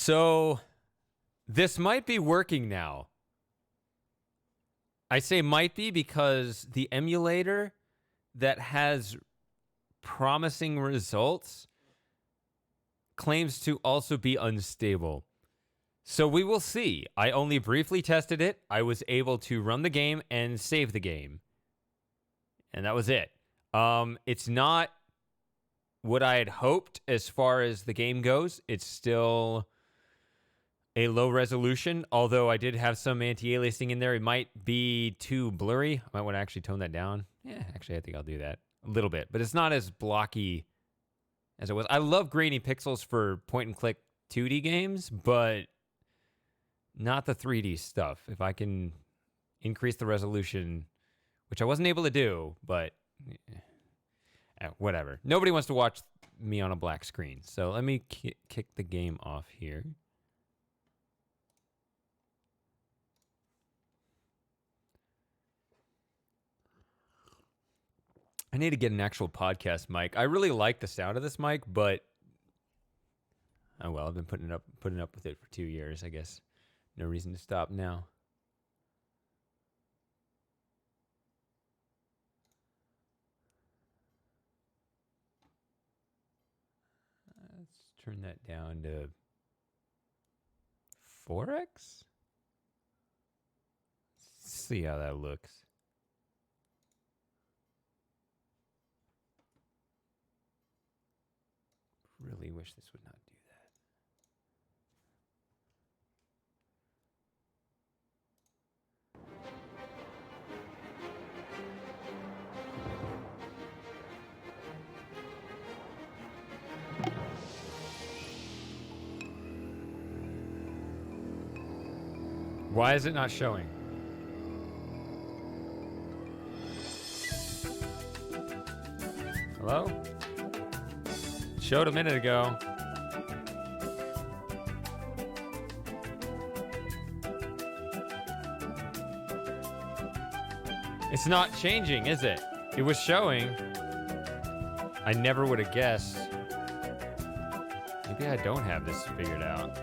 So this might be working now. I say might be because the emulator that has promising results claims to also be unstable. So we will see. I only briefly tested it. I was able to run the game and save the game. And that was it. It's not what I had hoped as far as the game goes. It's still a low resolution, although I did have some anti-aliasing in there. It might be too blurry. I might want to actually tone that down. Yeah, actually, I think I'll do that a little bit. But it's not as blocky as it was. I love grainy pixels for point-and-click 2D games, but not the 3D stuff. If I can increase the resolution, which I wasn't able to do, but whatever. Nobody wants to watch me on a black screen. So let me kick the game off here. I need to get an actual podcast mic. I really like the sound of this mic, but oh well, I've been putting up with it for 2 years, I guess. No reason to stop now. Let's turn that down to 4x. See how that looks. Really wish this would not do that. Why is it not showing? Hello? Showed a minute ago. It's not changing, is it? It was showing. I never would have guessed. Maybe I don't have this figured out.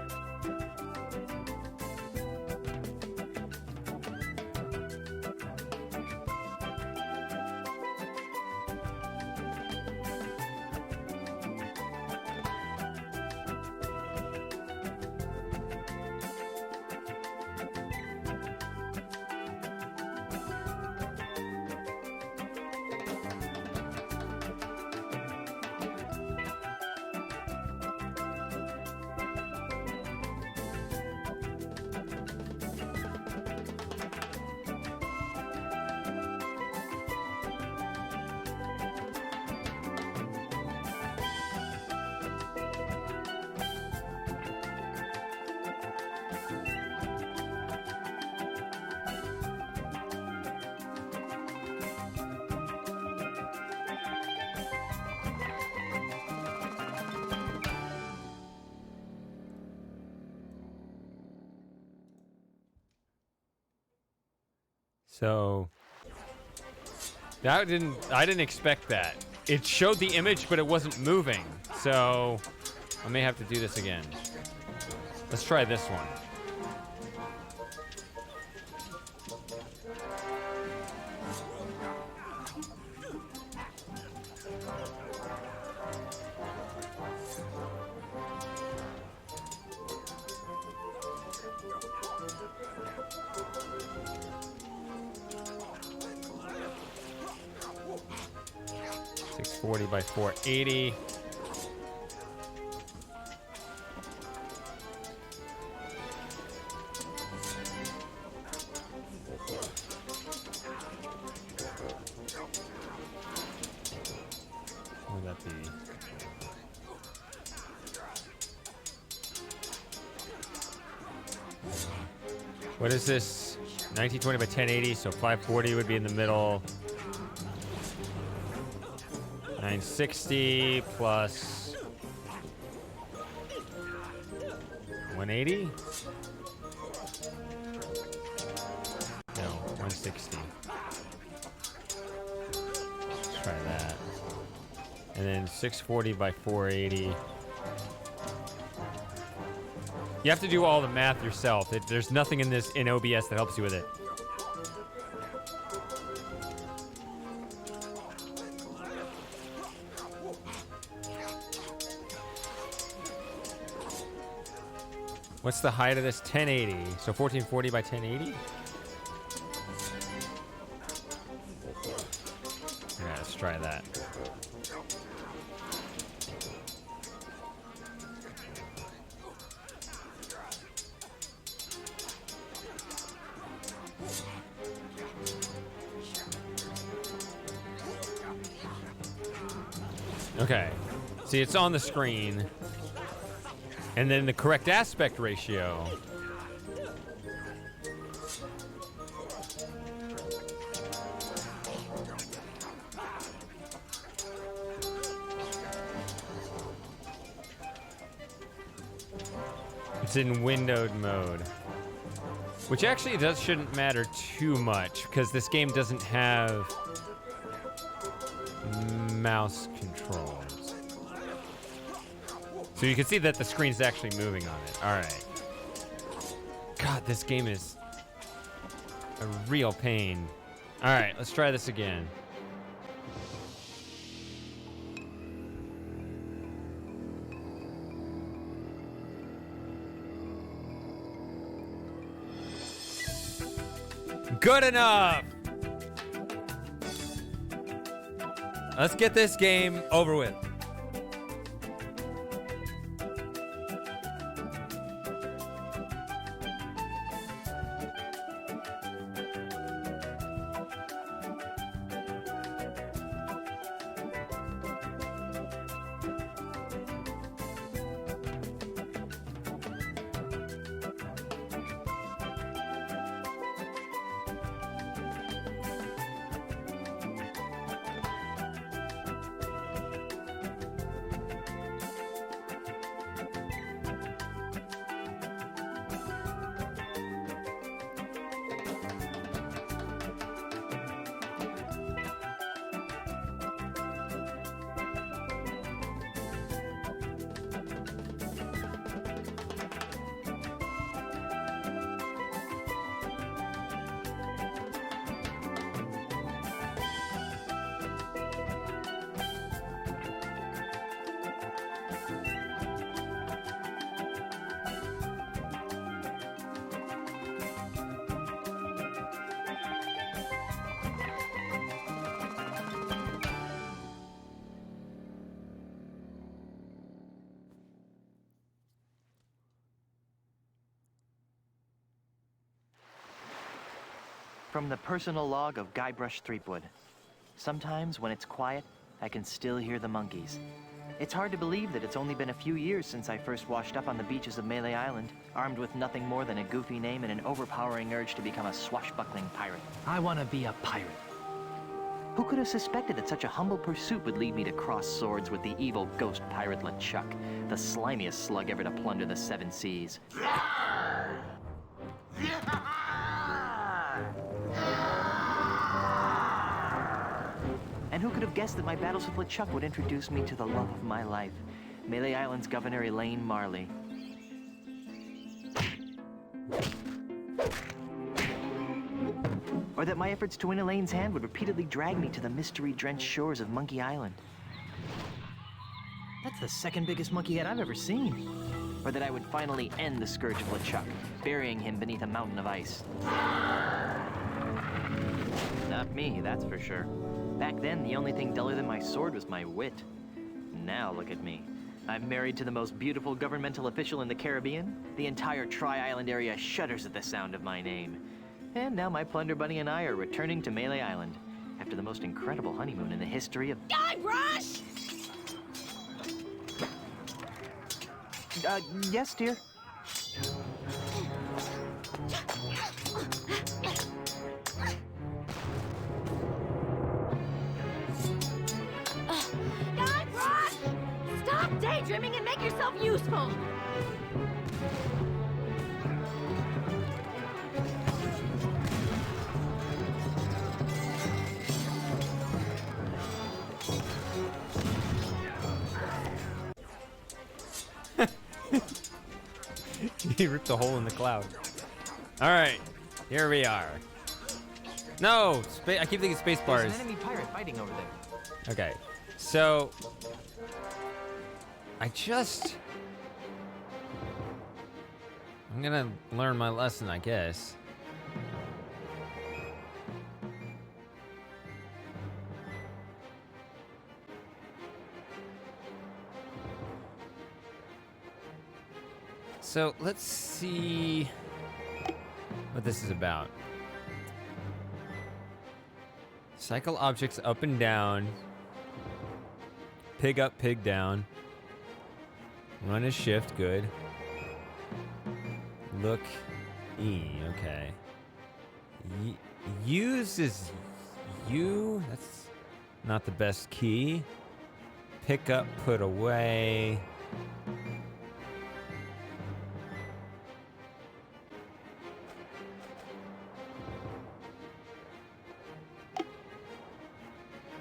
So I didn't expect that. It showed the image, but it wasn't moving. So I may have to do this again. Let's try this one. By 480. What would that be? What is this? 1920 by 1080, so 540 would be in the middle. 960 plus 180? No, 160. Let's try that. And then 640 by 480. You have to do all the math yourself. There's nothing in OBS that helps you with it. What's the height of this? 1080. So 1440 by 1080? Yeah, let's try that. Okay. See, it's on the screen. And then the correct aspect ratio. It's in windowed mode. Which actually shouldn't matter too much because this game doesn't have mouse controls. So you can see that the screen's actually moving on it. All right. God, this game is a real pain. All right, let's try this again. Good enough. Let's get this game over with. From the personal log of Guybrush Threepwood. Sometimes, when it's quiet, I can still hear the monkeys. It's hard to believe that it's only been a few years since I first washed up on the beaches of Melee Island, armed with nothing more than a goofy name and an overpowering urge to become a swashbuckling pirate. I want to be a pirate. Who could have suspected that such a humble pursuit would lead me to cross swords with the evil ghost pirate LeChuck, the slimiest slug ever to plunder the seven seas? And who could have guessed that my battles with LeChuck would introduce me to the love of my life, Melee Island's Governor Elaine Marley. Or that my efforts to win Elaine's hand would repeatedly drag me to the mystery-drenched shores of Monkey Island. That's the second biggest monkey head I've ever seen. Or that I would finally end the scourge of LeChuck, burying him beneath a mountain of ice. Not me, that's for sure. Back then, the only thing duller than my sword was my wit. Now look at me. I'm married to the most beautiful governmental official in the Caribbean. The entire Tri-Island area shudders at the sound of my name. And now my Plunder Bunny and I are returning to Melee Island after the most incredible honeymoon in the history of... Guybrush! Yes, dear? Guybrush! Stop daydreaming and make yourself useful! He ripped a hole in the cloud. All right, here we are. No, I keep thinking space bars. There's an enemy pirate fighting over there. Okay, so I'm gonna learn my lesson, I guess. So let's see what this is about. Cycle objects up and down. Pig up, pig down. Run is shift, good. Look E, okay. Use is U, that's not the best key. Pick up, put away.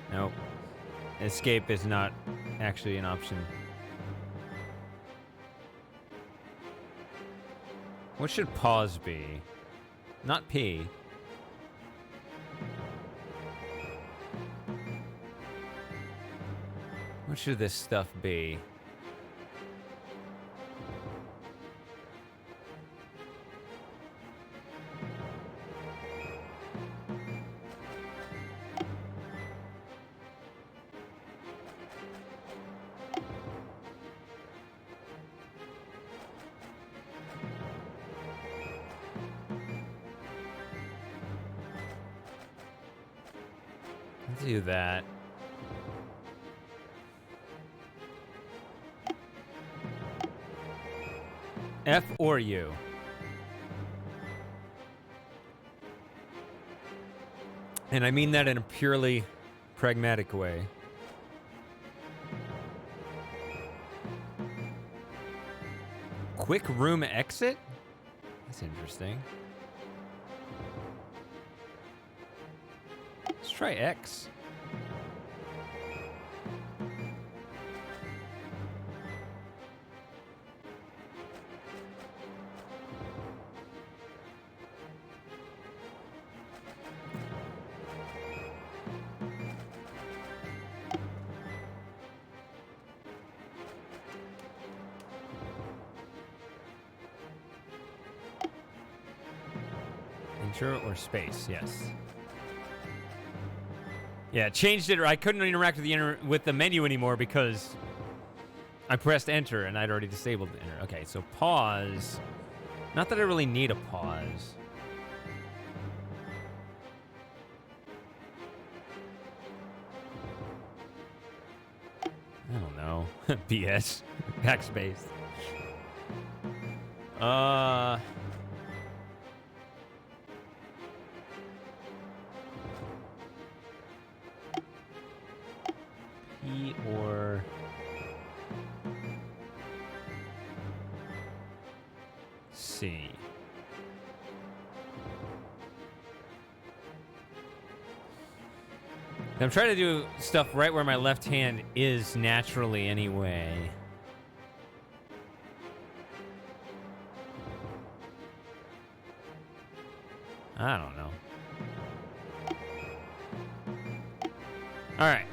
Nope. Escape is not actually an option. What should pause be? Not P. What should this stuff be? Let's do that. F or U? And I mean that in a purely pragmatic way. Quick room exit? That's interesting. Let's try X. Enter or space, yes. Yeah, changed it, or I couldn't interact with the menu anymore because I pressed enter and I'd already disabled the enter. Okay, so pause. Not that I really need a pause. I don't know. BS. Backspace. P or C. I'm trying to do stuff right where my left hand is naturally anyway. I don't know. All right.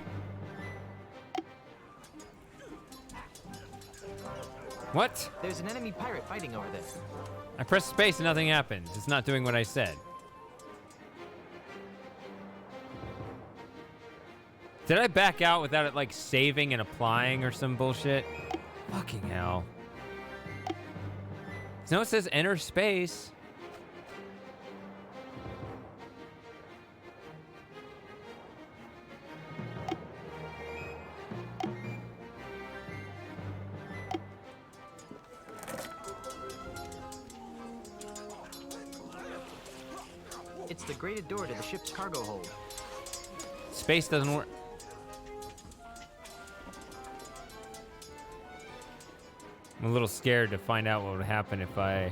What? There's an enemy pirate fighting over there. I pressed space and nothing happens. It's not doing what I said. Did I back out without it, like, saving and applying or some bullshit? Fucking hell. No, it says enter space. It's the grated door to the ship's cargo hold. Space doesn't work. I'm a little scared to find out what would happen if I...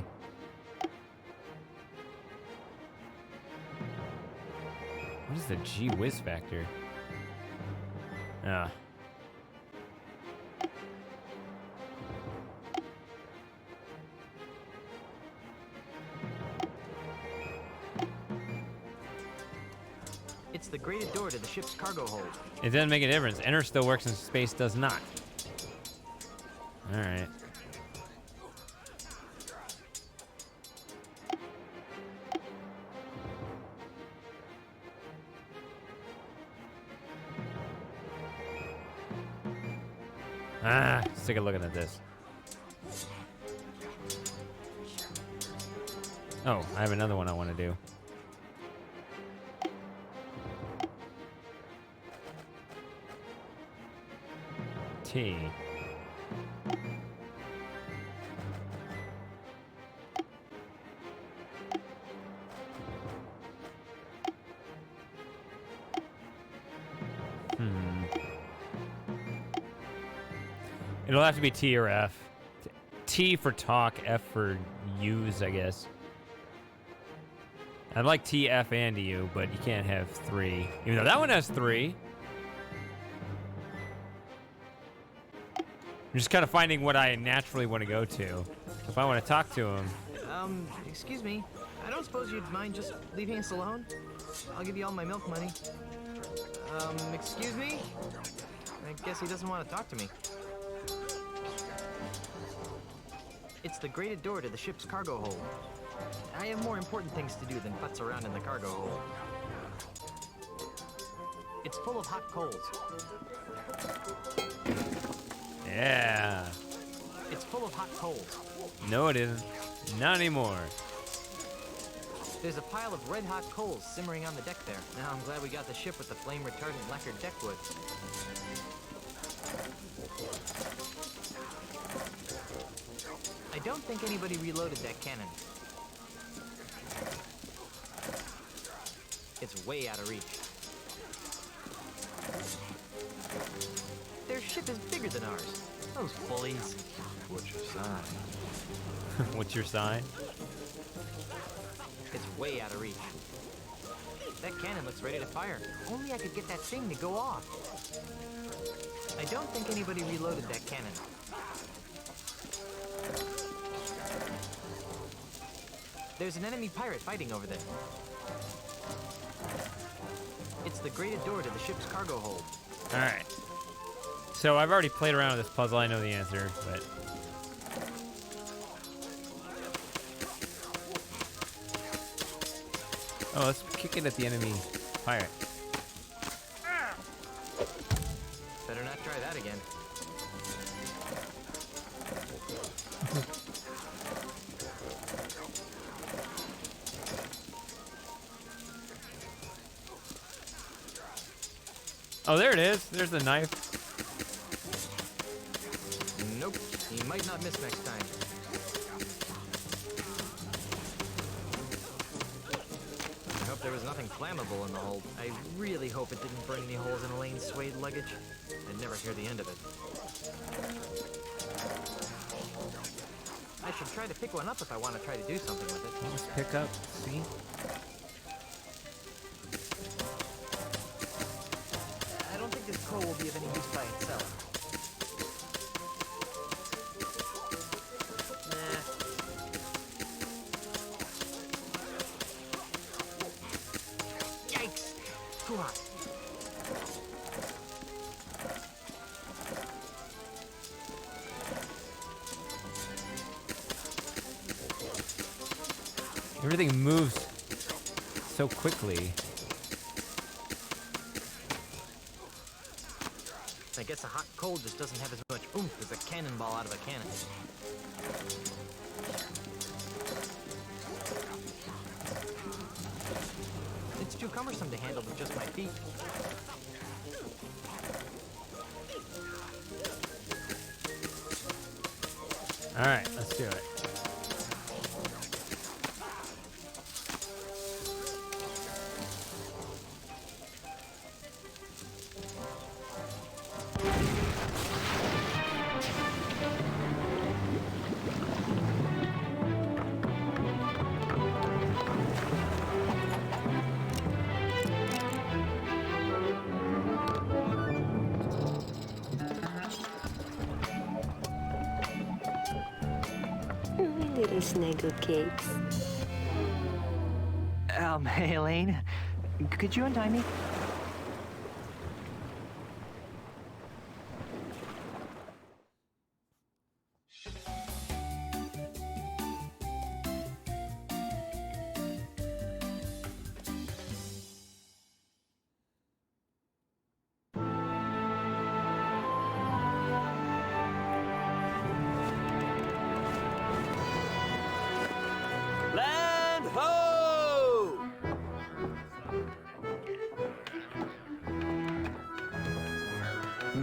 What is the gee whiz factor? Ah. the grated door to the ship's cargo hold. It doesn't make a difference. Enter still works and space does not. All right. Sick of looking at this. Oh, I have another one I want to do. T. It'll have to be T or F. T for talk, F for use, I guess. I'd like T, F, and U, but you can't have 3. Even though that one has 3. I'm just kind of finding what I naturally want to go to. If I want to talk to him. Excuse me. I don't suppose you'd mind just leaving us alone? I'll give you all my milk money. Excuse me? I guess he doesn't want to talk to me. It's the grated door to the ship's cargo hold. I have more important things to do than futz around in the cargo hold. It's full of hot coals. Yeah. It's full of hot coals. No, it isn't. Not anymore. There's a pile of red-hot coals simmering on the deck there. Now I'm glad we got the ship with the flame-retardant lacquered deck wood. I don't think anybody reloaded that cannon. It's way out of reach. Their ship is bigger than ours. Those bullies. What's your sign? What's your sign? It's way out of reach. That cannon looks ready to fire. Only I could get that thing to go off. I don't think anybody reloaded that cannon. There's an enemy pirate fighting over there. It's the grated door to the ship's cargo hold. All right. So I've already played around with this puzzle. I know the answer, but... Oh, let's kick it at the enemy pirate. Better not try that again. Oh, there it is. There's the knife. Nope. He might not miss next time. I hope there was nothing flammable in the hold. I really hope it didn't burn any holes in Elaine's suede luggage. I'd never hear the end of it. I should try to pick one up if I want to try to do something with it. Just pick up. See? I don't think this coal will be of any use by itself. Yikes! Too hot. Everything moves so quickly. I guess a hot coal just doesn't have as much oomph as a cannonball out of a cannon. It's too cumbersome to handle with just my feet. All right, let's do it. Little snuggle cakes. Hey, Elaine. Could you untie me?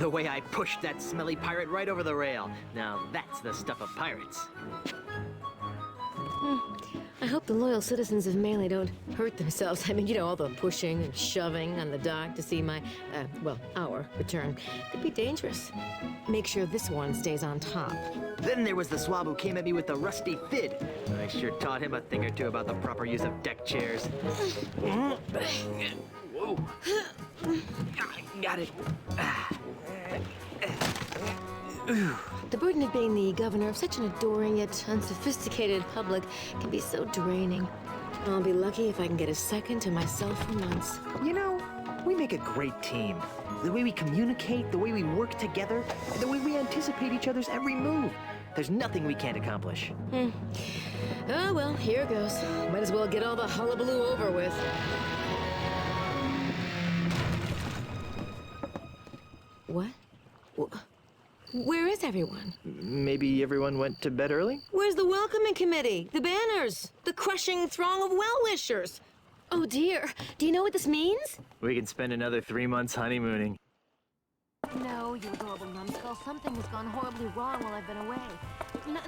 The way I pushed that smelly pirate right over the rail. Now that's the stuff of pirates. I hope the loyal citizens of Melee don't hurt themselves. I mean, you know, all the pushing and shoving on the dock to see my, our return. Could be dangerous. Make sure this one stays on top. Then there was the swab who came at me with the rusty fid. I sure taught him a thing or two about the proper use of deck chairs. Whoa. Got it. The burden of being the governor of such an adoring yet unsophisticated public can be so draining. I'll be lucky if I can get a second to myself for months. You know, we make a great team. The way we communicate, the way we work together, the way we anticipate each other's every move. There's nothing we can't accomplish. Oh, well, here goes. Might as well get all the hullabaloo over with. What? Where is everyone? Maybe everyone went to bed early? Where's the welcoming committee? The banners? The crushing throng of well-wishers? Oh dear, do you know what this means? We can spend another 3 months honeymooning. No, you adorable numbskull. Something has gone horribly wrong while I've been away.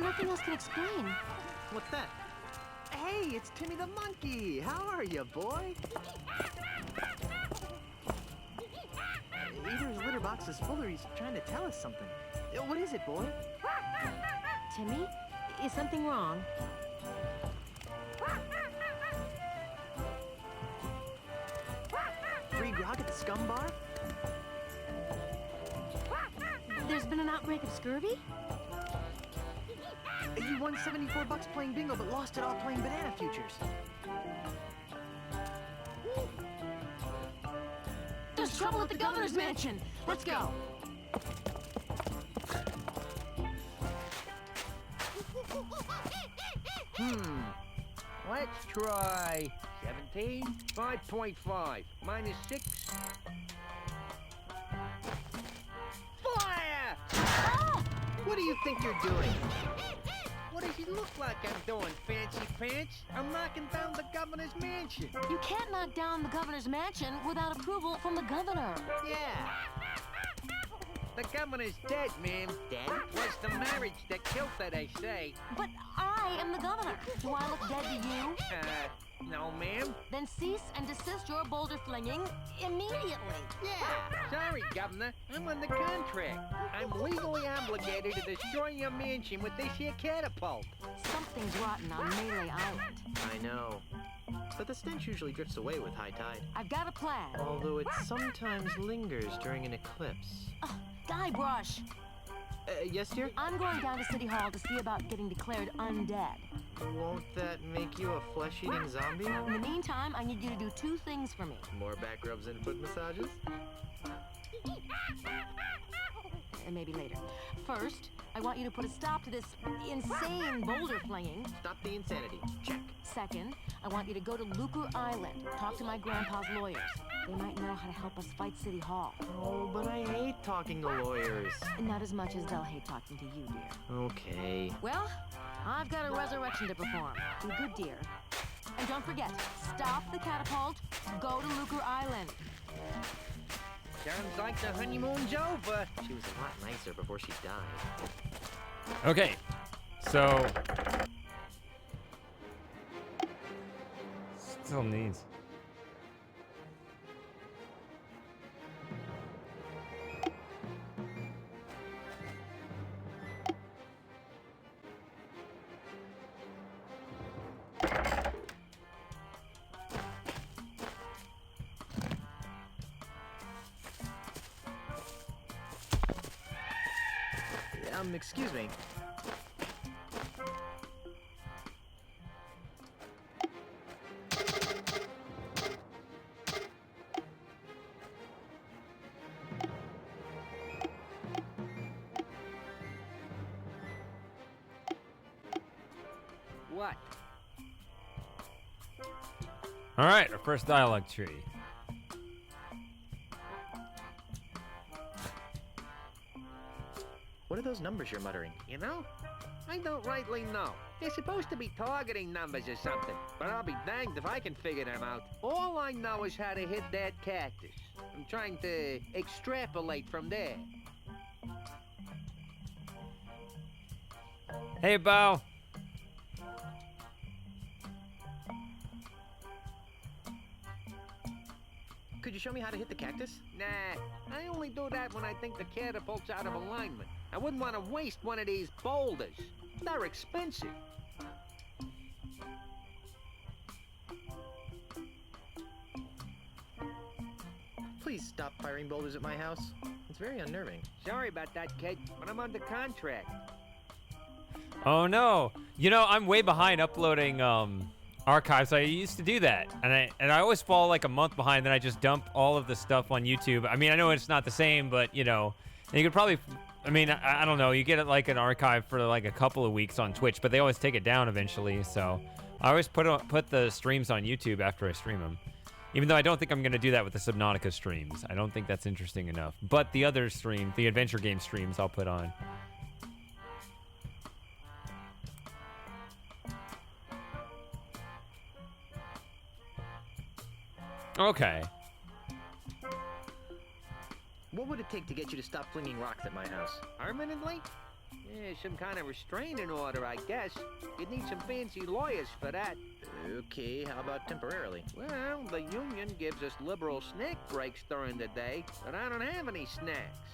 Nothing else can explain. What's that? Hey, it's Timmy the monkey. How are you, boy? Either his litter box is full or he's trying to tell us something. What is it, boy? Timmy, is something wrong? Free grog at the scum bar? There's been an outbreak of scurvy? You won $74 playing bingo, but lost it all playing banana futures. There's trouble at the governor's mansion. Let's go. Let's try 17, 5.5, minus 6. Fire! What do you think you're doing? What does it look like I'm doing, fancy pants? I'm knocking down the governor's mansion. You can't knock down the governor's mansion without approval from the governor. Yeah. The governor's dead, ma'am. Dead? Was the marriage that killed her, they say. But I am the governor. Do I look dead to you? No, ma'am. Then cease and desist your boulder flinging immediately. Yeah. Sorry, Governor. I'm under contract. I'm legally obligated to destroy your mansion with this here catapult. Something's rotten on Melee Island. I know. But the stench usually drifts away with high tide. I've got a plan. Although it sometimes lingers during an eclipse. Guybrush, Yes, dear? I'm going down to City Hall to see about getting declared undead. Won't that make you a flesh-eating zombie? In the meantime, I need you to do 2 things for me. More back rubs and foot massages? And maybe later. First, I want you to put a stop to this insane boulder flinging. Stop the insanity. Check. Second, I want you to go to Lucre Island, talk to my grandpa's lawyers. They might know how to help us fight City Hall. Oh, but I hate talking to lawyers. And not as much as they'll hate talking to you, dear. Okay. Well, I've got a resurrection to perform. Be good, dear. And don't forget, stop the catapult, go to Lucre Island. Sounds like the honeymoon's over. She was a lot nicer before she died. Okay, so still needs. Excuse me. What? All right, our first dialogue tree. What are those numbers you're muttering? You know? I don't rightly know. They're supposed to be targeting numbers or something, but I'll be danged if I can figure them out. All I know is how to hit that cactus. I'm trying to extrapolate from there. Hey, Bo. Could you show me how to hit the cactus? Nah, I only do that when I think the catapult's out of alignment. I wouldn't want to waste one of these boulders. They're expensive. Please stop firing boulders at my house. It's very unnerving. Sorry about that, kid, but I'm under contract. Oh no. You know, I'm way behind uploading archives. I used to do that. And I always fall like a month behind, then I just dump all of the stuff on YouTube. I mean, I know it's not the same, but you know, you could probably I mean, I don't know, you get it like an archive for like a couple of weeks on Twitch, but they always take it down eventually. So I always put the streams on YouTube after I stream them. Even though I don't think I'm going to do that with the Subnautica streams. I don't think that's interesting enough. But the other stream, the adventure game streams, I'll put on. Okay. What would it take to get you to stop flinging rocks at my house? Permanently? Yeah, some kind of restraining order, I guess. You'd need some fancy lawyers for that. Okay, how about temporarily? Well, the union gives us liberal snack breaks during the day, but I don't have any snacks.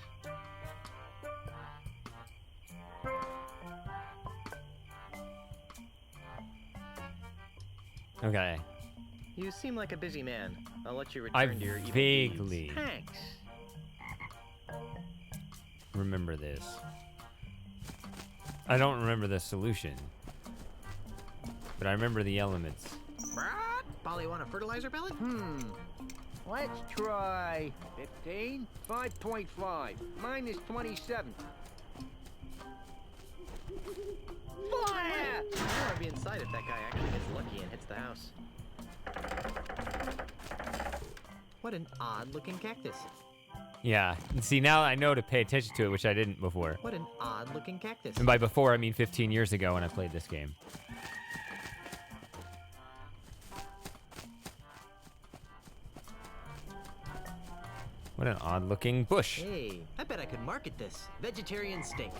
Okay. You seem like a busy man. I'll let you I return to your evil vaguely deeds. Thanks. remember this. I don't remember the solution, but I remember the elements. Brad? Polly want a fertilizer pellet? Let's try 15, 5.5, minus 27. Fire! I want to be inside if that guy actually gets lucky and hits the house. What an odd-looking cactus. Yeah, and see, now I know to pay attention to it, which I didn't before. What an odd-looking cactus. And by before, I mean 15 years ago when I played this game. What an odd-looking bush. Hey, I bet I could market this. Vegetarian steak.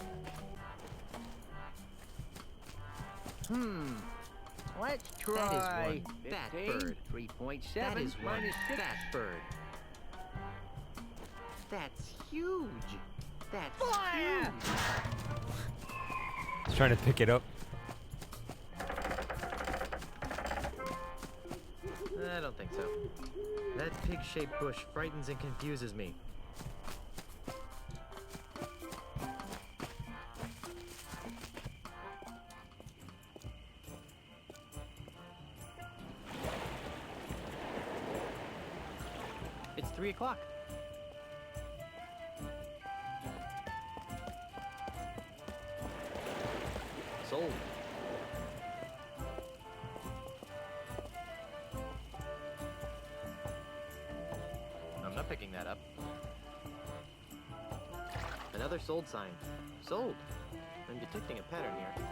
Let's try one fat 15, bird. 3.7, That is one minus 6. fat bird. That's huge. That's Fire! huge. Just trying to pick it up. I don't think so. That pig-shaped bush frightens and confuses me. It's 3 o'clock. Sold. I'm not picking that up. Another sold sign. Sold. I'm detecting a pattern here.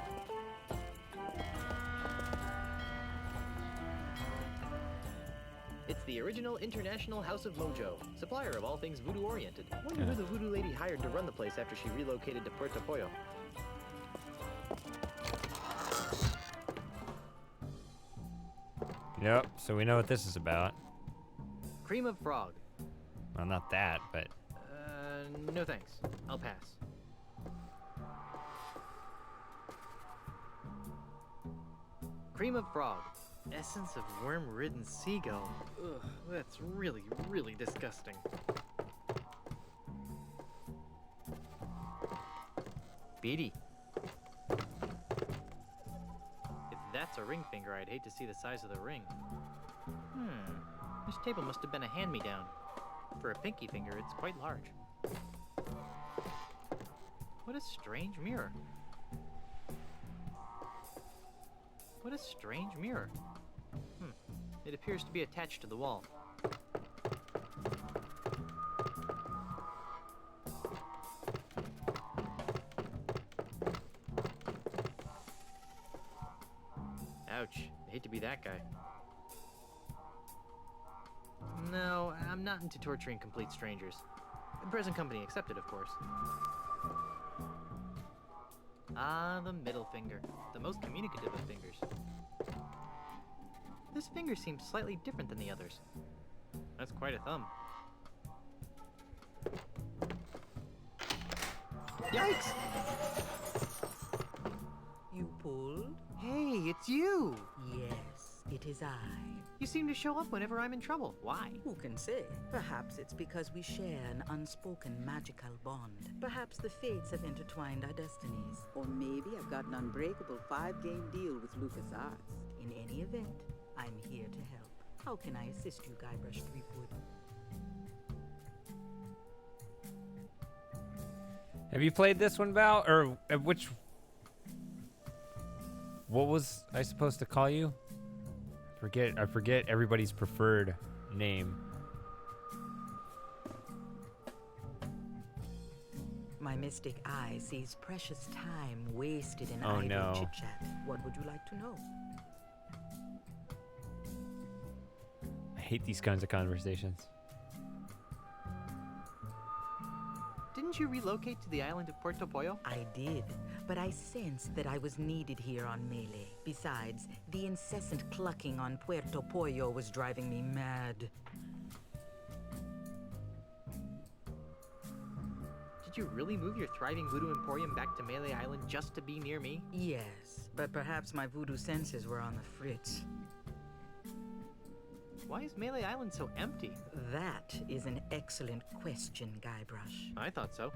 It's the original International House of Mojo, supplier of all things voodoo-oriented. Wonder who the voodoo lady hired to run the place after she relocated to Puerto Pollo. Yep, so we know what this is about. Cream of frog. Well, not that, but... No thanks. I'll pass. Cream of frog. Essence of worm-ridden seagull. Ugh, that's really, really disgusting. Beady. If that's a ring finger, I'd hate to see the size of the ring. This table must have been a hand-me-down. For a pinky finger, it's quite large. What a strange mirror. What a strange mirror. It appears to be attached to the wall. Ouch. I hate to be that guy. No, I'm not into torturing complete strangers. Present company accepted, of course. Ah, the middle finger. The most communicative of fingers. This finger seems slightly different than the others. That's quite a thumb. Yikes! You pulled? Hey, it's you! Yes, it is I. You seem to show up whenever I'm in trouble. Why? Who can say? Perhaps it's because we share an unspoken magical bond. Perhaps the fates have intertwined our destinies. Or maybe I've got an unbreakable 5-game deal with LucasArts. In any event, I'm here to help. How can I assist you, Guybrush Threepwood? Have you played this one, Val? Or which... What was I supposed to call you? I forget everybody's preferred name. My mystic eye sees precious time wasted in Oh, idle no. chit-chat. What would you like to know? I hate these kinds of conversations. Didn't you relocate to the island of Puerto Pollo? I did, but I sensed that I was needed here on Melee. Besides, the incessant clucking on Puerto Pollo was driving me mad. Did you really move your thriving voodoo emporium back to Melee Island just to be near me? Yes, but perhaps my voodoo senses were on the fritz. Why is Melee Island so empty? That is an excellent question, Guybrush. I thought so.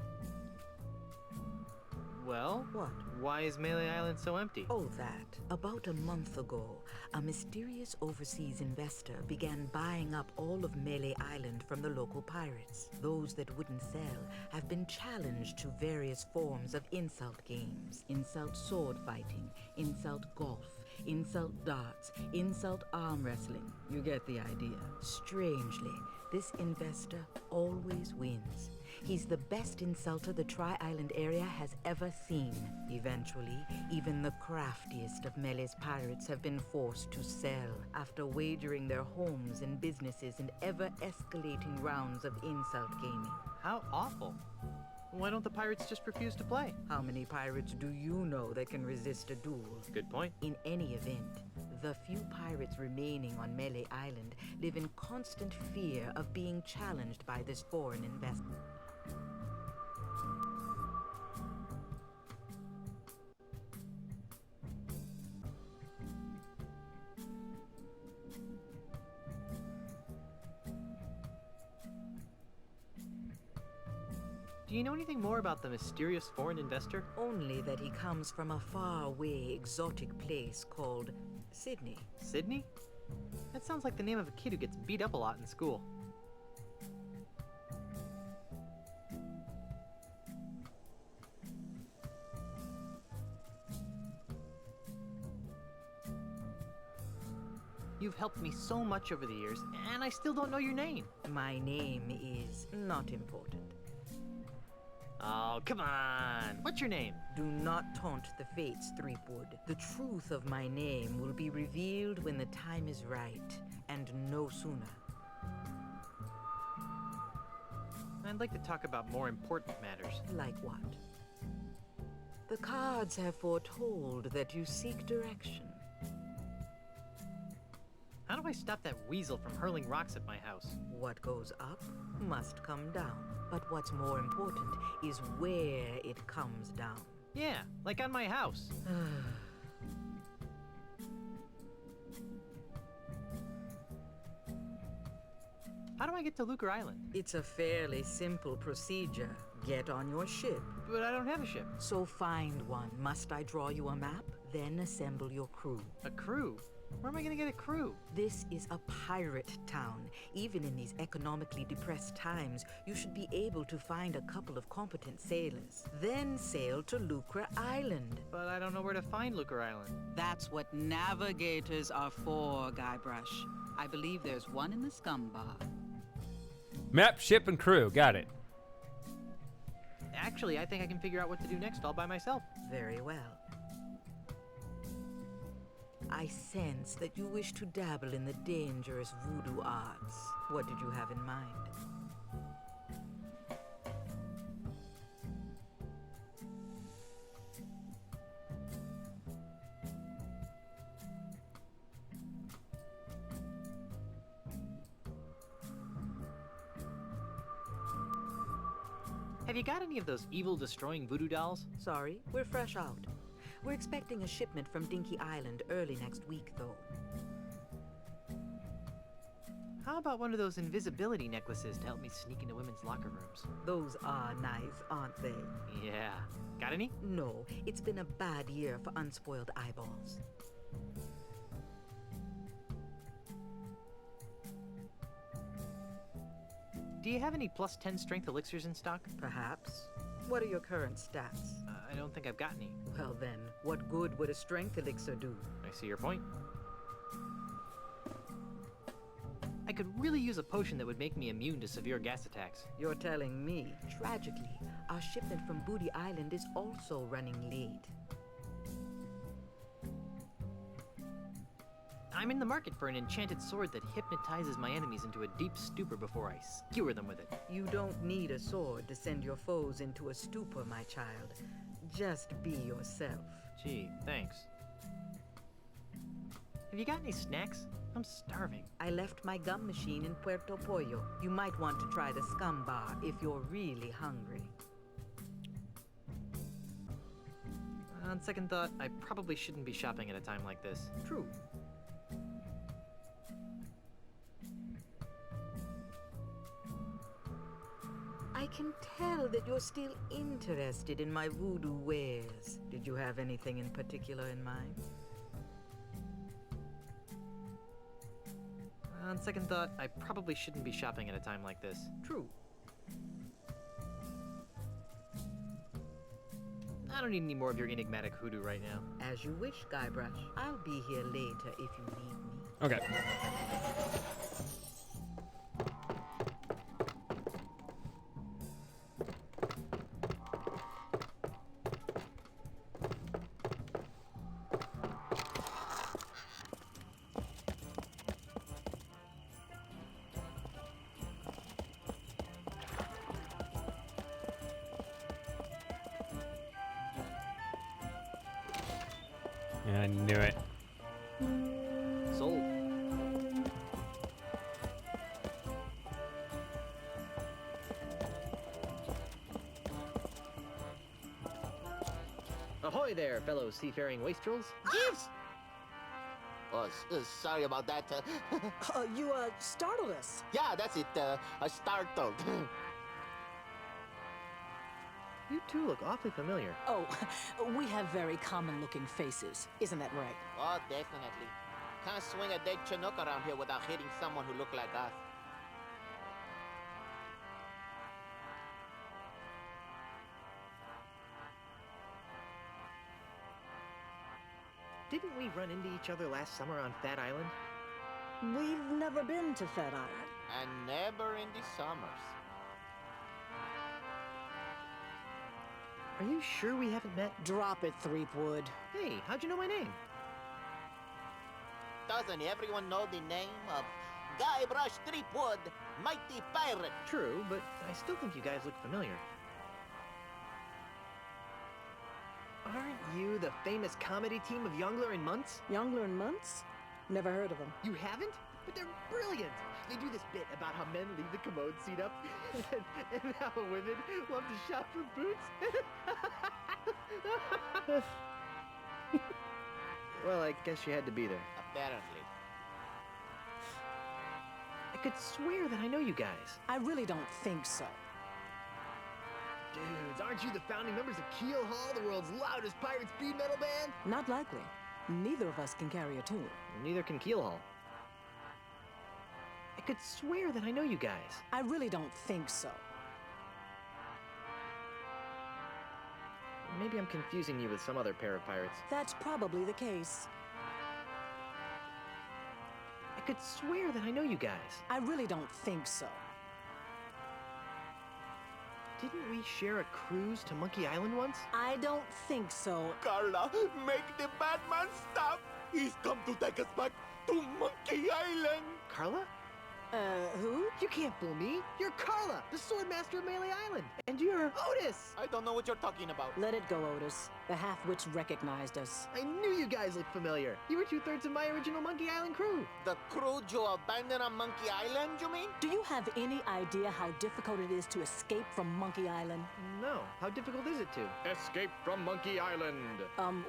Well, What? why is Melee Island so empty? Oh, that. About a month ago, a mysterious overseas investor began buying up all of Melee Island from the local pirates. Those that wouldn't sell have been challenged to various forms of insult games. Insult sword fighting, insult golf, insult darts, insult arm wrestling. You get the idea. Strangely, this investor always wins. He's the best insulter the Tri-Island area has ever seen. Eventually, even the craftiest of Melee's pirates have been forced to sell after wagering their homes and businesses in ever-escalating rounds of insult gaming. How awful. Why don't the pirates just refuse to play? How many pirates do you know that can resist a duel? Good point. In any event, the few pirates remaining on Melee Island live in constant fear of being challenged by this foreign investor. Do you know anything more about the mysterious foreign investor? Only that he comes from a faraway exotic place called Sydney. Sydney? That sounds like the name of a kid who gets beat up a lot in school. You've helped me so much over the years, and I still don't know your name. My name is not important. Oh, come on. What's your name? Do not taunt the fates, Threepwood. The truth of my name will be revealed when the time is right, and no sooner. I'd like to talk about more important matters. Like what? The cards have foretold that you seek direction. How do I stop that weasel from hurling rocks at my house? What goes up must come down. But what's more important is where it comes down. Yeah, like on my house. How do I get to Lucre Island? It's a fairly simple procedure. Get on your ship. But I don't have a ship. So find one. Must I draw you a map? Then assemble your crew. A crew? Where am I gonna get a crew? This is a pirate town. Even in these economically depressed times, you should be able to find a couple of competent sailors. Then sail to Lucre Island. But I don't know where to find Lucre Island. That's what navigators are for, Guybrush. I believe there's one in the scum bar. Map, ship, and crew. Got it. Actually, I think I can figure out what to do next all by myself. Very well. I sense that you wish to dabble in the dangerous voodoo arts. What did you have in mind? Have you got any of those evil-destroying voodoo dolls? Sorry, we're fresh out. We're expecting a shipment from Dinky Island early next week, though. How about one of those invisibility necklaces to help me sneak into women's locker rooms? Those are nice, aren't they? Yeah. Got any? No, it's been a bad year for unspoiled eyeballs. Do you have any plus 10 strength elixirs in stock? Perhaps. What are your current stats? I don't think I've got any. Well then, what good would a strength elixir do? I see your point. I could really use a potion that would make me immune to severe gas attacks. You're telling me. Tragically, our shipment from Booty Island is also running late. I'm in the market for an enchanted sword that hypnotizes my enemies into a deep stupor before I skewer them with it. You don't need a sword to send your foes into a stupor, my child. Just be yourself. Gee, thanks. Have you got any snacks? I'm starving. I left my gum machine in Puerto Pollo. You might want to try the Scum Bar if you're really hungry. On second thought, I probably shouldn't be shopping at a time like this. True. I can tell that you're still interested in my voodoo wares. Did you have anything in particular in mind? On second thought, I probably shouldn't be shopping at a time like this. True. I don't need any more of your enigmatic hoodoo right now. As you wish, Guybrush. I'll be here later if you need me. Okay. Yeah, I knew it. Sold. Ahoy there, fellow seafaring wastrels. Yes! Oh, sorry about that. You startled us. Yeah, that's it. I startled. You two look awfully familiar. Oh, we have very common-looking faces. Isn't that right? Oh, definitely. Can't swing a dead Chinook around here without hitting someone who looked like us. Didn't we run into each other last summer on Fat Island? We've never been to Fat Island. And never in the summers. Are you sure we haven't met? Drop it, Threepwood. Hey, how'd you know my name? Doesn't everyone know the name of Guybrush Threepwood, mighty pirate? True, but I still think you guys look familiar. Aren't you the famous comedy team of Youngler and Muntz? Youngler and Muntz? Never heard of them. You haven't? But they're brilliant! They do this bit about how men leave the commode seat up and how women love to shop for boots. Well, I guess you had to be there. Apparently. I could swear that I know you guys. I really don't think so. Dudes, aren't you the founding members of Keel Hall, the world's loudest pirate speed metal band? Not likely. Neither of us can carry a tune. Neither can Keel Hall. I could swear that I know you guys. I really don't think so. Maybe I'm confusing you with some other pair of pirates. That's probably the case. I could swear that I know you guys. I really don't think so. Didn't we share a cruise to Monkey Island once? I don't think so. Carla, make the bad man stop! He's come to take us back to Monkey Island! Carla? Who? You can't fool me. You're Carla, the Swordmaster of Melee Island. And you're Otis. I don't know what you're talking about. Let it go, Otis. The half-wits recognized us. I knew you guys looked familiar. You were 2/3 of my original Monkey Island crew. The crew you abandoned on Monkey Island, you mean? Do you have any idea how difficult it is to escape from Monkey Island? No. How difficult is it to? Escape from Monkey Island.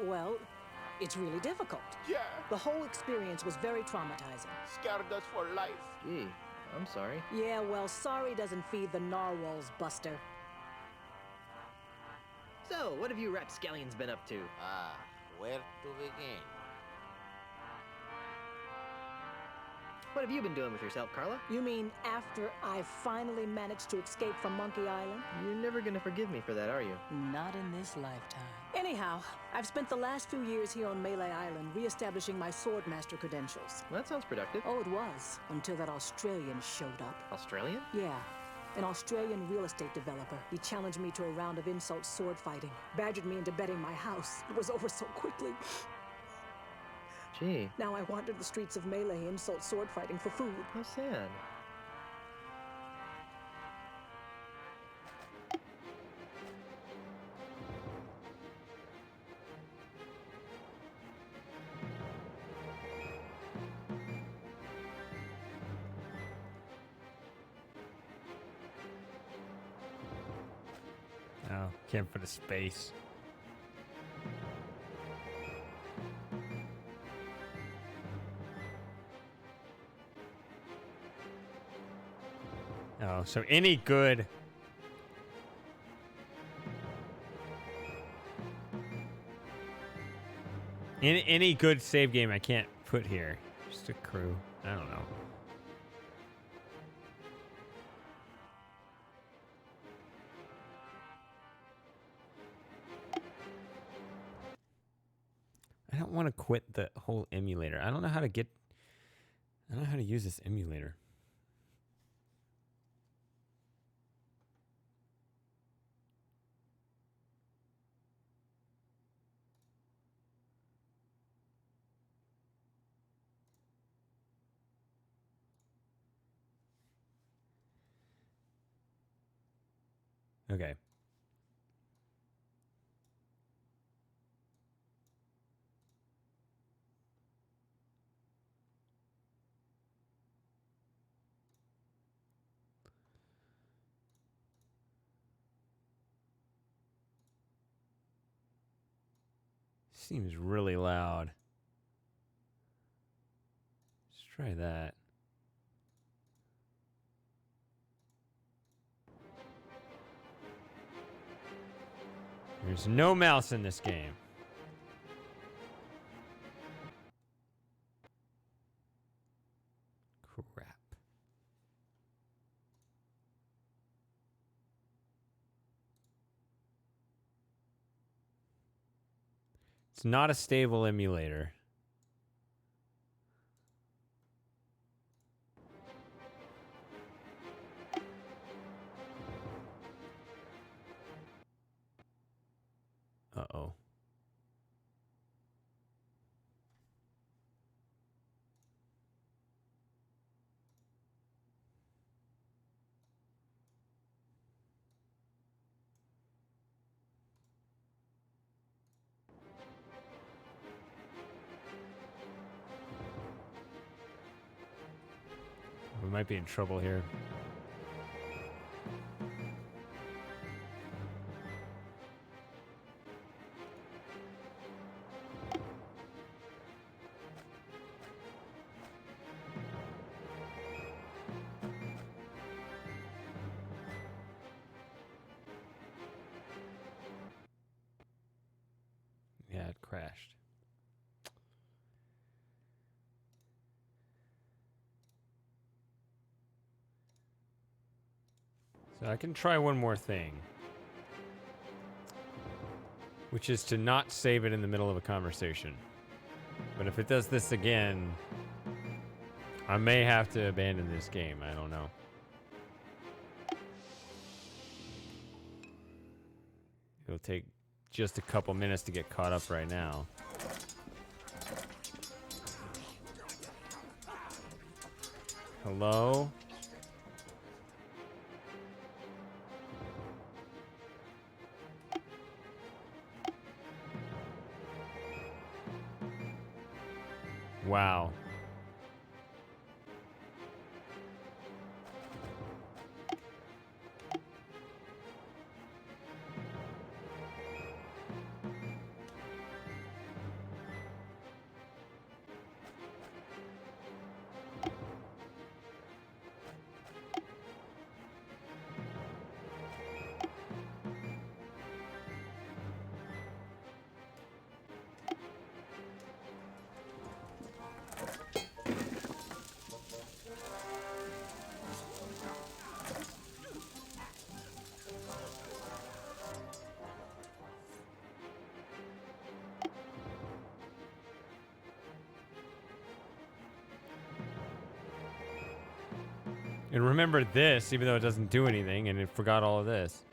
Well, it's really difficult. Yeah. The whole experience was very traumatizing. Scared us for life. Gee, I'm sorry. Yeah, well, sorry doesn't feed the narwhals, Buster. So, what have you rapscallions been up to? Where to begin? What have you been doing with yourself, Carla? You mean after I finally managed to escape from Monkey Island? You're never gonna forgive me for that, are you? Not in this lifetime. Anyhow, I've spent the last few years here on Melee Island re-establishing my Swordmaster credentials. Well, that sounds productive. Oh, it was, until that Australian showed up. Australian? Yeah, an Australian real estate developer. He challenged me to a round of insult sword fighting, badgered me into betting my house. It was over so quickly. Gee. Now I wander the streets of Melee insult sword fighting for food. How sad. Oh, can't put a space. Oh, so any good any good save game I can't put here. Just a crew. I don't know. I don't want to quit the whole emulator. I don't know how to use this emulator. Okay. Seems really loud. Let's try that. There's no mouse in this game. Crap. It's not a stable emulator. Uh-oh. We might be in trouble here. Yeah, it crashed. So I can try one more thing, which is to not save it in the middle of a conversation. But if it does this again, I may have to abandon this game. I don't know. It'll take just a couple minutes to get caught up right now. Hello? Wow. And remember this, even though it doesn't do anything, and it forgot all of this.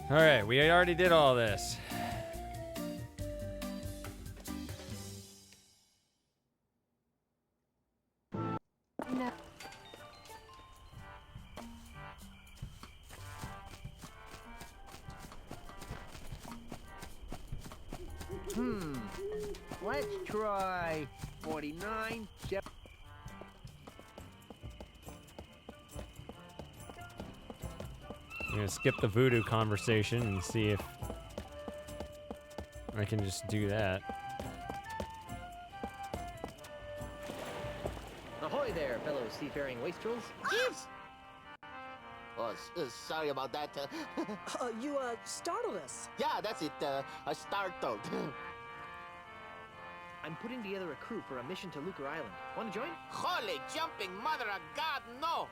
All right, we already did all this. No. Let's try 49. I'm gonna skip the voodoo conversation and see if I can just do that. Ahoy there, fellow seafaring wastrels. Yes! Oh, sorry about that. You startled us. Yeah, that's it. I startled. I'm putting together a crew for a mission to Lucre Island. Want to join? Holy jumping mother of God, no!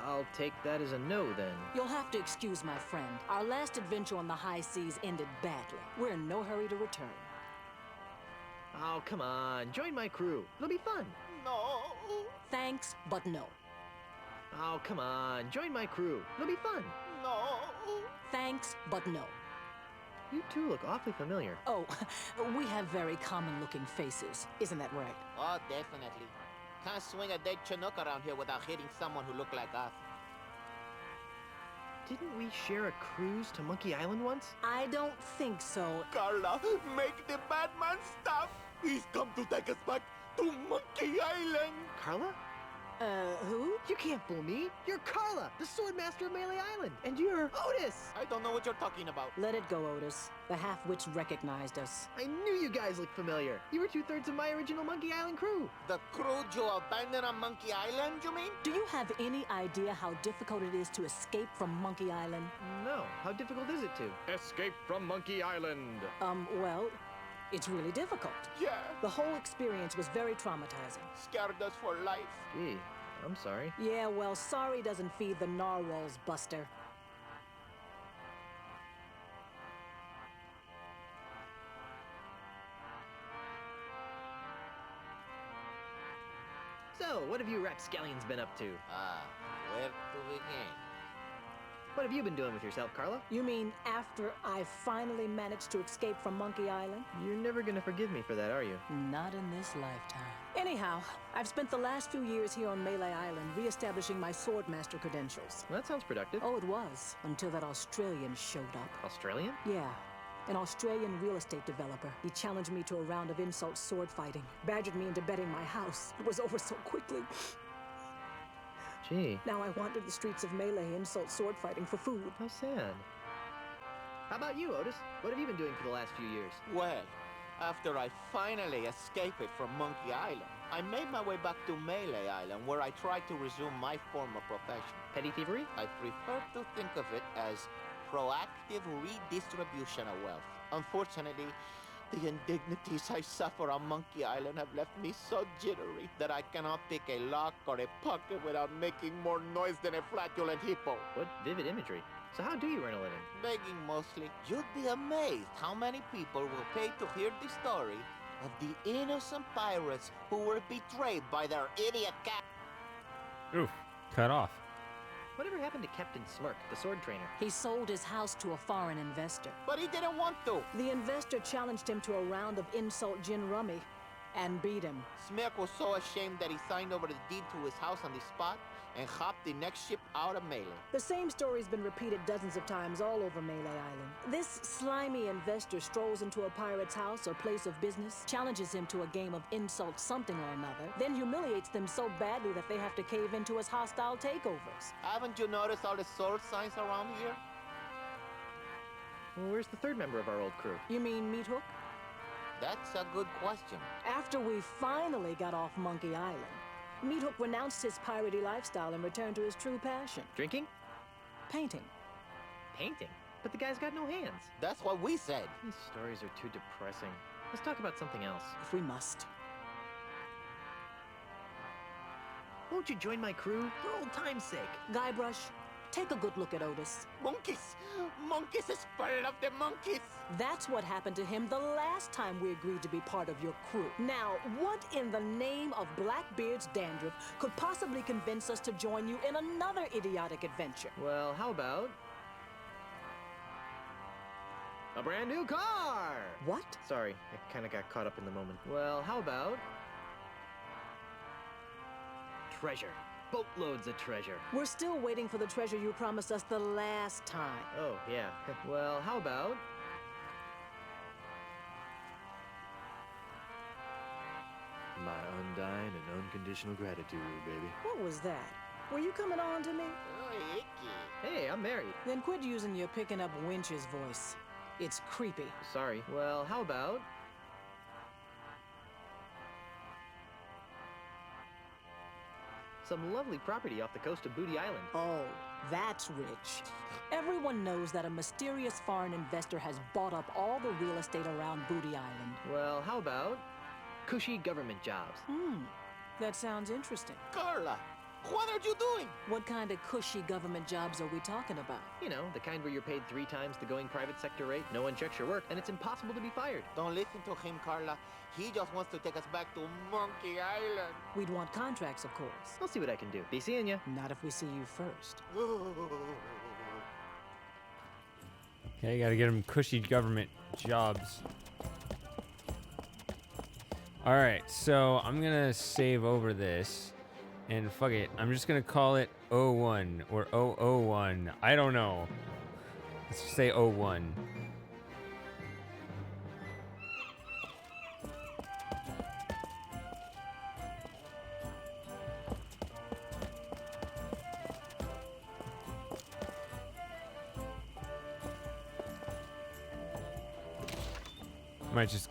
I'll take that as a no, then. You'll have to excuse my friend. Our last adventure on the high seas ended badly. We're in no hurry to return. Oh, come on. Join my crew. It'll be fun. No. Thanks, but no. Oh, come on. Join my crew. It'll be fun. No. Thanks, but no. You two look awfully familiar. Oh, we have very common-looking faces. Isn't that right? Oh, definitely. Can't swing a dead Chinook around here without hitting someone who looked like us. Didn't we share a cruise to Monkey Island once? I don't think so. Carla, make the Batman stop! He's come to take us back to Monkey Island! Carla? Who? You can't fool me. You're Carla, the Swordmaster of Melee Island. And you're Otis. I don't know what you're talking about. Let it go, Otis. The half-witch recognized us. I knew you guys looked familiar. You were 2/3 of my original Monkey Island crew. The crew you abandoned on Monkey Island, you mean? Do you have any idea how difficult it is to escape from Monkey Island? No. How difficult is it to? Escape from Monkey Island. Well, it's really difficult. Yeah. The whole experience was very traumatizing. Scared us for life. Gee, I'm sorry. Yeah, well, sorry doesn't feed the narwhals, Buster. So, what have you rapscallions been up to? Where to begin? What have you been doing with yourself, Carla? You mean after I finally managed to escape from Monkey Island? You're never gonna forgive me for that, are you? Not in this lifetime. Anyhow, I've spent the last few years here on Melee Island re-establishing my Swordmaster credentials. Well, that sounds productive. Oh, it was, until that Australian showed up. Australian? Yeah. An Australian real estate developer. He challenged me to a round of insult sword fighting, badgered me into betting my house. It was over so quickly. Gee. Now I wander the streets of Melee insult sword fighting for food. How sad. How about you, Otis? What have you been doing for the last few years? Well, after I finally escaped from Monkey Island, I made my way back to Melee Island, where I tried to resume my former profession. Petty thievery? I prefer to think of it as proactive redistribution of wealth. Unfortunately, The indignities I suffer on Monkey Island have left me so jittery that I cannot pick a lock or a pocket without making more noise than a flatulent hippo. What vivid imagery. So how do you earn a living? Begging mostly. You'd be amazed how many people will pay to hear the story of the innocent pirates who were betrayed by their idiot cap. Oof. Cut off. Whatever happened to Captain Smirk, the sword trainer? He sold his house to a foreign investor. But he didn't want to. The investor challenged him to a round of insult gin rummy and beat him. Smirk was so ashamed that he signed over the deed to his house on the spot and hopped the next ship out of Melee. The same story's been repeated dozens of times all over Melee Island. This slimy investor strolls into a pirate's house or place of business, challenges him to a game of insult something or another, then humiliates them so badly that they have to cave into his hostile takeovers. Haven't you noticed all the sword signs around here? Well, where's the third member of our old crew? You mean Meat Hook? That's a good question. After we finally got off Monkey Island, Meat Hook renounced his piratey lifestyle and returned to his true passion. Drinking? Painting. Painting? But the guy's got no hands. That's what we said. These stories are too depressing. Let's talk about something else. If we must. Won't you join my crew? For old time's sake. Guybrush, take a good look at Otis. Monkeys! Monkeys is part of the monkeys! That's what happened to him the last time we agreed to be part of your crew. Now, what in the name of Blackbeard's dandruff could possibly convince us to join you in another idiotic adventure? Well, how about a brand new car? What? Sorry, I kind of got caught up in the moment. Well, how about treasure? Boatloads of treasure. We're still waiting for the treasure you promised us the last time. Oh, yeah. Well, how about My undying and unconditional gratitude, baby. What was that? Were you coming on to me? Oh, icky. hey, I'm married. Then quit using your picking up Winch's voice. It's creepy. Sorry. Well, how about some lovely property off the coast of Booty Island? Oh, that's rich. Everyone knows that a mysterious foreign investor has bought up all the real estate around Booty Island. Well, how about cushy government jobs? That sounds interesting. Carla, what are you doing? What kind of cushy government jobs are we talking about? You know, the kind where you're paid 3 times the going private sector rate, no one checks your work, and it's impossible to be fired. Don't listen to him, Carla. He just wants to take us back to Monkey Island. We'd want contracts, of course. I'll see what I can do. Be seeing ya. Not if we see you first. Okay, gotta get him cushy government jobs. Alright, so I'm gonna save over this. And fuck it, I'm just gonna call it 01 or 001. I don't know. Let's just say 01. Might just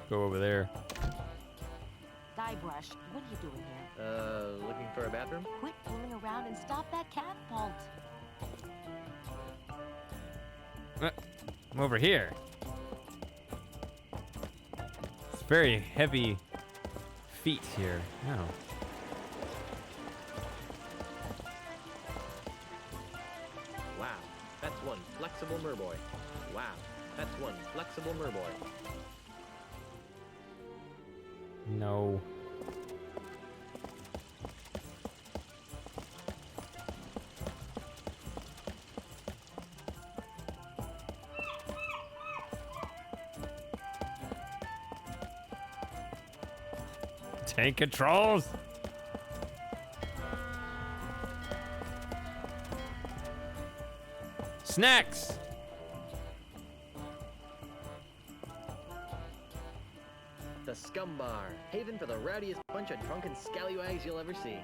go over there. Guybrush, what are you doing here? Looking for a bathroom? Quit fooling around and stop that catapult. I'm over here. It's very heavy feet here. Oh. Wow, that's one flexible merboy. Wow, that's one flexible merboy. No. Tank controls. Snacks. The Scum Bar, haven for the rowdiest bunch of drunken scallywags you'll ever see.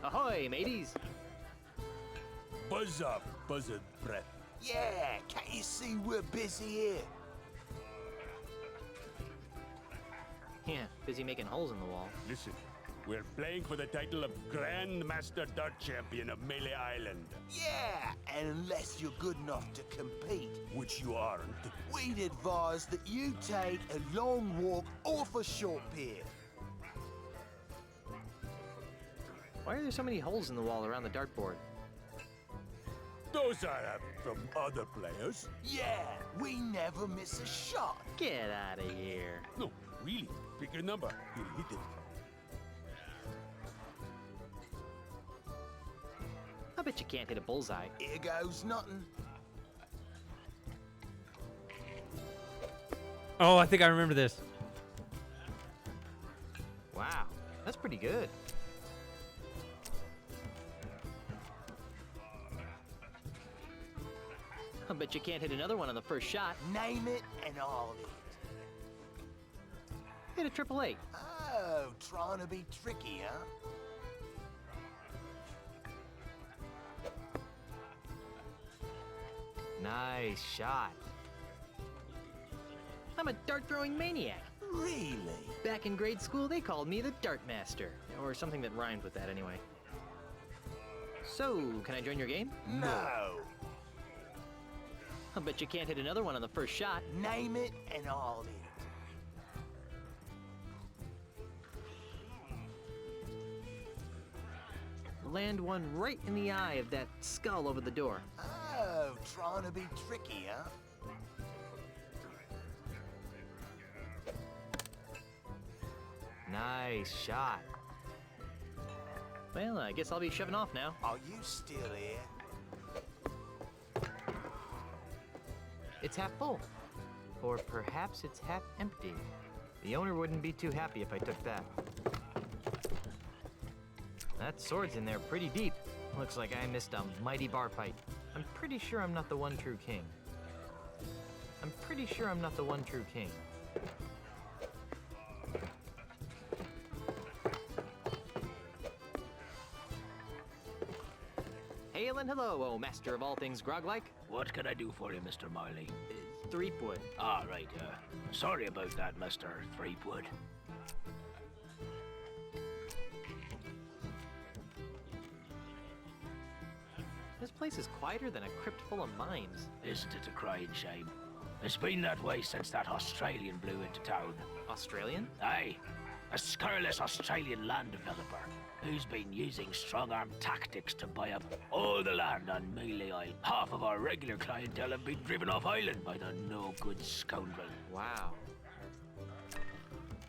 Ahoy, mateys! Buzz up, buzzard breath. Yeah, can't you see we're busy here? Yeah, busy making holes in the wall. Listen, we're playing for the title of Grandmaster Dart Champion of Melee Island. Yeah, and unless you're good enough to compete, Which you aren't. we'd advise that you take a long walk off a short pier. Why are there so many holes in the wall around the dartboard? Those are from other players. Yeah, we never miss a shot. Get out of here. No, really. Pick your number. You'll hit it. I bet you can't hit a bullseye. Here goes nothing. Oh, I think I remember this. Wow, that's pretty good. I bet you can't hit another one on the first shot. Name it and I'll hit. Hit a triple eight. Oh, trying to be tricky, huh? Nice shot. I'm a dart throwing maniac. Really? Back in grade school, they called me the Dart Master, or something that rhymed with that anyway. So, can I join your game? No. I bet you can't hit another one on the first shot. Name it and I'll hit it. Land one right in the eye of that skull over the door. Oh, trying to be tricky, huh? Nice shot. Well, I guess I'll be shoving off now. Are you still here? It's half full. Or perhaps it's half empty. The owner wouldn't be too happy if I took that. That sword's in there pretty deep. Looks like I missed a mighty bar fight. I'm pretty sure I'm not the one true king. Hail and hello, oh master of all things grog-like. What can I do for you, Mr. Marley? Threepwood. Ah, right, sorry about that, Mr. Threepwood. This place is quieter than a crypt full of mimes. Isn't it a crying shame? It's been that way since that Australian blew into town. Australian? Aye, a scurrilous Australian land developer who's been using strong-arm tactics to buy up all the land on Melee Isle. Half of our regular clientele have been driven off island by the no-good scoundrel. Wow.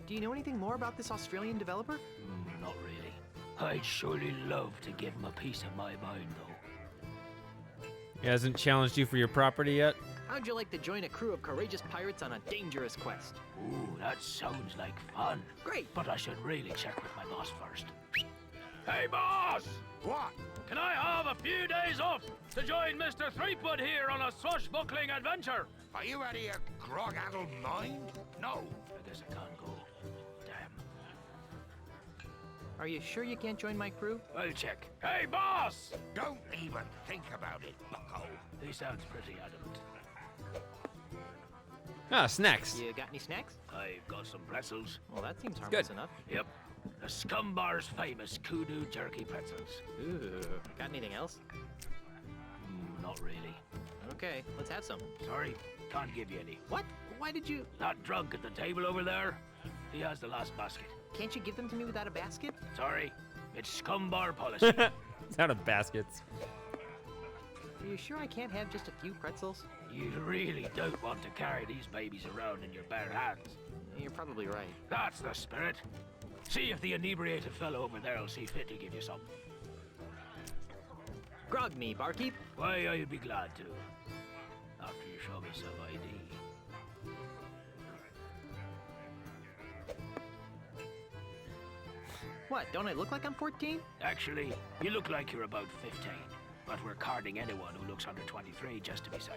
Do you know anything more about this Australian developer? Not really. I'd surely love to give him a piece of my mind, though. He hasn't challenged you for your property yet? How'd you like to join a crew of courageous pirates on a dangerous quest? Ooh, that sounds like fun. Great. But I should really check with my boss first. Hey, boss! What? Can I have a few days off to join Mr. Threepwood here on a swashbuckling adventure? Are you out of your grog-addled mind? No. I guess I can't go. Damn. Are you sure you can't join my crew? I'll check. Hey, boss! Don't even think about it, bucko. He sounds pretty adamant. Ah, snacks. You got any snacks? I've got some pretzels. Well, that seems harmless enough. Yep. The Scumbar's famous kudu jerky pretzels. Ooh. Got anything else? Not really. Okay, let's have some. Sorry, can't give you any. What? Why did you... That drunk at the table over there, he has the last basket. Can't you give them to me without a basket? Sorry, it's Scumbar policy. It's out of baskets. Are you sure I can't have just a few pretzels? You really don't want to carry these babies around in your bare hands. You're probably right. That's the spirit. See if the inebriated fellow over there will see fit to give you some. Grog me, barkeep. Why, I'd be glad to. After you show me some ID. What, don't I look like I'm 14? Actually, you look like you're about 15. But we're carding anyone who looks under 23 just to be safe.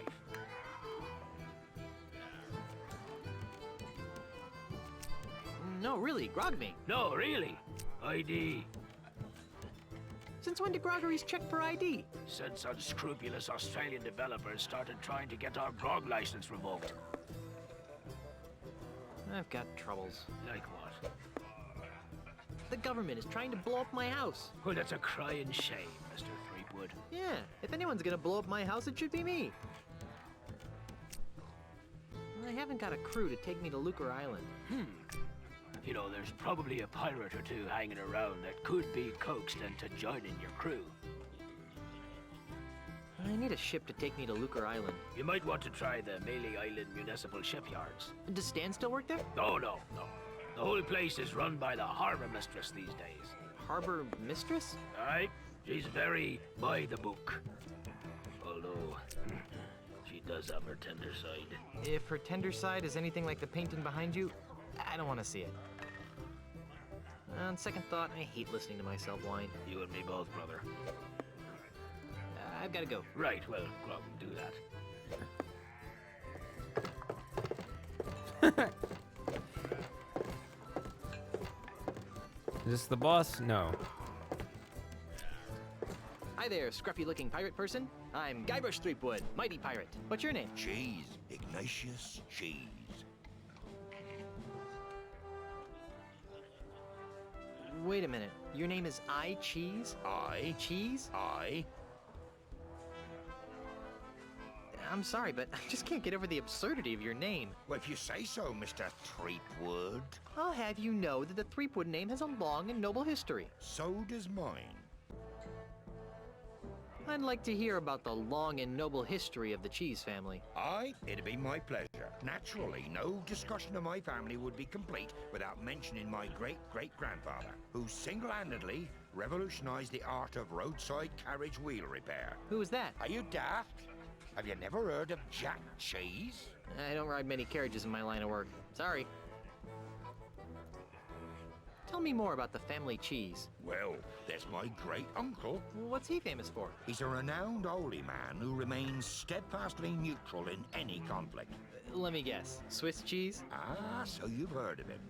No, really, grog me. No, really. ID. Since when do groggeries check for ID? Since unscrupulous Australian developers started trying to get our grog license revoked. I've got troubles. Like what? The government is trying to blow up my house. Well, that's a crying shame, Mr. Threepwood. Yeah, if anyone's gonna blow up my house, it should be me. I haven't got a crew to take me to Lucre Island. You know, there's probably a pirate or two hanging around that could be coaxed into joining your crew. I need a ship to take me to Lucre Island. You might want to try the Melee Island Municipal Shipyards. Does Stan still work there? Oh, no. The whole place is run by the harbor mistress these days. Harbor mistress? Aye, she's very by the book. Although, she does have her tender side. If her tender side is anything like the painting behind you, I don't want to see it. On second thought, I hate listening to myself whine. You and me both, brother. I've got to go. Right, well, go out and do that. Is this the boss? No. Hi there, scruffy-looking pirate person. I'm Guybrush Threepwood, mighty pirate. What's your name? Cheese. Ignatius Cheese. Wait a minute. Your name is I Cheese? I. Cheese? I. I'm sorry, but I just can't get over the absurdity of your name. Well, if you say so, Mr. Threepwood. I'll have you know that the Threepwood name has a long and noble history. So does mine. I'd like to hear about the long and noble history of the Cheese family. Aye, it'd be my pleasure. Naturally, no discussion of my family would be complete without mentioning my great-great-grandfather, who single-handedly revolutionized the art of roadside carriage wheel repair. Who was that? Are you daft? Have you never heard of Jack Cheese? I don't ride many carriages in my line of work. Sorry. Tell me more about the family Cheese. Well, there's my great-uncle. What's he famous for? He's a renowned holy man who remains steadfastly neutral in any conflict. Let me guess. Swiss cheese? Ah, so you've heard of him.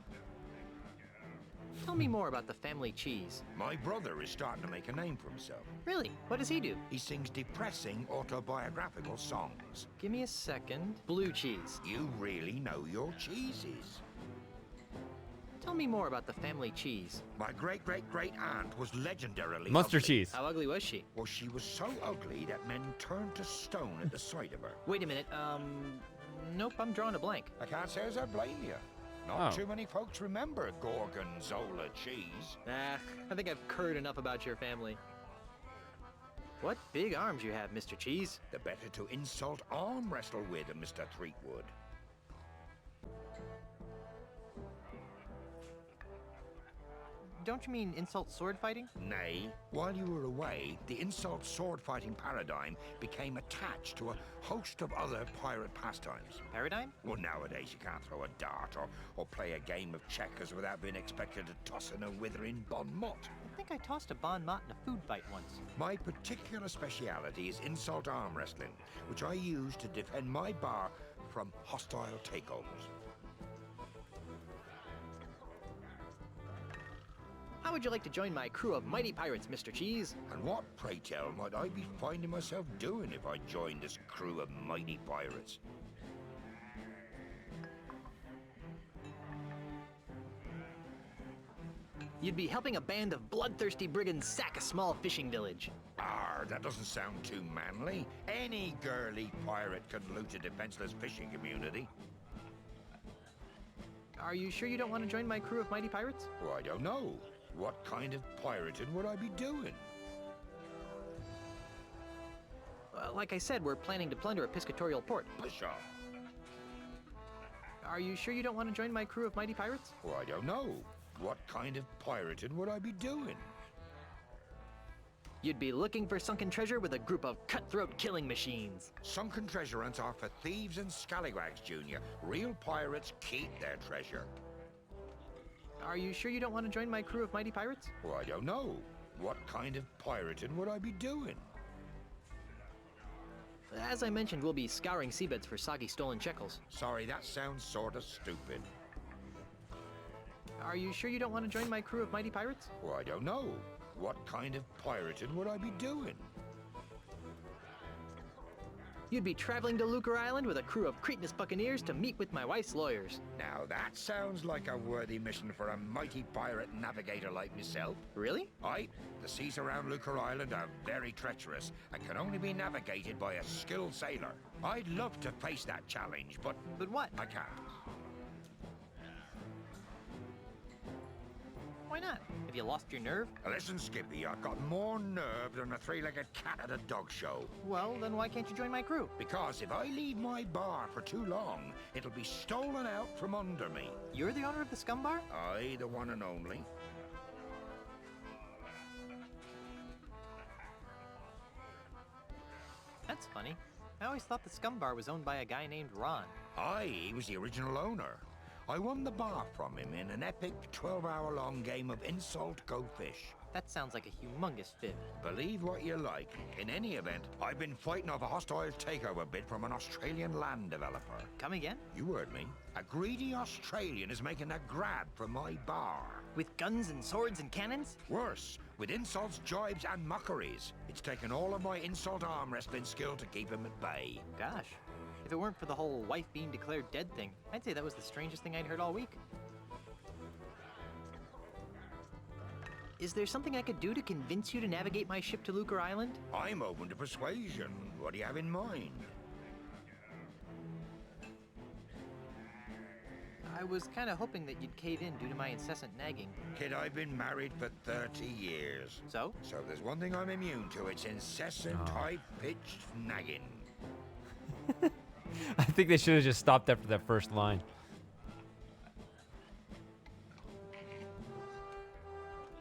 Tell me more about the family Cheese. My brother is starting to make a name for himself. Really? What does he do? He sings depressing autobiographical songs. Give me a second. Blue cheese. You really know your cheeses. Tell me more about the family Cheese. My great-great-great-aunt was legendarily Mustard ugly. cheese. How ugly was she? Well, she was so ugly that men turned to stone at the sight of her. Wait a minute, nope, I'm drawing a blank. I can't say as I blame you. Not Oh. too many folks remember Gorgonzola cheese. I think I've heard enough about your family. What big arms you have, Mr. Cheese. The better to insult arm wrestle with, Mr. Threepwood. Don't you mean insult sword fighting? Nay, while you were away, the insult sword fighting paradigm became attached to a host of other pirate pastimes. Paradigm? Well, nowadays you can't throw a dart or play a game of checkers without being expected to toss in a withering bon mot. I think I tossed a bon mot in a food fight once. My particular speciality is insult arm wrestling, which I use to defend my bar from hostile takeovers. How would you like to join my crew of mighty pirates, Mr. Cheese? And what, pray tell, might I be finding myself doing if I joined this crew of mighty pirates? You'd be helping a band of bloodthirsty brigands sack a small fishing village. Arr, that doesn't sound too manly. Any girly pirate could loot a defenseless fishing community. Are you sure you don't want to join my crew of mighty pirates? Well, I don't know. What kind of pirating would I be doing? Like I said, we're planning to plunder a piscatorial port. Pshaw. Are you sure you don't want to join my crew of mighty pirates? Well, I don't know. What kind of pirating would I be doing? You'd be looking for sunken treasure with a group of cutthroat killing machines. Sunken treasure hunts are for thieves and scallywags, Junior. Real pirates keep their treasure. Are you sure you don't want to join my crew of mighty pirates? Well, I don't know. What kind of pirating would I be doing? As I mentioned, we'll be scouring seabeds for soggy stolen shekels. Sorry, that sounds sort of stupid. Are you sure you don't want to join my crew of mighty pirates? Well, I don't know. What kind of pirating would I be doing? You'd be traveling to Lucre Island with a crew of Cretinous buccaneers to meet with my wife's lawyers. Now that sounds like a worthy mission for a mighty pirate navigator like myself. Really? Aye. The seas around Lucre Island are very treacherous and can only be navigated by a skilled sailor. I'd love to face that challenge, but... But what? I can't. Why not? Have you lost your nerve? Listen, Skippy, I've got more nerve than a three-legged cat at a dog show. Well, then why can't you join my crew? Because if I leave my bar for too long, it'll be stolen out from under me. You're the owner of the Scum Bar? Aye, the one and only. That's funny. I always thought the Scum Bar was owned by a guy named Ron. Aye, he was the original owner. I won the bar from him in an epic 12-hour-long game of Insult Go Fish. That sounds like a humongous fib. Believe what you like. In any event, I've been fighting off a hostile takeover bid from an Australian land developer. Come again? You heard me. A greedy Australian is making a grab for my bar. With guns and swords and cannons? Worse, with insults, jibes, and mockeries. It's taken all of my insult arm wrestling skill to keep him at bay. Gosh. If it weren't for the whole wife being declared dead thing, I'd say that was the strangest thing I'd heard all week. Is there something I could do to convince you to navigate my ship to Lucre Island? I'm open to persuasion. What do you have in mind? I was kind of hoping that you'd cave in due to my incessant nagging. Kid, I've been married for 30 years. So? So there's one thing I'm immune to. It's incessant, high-pitched nagging. I think they should have just stopped after that first line.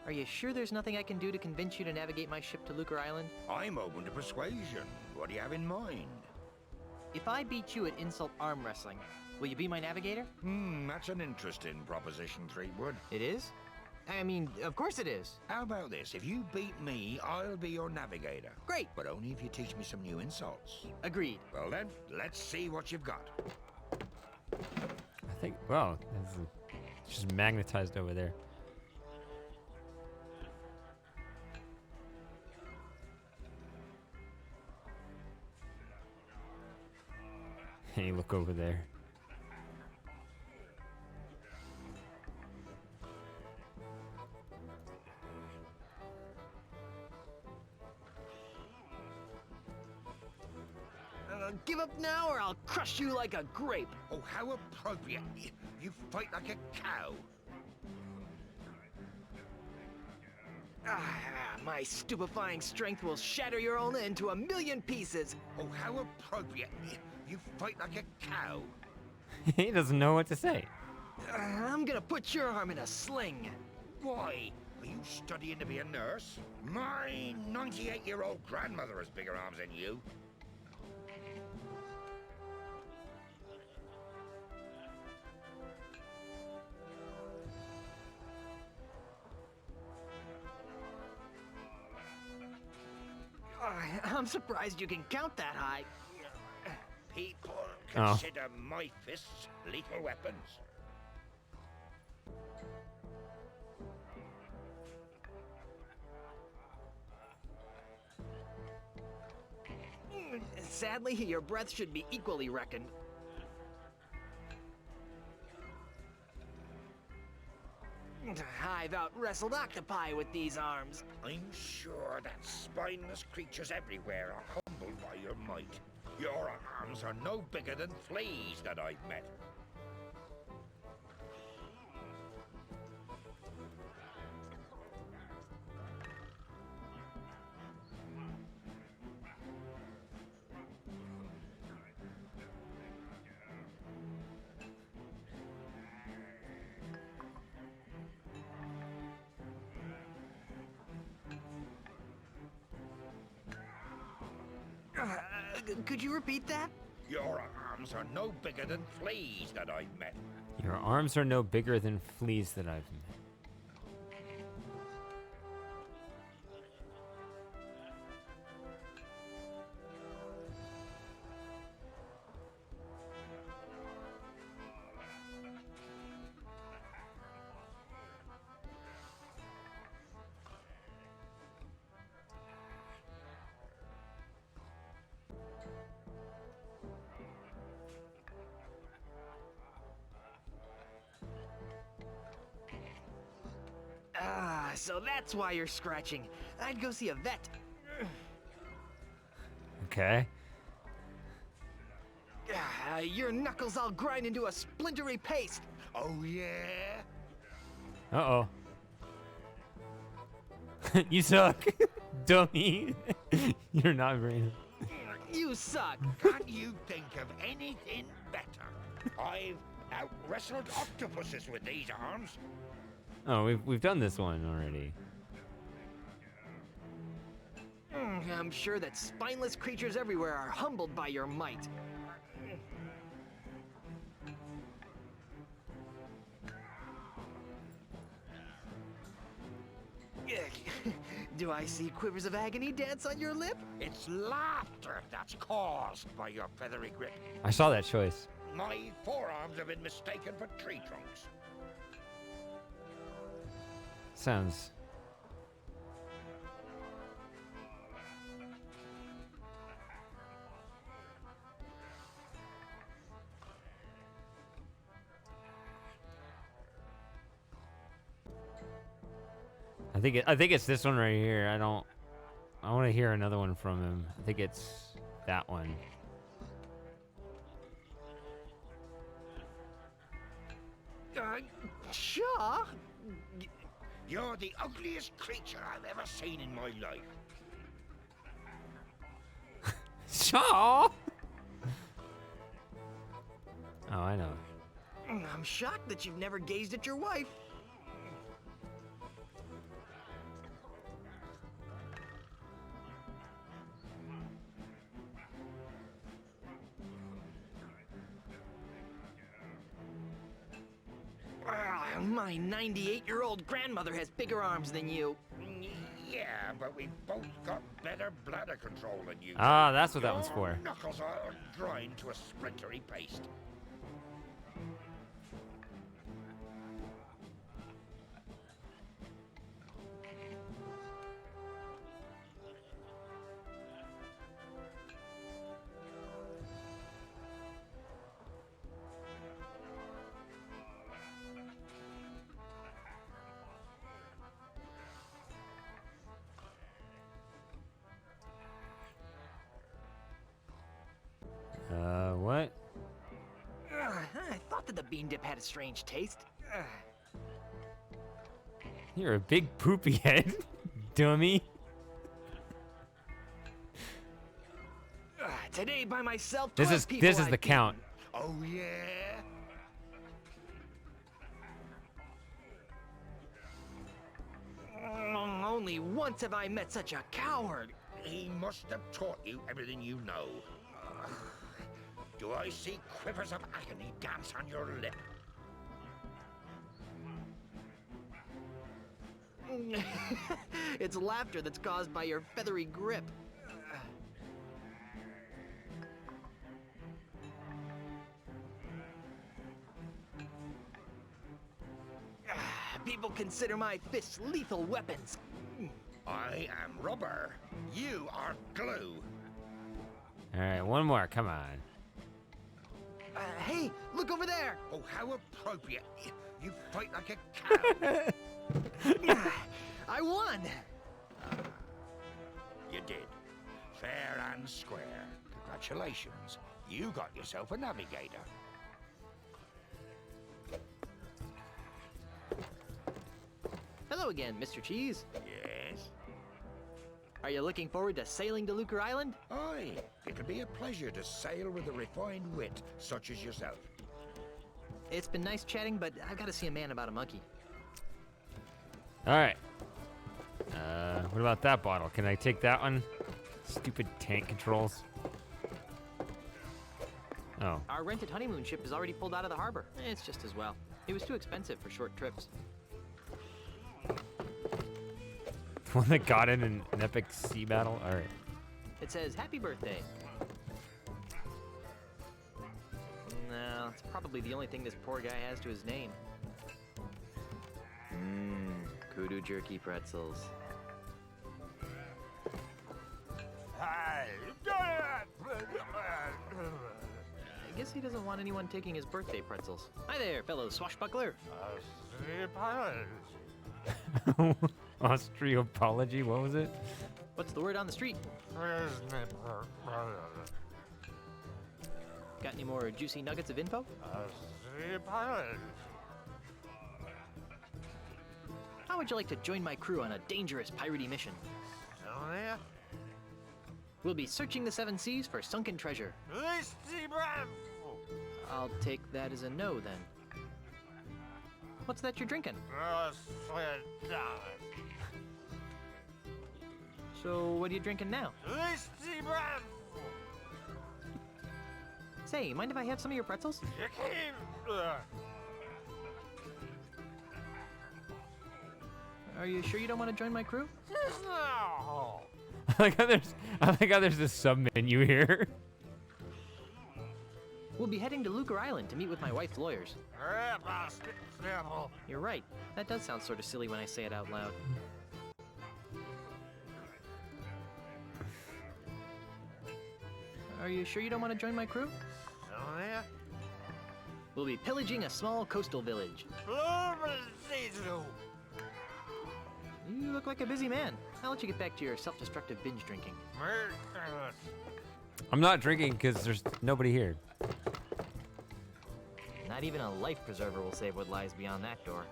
Are you sure there's nothing I can do to convince you to navigate my ship to Lucre Island? I'm open to persuasion. What do you have in mind? If I beat you at insult arm wrestling, will you be my navigator? That's an interesting proposition, Threepwood. It is? I mean, of course it is. How about this? If you beat me, I'll be your navigator. Great. But only if you teach me some new insults. Agreed. Well then, let's see what you've got. I think, wow, it's just magnetized over there. Hey, look over there. Give up now or I'll crush you like a grape. Oh, how appropriate. You fight like a cow. My stupefying strength will shatter your own into a million pieces. Oh, how appropriate. You fight like a cow. He doesn't know what to say. I'm gonna put your arm in a sling. Why? Are you studying to be a nurse? My 98-year-old grandmother has bigger arms than you. I'm surprised you can count that high. People consider my fists lethal weapons. Sadly, your breath should be equally reckoned. I've out-wrestled octopi with these arms. I'm sure that spineless creatures everywhere are humbled by your might. Your arms are no bigger than fleas that I've met. Could you repeat that? Your arms are no bigger than fleas that I've met. Your arms are no bigger than fleas that I've met. Ah, so that's why you're scratching. I'd go see a vet. Okay. Your knuckles all grind into a splintery paste. Oh, yeah? Uh-oh. You suck, dummy. You're not brain. You suck. Can't you think of anything better? I've out-wrestled octopuses with these arms. Oh, we've done this one already. I'm sure that spineless creatures everywhere are humbled by your might. Do I see quivers of agony dance on your lip? It's laughter that's caused by your feathery grip. I saw that choice. My forearms have been mistaken for tree trunks. Sounds. I think it's this one right here. I want to hear another one from him. I think it's that one. Shaw? You're the ugliest creature I've ever seen in my life. Shaw? Oh, I know. I'm shocked that you've never gazed at your wife. My 98-year-old grandmother has bigger arms than you. Yeah, but we've both got better bladder control than you. Ah, that's what that one's for. Your knuckles are grind to a splintery paste. What? I thought that the bean dip had a strange taste. You're a big poopy head, dummy. Today by myself, This is the count. Oh yeah. Only once have I met such a coward. He must have taught you everything you know. Do I see quivers of agony dance on your lip? It's laughter that's caused by your feathery grip. People consider my fists lethal weapons. I am rubber. You are glue. All right, one more. Come on. Hey, look over there. Oh, how appropriate. You fight like a cow. I won. You did. Fair and square. Congratulations. You got yourself a navigator. Hello again, Mr. Cheese. Yes? Are you looking forward to sailing to Lucre Island? Aye. It'll be a pleasure to sail with a refined wit such as yourself. It's been nice chatting, but I've got to see a man about a monkey. All right. What about that bottle? Can I take that one? Stupid tank controls. Oh. Our rented honeymoon ship is already pulled out of the harbor. It's just as well. It was too expensive for short trips. One that got in an epic sea battle? All right. It says, happy birthday. No, it's probably the only thing this poor guy has to his name. Kudu jerky pretzels. I guess he doesn't want anyone taking his birthday pretzels. Hi there, fellow swashbuckler. Austriopology? What was it? What's the word on the street? Got any more juicy nuggets of info? How would you like to join my crew on a dangerous piratey mission? We'll be searching the seven seas for sunken treasure. I'll take that as a no, then. What's that you're drinking? So, what are you drinking now? Say, mind if I have some of your pretzels? Are you sure you don't want to join my crew? I like how there's this sub menu here. We'll be heading to Lucre Island to meet with my wife's lawyers. You're right. That does sound sort of silly when I say it out loud. Are you sure you don't want to join my crew? We'll be pillaging a small coastal village. You look like a busy man. I'll let you get back to your self-destructive binge drinking. I'm not drinking because there's nobody here. Not even a life preserver will save what lies beyond that door.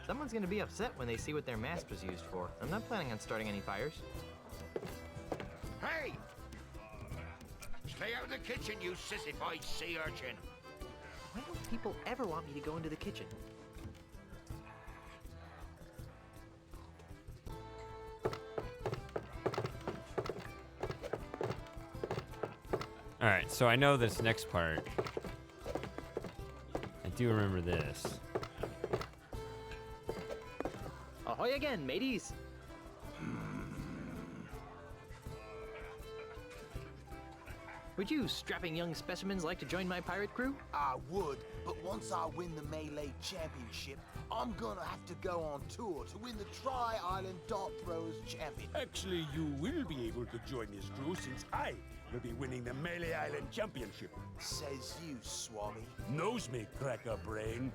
Someone's gonna be upset when they see what their mast was used for. I'm not planning on starting any fires. Hey! Stay out of the kitchen, you sissified sea urchin! Why don't people ever want me to go into the kitchen? All right, so I know this next part. I do remember this. Ahoy again, mateys! Would you strapping young specimens like to join my pirate crew? I would, but once I win the Melee Championship, I'm gonna have to go on tour to win the Tri-Island Dart Throwers Championship. Actually, you will be able to join this crew since I will be winning the Melee Island Championship. Says you, Swami. Knows me, cracker brain.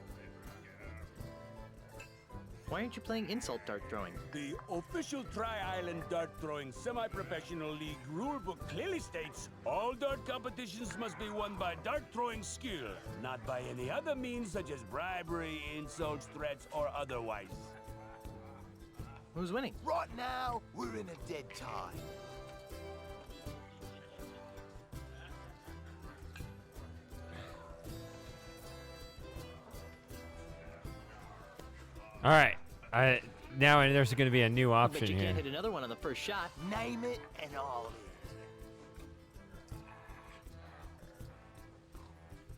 Why aren't you playing insult dart throwing? The official Tri-Island Dart Throwing Semi-Professional League rulebook clearly states all dart competitions must be won by dart throwing skill, not by any other means such as bribery, insults, threats, or otherwise. Who's winning? Right now, we're in a dead tie. All right, now there's going to be a new I option bet you here. can't hit another one on the first shot. Name it and all of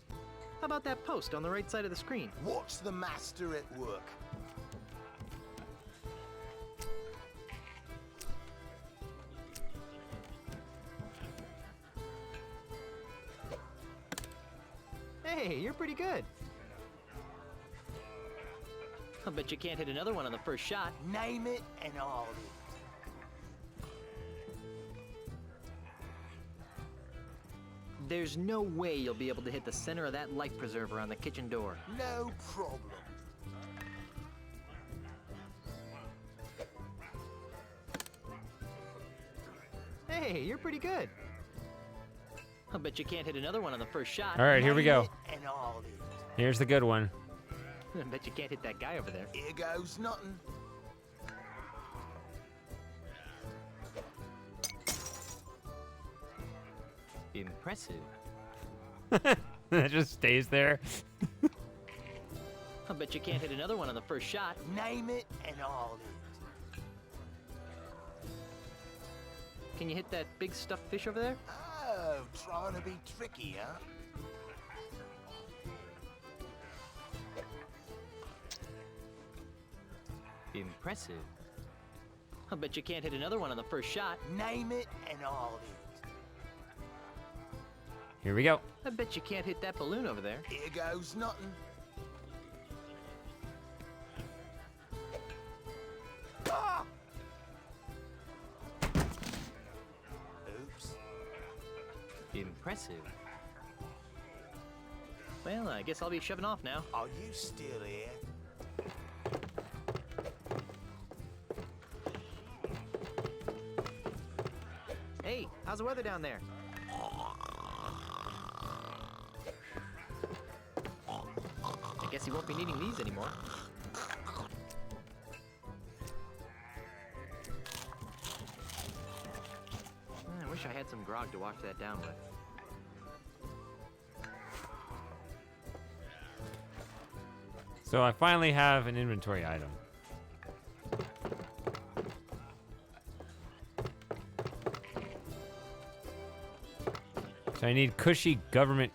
it. How about that post on the right side of the screen? Watch the master at work. Hey, you're pretty good. I bet you can't hit another one on the first shot. Name it and all of it. There's no way you'll be able to hit the center of that life preserver on the kitchen door. No problem. Hey, you're pretty good. I bet you can't hit another one on the first shot. All right, here we go. Name it and all of it. Here's the good one. I bet you can't hit that guy over there. Here goes nothing. Impressive. It just stays there. I bet you can't hit another one on the first shot. Name it and all of it. Can you hit that big stuffed fish over there? Oh, trying to be tricky, huh? Impressive. I bet you can't hit another one on the first shot. Name it and all of it. Here we go. I bet you can't hit that balloon over there. Here goes nothing. Ah! Oops. Impressive. Well, I guess I'll be shoving off now. Are you still here? How's the weather down there? I guess he won't be needing these anymore. I wish I had some grog to wash that down with. So I finally have an inventory item. So I need cushy government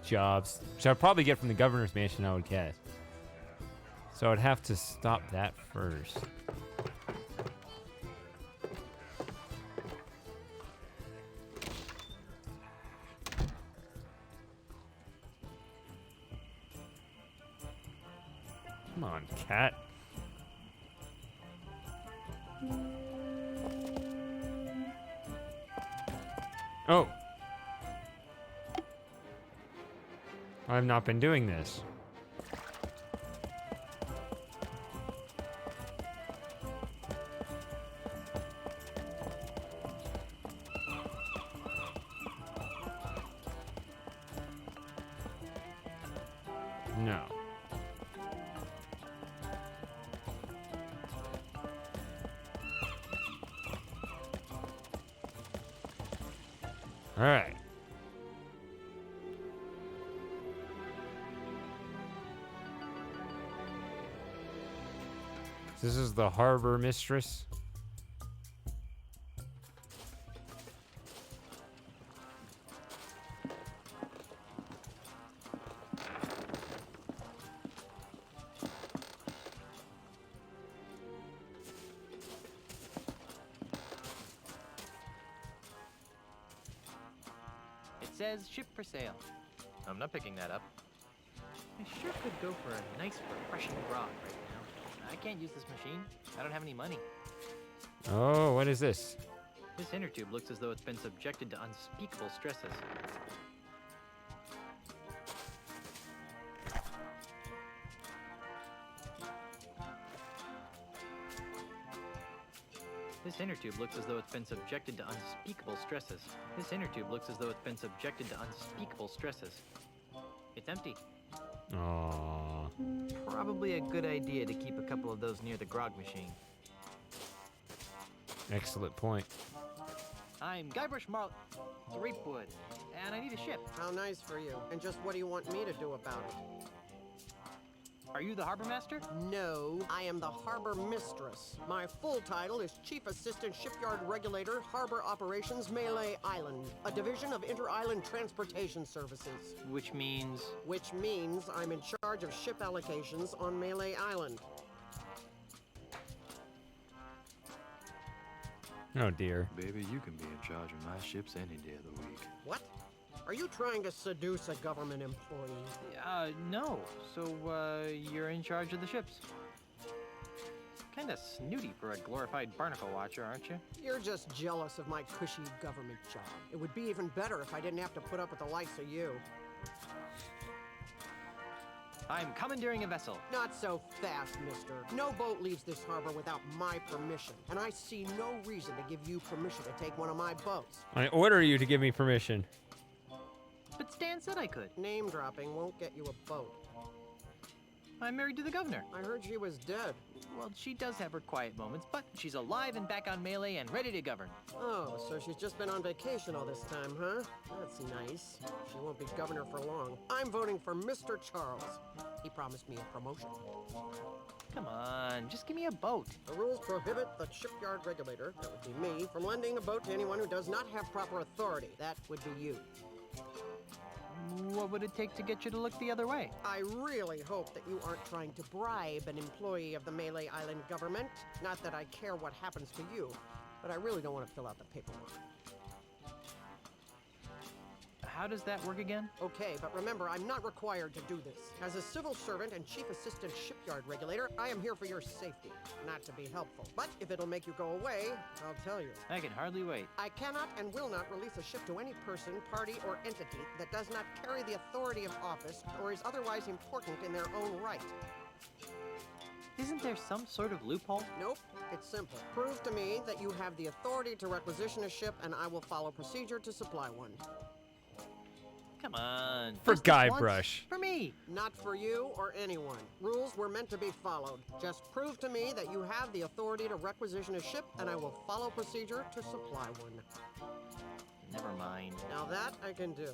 jobs, which I'll probably get from the governor's mansion, I would guess. So I'd have to stop that first. Come on, cat. Oh. I've not been doing this. No. All right. This is the harbor mistress. It says ship for sale. I'm not picking that up. I sure could go for a nice, refreshing grog right now. I can't use this machine. I don't have any money. Oh, what is this? This inner tube looks as though it's been subjected to unspeakable stresses. This inner tube looks as though it's been subjected to unspeakable stresses. This inner tube looks as though it's been subjected to unspeakable stresses. It's empty. Aww. Probably a good idea to keep a couple of those near the grog machine. Excellent point. I'm Guybrush Threepwood, and I need a ship. How nice for you. And just what do you want me to do about it? Are you the harbor master? No, I am the harbor mistress. My full title is Chief Assistant Shipyard Regulator, Harbor Operations, Melee Island, a division of Inter-Island Transportation Services. Which means? Which means I'm in charge of ship allocations on Melee Island. Oh dear. Baby, you can be in charge of my ships any day of the week. What? Are you trying to seduce a government employee? No. So, you're in charge of the ships. Kinda snooty for a glorified barnacle watcher, aren't you? You're just jealous of my cushy government job. It would be even better if I didn't have to put up with the likes of you. I'm commandeering a vessel. Not so fast, mister. No boat leaves this harbor without my permission, and I see no reason to give you permission to take one of my boats. I order you to give me permission. But Stan said I could. Name dropping won't get you a boat. I'm married to the governor. I heard she was dead. Well, she does have her quiet moments, but she's alive and back on Melee and ready to govern. Oh, so she's just been on vacation all this time, huh? That's nice. She won't be governor for long. I'm voting for Mr. Charles. He promised me a promotion. Come on, just give me a boat. The rules prohibit the shipyard regulator, that would be me, from lending a boat to anyone who does not have proper authority. That would be you. What would it take to get you to look the other way? I really hope that you aren't trying to bribe an employee of the Melee Island government. Not that I care what happens to you, but I really don't want to fill out the paperwork. How does that work again? Okay, but remember, I'm not required to do this. As a civil servant and chief assistant shipyard regulator, I am here for your safety, not to be helpful. But if it'll make you go away, I'll tell you. I can hardly wait. I cannot and will not release a ship to any person, party, or entity that does not carry the authority of office or is otherwise important in their own right. Isn't there some sort of loophole? Nope, it's simple. Prove to me that you have the authority to requisition a ship, and I will follow procedure to supply one. Come on. For just this once. Guybrush. For me. Not for you or anyone. Rules were meant to be followed. Just prove to me that you have the authority to requisition a ship, and I will follow procedure to supply one. Never mind. Now that I can do.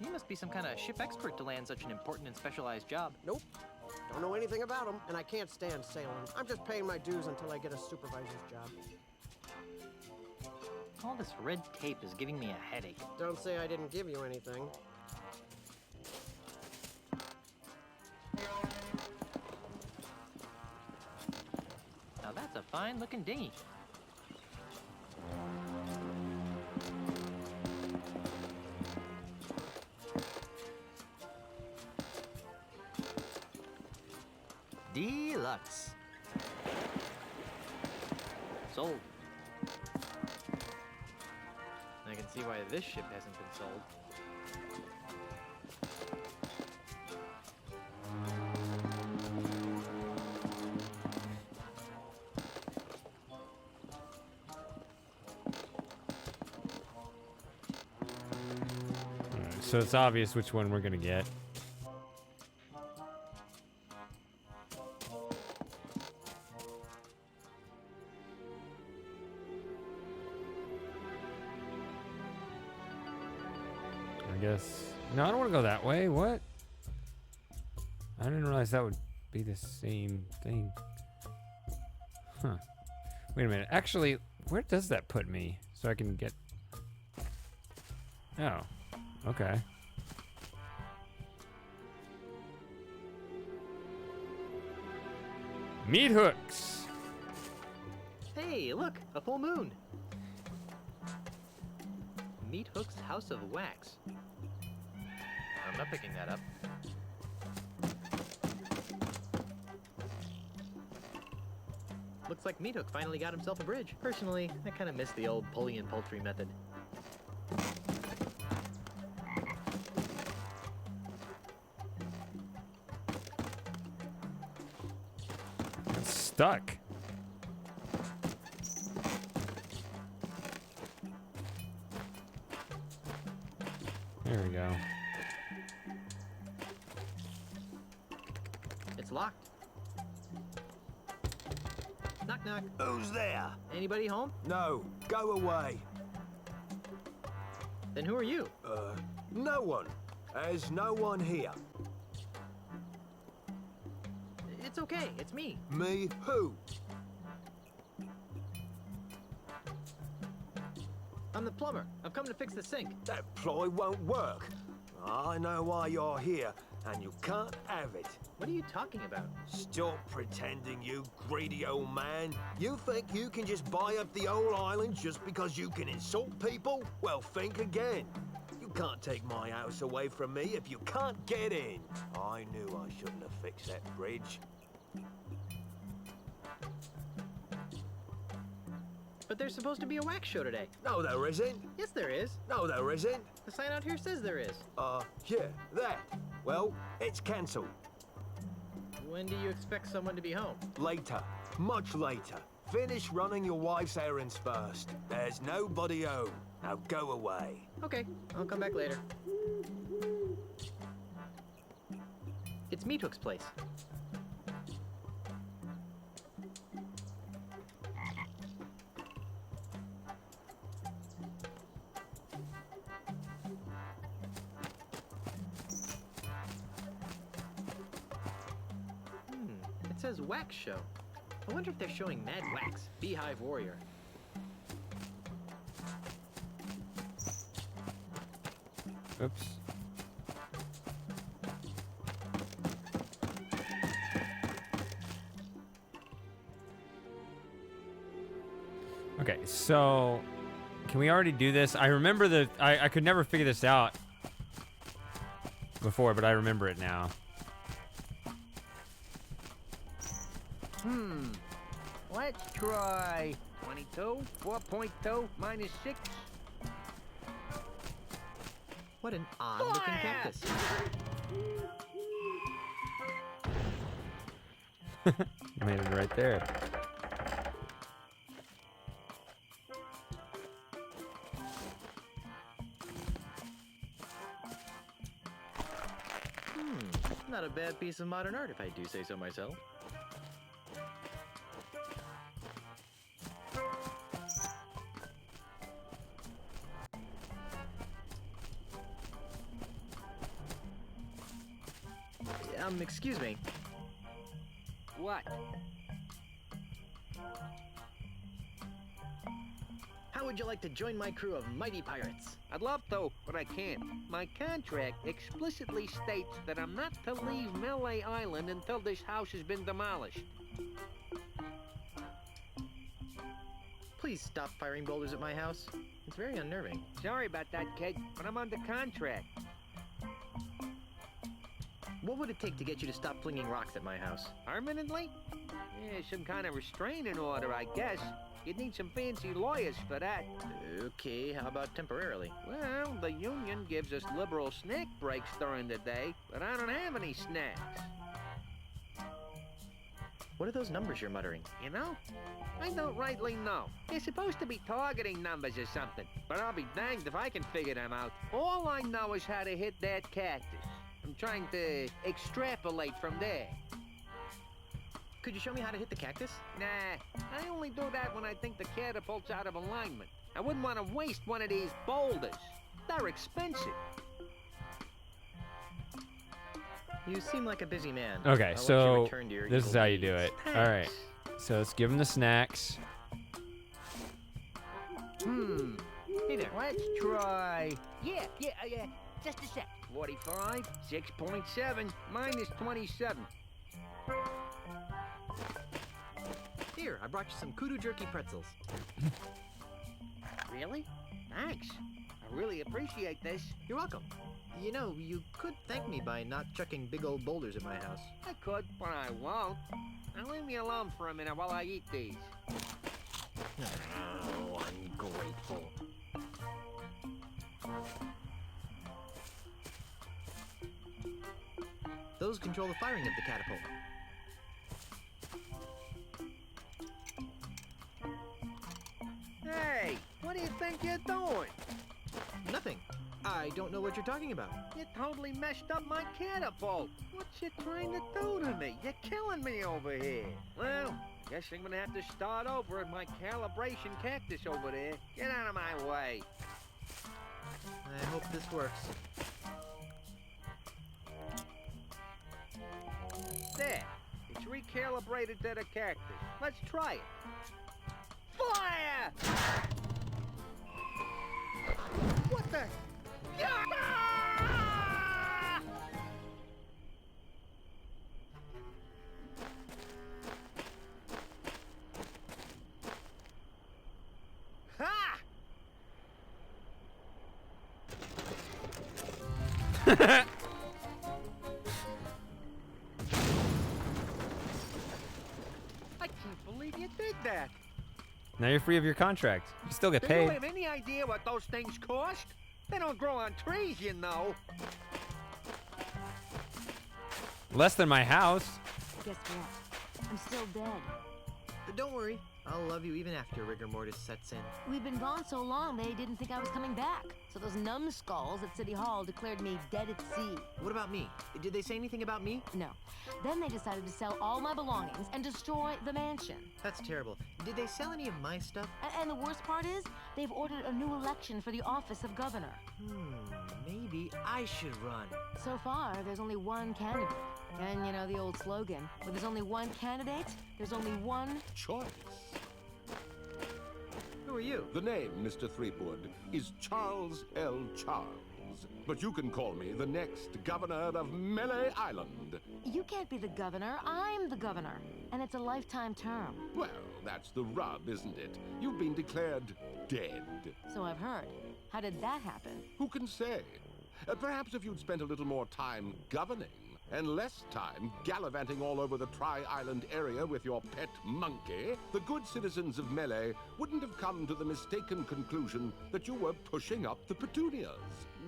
You must be some kind of ship expert to land such an important and specialized job. Nope. Don't know anything about them, and I can't stand sailing. I'm just paying my dues until I get a supervisor's job. All this red tape is giving me a headache. Don't say I didn't give you anything. Now that's a fine-looking dinghy. Deluxe. Sold. I can see why this ship hasn't been sold. Alright, so it's obvious which one we're gonna get. I guess. No, I don't want to go that way. What? I didn't realize that would be the same thing. Huh. Wait a minute. Actually, where does that put me? So I can get... Oh. Okay. Meat hooks! Hey, look! A full moon! Meat Hook's House of Wax. I'm not picking that up. Looks like Meat Hook finally got himself a bridge. Personally, I kind of miss the old pulley and poultry method. It's stuck. There we go. It's locked. Knock, knock. Who's there? Anybody home? No, go away. Then who are you? No one. There's no one here. It's okay, it's me. Me who? I'm the plumber. I've come to fix the sink. That ploy won't work. I know why you're here, and you can't have it. What are you talking about? Stop pretending, you greedy old man. You think you can just buy up the whole island just because you can insult people? Well, think again. You can't take my house away from me if you can't get in. I knew I shouldn't have fixed that bridge. But there's supposed to be a wax show today. No, there isn't. Yes, there is. No, there isn't. The sign out here says there is. Yeah, that. Well, it's cancelled. When do you expect someone to be home? Later. Much later. Finish running your wife's errands first. There's nobody home. Now go away. Okay, I'll come back later. It's Meat Hook's place. It says Wax Show. I wonder if they're showing Mad Wax, Beehive Warrior. Oops. Okay, so can we already do this? I remember that I could never figure this out before, but I remember it now. Let's try 22, 4.2, minus 6. What an odd-looking cactus. Made it right there. Not a bad piece of modern art, if I do say so myself. Excuse me. What? How would you like to join my crew of mighty pirates? I'd love to, but I can't. My contract explicitly states that I'm not to leave Melee Island until this house has been demolished. Please stop firing boulders at my house. It's very unnerving. Sorry about that, kid, but I'm under contract. What would it take to get you to stop flinging rocks at my house? Permanently? Yeah, some kind of restraining order, I guess. You'd need some fancy lawyers for that. Okay, how about temporarily? Well, the union gives us liberal snack breaks during the day, but I don't have any snacks. What are those numbers you're muttering? You know? I don't rightly know. They're supposed to be targeting numbers or something, but I'll be danged if I can figure them out. All I know is how to hit that cactus. I'm trying to extrapolate from there. Could you show me how to hit the cactus? Nah, I only do that when I think the catapult's out of alignment. I wouldn't want to waste one of these boulders. They're expensive. You seem like a busy man. Okay, I'll so let you return to your this is evil how you do deeds. it. All right. So let's give him the snacks. Hey there. Let's try. Yeah. Just a sec. 45, 6.7, minus 27. Here, I brought you some kudu jerky pretzels. Really? Thanks. I really appreciate this. You're welcome. You know, you could thank me by not chucking big old boulders at my house. I could, but I won't. Now leave me alone for a minute while I eat these. Oh, ungrateful. Those control the firing of the catapult. Hey, what do you think you're doing? Nothing. I don't know what you're talking about. You totally messed up my catapult. What you trying to do to me? You're killing me over here. Well, guess I'm gonna have to start over at my calibration cactus over there. Get out of my way. I hope this works. There. It's recalibrated to the cactus. Let's try it. Fire! What the? Ah! Ha! I can't believe you did that. Now you're free of your contract. You still get Do paid. you have any idea what those things cost? They don't grow on trees, you know. Less than my house. Guess what? I'm still dead. But don't worry, I'll love you even after rigor mortis sets in. We've been gone so long they didn't think I was coming back. So those numbskulls at City Hall declared me dead at sea. What about me? Did they say anything about me? No. Then they decided to sell all my belongings and destroy the mansion. That's terrible. Did they sell any of my stuff? And the worst part is, they've ordered a new election for the office of governor. Maybe I should run. So far, there's only one candidate. And you know the old slogan, where there's only one candidate, there's only one choice. Who are you? The name, Mr. Threepwood, is Charles L. Charles. But you can call me the next governor of Melee Island. You can't be the governor, I'm the governor. And it's a lifetime term. Well, that's the rub, isn't it? You've been declared dead. So I've heard. How did that happen? Who can say? Perhaps if you'd spent a little more time governing, and less time gallivanting all over the Tri-Island area with your pet monkey, the good citizens of Melee wouldn't have come to the mistaken conclusion that you were pushing up the petunias.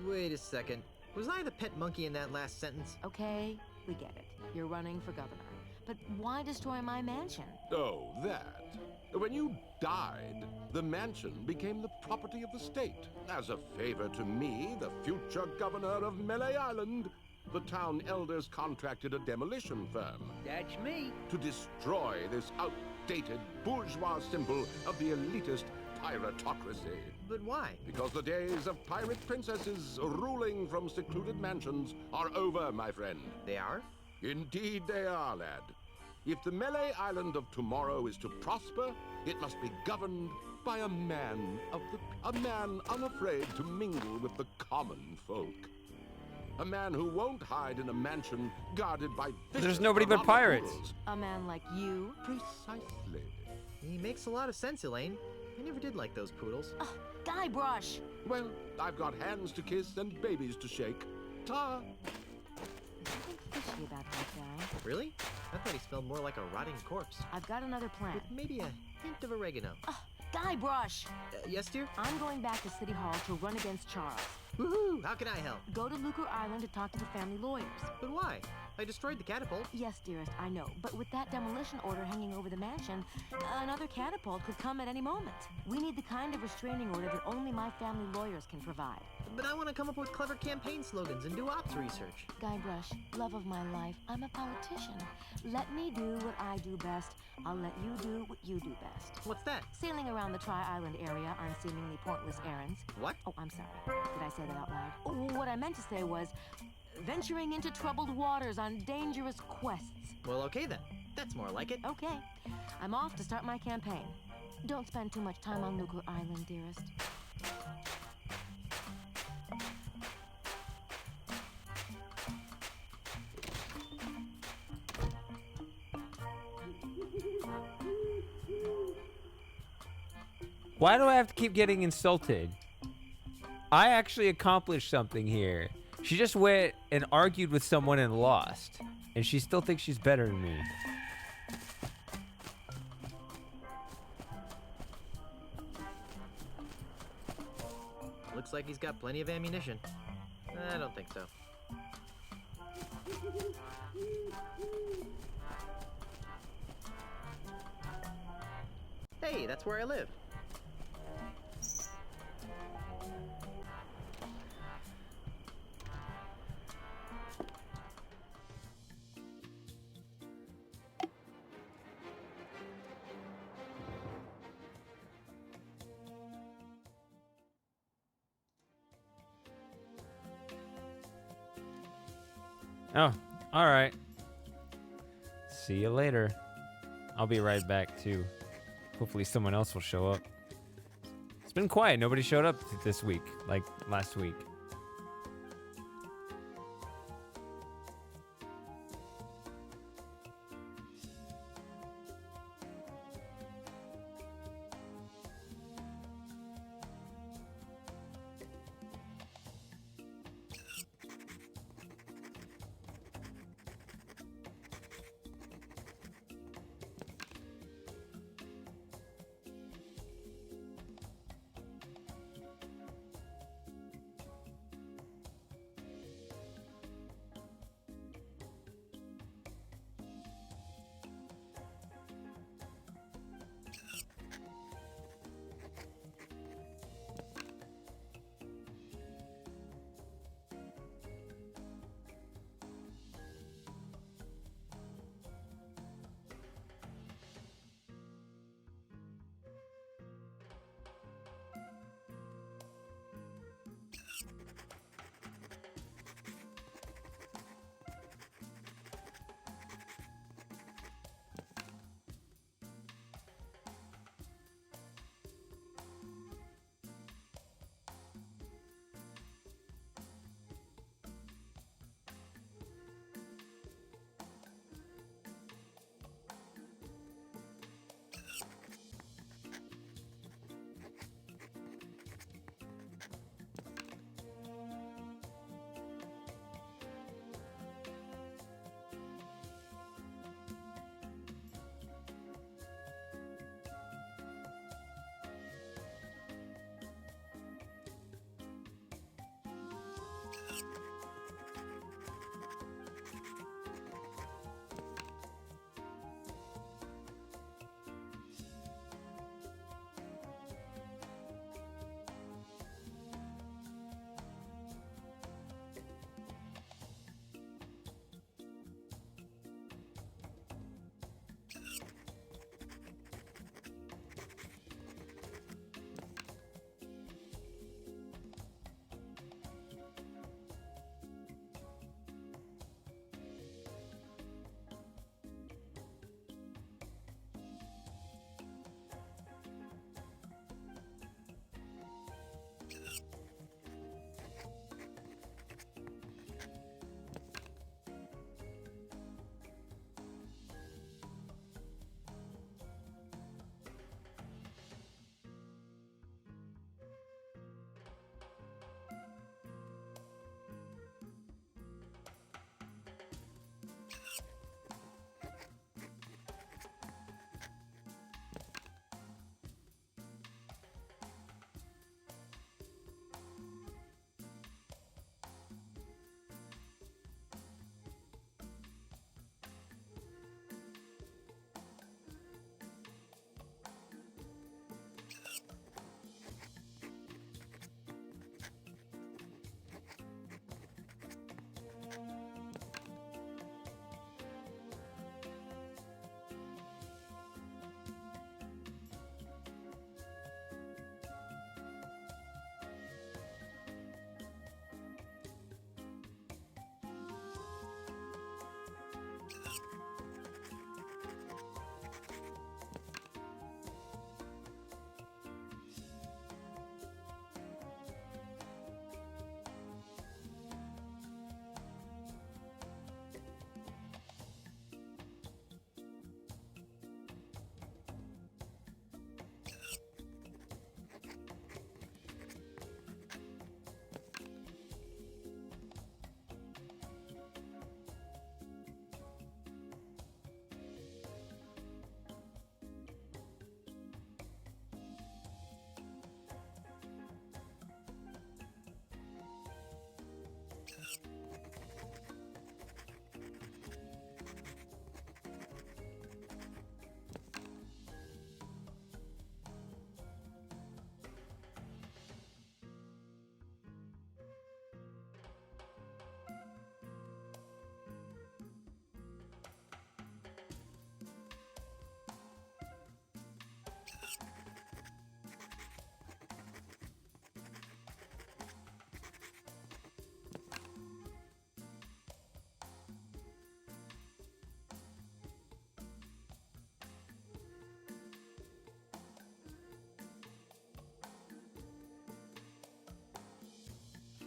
Wait a second. Was I the pet monkey in that last sentence? Okay, We get it. You're running for governor. But why destroy my mansion? Oh, that. When you died, the mansion became the property of the state. As a favor to me, the future governor of Melee Island, the town elders contracted a demolition firm That's me. to destroy this outdated bourgeois symbol of the elitist piratocracy. But why? Because the days of pirate princesses ruling from secluded mansions are over, my friend. They are? Indeed they are, lad. If the Melee Island of tomorrow is to prosper, it must be governed by a man unafraid to mingle with the common folk. A man who won't hide in a mansion guarded by There's nobody but pirates. A man like you? Precisely. He makes a lot of sense, Elaine. I never did like those poodles. Guybrush! Well, I've got hands to kiss and babies to shake. Ta! Something fishy about that guy. Really? I thought he smelled more like a rotting corpse. I've got another plan. With maybe a hint of oregano. Guybrush! Yes, dear? I'm going back to City Hall to run against Charles. Woohoo! How can I help? Go to Lucre Island to talk to the family lawyers. But why? I destroyed the catapult. Yes, dearest, I know. But with that demolition order hanging over the mansion, another catapult could come at any moment. We need the kind of restraining order that only my family lawyers can provide. But I want to come up with clever campaign slogans and do ops research. Guybrush, love of my life, I'm a politician. Let me do what I do best. I'll let you do what you do best. What's that? Sailing around the Tri-Island area on seemingly pointless errands. What? Oh, I'm sorry. Did I say that out loud? Oh, what I meant to say was venturing into troubled waters on dangerous quests. Well, okay then. That's more like it. Okay. I'm off to start my campaign. Don't spend too much time on Lucre Island, dearest. Why do I have to keep getting insulted? I actually accomplished something here. She just went and argued with someone and lost. And she still thinks she's better than me. Looks like he's got plenty of ammunition. I don't think so. Hey, that's where I live. Oh, all right. See you later. I'll be right back too. Hopefully someone else will show up. It's been quiet. Nobody showed up this week, like last week.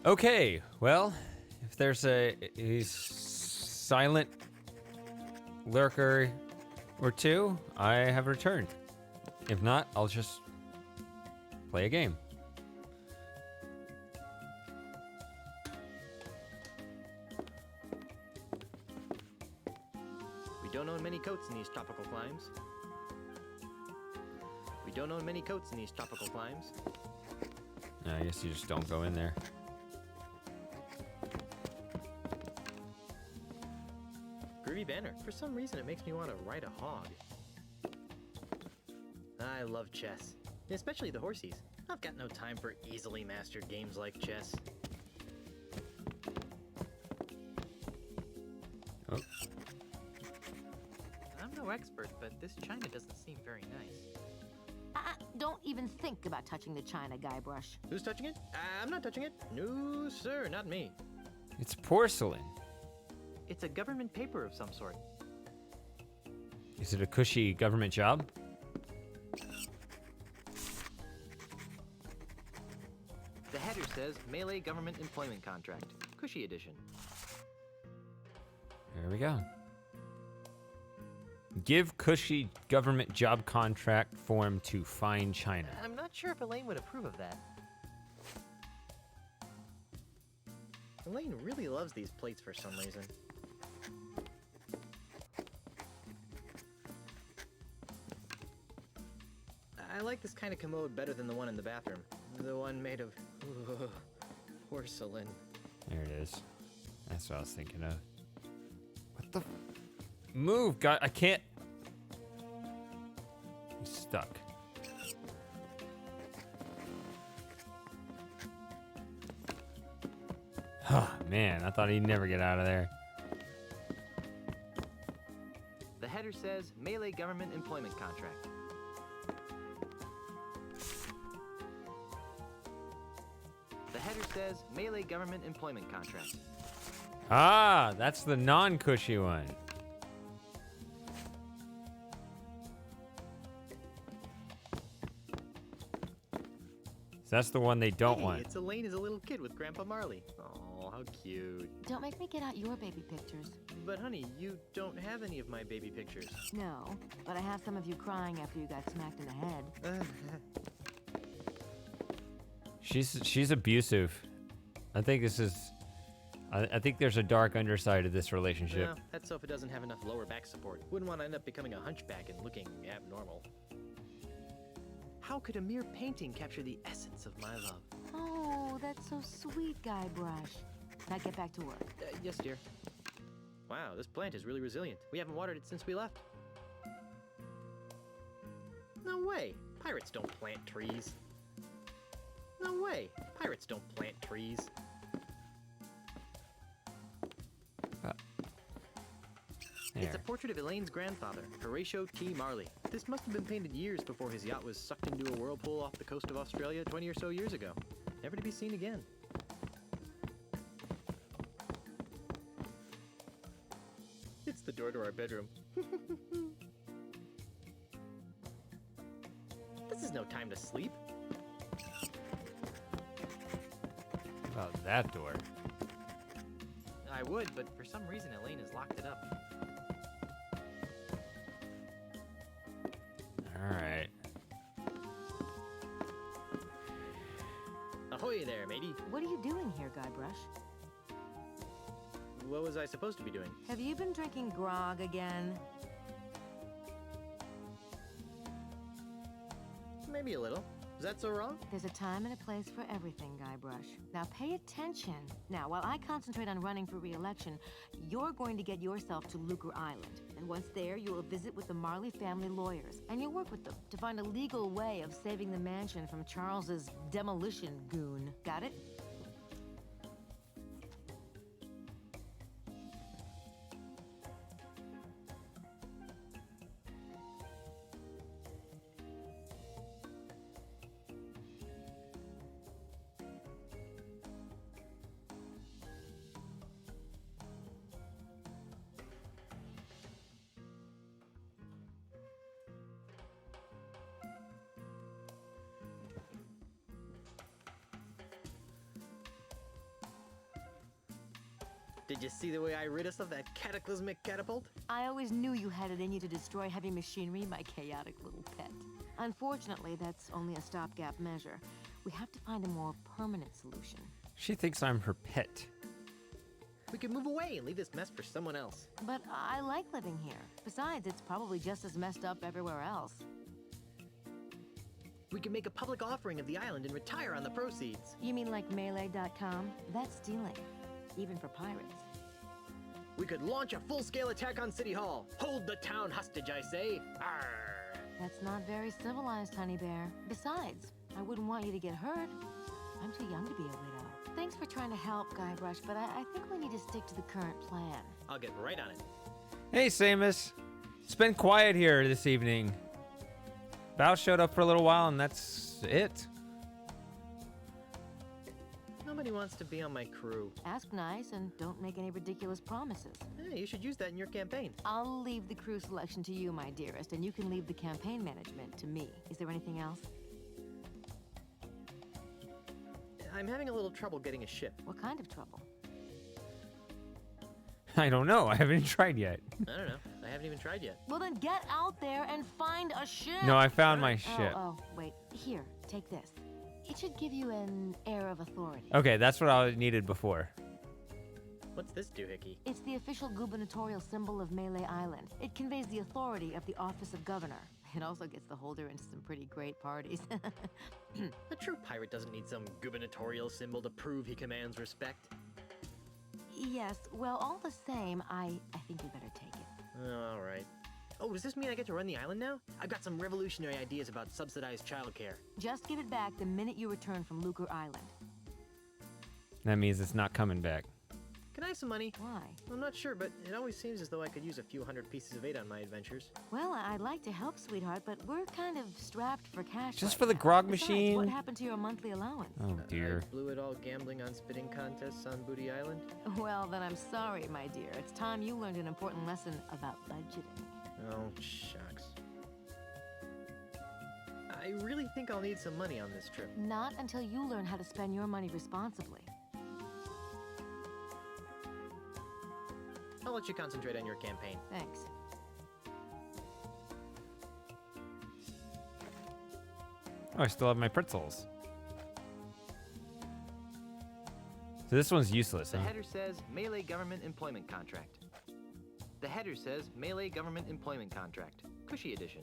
Okay, well, if there's a silent lurker or two, I have returned. If not, I'll just play a game. We don't own many coats in these tropical climes. We don't own many coats in these tropical climes. I guess you just don't go in there. Groovy banner. For some reason, it makes me want to ride a hog. I love chess, especially the horsies. I've got no time for easily mastered games like chess. Oh. I'm no expert, but this china doesn't seem very nice. Don't even think about touching the china, Guybrush. Who's touching it? I'm not touching it. No, sir, not me. It's porcelain. It's a government paper of some sort. Is it a cushy government job? The header says Melee Government Employment Contract, Cushy Edition. There we go. Give cushy government job contract form to Fine China. I'm not sure if Elaine would approve of that. Elaine really loves these plates for some reason. I like this kind of commode better than the one in the bathroom. The one made of porcelain. There it is. That's what I was thinking of. What the? Move, God! I can't. He's stuck. Oh, man, I thought he'd never get out of there. The header says Melee Government Employment Contract. The header says Melee Government Employment Contract. Ah, that's the non-cushy one. So that's the one they don't Hey, want. It's Elaine as a little kid with Grandpa Marley. Oh, how cute. Don't make me get out your baby pictures. But honey, you don't have any of my baby pictures. No, but I have some of you crying after you got smacked in the head. She's abusive. I think this is. I think there's a dark underside of this relationship. Well, that sofa doesn't have enough lower back support. Wouldn't want to end up becoming a hunchback and looking abnormal. How could a mere painting capture the essence of my love? Oh, that's so sweet, Guybrush. Now get back to work. Yes, dear. Wow, this plant is really resilient. We haven't watered it since we left. No way. Pirates don't plant trees. No way. Pirates don't plant trees. It's a portrait of Elaine's grandfather, Horatio T. Marley. This must have been painted years before his yacht was sucked into a whirlpool off the coast of Australia 20 or so years ago. Never to be seen again. It's the door to our bedroom. This is no time to sleep. How about that door? I would, but for some reason Elaine has locked it up. Alright. Ahoy there, matey. What are you doing here, Guybrush? What was I supposed to be doing? Have you been drinking grog again? Maybe a little. Is that so wrong? There's a time and a place for everything, Guybrush. Now pay attention. Now, while I concentrate on running for re-election, you're going to get yourself to Lucre Island. And once there, you will visit with the Marley family lawyers. And you'll work with them to find a legal way of saving the mansion from Charles's demolition goon. Got it? Did you see the way I rid us of that cataclysmic catapult? I always knew you had it in you to destroy heavy machinery, my chaotic little pet. Unfortunately, that's only a stopgap measure. We have to find a more permanent solution. She thinks I'm her pet. We could move away and leave this mess for someone else. But I like living here. Besides, it's probably just as messed up everywhere else. We could make a public offering of the island and retire on the proceeds. You mean like Melee.com? That's stealing, even for pirates. We could launch a full-scale attack on City Hall. Hold the town hostage, I say. Arr! That's not very civilized, Honey Bear. Besides, I wouldn't want you to get hurt. I'm too young to be a widow. Thanks for trying to help, Guybrush, but I think we need to stick to the current plan. I'll get right on it. Hey, Samus. It's been quiet here this evening. Bao showed up for a little while, and that's it. Nobody wants to be on my crew. Ask nice and don't make any ridiculous promises. Hey, you should use that in your campaign. I'll leave the crew selection to you, my dearest, and you can leave the campaign management to me. Is there anything else? I'm having a little trouble getting a ship. What kind of trouble? I don't know. I haven't tried yet. I don't know. I haven't even tried yet. Well, then get out there and find a ship. No, I found my ship. Oh, wait. Here, take this. It should give you an air of authority. Okay, that's what I needed before. What's this doohickey? It's the official gubernatorial symbol of Melee Island. It conveys the authority of the office of governor. It also gets the holder into some pretty great parties. A true pirate doesn't need some gubernatorial symbol to prove he commands respect. Yes, well, all the same, I think we better take it. All right. Oh, does this mean I get to run the island now? I've got some revolutionary ideas about subsidized childcare. Just give it back the minute you return from Lucre Island. That means it's not coming back. Can I have some money? Why? I'm not sure, but it always seems as though I could use a few hundred pieces of 8 on my adventures. Well, I'd like to help, sweetheart, but we're kind of strapped for cash. Just right for the now. grog Besides, machine? What happened to your monthly allowance? Oh, dear. I blew it all gambling on spitting contests on Booty Island. Well, then I'm sorry, my dear. It's time you learned an important lesson about budgeting. Oh, shucks. I really think I'll need some money on this trip. Not until you learn how to spend your money responsibly. I'll let you concentrate on your campaign. Thanks. Oh, I still have my pretzels. So this one's useless, The huh? header says Melee Government Employment Contract. The header says Melee Government Employment Contract. Cushy edition.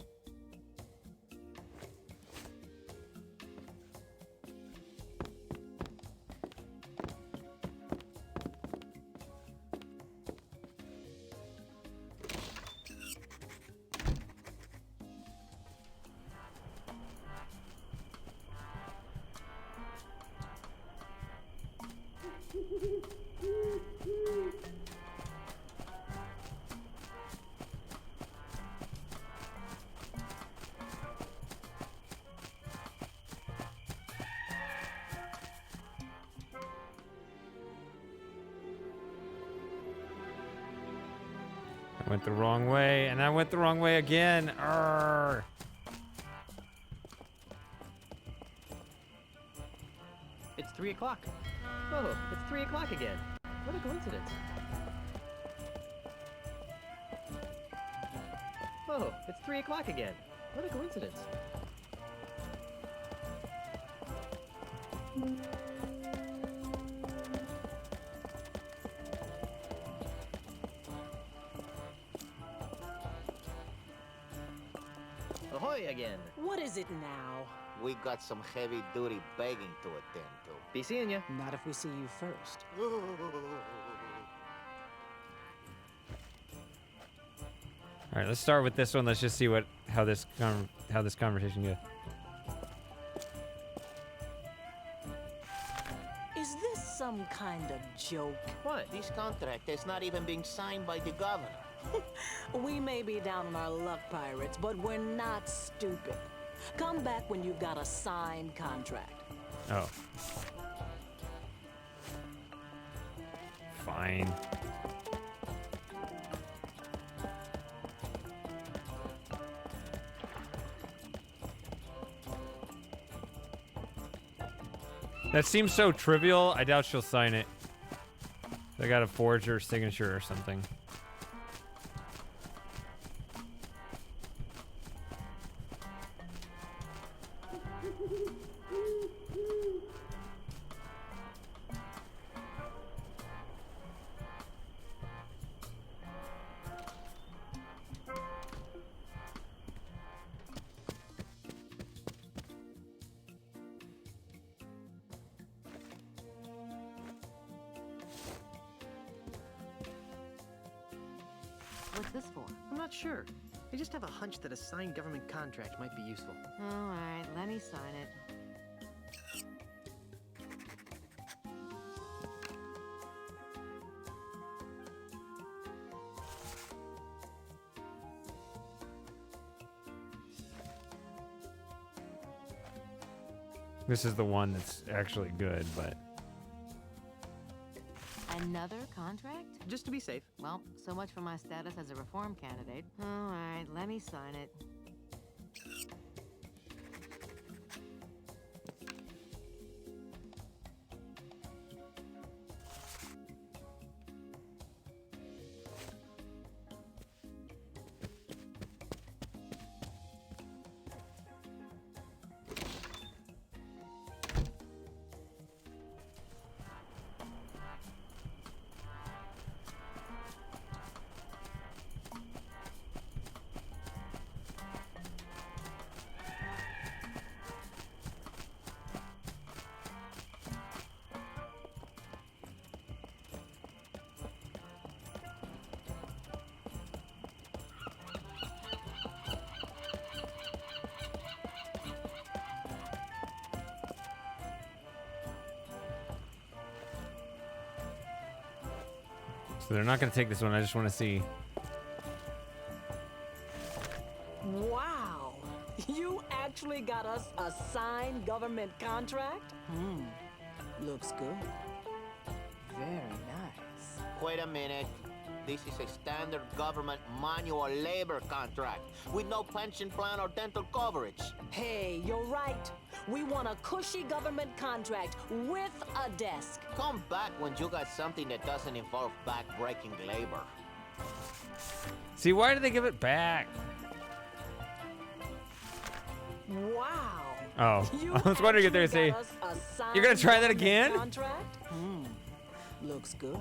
I went the wrong way, and I went the wrong way again. Arrgh. It's 3 o'clock. Oh, it's 3 o'clock again. What a coincidence. Oh, it's 3 o'clock again. What a coincidence. Ahoy again. What is it now? We got some heavy-duty begging to attend to. Be seeing ya. Not if we see you first. All right, let's start with this one. Let's just see how this conversation goes. Is this some kind of joke? What? This contract is not even being signed by the governor. We may be down on our luck, pirates, but we're not stupid. Come back when you've got a signed contract. Oh. Fine. That seems so trivial. I doubt she'll sign it. They got to forge her signature or something. What's this for? I'm not sure. I just have a hunch that a signed government contract might be useful. All right, let me sign it. This is the one that's actually good, but Another contract? Just to be safe. Well, so much for my status as a reform candidate. All right, let me sign it. so they're not going to take this one. I just want to see. Wow! You actually got us a signed government contract? Looks good. Very nice. Wait a minute. This is a standard government manual labor contract with no pension plan or dental coverage. Hey, you're right. We want a cushy government contract with a desk. Come back when you got something that doesn't involve back-breaking labor. See, why did they give it back? Wow. Oh, You I was wondering if they would actually say, got us a signed "You're gonna try that government again?" Contract? Looks good.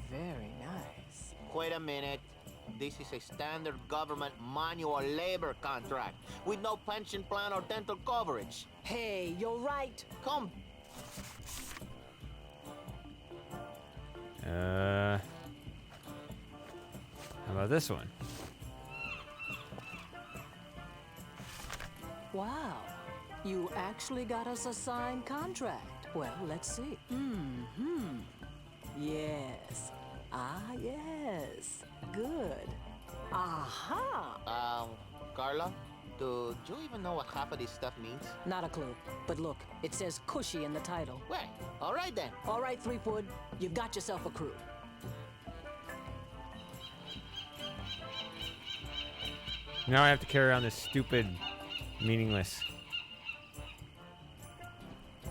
Very nice. Wait a minute. This is a standard government manual labor contract with no pension plan or dental coverage. Hey, you're right. Come. How about this one? Wow. You actually got us a signed contract. Well, let's see. Yes. Ah, yes. Good. Aha! Carla, do you even know what half of this stuff means? Not a clue. But look, it says cushy in the title. Well, all right then. All right, Threepwood. You've got yourself a crew. Now I have to carry on this stupid, meaningless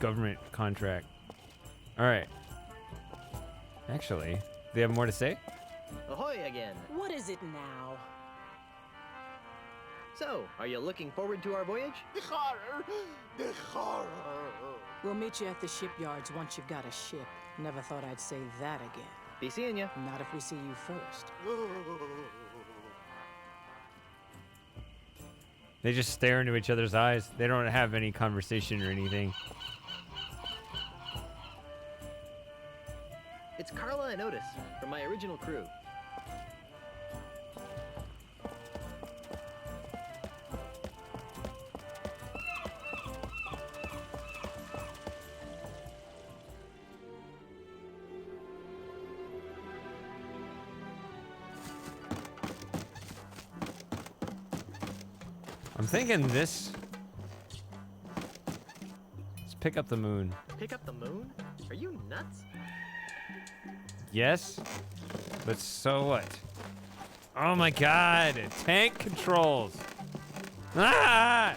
government contract. All right. Actually, they have more to say? Ahoy again. What is it now? So, are you looking forward to our voyage? The horror! The horror! We'll meet you at the shipyards once you've got a ship. Never thought I'd say that again. Be seeing ya. Not if we see you first. They just stare into each other's eyes. They don't have any conversation or anything. It's Carla and Otis from my original crew. I'm thinking this. Let's pick up the moon. Pick up the moon? Are you nuts? Yes, but so what? Oh my god, tank controls. Ah!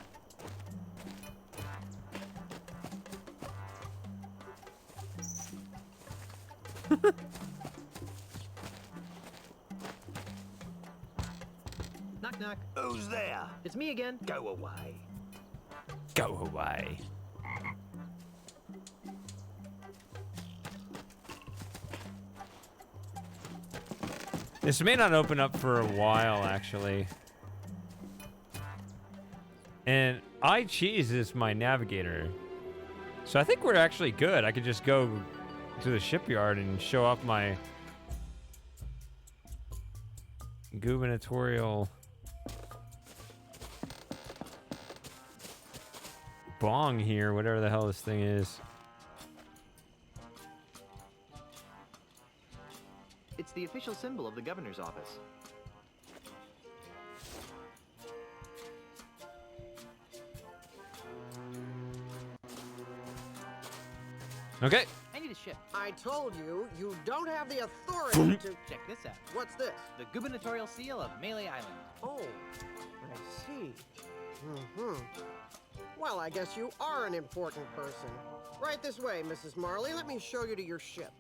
Knock, knock. Who's there? It's me again. Go away. Go away. This may not open up for a while, actually. And iCheese is my navigator. So I think we're actually good. I could just go to the shipyard and show off my gubernatorial bong here, whatever the hell this thing is. It's the official symbol of the governor's office. Okay. I need a ship. I told you, you don't have the authority to... Check this out. What's this? The gubernatorial seal of Melee Island. Oh, I see. Well, I guess you are an important person. Right this way, Mrs. Marley. Let me show you to your ship.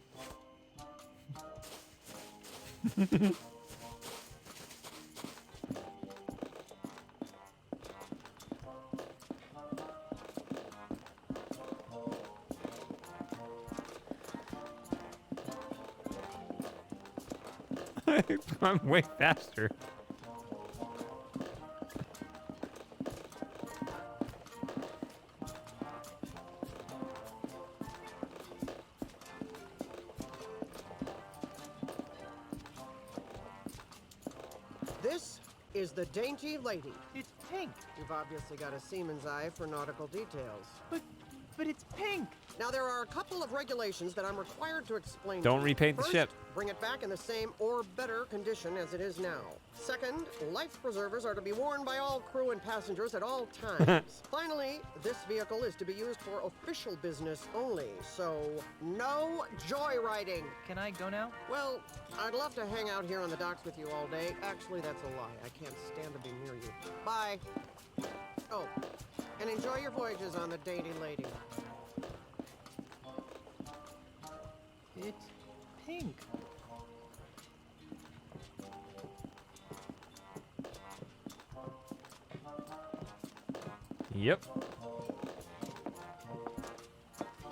I'm way faster. This is the Dainty Lady. It's pink. You've obviously got a seaman's eye for nautical details. But it's pink. Now, there are a couple of regulations that I'm required to explain. Don't to you. repaint the First, ship. Bring it back in the same or better condition as it is now. Second, life preservers are to be worn by all crew and passengers at all times. Finally, this vehicle is to be used for official business only, so no joyriding. Can I go now? Well, I'd love to hang out here on the docks with you all day. Actually, that's a lie. I can't stand to be near you. Bye. Oh, and enjoy your voyages on the Dainty Lady. It's pink. Yep.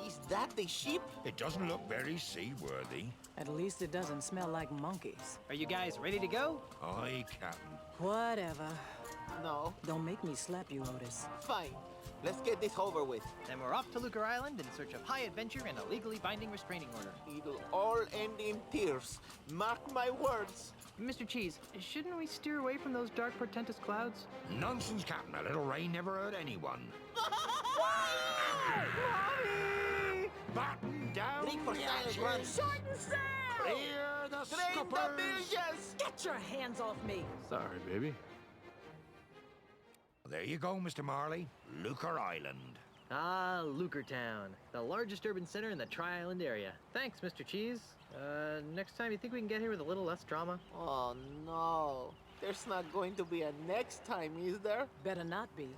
Is that the ship? It doesn't look very seaworthy. At least it doesn't smell like monkeys. Are you guys ready to go? Aye, Captain. Whatever. No. Don't make me slap you, Otis. Fine. Let's get this over with. Then we're off to Lucre Island in search of high adventure and a legally binding restraining order. It'll all end in tears. Mark my words. Mr. Cheese, shouldn't we steer away from those dark, portentous clouds? Nonsense, Captain. A little rain never hurt anyone. Mommy! Batten down Drink for the silent hatches. run. Shorten sail! Clear the Drain the scuppers. bilges! Get your hands off me! Sorry, baby. There you go, Mr. Marley. Lucre Island. Ah, Lucre Town, the largest urban center in the Tri-Island area. Thanks, Mr. Cheese. Next time, you think we can get here with a little less drama? Oh no. There's not going to be a next time, is there? Better not be.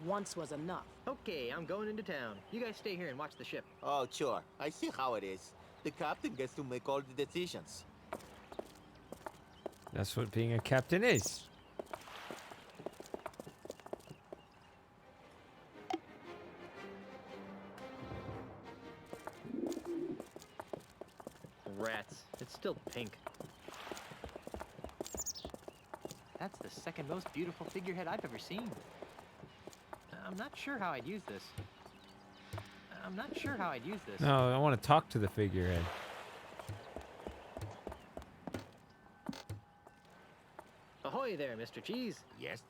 Once was enough. Okay, I'm going into town. You guys stay here and watch the ship. Oh, sure. I see how it is. The captain gets to make all the decisions. That's what being a captain is. Rats. It's still pink. That's the second most beautiful figurehead I've ever seen. I'm not sure how I'd use this. No, I want to talk to the figurehead. Ahoy there, Mr. Cheese. Yes.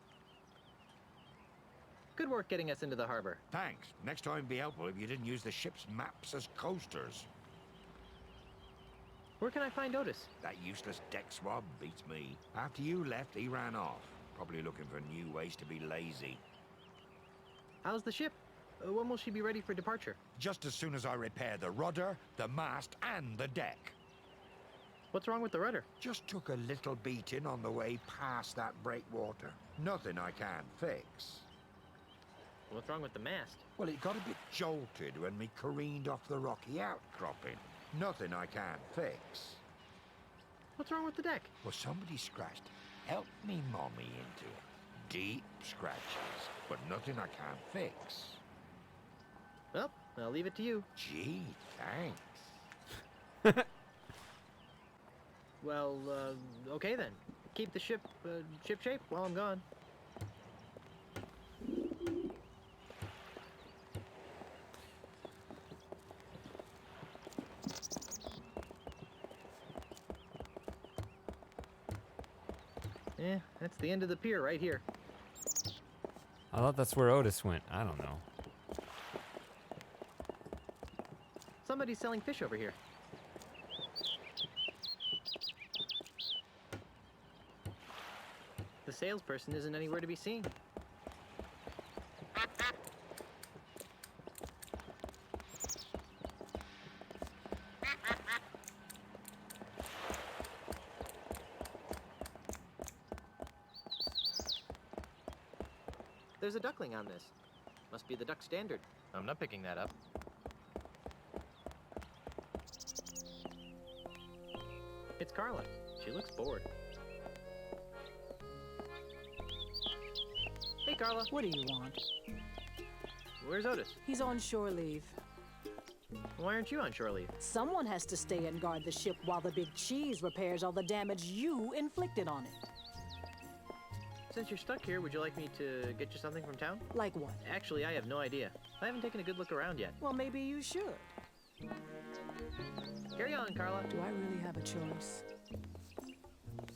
Good work getting us into the harbor. Thanks. Next time, be helpful if you didn't use the ship's maps as coasters. Where can I find Otis? That useless deck swab beats me. After you left, he ran off. Probably looking for new ways to be lazy. How's the ship? When will she be ready for departure? Just as soon as I repair the rudder, the mast, and the deck. What's wrong with the rudder? Just took a little beating on the way past that breakwater. Nothing I can't fix. What's wrong with the mast? Well, it got a bit jolted when we careened off the rocky outcropping. Nothing I can't fix. What's wrong with the deck? Well, somebody scratched Help Me Mommy into it. Deep scratches, but nothing I can't fix. Well, I'll leave it to you. Gee, thanks. Well, okay then. Keep the ship shape while I'm gone. That's the end of the pier right here. I thought that's where Otis went. I don't know. Somebody's selling fish over here. The salesperson isn't anywhere to be seen. There's a duckling on this. Must be the duck standard. I'm not picking that up. It's Carla. She looks bored. Hey, Carla. What do you want? Where's Otis? He's on shore leave. Why aren't you on shore leave? Someone has to stay and guard the ship while the big cheese repairs all the damage you inflicted on it. Since you're stuck here, would you like me to get you something from town? Like what? Actually, I have no idea. I haven't taken a good look around yet. Well, maybe you should. Carry on, Carla. Do I really have a choice?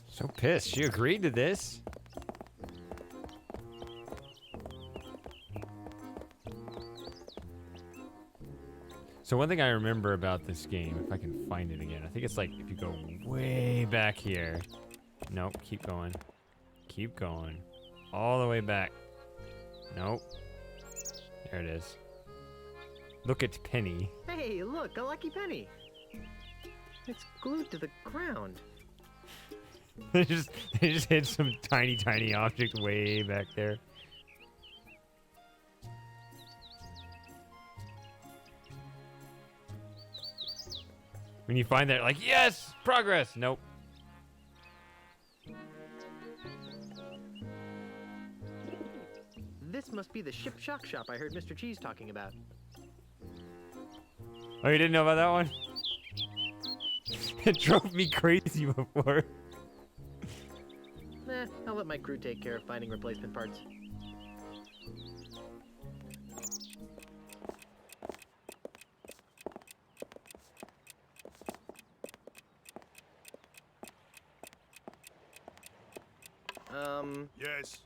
So pissed. She agreed to this. So one thing I remember about this game, if I can find it again, I think it's like if you go way back here. Nope, keep going. Keep going. All the way back. Nope. There it is. Look at Penny. Hey, look, a lucky penny. It's glued to the ground. They just hit some tiny object way back there. When you find that, like, yes, progress. Nope. This must be the ship shock shop I heard Mr. Cheese talking about. Oh, you didn't know about that one? It drove me crazy before. I'll let my crew take care of finding replacement parts. Yes.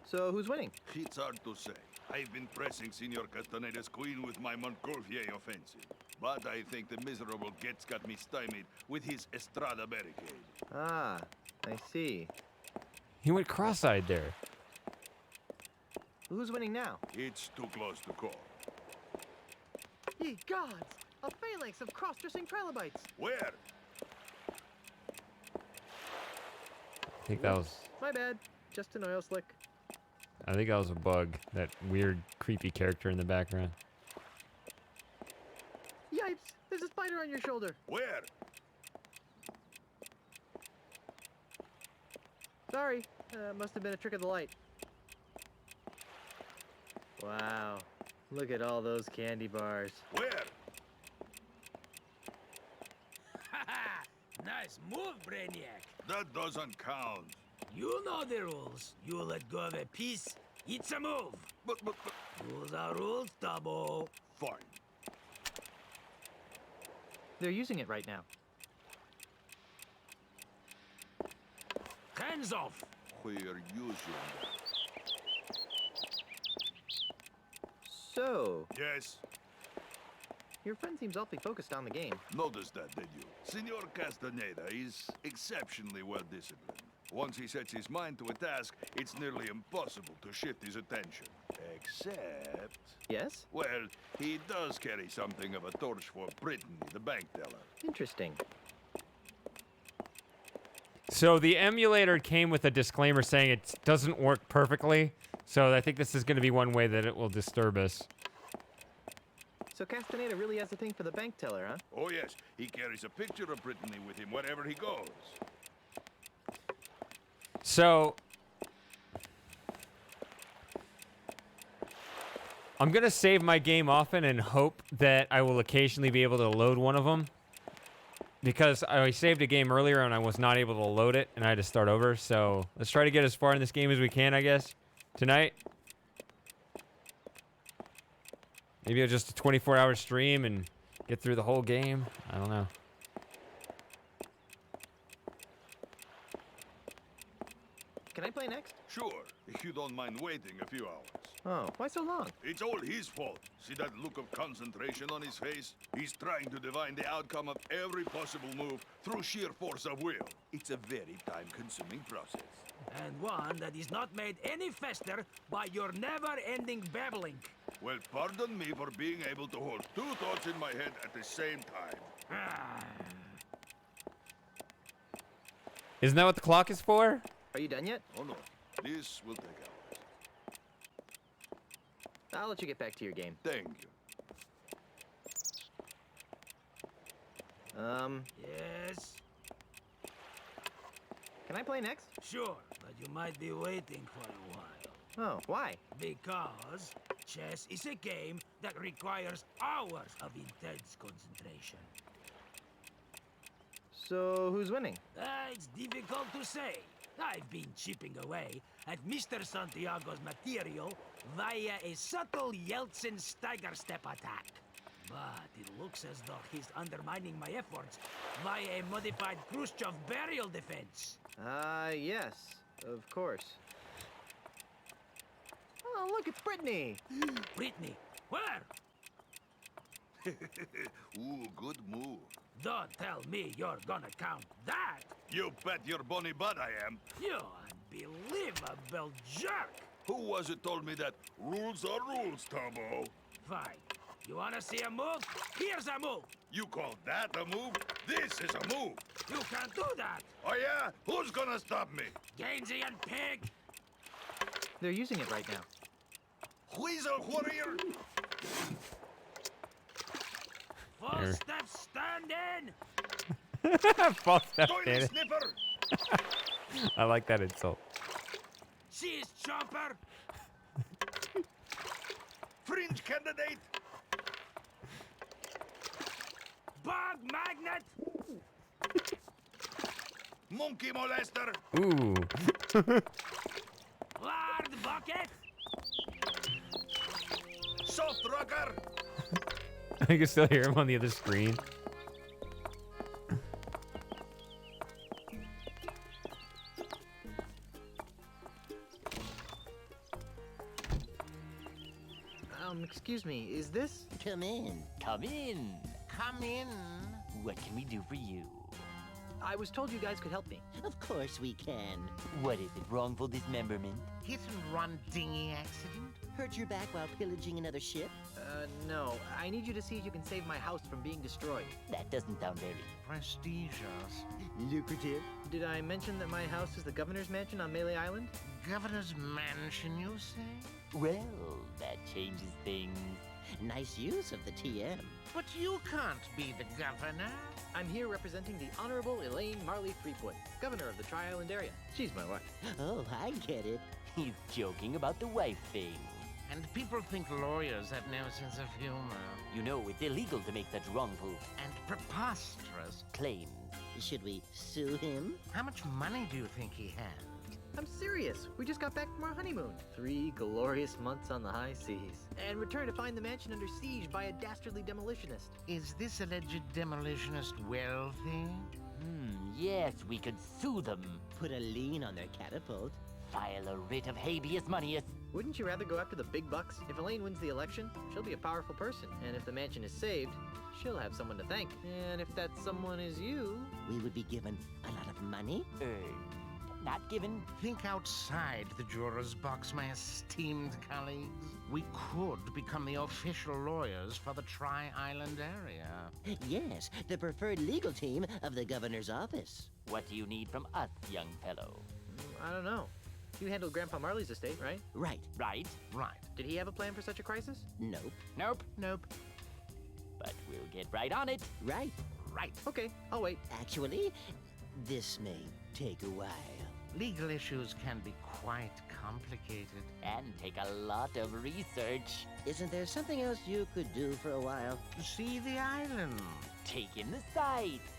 So who's winning? It's hard to say. I've been pressing Senor Castaneda's queen with my Montgolfier offensive. But I think the miserable Getz got me stymied with his Estrada barricade. Ah, I see. He went cross-eyed there. Who's winning now? It's too close to call. Ye gods! A phalanx of cross-dressing trilobites! Where? I think that was... My bad. Just an oil slick. I think that was a bug. That weird, creepy character in the background. Yipes! There's a spider on your shoulder. Where? Sorry. Must have been a trick of the light. Wow. Look at all those candy bars. Where? Nice move, Brainiac. That doesn't count. You know the rules. You let go of a piece, it's a move. But... Rules are rules, Tabo. Fine. They're using it right now. Hands off. We're using that. So... Yes? Your friend seems awfully focused on the game. Noticed that, did you? Senor Castaneda is exceptionally well disciplined. Once he sets his mind to a task, it's nearly impossible to shift his attention. Except... Yes? Well, he does carry something of a torch for Brittany, the bank teller. Interesting. So the emulator came with a disclaimer saying it doesn't work perfectly. So I think this is going to be one way that it will disturb us. So Castaneda really has a thing for the bank teller, huh? Oh, yes. He carries a picture of Brittany with him wherever he goes. So I'm going to save my game often and hope that I will occasionally be able to load one of them. Because I saved a game earlier and I was not able to load it and I had to start over. So let's try to get as far in this game as we can, I guess, tonight. Maybe just a 24-hour stream and get through the whole game. I don't know. Can I play next? Sure, if you don't mind waiting a few hours. Oh, why so long? It's all his fault. See that look of concentration on his face? He's trying to divine the outcome of every possible move through sheer force of will. It's a very time-consuming process. And one that is not made any faster by your never-ending babbling. Well, pardon me for being able to hold two thoughts in my head at the same time. Isn't that what the clock is for? Are you done yet? Oh, no. This will take hours. I'll let you get back to your game. Thank you. Yes? Can I play next? Sure, but you might be waiting for a while. Oh, why? Because chess is a game that requires hours of intense concentration. So, who's winning? It's difficult to say. I've been chipping away at Mr. Santiago's material via a subtle Yeltsin stagger step attack. But it looks as though he's undermining my efforts via a modified Khrushchev burial defense. Yes, of course. Oh, look, it's Brittany! Brittany, where? Ooh, good move. Don't tell me you're gonna count that! You bet your bonny butt I am. You unbelievable jerk! Who was it told me that rules are rules, Turbo? Fine. You wanna see a move? Here's a move! You call that a move? This is a move! You can't do that! Oh yeah? Who's gonna stop me? Gainsey and Pig! They're using it right now. Weasel warrior! Full step standing! False step Toilet standing. sniffer! I like that insult. Cheese chomper! Fringe candidate! Bug magnet! Monkey molester! Ooh. Lard bucket! Soft rocker! I can still hear him on the other screen. Excuse me, is this? Come in. Come in. Come in. What can we do for you? I was told you guys could help me. Of course we can. What is it? Wrongful dismemberment? Hit and run dinghy accident? Hurt your back while pillaging another ship? No. I need you to see if you can save my house from being destroyed. That doesn't sound very prestigious. Lucrative. Did I mention that my house is the governor's mansion on Melee Island? Governor's mansion, you say? Well, that changes things. Nice use of the TM. But you can't be the governor. I'm here representing the Honorable Elaine Marley Threepwood, governor of the Tri-Island area. She's my wife. Oh, I get it. He's joking about the wife thing. And people think lawyers have no sense of humor. You know, it's illegal to make such wrongful And preposterous. claims. Should we sue him? How much money do you think he has? I'm serious. We just got back from our honeymoon. 3 glorious months on the high seas. And returned to find the mansion under siege by a dastardly demolitionist. Is this alleged demolitionist wealthy? Yes, we could sue them. Put a lien on their catapult. File a writ of habeas moneyus. Wouldn't you rather go after the big bucks? If Elaine wins the election, she'll be a powerful person. And if the mansion is saved, she'll have someone to thank. And if that someone is you... We would be given a lot of money? Not given. Think outside the juror's box, my esteemed colleagues. We could become the official lawyers for the Tri-Island area. Yes, the preferred legal team of the governor's office. What do you need from us, young fellow? I don't know. You handled Grandpa Marley's estate, right? Right. Right? Right. Did he have a plan for such a crisis? Nope. Nope. Nope. but we'll get right on it. Right? Right. Okay, I'll wait. Actually, this may take a while. Legal issues can be quite complicated and take a lot of research. Isn't there something else you could do for a while? See the island. Take in the sights.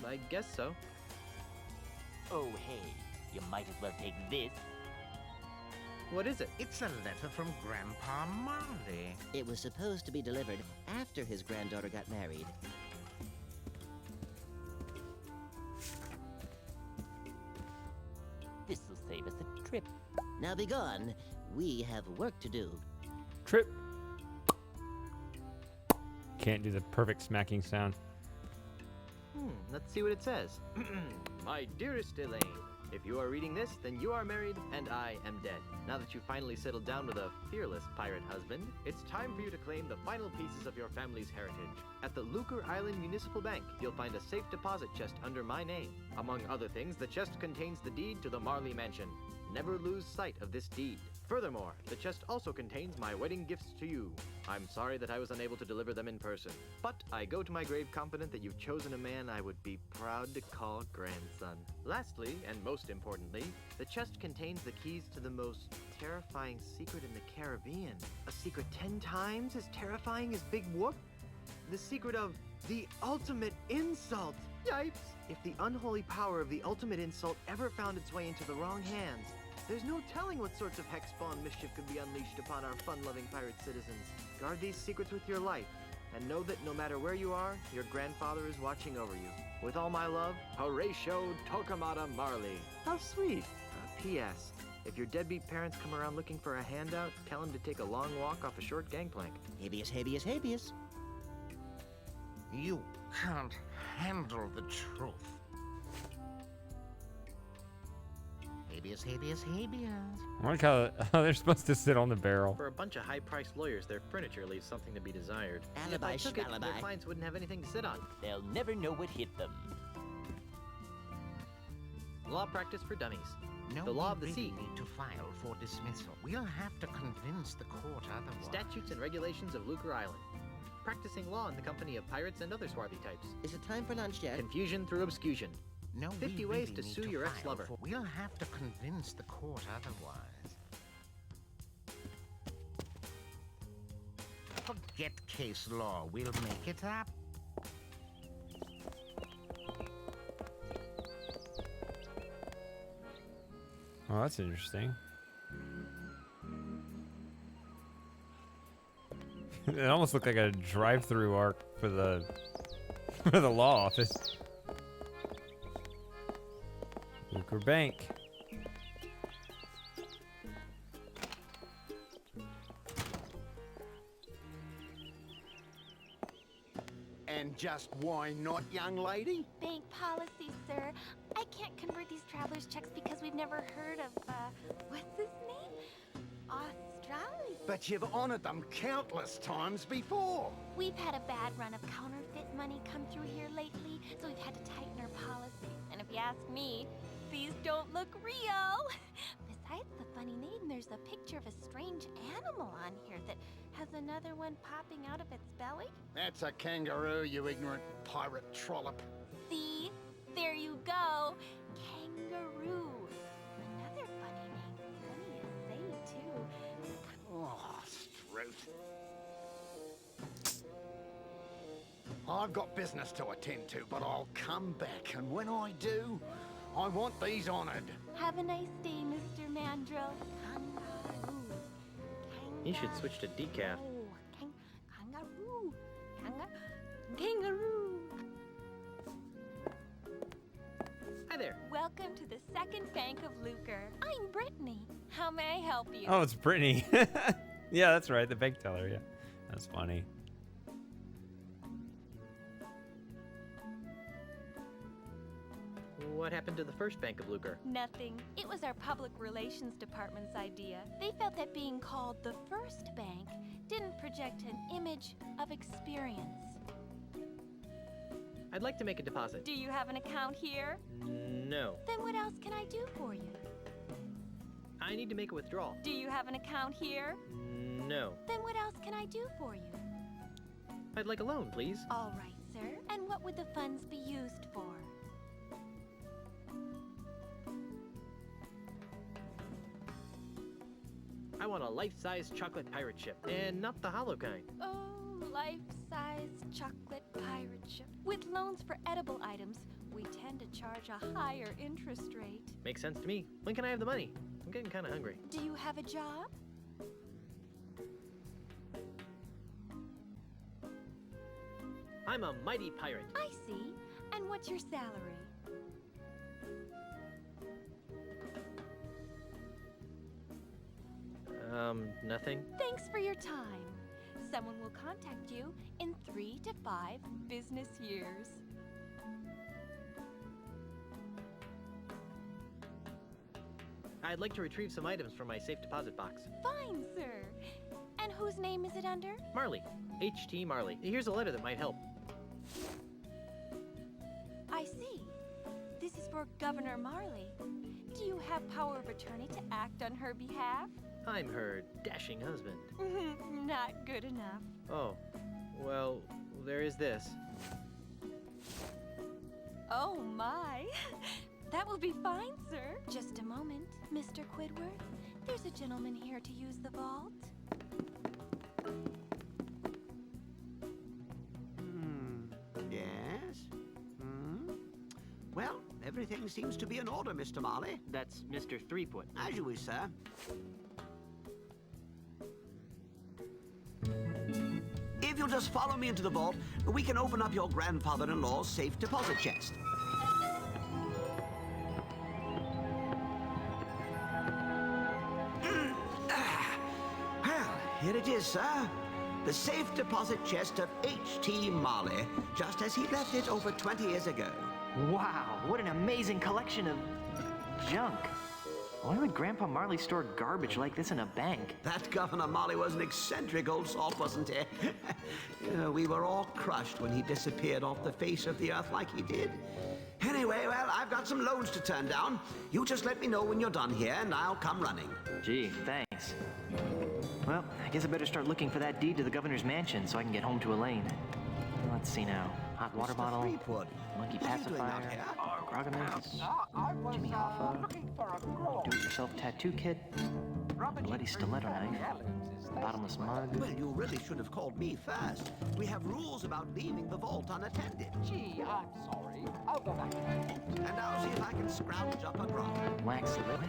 I guess so. Oh, hey, you might as well take this. What is it? It's a letter from Grandpa Marley. It was supposed to be delivered after his granddaughter got married. This'll save us a trip. Now be gone. We have work to do. Trip. Can't do the perfect smacking sound. Let's see what it says. My dearest Elaine, if you are reading this, then you are married and I am dead. Now that you've finally settled down with a fearless pirate husband, it's time for you to claim the final pieces of your family's heritage. At the Lucre Island Municipal Bank, you'll find a safe deposit chest under my name. Among other things, the chest contains the deed to the Marley Mansion. Never lose sight of this deed. Furthermore, the chest also contains my wedding gifts to you. I'm sorry that I was unable to deliver them in person, but I go to my grave confident that you've chosen a man I would be proud to call grandson. Lastly, and most importantly, the chest contains the keys to the most terrifying secret in the Caribbean. A secret 10 times as terrifying as Big Whoop? The secret of the ultimate insult! Yipes! If the unholy power of the ultimate insult ever found its way into the wrong hands, there's no telling what sorts of hex-spawn mischief could be unleashed upon our fun-loving pirate citizens. Guard these secrets with your life, and know that no matter where you are, your grandfather is watching over you. With all my love, Horatio Torquemada Marley. How sweet. P.S. If your deadbeat parents come around looking for a handout, tell them to take a long walk off a short gangplank. Habeas, habeas, habeas. You can't handle the truth. Habeas, habeas, habeas. I like how they're supposed to sit on the barrel. For a bunch of high-priced lawyers, their furniture leaves something to be desired. Alibi, if I took it, alibi. their clients wouldn't have anything to sit on. They'll never know what hit them. Law practice for dummies. No, the law we of the really sea. need to file for dismissal. We'll have to convince the court otherwise. Statutes and regulations of Lucre Island. Practicing law in the company of pirates and other swarthy types. Is it time for lunch yet? Confusion through obscusion. No, 50 we ways really to need sue your file ex-lover. for- We'll have to convince the court otherwise. Forget case law. We'll make it up. Oh, that's interesting. It almost looked like a drive-through arc for the law office. Lucre Bank. And just why not, young lady? Bank policy, sir. I can't convert these traveler's checks because we've never heard of, what's his name? Australia. But you've honored them countless times before. We've had a bad run of counterfeit money come through here lately, so we've had to tighten our policy. And if you ask me, these don't look real. Besides the funny name, there's a picture of a strange animal on here that has another one popping out of its belly. That's a kangaroo, you ignorant pirate trollop. See? There you go. Kangaroo. Another funny name. Funny to say, too. Oh, Strout. I've got business to attend to, but I'll come back, and when I do, I want these honored. Have a nice day, Mr. Mandrill. Kangaroo. You should switch to decaf. Kangaroo. Kangaroo. Hi there. Welcome to the Second Bank of Lucre. I'm Brittany. How may I help you? Oh, it's Brittany. Yeah, that's right. The bank teller. Yeah, that's funny. What happened to the first Bank of Lucre? Nothing. It was our public relations department's idea. They felt that being called the first bank didn't project an image of experience. I'd like to make a deposit. Do you have an account here? No. Then what else can I do for you? I need to make a withdrawal. Do you have an account here? No. Then what else can I do for you? I'd like a loan, please. All right, sir. And what would the funds be used for? I want a life-size chocolate pirate ship, and not the hollow kind. Oh, life-size chocolate pirate ship. With loans for edible items, we tend to charge a higher interest rate. Makes sense to me. When can I have the money? I'm getting kind of hungry. Do you have a job? I'm a mighty pirate. I see. And what's your salary? Nothing. Thanks for your time. Someone will contact you in 3 to 5 business years. I'd like to retrieve some items from my safe deposit box. Fine, sir. And whose name is it under? Marley. H.T. Marley. Here's a letter that might help. I see. This is for Governor Marley. Do you have power of attorney to act on her behalf? I'm her dashing husband. Not good enough. Oh, well, there is this. Oh my. That will be fine, sir. Just a moment, Mr. Quidworth. There's a gentleman here to use the vault. Yes? Well, everything seems to be in order, Mr. Marley. That's Mr. Threepwood. As you wish, sir. If you'll just follow me into the vault, we can open up your grandfather-in-law's safe deposit chest. Well, here it is, sir. The safe deposit chest of H.T. Marley, just as he left it over 20 years ago. Wow, what an amazing collection of junk. Why would Grandpa Marley store garbage like this in a bank? That Governor Marley was an eccentric old salt, wasn't he? We were all crushed when he disappeared off the face of the earth like he did. Anyway, well, I've got some loans to turn down. You just let me know when you're done here, and I'll come running. Gee, thanks. Well, I guess I better start looking for that deed to the governor's mansion so I can get home to Elaine. Let's see now. Hot water Mr. bottle, Threepwood, monkey what are you doing out pacifier, here? Grogamix, Jimmy Hoffa, do-it-yourself tattoo kit, bloody stiletto knife, bottomless mug. Well, you really should have called me first. We have rules about leaving the vault unattended. Gee, I'm sorry. I'll go back. And I'll see if I can scrounge up a grub. Wax lips.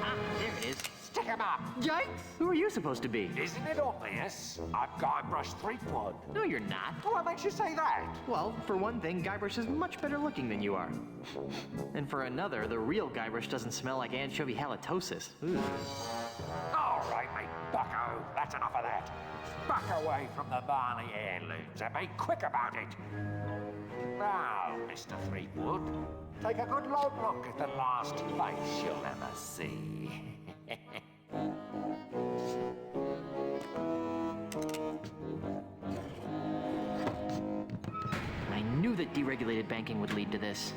Ah, there it is. Stick him up! Yikes! Who are you supposed to be? Isn't it obvious? I'm Guybrush Threepwood. No, you're not. What makes you say that? Well, for one thing, Guybrush is much better looking than you are. And for another, the real Guybrush doesn't smell like anchovy halitosis. Ooh. All right, mate, bucko. That's enough of that. Back away from the Marley heirlooms and be quick about it. Now, Mr. Threepwood, take a good long look at the last face you'll ever see. I knew that deregulated banking would lead to this.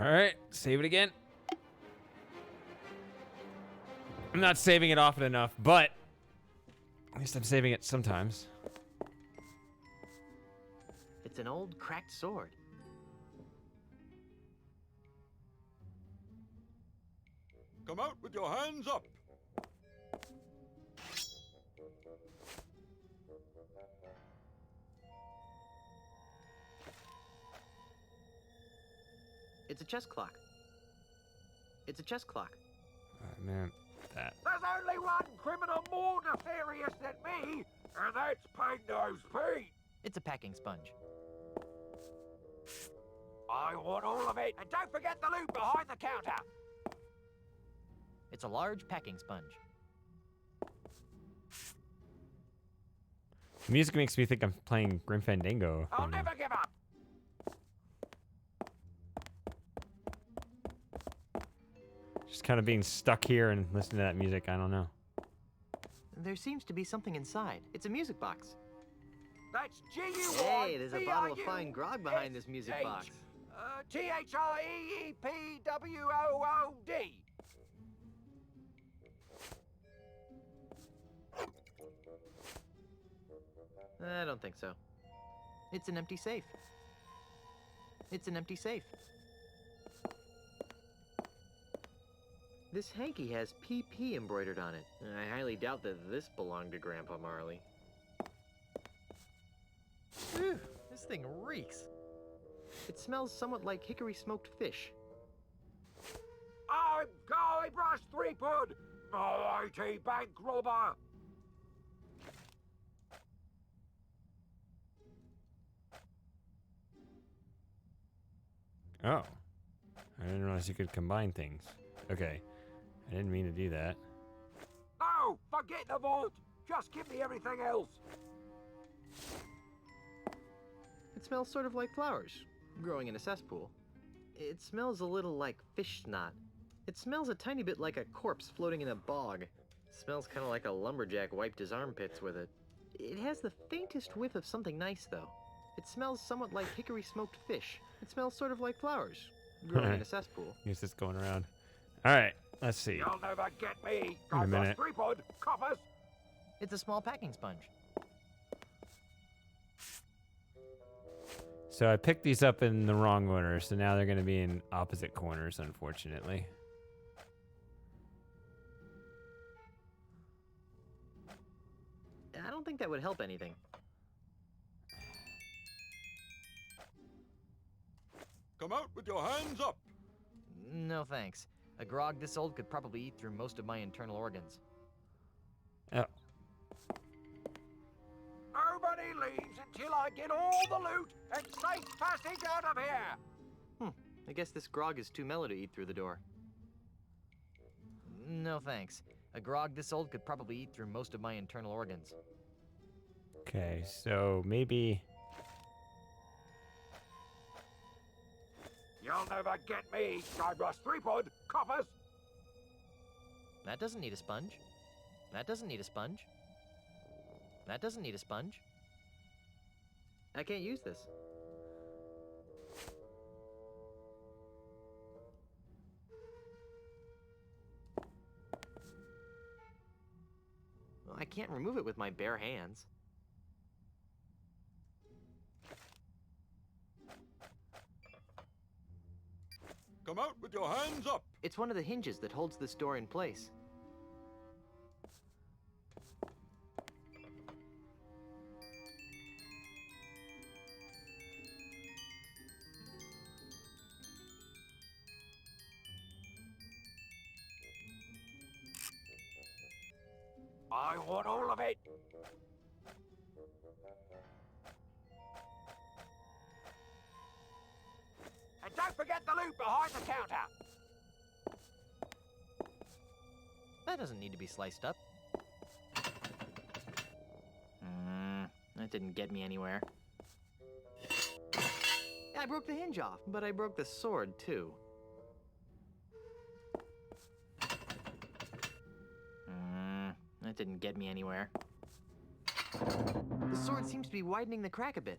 All right, save it again. I'm not saving it often enough, but at least I'm saving it sometimes. It's an old cracked sword. Come out with your hands up. It's a chess clock. It's a chess clock. Oh, man, that. There's only one criminal more nefarious than me, and that's Pig-Nose Pete. It's a packing sponge. I want all of it, and don't forget the loot behind the counter. It's a large packing sponge. The music makes me think I'm playing Grim Fandango. I'll never give up. Just kind of being stuck here and listening to that music. I don't know. There seems to be something inside. It's a music box. That's G-U-Y. Hey, there's a bottle of fine grog behind this music box. Thieepwood. I don't think so. It's an empty safe. It's an empty safe. This hanky has PP embroidered on it. I highly doubt that this belonged to Grandpa Marley. Phew, this thing reeks. It smells somewhat like hickory smoked fish. I'm Guybrush Threepwood, mighty bank robber. Oh. I didn't realize you could combine things. Okay. I didn't mean to do that. No, forget the vault. Just give me everything else. It smells sort of like flowers, growing in a cesspool. It smells a little like fish snot. It smells a tiny bit like a corpse floating in a bog. It smells kind of like a lumberjack wiped his armpits with it. It has the faintest whiff of something nice, though. It smells somewhat like hickory smoked fish. It smells sort of like flowers, growing in a cesspool. Use this going around. All right, let's see. You'll never get me, Wait a Guybrush minute. Threepwood, coppers. It's a small packing sponge. So I picked these up in the wrong order, so now they're going to be in opposite corners, unfortunately. I don't think that would help anything. Come out with your hands up! No thanks. A grog this old could probably eat through most of my internal organs. Oh. Nobody leaves until I get all the loot and safe passage out of here. I guess this grog is too mellow to eat through the door. No thanks. A grog this old could probably eat through most of my internal organs. Okay, so maybe... You'll never get me, Guybrush Threepwood, coppers. That doesn't need a sponge. That doesn't need a sponge. That doesn't need a sponge. I can't use this. Well, I can't remove it with my bare hands. Come out with your hands up! It's one of the hinges that holds this door in place. I want all of it. And don't forget the loot behind the counter. That doesn't need to be sliced up. That didn't get me anywhere. I broke the hinge off, but I broke the sword too. That didn't get me anywhere. The sword seems to be widening the crack a bit.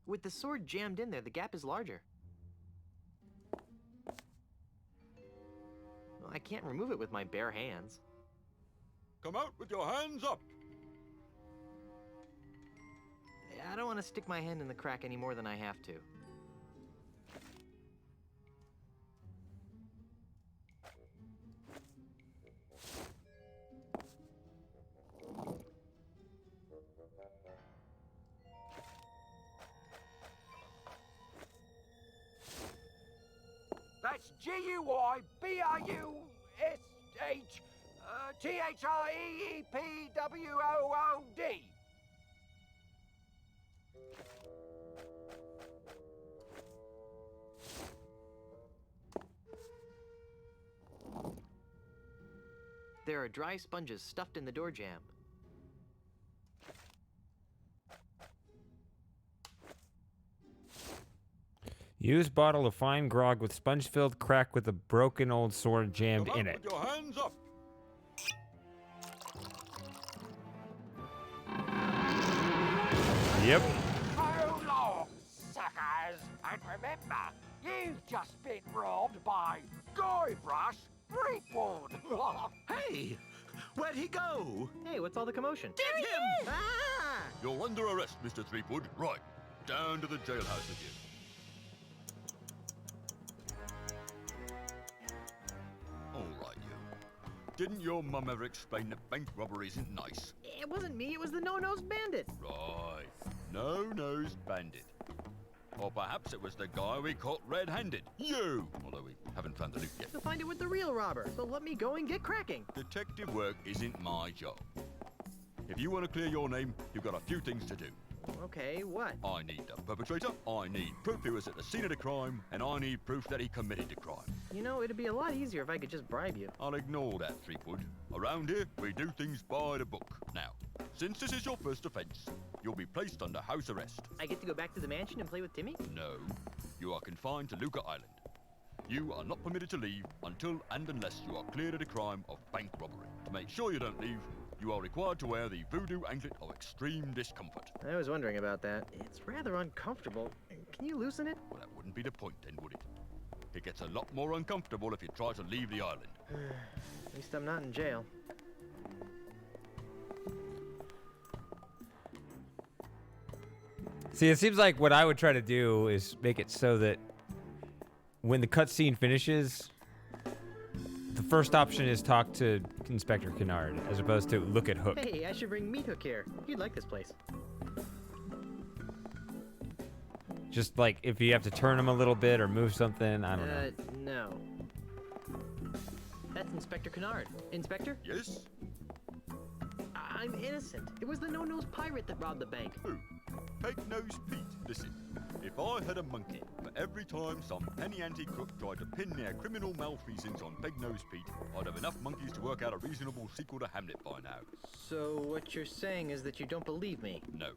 With the sword jammed in there, the gap is larger. Well, I can't remove it with my bare hands. Come out with your hands up! I don't want to stick my hand in the crack any more than I have to. That's GUYBRUSH THREEPWOOD. There are dry sponges stuffed in the door jamb. Use bottle of fine grog with sponge-filled crack with a broken old sword jammed in it. With your hands up! Yep. So long, suckers. And remember, you've just been robbed by Guybrush Threepwood. Hey, Where'd he go? Hey, what's all the commotion? Get him! Ah! You're under arrest, Mr. Threepwood. Right. Down to the jailhouse with you. All right, you. Didn't your mum ever explain that bank robbery isn't nice? It wasn't me, it was the No-Nosed Bandit. Right. No-nosed bandit. Or perhaps it was the guy we caught red-handed. You! Although we haven't found the loot yet. You'll find it with the real robber, so let me go and get cracking. Detective work isn't my job. If you want to clear your name, you've got a few things to do. Okay, what? I need the perpetrator, I need proof he was at the scene of the crime, and I need proof that he committed the crime. You know, it'd be a lot easier if I could just bribe you. I'll ignore that, Threepwood. Around here, we do things by the book. Now, since this is your first offense, you'll be placed under house arrest. I get to go back to the mansion and play with Timmy? No, you are confined to Luca Island. You are not permitted to leave until and unless you are cleared of the crime of bank robbery. To make sure you don't leave, you are required to wear the voodoo anklet of extreme discomfort. I was wondering about that. It's rather uncomfortable. Can you loosen it? Well, that wouldn't be the point then, would it? It gets a lot more uncomfortable if you try to leave the island. At least I'm not in jail. See, it seems like what I would try to do is make it so that when the cutscene finishes, the first option is talk to Inspector Kennard, as opposed to look at Hook. Hey, I should bring Meat Hook here. You'd like this place. Just like if you have to turn him a little bit or move something, I don't know. No. That's Inspector Kennard. Inspector? Yes? I'm innocent. It was the No-Nose pirate that robbed the bank. Who? Peg-Nosed Pete. Listen, if I had a monkey for every time some penny-ante crook tried to pin their criminal malfeasance on Peg-Nosed Pete, I'd have enough monkeys to work out a reasonable sequel to Hamlet by now. So what you're saying is that you don't believe me? No.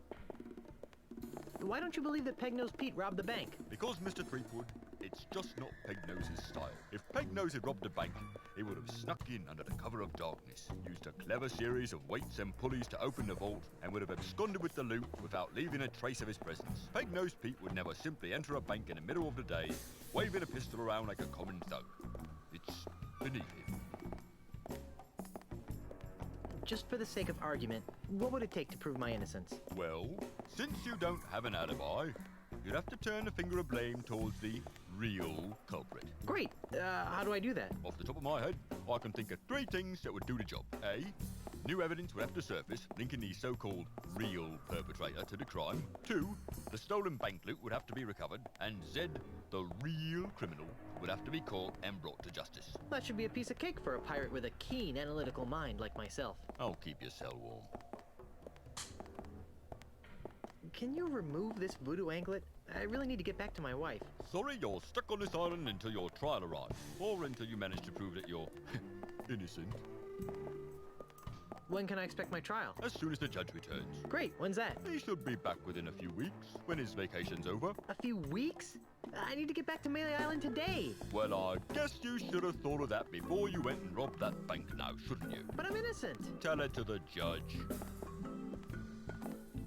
Why don't you believe that Peg-Nosed Pete robbed the bank? Because, Mr. Threepwood, it's just not Peg-Nose's style. If Peg-Nose had robbed a bank, he would have snuck in under the cover of darkness, used a clever series of weights and pulleys to open the vault, and would have absconded with the loot without leaving a trace of his presence. Peg-Nosed Pete would never simply enter a bank in the middle of the day, waving a pistol around like a common thug. It's beneath him. Just for the sake of argument, what would it take to prove my innocence? Well, since you don't have an alibi, you'd have to turn the finger of blame towards the real culprit. Great. How do I do that? Off the top of my head, I can think of 3 things that would do the job. A, new evidence would have to surface linking the so-called real perpetrator to the crime. 2, the stolen bank loot would have to be recovered. And Z, the real criminal, would have to be caught and brought to justice. That should be a piece of cake for a pirate with a keen analytical mind like myself. I'll keep your cell warm. Can you remove this voodoo anklet? I really need to get back to my wife. Sorry, you're stuck on this island until your trial arrives, or until you manage to prove that you're innocent. When can I expect my trial? As soon as the judge returns. Great, when's that? He should be back within a few weeks, when his vacation's over. A few weeks? I need to get back to Melee Island today. Well, I guess you should have thought of that before you went and robbed that bank now, shouldn't you? But I'm innocent. Tell it to the judge.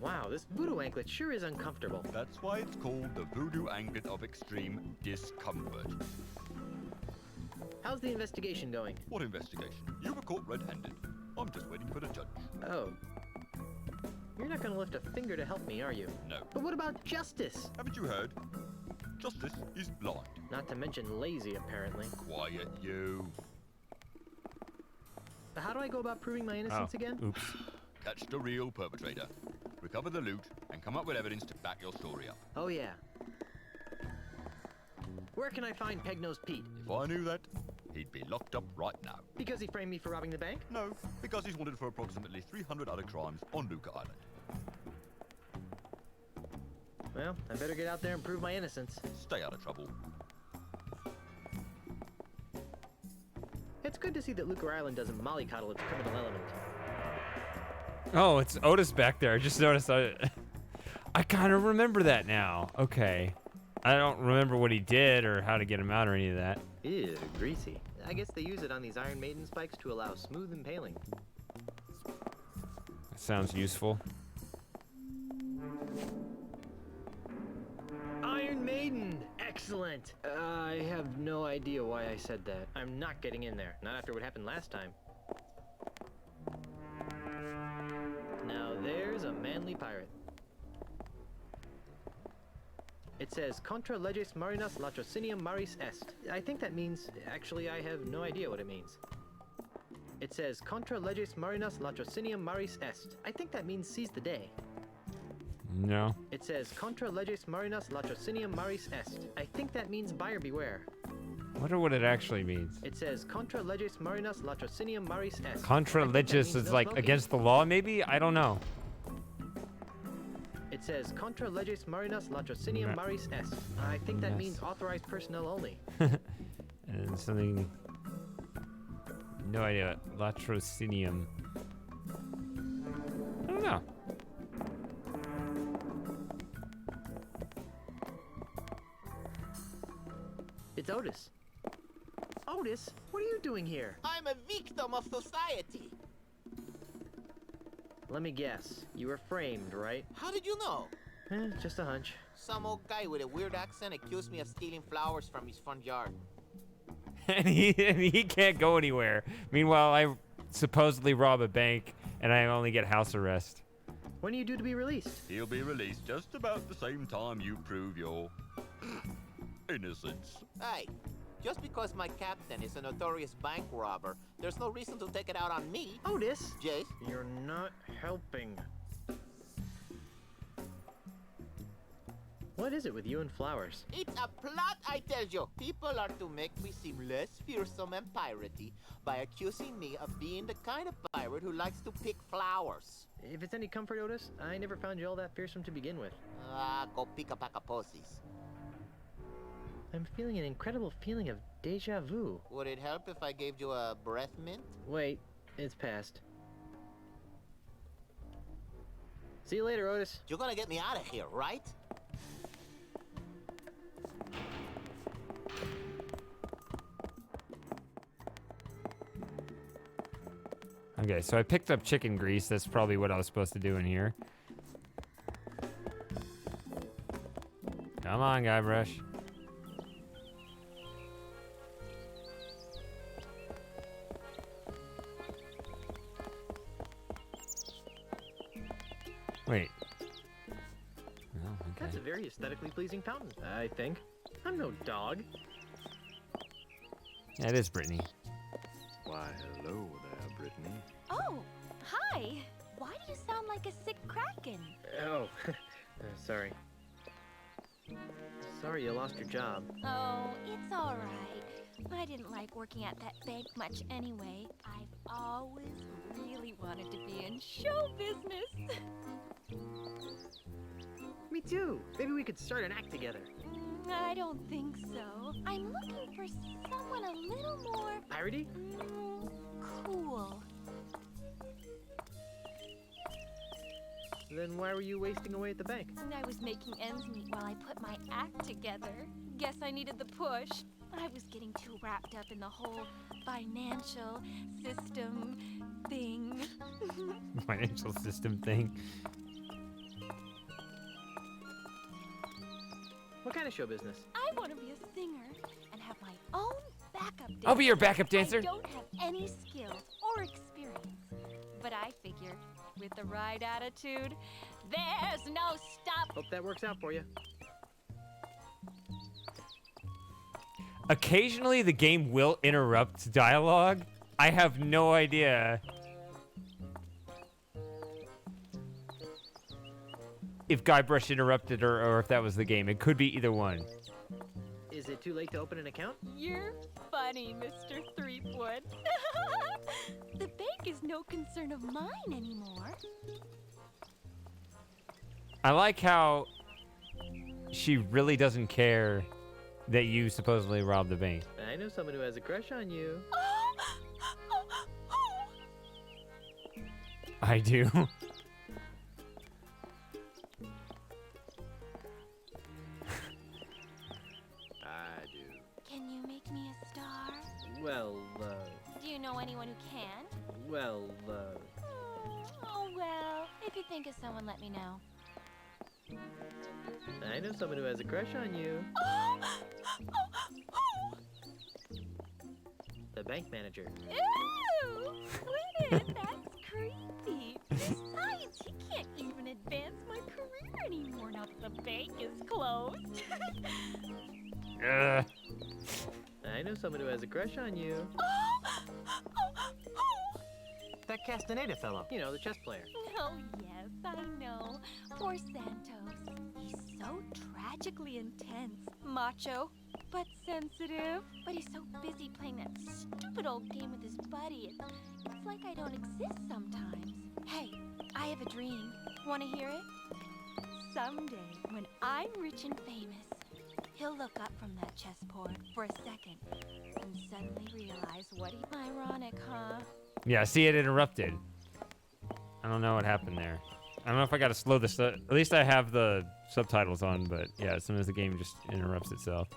Wow, this voodoo anklet sure is uncomfortable. That's why it's called the voodoo anklet of extreme discomfort. How's the investigation going? What investigation? You were caught red-handed. I'm just waiting for the judge. Oh. You're not gonna lift a finger to help me, are you? No. But what about justice? Haven't you heard? Justice is blind. Not to mention lazy, apparently. Quiet, you. How do I go about proving my innocence again? Oops. Catch the real perpetrator. Recover the loot, and come up with evidence to back your story up. Oh, yeah. Where can I find Peg-Nosed Pete? If I knew that, he'd be locked up right now. Because he framed me for robbing the bank? No, because he's wanted for approximately 300 other crimes on Luca Island. Well, I better get out there and prove my innocence. Stay out of trouble. It's good to see that Luca Island doesn't mollycoddle its criminal element. Oh, it's Otis back there. I just noticed. I kind of remember that now. Okay. I don't remember what he did or how to get him out or any of that. Ew, greasy. I guess they use it on these Iron Maiden spikes to allow smooth impaling. That sounds useful. Iron Maiden! Excellent! I have no idea why I said that. I'm not getting in there. Not after what happened last time. is a manly pirate. It says contra leges marinas latrocinium maris est. I think that means, actually I have no idea what it means. It says contra leges marinas latrocinium maris est. I think that means seize the day. No. It says contra leges marinas latrocinium maris est. I think that means buyer beware. Wonder what it actually means. It says contra leges marinas latrocinium maris est. Contra leges is like against the law, maybe? I don't know. It says contra leges marinas latrocinium maris est. I think that means authorized personnel only. And something... No idea. Latrocinium. I don't know. It's Otis. Otis, what are you doing here? I'm a victim of society. Let me guess. You were framed, right? How did you know? Just a hunch. Some old guy with a weird accent accused me of stealing flowers from his front yard. And he can't go anywhere. Meanwhile, I supposedly rob a bank, and I only get house arrest. When are you due to be released? He'll be released just about the same time you prove your innocence. Hey, just because my captain is a notorious bank robber, there's no reason to take it out on me. Otis! Jace? You're not helping. What is it with you and flowers? It's a plot, I tell you. People are to make me seem less fearsome and piratey by accusing me of being the kind of pirate who likes to pick flowers. If it's any comfort, Otis, I never found you all that fearsome to begin with. Go pick a pack of posies. I'm feeling an incredible feeling of deja vu. Would it help if I gave you a breath mint? Wait, it's past. See you later, Otis. You're gonna get me out of here, right? Okay, so I picked up chicken grease. That's probably what I was supposed to do in here. Come on, Guybrush. Wait. Oh, okay. That's a very aesthetically pleasing fountain, I think. I'm no dog. Yeah, it is Brittany. Why, hello there, Brittany. Oh, hi. Why do you sound like a sick kraken? Oh, sorry. Sorry you lost your job. Oh, it's all right. I didn't like working at that bank much anyway. I've always really wanted to be in show business. Me too. Maybe we could start an act together. I don't think so. I'm looking for someone a little more... Piratey? Cool. Then why were you wasting away at the bank? I was making ends meet while I put my act together. Guess I needed the push. I was getting too wrapped up in the whole financial system thing. Financial system thing. What kind of show business? I want to be a singer and have my own backup dancer. I'll be your backup dancer. I don't have any skills or experience, but I figure with the right attitude, there's no stop. Hope that works out for you. Occasionally, the game will interrupt dialogue. I have no idea if Guybrush interrupted or if that was the game. It could be either one. Is it too late to open an account? You're funny, Mr. Threepwood. The bank is no concern of mine anymore. I like how she really doesn't care that you supposedly robbed the bank. I know someone who has a crush on you. I do. I do. Can you make me a star? Well, Do you know anyone who can? well, Oh, well, if you think of someone, let me know. I know someone who has a crush on you. The bank manager. Ew! Quit it! That's creepy. Besides, means he can't even advance my career anymore now that the bank is closed. Ugh. I know someone who has a crush on you. That Castaneda fellow. You know, the chess player. Oh, yes, I know. Poor Santos. He's so tragically intense. Macho, but sensitive. But he's so busy playing that stupid old game with his buddy. It's like I don't exist sometimes. Hey, I have a dream. Want to hear it? Someday, when I'm rich and famous, he'll look up from that chessboard for a second and suddenly realize what he... Ironic, huh? Yeah, see, it interrupted. I don't know what happened there. I don't know if I got to slow this up. At least I have the subtitles on, but yeah, sometimes the game just interrupts itself.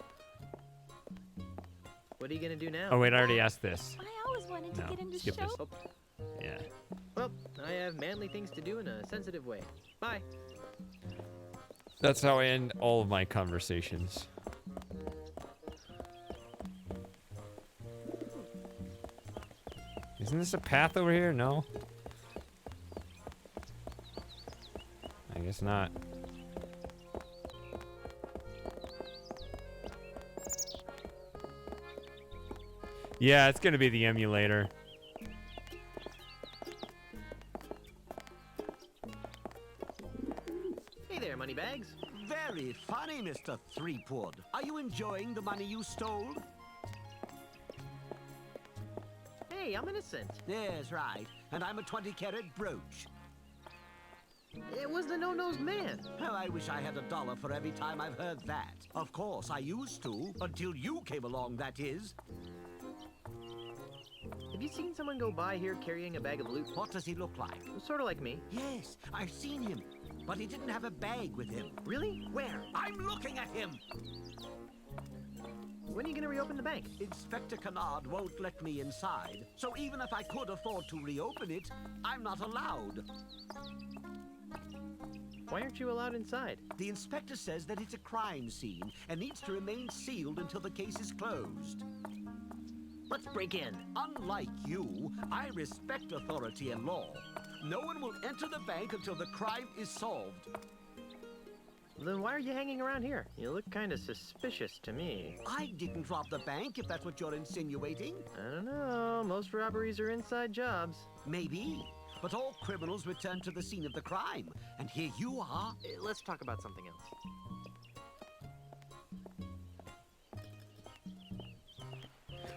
What are you gonna do now? Oh, wait, I already asked this. I always wanted to No, get into skip show. this. Yeah. Well, I have manly things to do in a sensitive way. Bye. That's how I end all of my conversations. Isn't this a path over here? No. I guess not. Yeah, it's gonna be the emulator. Hey there, Moneybags. Very funny, Mr. Threepwood. Are you enjoying the money you stole? Hey, I'm innocent. Yes, right. And I'm a 20-carat brooch. It was the no-nosed man. Oh, I wish I had $1 for every time I've heard that. Of course, I used to, until you came along, that is. Have you seen someone go by here carrying a bag of loot? What does he look like? Sort of like me. Yes, I've seen him. But he didn't have a bag with him. Really? Where? I'm looking at him! When are you gonna reopen the bank? Inspector Kennard won't let me inside. So even if I could afford to reopen it, I'm not allowed. Why aren't you allowed inside? The inspector says that it's a crime scene and needs to remain sealed until the case is closed. Let's break in. Unlike you, I respect authority and law. No one will enter the bank until the crime is solved. Then why are you hanging around here? You look kind of suspicious to me. I didn't rob the bank, if that's what you're insinuating. I don't know. Most robberies are inside jobs. Maybe. But all criminals return to the scene of the crime. And here you are. Let's talk about something else.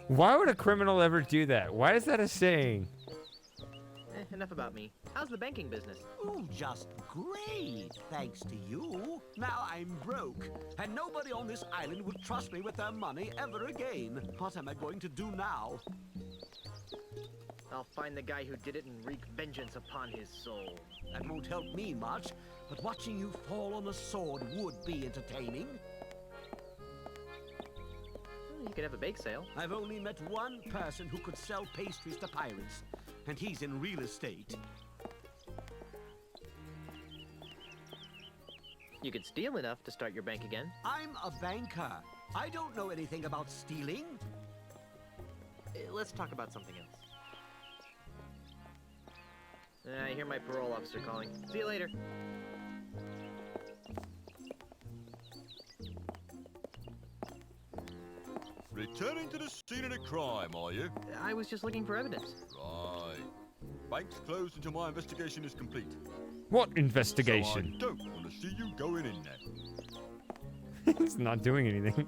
Why would a criminal ever do that? Why is that a saying? Enough about me. How's the banking business? Ooh, just great, thanks to you. Now I'm broke, and nobody on this island would trust me with their money ever again. What am I going to do now? I'll find the guy who did it and wreak vengeance upon his soul. That won't help me much, but watching you fall on a sword would be entertaining. You could have a bake sale. I've only met one person who could sell pastries to pirates, and he's in real estate. You could steal enough to start your bank again. I'm a banker. I don't know anything about stealing. Let's talk about something else. I hear my parole officer calling. See you later. Returning to the scene of the crime, are you? I was just looking for evidence. Right. Bank's closed until my investigation is complete. What investigation? So I don't want to see you going in there. He's not doing anything.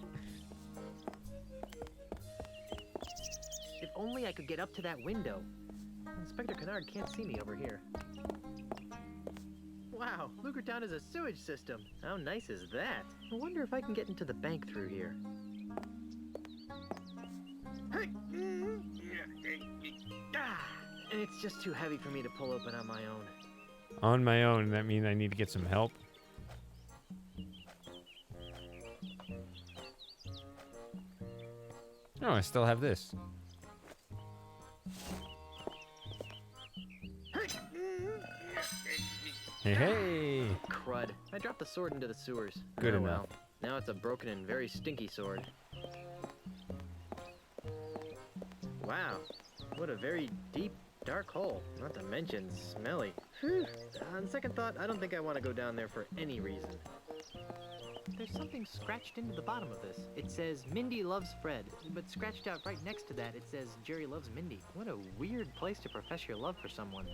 If only I could get up to that window. Inspector Kennard can't see me over here. Wow, Lucretown is a sewage system. How nice is that? I wonder if I can get into the bank through here. It's just too heavy for me to pull open on my own. On my own, that means I need to get some help. Oh, I still have this. Hey, hey! Crud. I dropped the sword into the sewers. Good Oh, enough. well. Now it's a broken and very stinky sword. Wow. What a very deep, dark hole. Not to mention smelly. Whew. On second thought, I don't think I want to go down there for any reason. There's something scratched into the bottom of this. It says, Mindy loves Fred, but scratched out right next to that, it says, Jerry loves Mindy. What a weird place to profess your love for someone.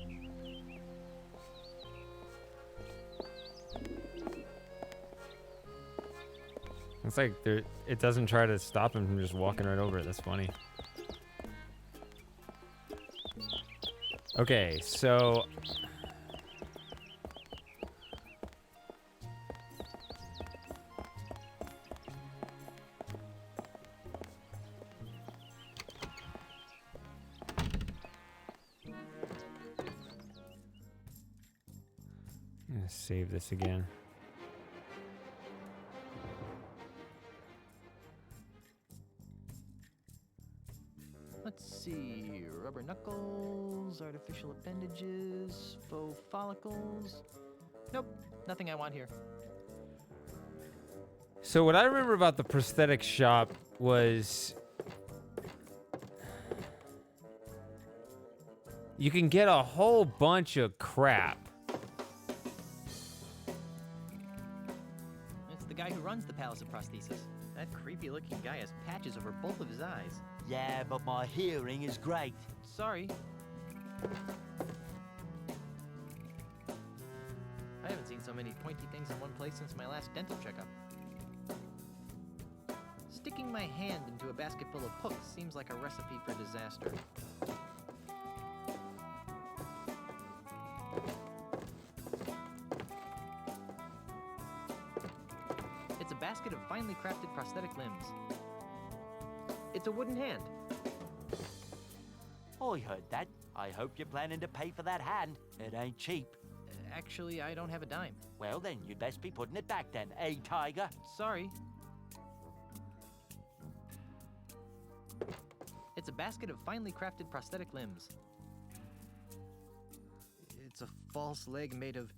It's like it doesn't try to stop him from just walking right over it. That's funny. Okay, so... I'm gonna save this again. Let's see, rubber knuckles, artificial appendages, faux follicles. Nope, nothing I want here. So what I remember about the prosthetic shop was you can get a whole bunch of crap. It's the guy who runs the Palace of Prosthesis. That creepy-looking guy has patches over both of his eyes. Yeah, but my hearing is great. Sorry. I haven't seen so many pointy things in one place since my last dental checkup. Sticking my hand into a basket full of hooks seems like a recipe for disaster. It's a basket of finely crafted prosthetic limbs. It's a wooden hand. I heard that. I hope you're planning to pay for that hand. It ain't cheap. Actually, I don't have a dime. Well, then you'd best be putting it back then, eh, Tiger? Sorry. It's a basket of finely crafted prosthetic limbs. It's a false leg made of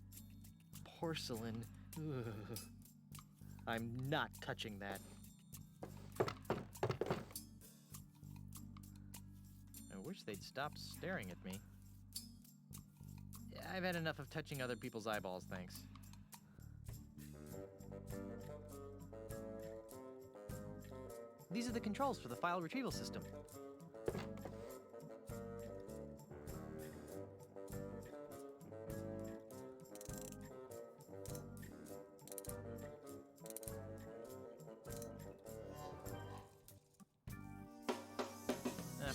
porcelain. Ugh. I'm not touching that. I wish they'd stop staring at me. I've had enough of touching other people's eyeballs, thanks. These are the controls for the file retrieval system.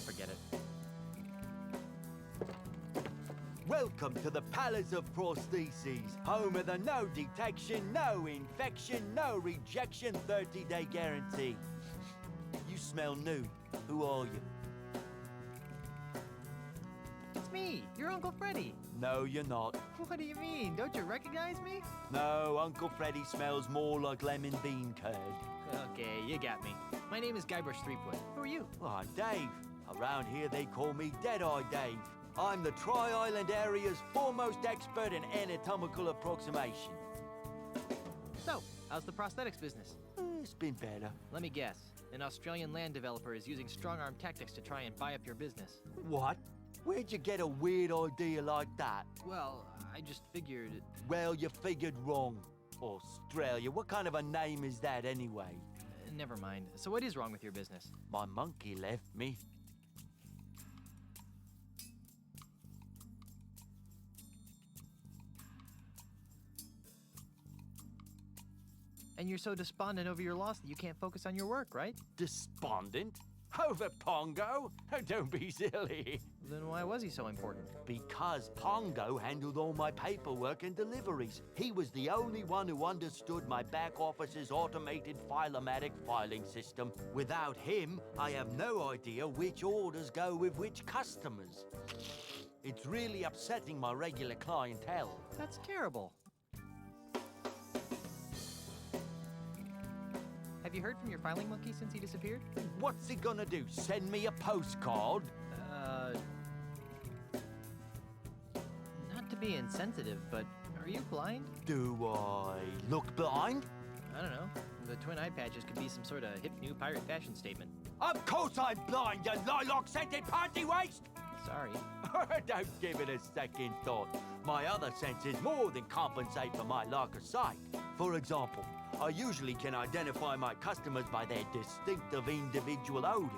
Forget it. Welcome to the Palace of Prostheses, home of the no detection, no infection, no rejection 30-day guarantee. You smell new. Who are you? It's me, your Uncle Freddy. No, you're not. What do you mean? Don't you recognize me? No, Uncle Freddy smells more like lemon bean curd. Okay, you got me. My name is Guybrush Threepwood. Who are you? Well, I'm Dave. Around here they call me Deadeye Dave. I'm the Tri-Island area's foremost expert in anatomical approximation. So, how's the prosthetics business? It's been better. Let me guess. An Australian land developer is using strong-arm tactics to try and buy up your business. What? Where'd you get a weird idea like that? Well, I just figured... Well, you figured wrong. Australia, what kind of a name is that anyway? Never mind. So what is wrong with your business? My monkey left me. And you're so despondent over your loss that you can't focus on your work, right? Despondent? Over Pongo? Don't be silly. Then why was he so important? Because Pongo handled all my paperwork and deliveries. He was the only one who understood my back office's automated Filomatic filing system. Without him, I have no idea which orders go with which customers. It's really upsetting my regular clientele. That's terrible. Have you heard from your filing monkey since he disappeared? What's he gonna do? Send me a postcard? Not to be insensitive, but are you blind? Do I look blind? I don't know. The twin eye patches could be some sort of hip new pirate fashion statement. Of course I'm blind, you lilac-scented party waste! Sorry. Don't give it a second thought. My other senses more than compensate for my lack of sight. For example, I usually can identify my customers by their distinctive individual odors.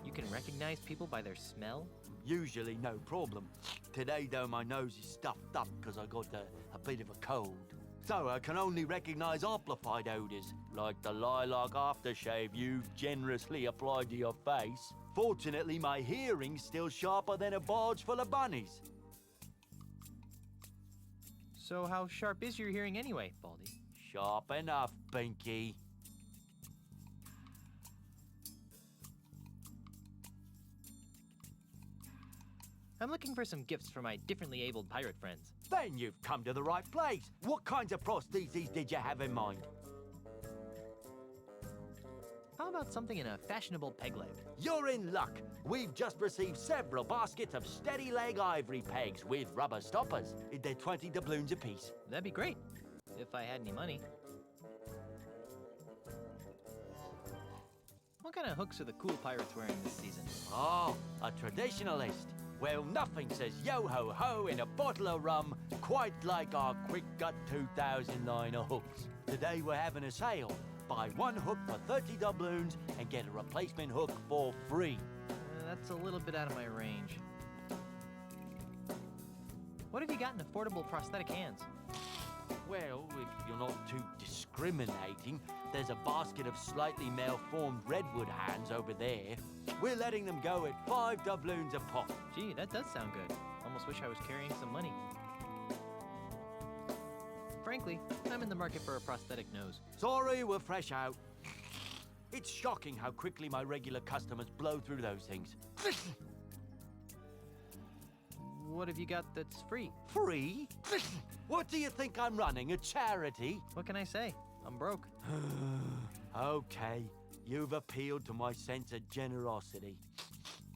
You can recognize people by their smell? Usually no problem. Today, though, my nose is stuffed up because I got a bit of a cold. So I can only recognize amplified odors, like the lilac aftershave you generously applied to your face. Fortunately, my hearing's still sharper than a barge full of bunnies. So how sharp is your hearing anyway, Baldy? Sharp enough, Pinky. I'm looking for some gifts for my differently abled pirate friends. Then you've come to the right place. What kinds of prostheses did you have in mind? How about something in a fashionable peg leg? You're in luck. We've just received several baskets of steady leg ivory pegs with rubber stoppers. They're 20 doubloons apiece. That'd be great, if I had any money. What kind of hooks are the cool pirates wearing this season? Oh, a traditionalist. Well, nothing says yo-ho-ho in a bottle of rum quite like our Quick Gut 2000 line of hooks. Today we're having a sale. Buy one hook for 30 doubloons and get a replacement hook for free. That's a little bit out of my range. What have you got in affordable prosthetic hands? Well, if you're not too discriminating, there's a basket of slightly malformed redwood hands over there. We're letting them go at 5 doubloons a pop. Gee, that does sound good. Almost wish I was carrying some money. Frankly, I'm in the market for a prosthetic nose. Sorry, we're fresh out. It's shocking how quickly my regular customers blow through those things. What have you got that's free? Free? What do you think I'm running, a charity? What can I say? I'm broke. Okay, you've appealed to my sense of generosity.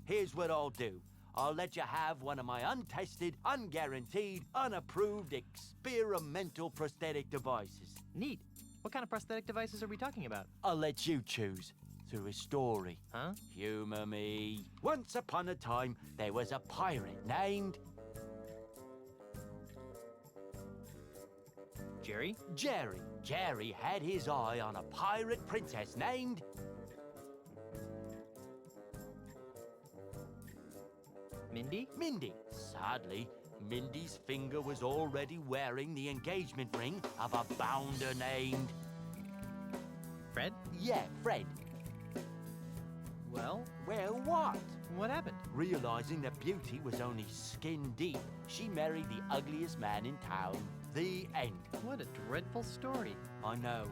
Here's what I'll do. I'll let you have one of my untested, unguaranteed, unapproved experimental prosthetic devices. Neat. What kind of prosthetic devices are we talking about? I'll let you choose through a story. Huh? Humor me. Once upon a time, there was a pirate named... Jerry? Jerry. Jerry had his eye on a pirate princess named... Mindy? Mindy. Sadly, Mindy's finger was already wearing the engagement ring of a bounder named... Fred? Yeah, Fred. Well? Well, what? What happened? Realizing that beauty was only skin deep, she married the ugliest man in town. The end. What a dreadful story. I know.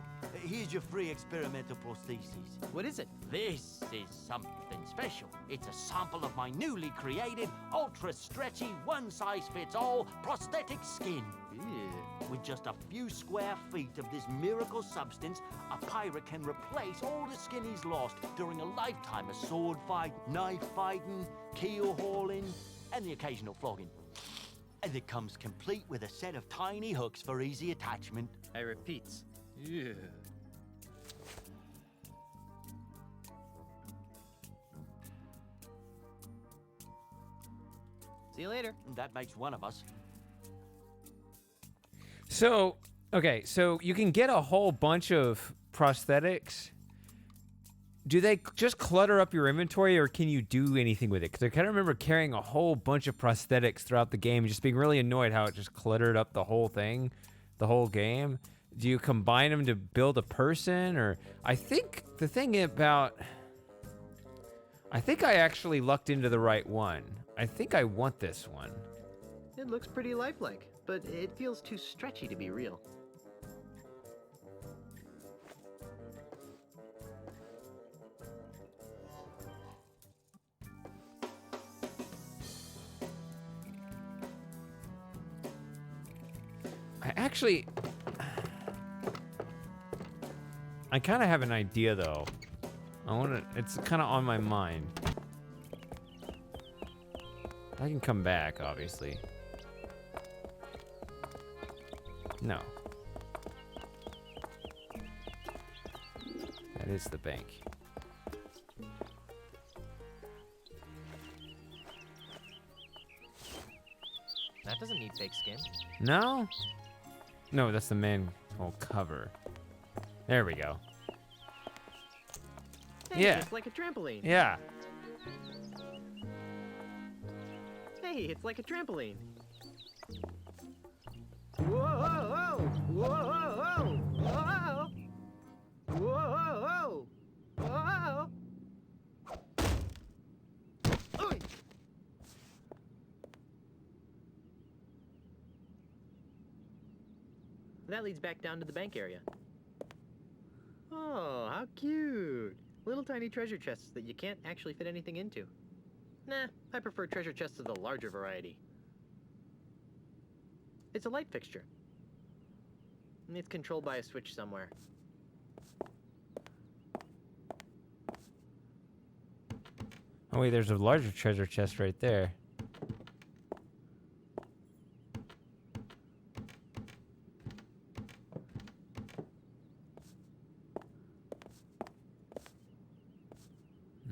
Here's your free experimental prosthesis. What is it? This is something special. It's a sample of my newly created, ultra-stretchy, one-size-fits-all prosthetic skin. Ew. With just a few square feet of this miracle substance, a pirate can replace all the skin he's lost during a lifetime of sword fight, knife fighting, keel hauling, and the occasional flogging. And it comes complete with a set of tiny hooks for easy attachment. I repeat. Yeah. See you later. That makes one of us. So, okay, so you can get a whole bunch of prosthetics. Do they just clutter up your inventory, or can you do anything with it? Because I kind of remember carrying a whole bunch of prosthetics throughout the game and just being really annoyed how it just cluttered up the whole thing, the whole game. Do you combine them to build a person? Or I think the thing about... I think I actually lucked into the right one. I think I want this one. It looks pretty lifelike, but it feels too stretchy to be real. I kind of have an idea though. It's kind of on my mind. I can come back, obviously. No. That is the bank. fake skin. No? No, that's the manhole cover. There we go. Hey, Yeah. it's like a trampoline. Yeah. Hey, it's like a trampoline. Whoa, whoa, whoa, whoa, whoa, whoa, whoa, whoa. Oy. That leads back down to the bank area. Oh, how cute. Little tiny treasure chests that you can't actually fit anything into. Nah, I prefer treasure chests of the larger variety. It's a light fixture. And it's controlled by a switch somewhere. Oh wait, there's a larger treasure chest right there.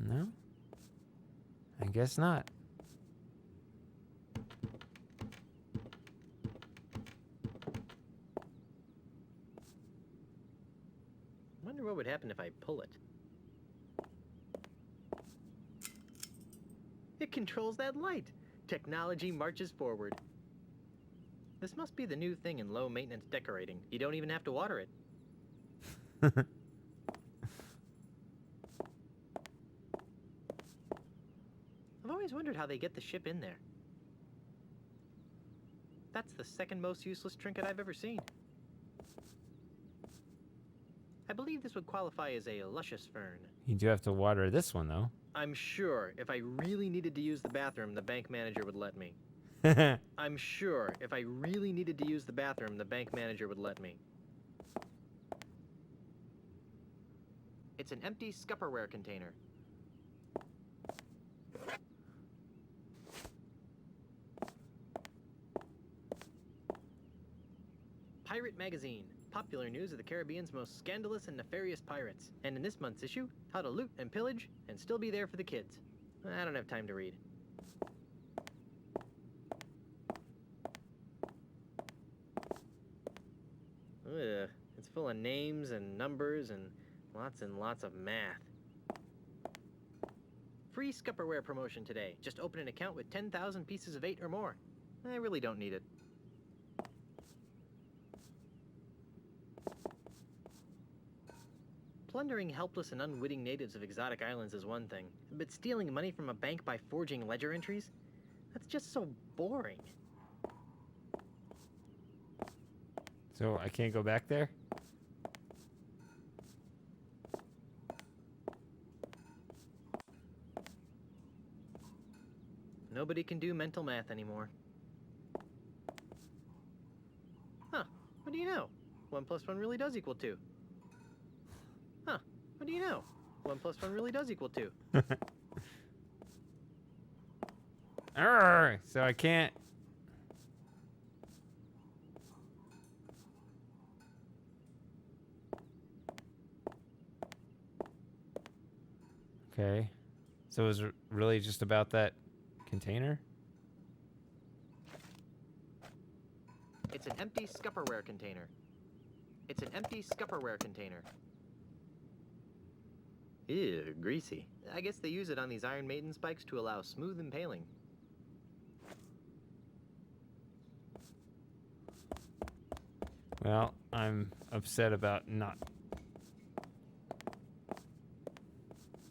No? I guess not. Wonder what would happen if I pull it. It controls that light. Technology marches forward. This must be the new thing in low-maintenance decorating. You don't even have to water it. I've always wondered how they get the ship in there. That's the second most useless trinket I've ever seen. I believe this would qualify as a luscious fern. You do have to water this one though. I'm sure if I really needed to use the bathroom, the bank manager would let me. I'm sure if I really needed to use the bathroom, the bank manager would let me. It's an empty Scupperware container. Pirate Magazine. Popular news of the Caribbean's most scandalous and nefarious pirates. And in this month's issue, how to loot and pillage and still be there for the kids. I don't have time to read. Ugh, it's full of names and numbers and lots of math. Free Scupperware promotion today. Just open an account with 10,000 pieces of 8 or more. I really don't need it. Plundering helpless and unwitting natives of exotic islands is one thing, but stealing money from a bank by forging ledger entries? That's just so boring. So I can't go back there? Nobody can do mental math anymore. Huh, what do you know? 1 + 1 really does equal 2. Huh, what do you know? 1 + 1 really does equal 2. Arrgh, so I can't. Okay. So it was really just about that container? It's an empty Scupperware container. It's an empty Scupperware container. Ew, greasy. I guess they use it on these Iron Maiden spikes to allow smooth impaling. Well, I'm upset about not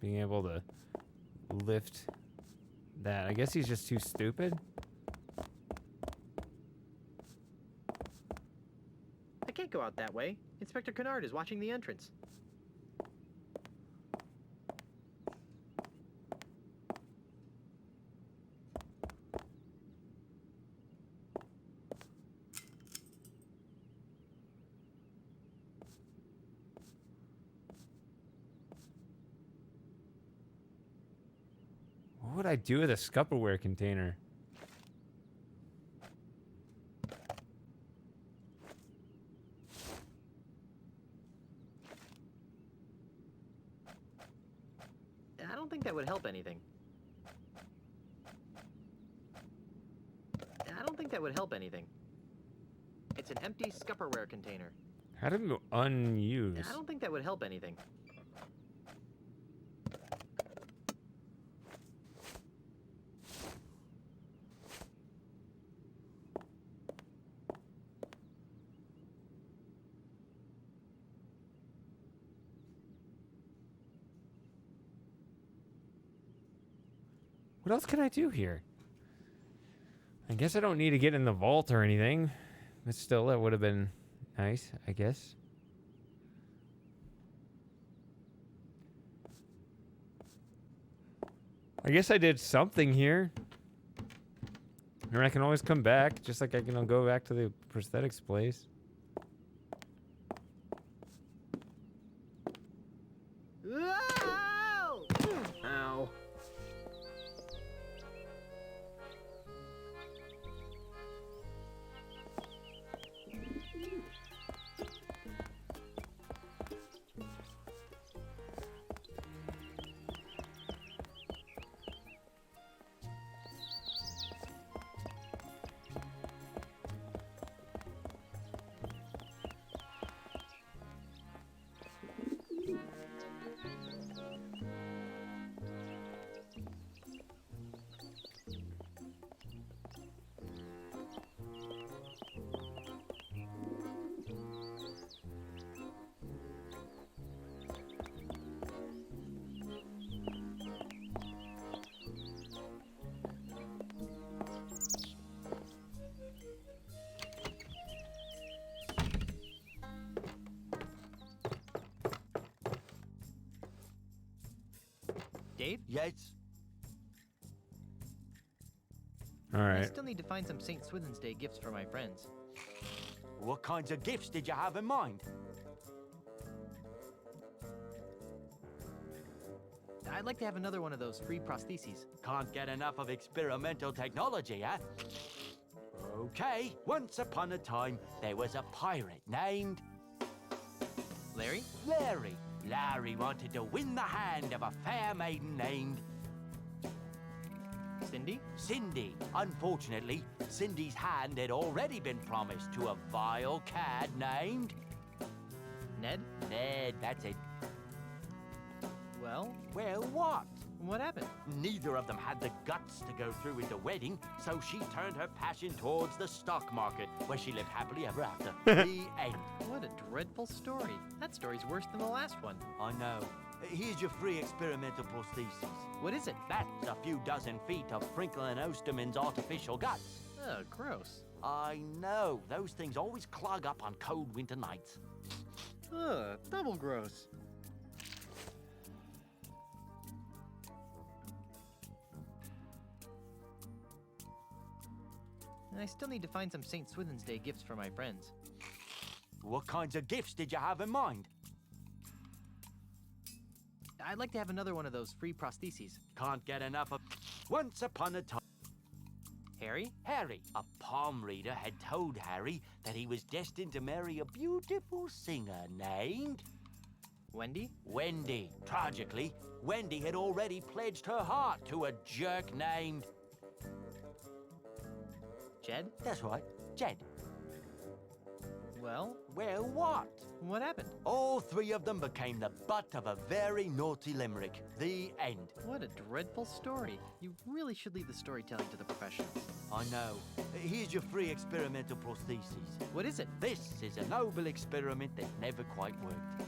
being able to lift that. I guess he's just too stupid. I can't go out that way. Inspector Kennard is watching the entrance. What would I do with a Scupperware container? I don't think that would help anything. that would help anything. It's an empty Scupperware container. How do you unused? I don't think that would help anything. What else can I do here? I guess I don't need to get in the vault or anything. But still, that would have been nice, I guess. I guess I did something here. Or I can always come back, just like I can go back to the prosthetics place. Ow. Dave? Yes? All I right. still need to find some St. Swithin's Day gifts for my friends. What kinds of gifts did you have in mind? I'd like to have another one of those free prostheses. Can't get enough of experimental technology, huh? Okay, once upon a time, there was a pirate named... Larry? Larry. Larry wanted to win the hand of a fair maiden named... Cindy? Cindy. Unfortunately, Cindy's hand had already been promised to a vile cad named... Ned? Ned, that's it. Well? Well, what? What happened? Neither of them had the guts to go through with the wedding, so she turned her passion towards the stock market, where she lived happily ever after. The end. What a dreadful story. That story's worse than the last one. I know. Here's your free experimental prosthesis. What is it? That's a few dozen feet of Frinkle and Osterman's artificial guts. Oh, gross. I know. Those things always clog up on cold winter nights. Ugh, double gross. And I still need to find some St. Swithin's Day gifts for my friends. What kinds of gifts did you have in mind? I'd like to have another one of those free prostheses. Can't get enough of... Once upon a time... Harry? Harry. A palm reader had told Harry that he was destined to marry a beautiful singer named... Wendy? Wendy. Tragically, Wendy had already pledged her heart to a jerk named... Jed? That's right, Jed. Well? Well, what? What happened? All three of them became the butt of a very naughty limerick. The end. What a dreadful story. You really should leave the storytelling to the professionals. I know. Here's your free experimental prosthesis. What is it? This is a noble experiment that never quite worked.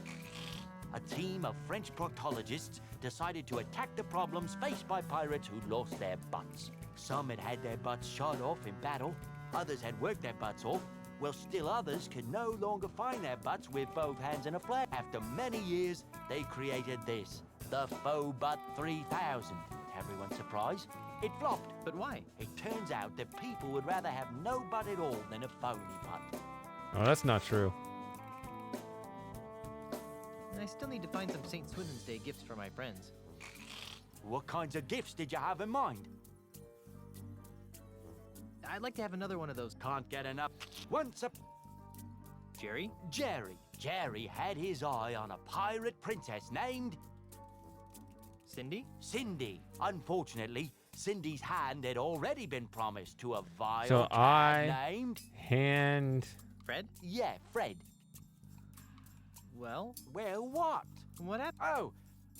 A team of French proctologists decided to attack the problems faced by pirates who'd lost their butts. Some had had their butts shot off in battle, others had worked their butts off, while still others could no longer find their butts with both hands and a flag. After many years, they created this, the Faux Butt 3000. To everyone's surprise, it flopped. But why? It turns out that people would rather have no butt at all than a phony butt. Oh, that's not true. And I still need to find some St. Swithin's Day gifts for my friends. What kinds of gifts did you have in mind? I'd like to have another one of those. Can't get enough. Once a... Jerry? Jerry. Jerry had his eye on a pirate princess named... Cindy? Cindy. Unfortunately, Cindy's hand had already been promised to a vile So cat named... hand. Fred? Yeah, Fred. Well? Well, what? What happened? Oh,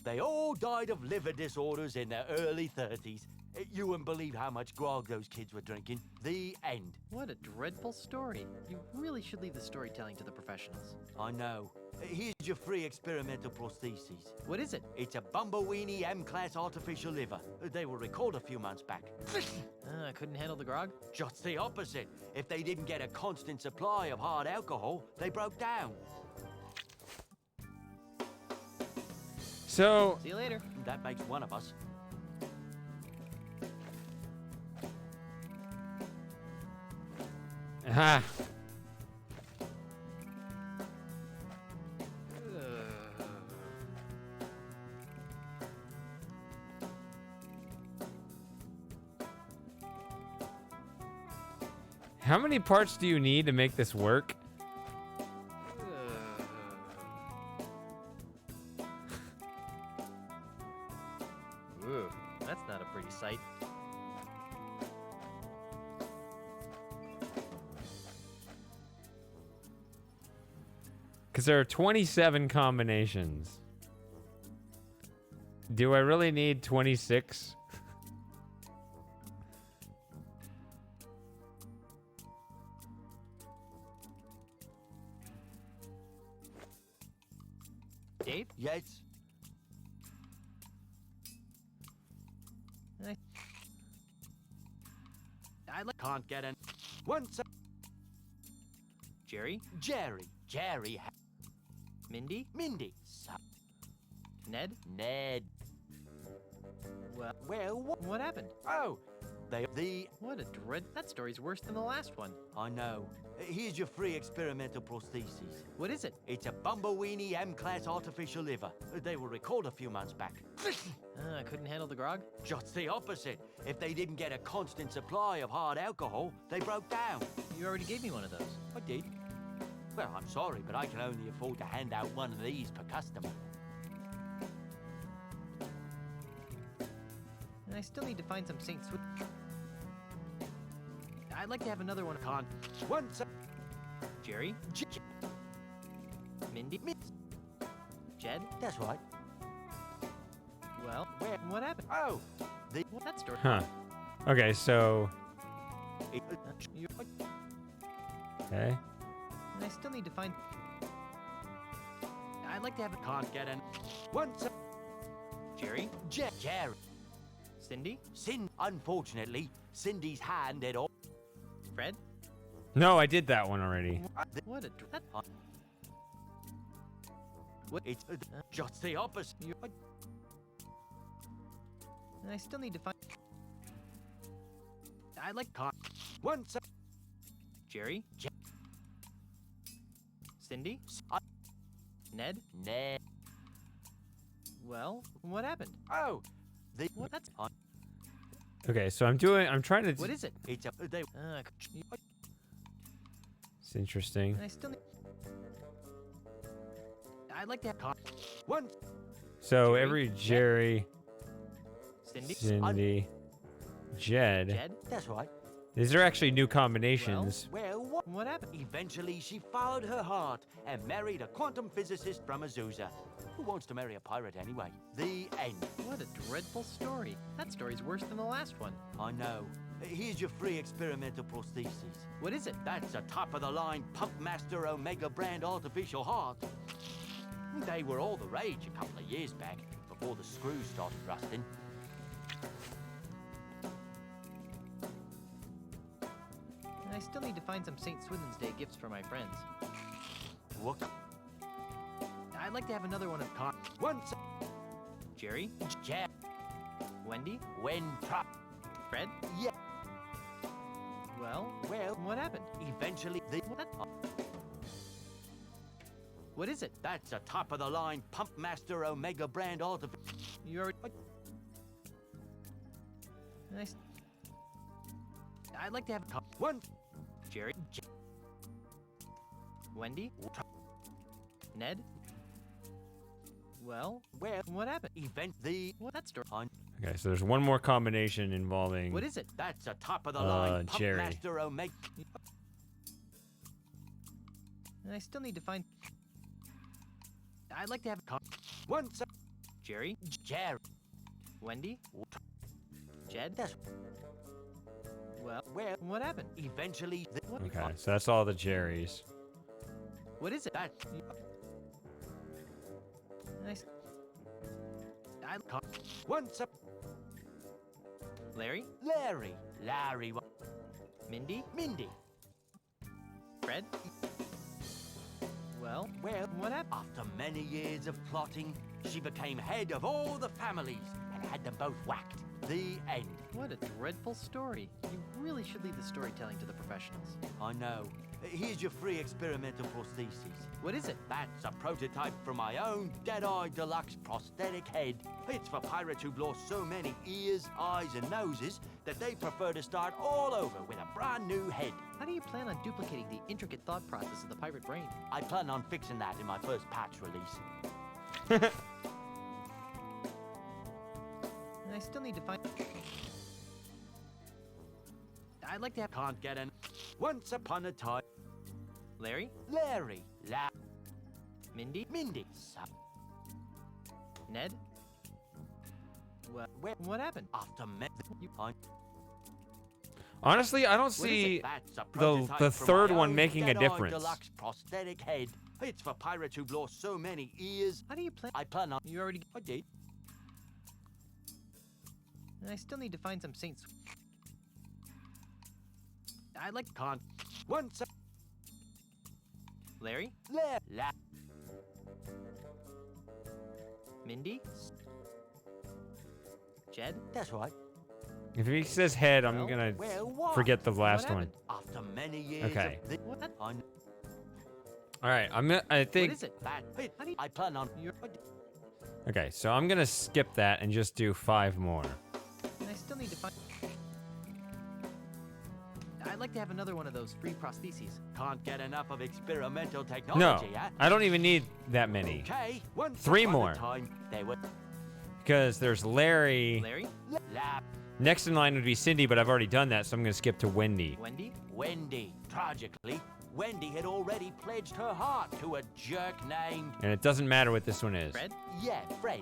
they all died of liver disorders in their early 30s. You wouldn't believe how much grog those kids were drinking. The end. What a dreadful story. You really should leave the storytelling to the professionals. I know. Here's your free experimental prosthesis. What is it? It's a Bumbleweenie M-class artificial liver. They were recalled a few months back. I couldn't handle the grog? Just the opposite. If they didn't get a constant supply of hard alcohol, they broke down. So... See you later. That makes one of us. Ah. How many parts do you need to make this work? Ooh, that's not a pretty sight. Because there are 27 combinations. Do I really need 26? Dave? Yes? I like... Can't get in. Once. Jerry? Jerry. Mindy? Mindy. Ned? Ned. Well, what happened? Oh, What a dread... That story's worse than the last one. I know. Here's your free experimental prosthesis. What is it? It's a Bumbleweenie M-class artificial liver. They were recalled a few months back. I couldn't handle the grog? Just the opposite. If they didn't get a constant supply of hard alcohol, they broke down. You already gave me one of those. I did. Well, I'm sorry, but I can only afford to hand out one of these per customer. And I still need to find some St. Swift. I'd like to have another one. Can't. Once. Jerry? Mindy? Jed? That's right. Well, what happened? Oh, that story. Huh. Okay, so... Okay. And I still need to find... I'd like to have... Can't get in. Once. Jerry? Jerry. Cindy? Unfortunately, Cindy's hand had all... Fred? No, I did that one already. What a... What? It's just the opposite. And I still need to find... I'd like... Once. Jerry? Cindy? Ned? Ned. Well, what happened? Oh, that's... Okay, so I'm trying to... What is it? It's a... It's interesting. And I still need... I'd like to have... Once. So every Jerry, Cindy, Jed. That's right. These are actually new combinations. Well, what happened? Eventually, she followed her heart and married a quantum physicist from Azusa. Who wants to marry a pirate anyway? The end. What a dreadful story. That story's worse than the last one. I know. Here's your free experimental prosthesis. What is it? That's a top-of-the-line Pumpmaster Omega brand artificial heart. They were all the rage a couple of years back, before the screws started rusting. And I still need to find some St. Swithin's Day gifts for my friends. What? I'd like to have another one of... Once. Jerry? Wendy? Fred? Yeah. Well, what happened? Eventually, What is it? That's a top-of-the-line Pumpmaster Omega brand artificial... You already... I'd like to have... One. Jerry? Wendy? Ned? Well, what happened? That story. Okay, so there's one more combination involving. What is it? That's a top of the line Jerry. Pumpmaster Omega. And I still need to find. I'd like to have. Once. Jerry. Jerry. Wendy. Jed. That's. Well, what happened? Eventually. Okay, so that's all the Jerrys. What is it? That. Nice. Once up. Larry. Larry. Mindy. Mindy. Fred. Well, what happened? After many years of plotting, she became head of all the families and had them both whacked. The end. What a dreadful story. You really should leave the storytelling to the professionals. I know. Here's your free experimental prosthesis. What is it? That's a prototype for my own Deadeye Deluxe prosthetic head. It's for pirates who've lost so many ears, eyes, and noses that they prefer to start all over with a brand new head. How do you plan on duplicating the intricate thought process of the pirate brain? I plan on fixing that in my first patch release. And I still need to find. I'd like to have. Can't get an. Once upon a time. Larry. Mindy. Ned. Well, what happened? After Honestly, I don't see the third one making a difference. Deluxe prosthetic head. It's for pirates who've lost so many ears. How do you plan? I plan on. You already. I did. And I still need to find some saints. I'd like. Can't. Once. Larry. Mindy. Jed. That's right. If he says head, I'm gonna forget the last one. After many years. Okay. What? All right. I think. What is it? I plan on. Okay, so I'm gonna skip that and just do 5 more. And I still need to find. I'd like to have another one of those free prostheses. Can't get enough of experimental technology, No, huh? I don't even need that many. Okay. 3 more. They were. Because there's Larry. Larry. Next in line would be Cindy, but I've already done that, so I'm gonna skip to Wendy. Wendy. Tragically, Wendy had already pledged her heart to a jerk named. And it doesn't matter what this one is. Fred. Yeah, Fred.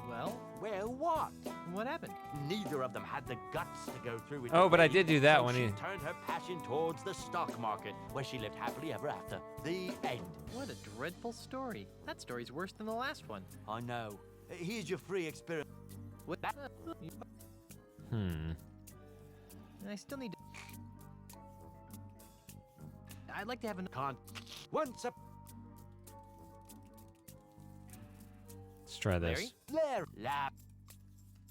Well, what? What happened? Neither of them had the guts to go through with. Oh, but I wedding, did do that so one. She turned her passion towards the stock market, where she lived happily ever after. The end. What a dreadful story. That story's worse than the last one. I know. Here's your free experiment. What? Hmm. And I still need to. I'd like to have an. Can't. Once up. Let's try this. Larry.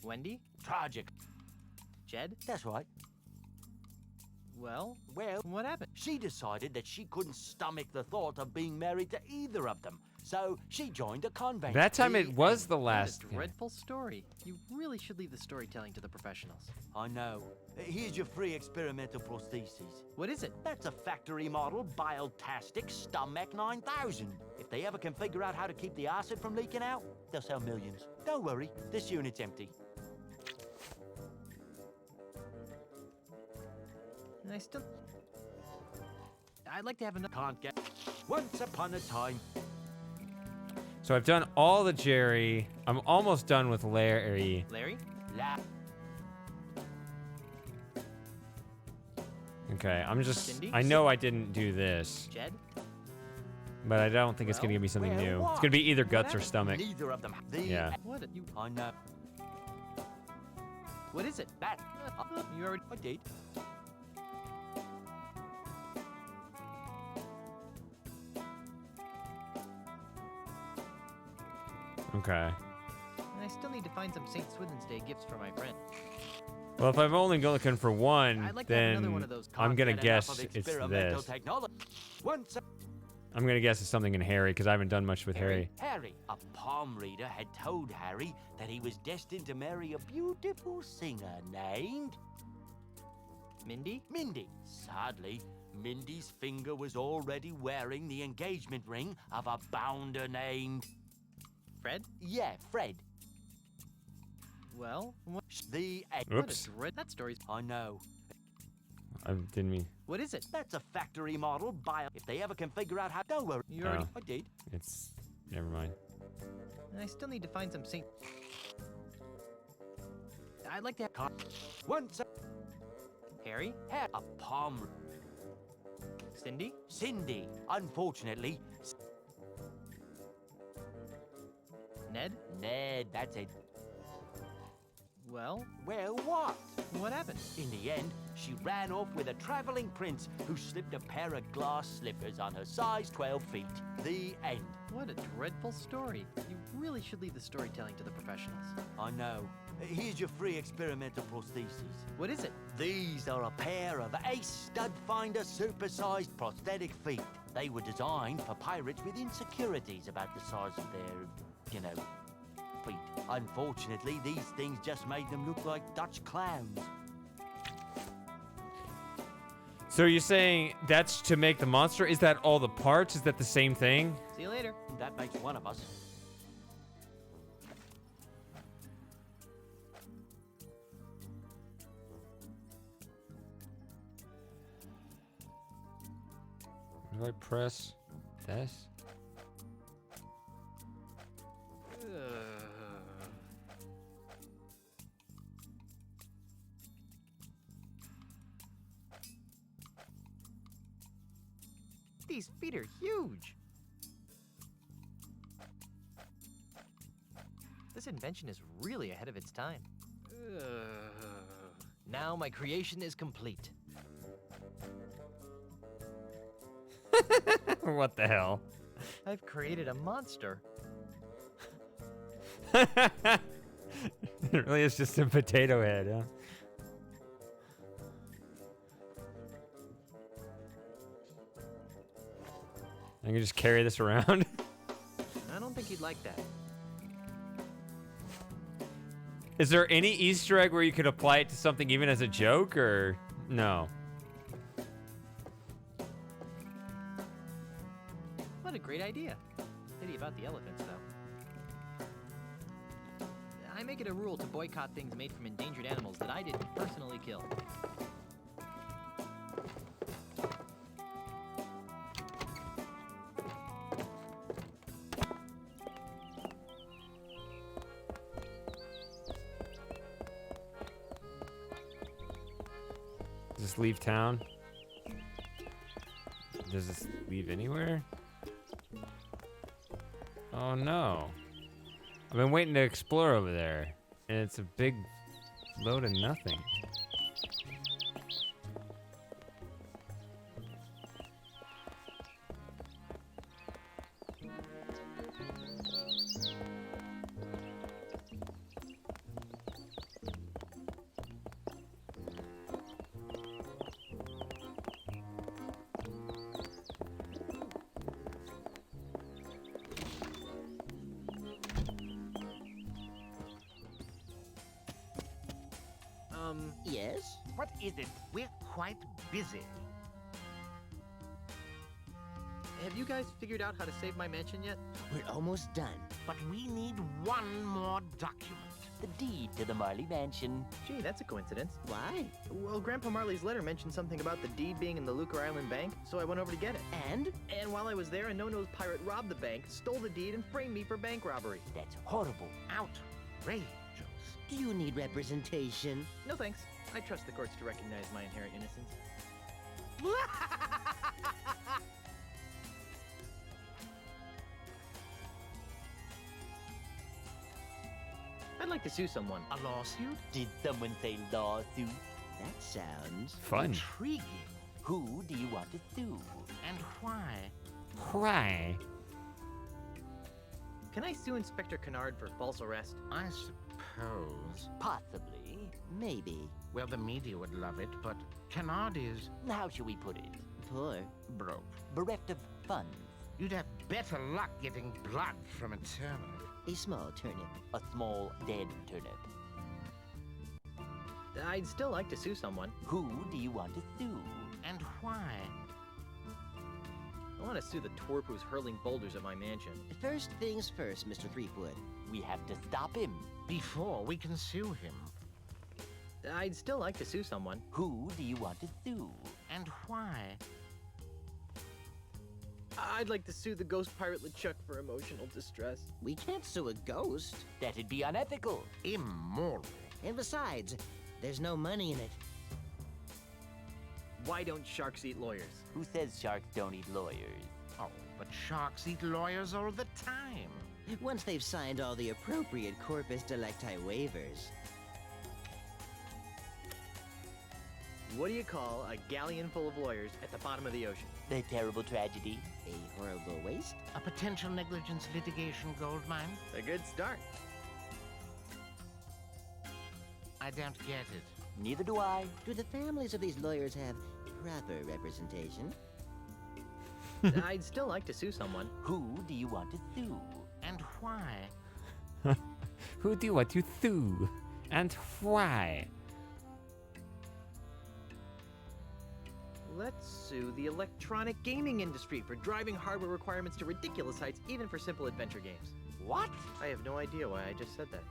Wendy. Tragic. Jed. That's right. Well, what happened? She decided that she couldn't stomach the thought of being married to either of them, so she joined a convent. That time it was the last. What a dreadful story. You really should leave the storytelling to the professionals. I know. Here's your free experimental prosthesis. What is it? That's a factory model Biotastic Stomach 9000. If they ever can figure out how to keep the acid from leaking out, they'll sell millions. Don't worry, this unit's empty. And I still. I'd like to have another. Can't get. Once upon a time. So I've done all the Jerry. I'm almost done with Larry. Larry? Okay, I'm just. Cindy? I know I didn't do this, Jed? but I don't think it's gonna give me something new. It's gonna be either guts or stomach. Neither of them. Yeah. What? You. I know. What is it? That. You already. I did. Okay. And I still need to find some St. Swithin's Day gifts for my friend. Well, if I'm only looking for one, I'd like to have another then one of those. I'm gonna Can't get enough guess of it's experimental this. technology. Once I'm gonna guess it's something in Harry because I haven't done much with Harry. Harry, a palm reader, had told Harry that he was destined to marry a beautiful singer named Mindy? Mindy. Sadly, Mindy's finger was already wearing the engagement ring of a bounder named Fred? Yeah, Fred. Well, what? The end. Oops. That story's. I know. I didn't mean. What is it? That's a factory model. If they ever can figure out how, don't worry. You already. I did. It's. Never mind. I still need to find some Saint. I'd like to have. Once. Harry? Had a palm. Cindy? Cindy. Unfortunately. Ned? Ned, that's it. Well? Well, what? What happened? In the end, she ran off with a traveling prince who slipped a pair of glass slippers on her size 12 feet. The end. What a dreadful story. You really should leave the storytelling to the professionals. I know. Here's your free experimental prostheses. What is it? These are a pair of Ace Stud Finder supersized prosthetic feet. They were designed for pirates with insecurities about the size of their, feet. Unfortunately, these things just made them look like Dutch clowns. So you're saying that's to make the monster? Is that all the parts? Is that the same thing? See you later. That makes one of us. Do I press this? These feet are huge. This invention is really ahead of its time. Now my creation is complete. What the hell? I've created a monster. It really is just a potato head, huh? I can just carry this around. I don't think he'd like that. Is there any Easter egg where you could apply it to something even as a joke, or no? What a great idea. Pity about the elephants, though. I make it a rule to boycott things made from endangered animals that I didn't personally kill. Does this leave town? Does this leave anywhere? Oh no. I've been waiting to explore over there, and it's a big load of nothing. Yes? What is it? We're quite busy. Have you guys figured out how to save my mansion yet? We're almost done. But we need one more document. The deed to the Marley Mansion. Gee, that's a coincidence. Why? Well, Grandpa Marley's letter mentioned something about the deed being in the Lucre Island bank, so I went over to get it. And? And while I was there, a no-nose pirate robbed the bank, stole the deed, and framed me for bank robbery. That's horrible. Outrageous. Do you need representation? No thanks. I trust the courts to recognize my inherent innocence. I'd like to sue someone. A lawsuit? Did someone say lawsuit? That sounds fun. Intriguing. Who do you want to sue? And why? Why? Can I sue Inspector Kennard for false arrest? I suppose. Possibly. Maybe. Well, the media would love it, but Kennard is... How shall we put it? Poor. broke. Bereft of funds. You'd have better luck getting blood from a turnip. A small turnip. A small, dead turnip. I'd still like to sue someone. Who do you want to sue? And why? I want want to sue the twerp who's hurling boulders at my mansion. First things first, Mr. Threepwood. We have to stop him. Before we can sue him. I'd still like to sue someone. Who do you want to sue? And why? I'd like to sue the ghost pirate LeChuck for emotional distress. We can't sue a ghost. That'd be unethical. Immoral. And besides, there's no money in it. Why don't sharks eat lawyers? Who says sharks don't eat lawyers? Oh, but sharks eat lawyers all the time. Once they've signed all the appropriate corpus delicti waivers. What do you call a galleon full of lawyers at the bottom of the ocean? A terrible tragedy. A horrible waste. A potential negligence litigation gold mine. A good start. I don't get it. Neither do I. Do the families of these lawyers have proper representation? I'd still like to sue someone. Who do you want to sue? And why? Who do you want to sue? And why? Let's sue the electronic gaming industry for driving hardware requirements to ridiculous heights, even for simple adventure games. What? I have no idea why I just said that.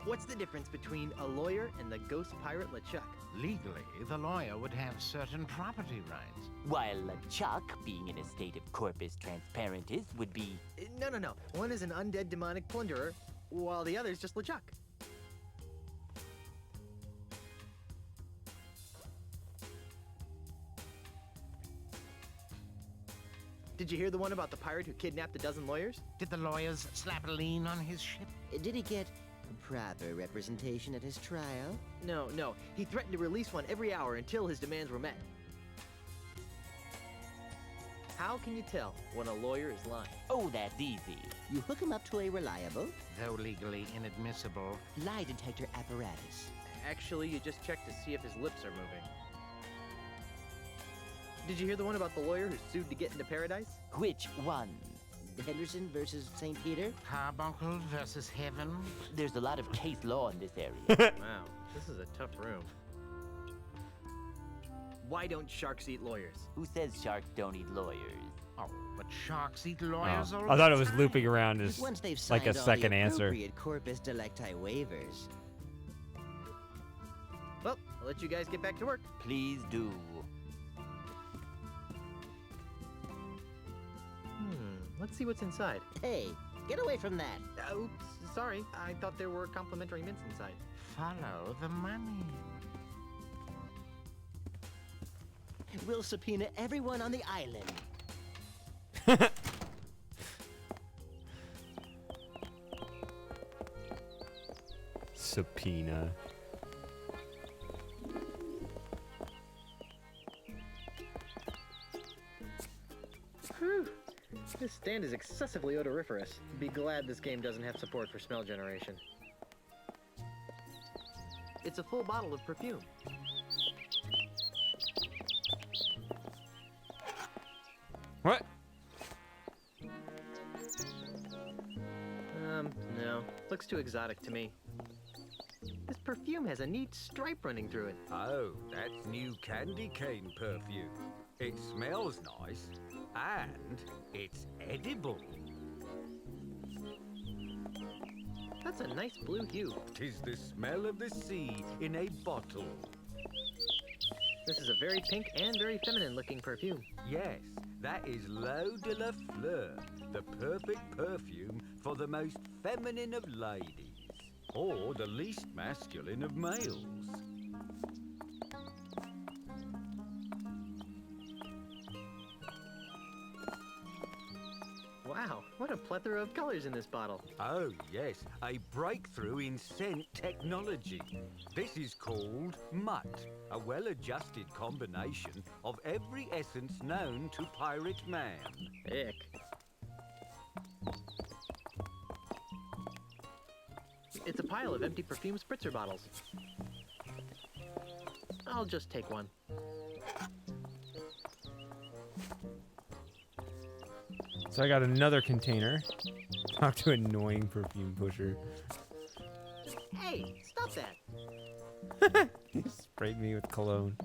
What's the difference between a lawyer and the ghost pirate LeChuck? Legally, the lawyer would have certain property rights. While LeChuck, being in a state of corpus transparentis, would be... No. One is an undead demonic plunderer, while the other is just LeChuck. Did you hear the one about the pirate who kidnapped a dozen lawyers? Did the lawyers slap a lien on his ship? Did he get proper representation at his trial? No. He threatened to release one every hour until his demands were met. How can you tell when a lawyer is lying? Oh, that's easy. You hook him up to a reliable, though legally inadmissible, lie detector apparatus. Actually, you just check to see if his lips are moving. Did you hear the one about the lawyer who sued to get into paradise? Which one? Henderson versus St. Peter? Carbuncle versus Heaven? There's a lot of case law in this area. Wow, this is a tough room. Why don't sharks eat lawyers? Who says sharks don't eat lawyers? Oh, but sharks eat lawyers all I thought it the was time. looping around as Once they've like a signed all second the answer. appropriate corpus delicti waivers. Well, I'll let you guys get back to work. Please do. Let's see what's inside. Hey, get away from that. Oops, sorry. I thought there were complimentary mints inside. Follow the money. We'll subpoena everyone on the island. Subpoena. Whew. This stand is excessively odoriferous. Be glad this game doesn't have support for smell generation. It's a full bottle of perfume. What? No. Looks too exotic to me. This perfume has a neat stripe running through it. Oh, that's new candy cane perfume. It smells nice, and it's edible. That's a nice blue hue. 'Tis the smell of the sea in a bottle. This is a very pink and very feminine looking perfume. Yes, that is L'Eau de la Fleur, the perfect perfume for the most feminine of ladies, or the least masculine of males. Wow, what a plethora of colors in this bottle. Oh yes, a breakthrough in scent technology. This is called Mutt, a well-adjusted combination of every essence known to pirate man. Ick. It's a pile of empty perfume spritzer bottles. I'll just take one. So I got another container. Talk to annoying perfume pusher. Hey, stop that! He sprayed me with cologne.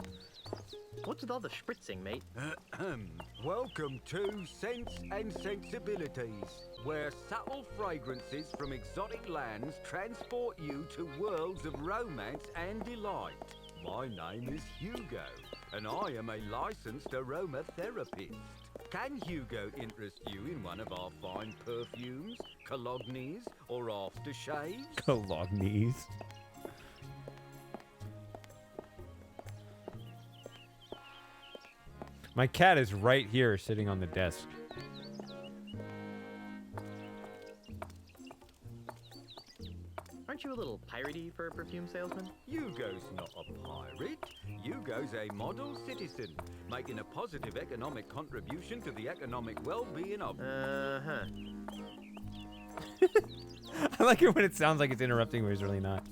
What's with all the spritzing, mate? Welcome to Sense and Sensibilities, where subtle fragrances from exotic lands transport you to worlds of romance and delight. My name is Hugo, and I am a licensed aromatherapist. Can Hugo interest you in one of our fine perfumes, colognes, or aftershaves? Colognes. My cat is right here sitting on the desk. Aren't you a little piratey for a perfume salesman? Hugo's not a pirate. Hugo's a model citizen, making a positive economic contribution to the economic well-being of... Uh-huh. I like it when it sounds like it's interrupting, but it's really not.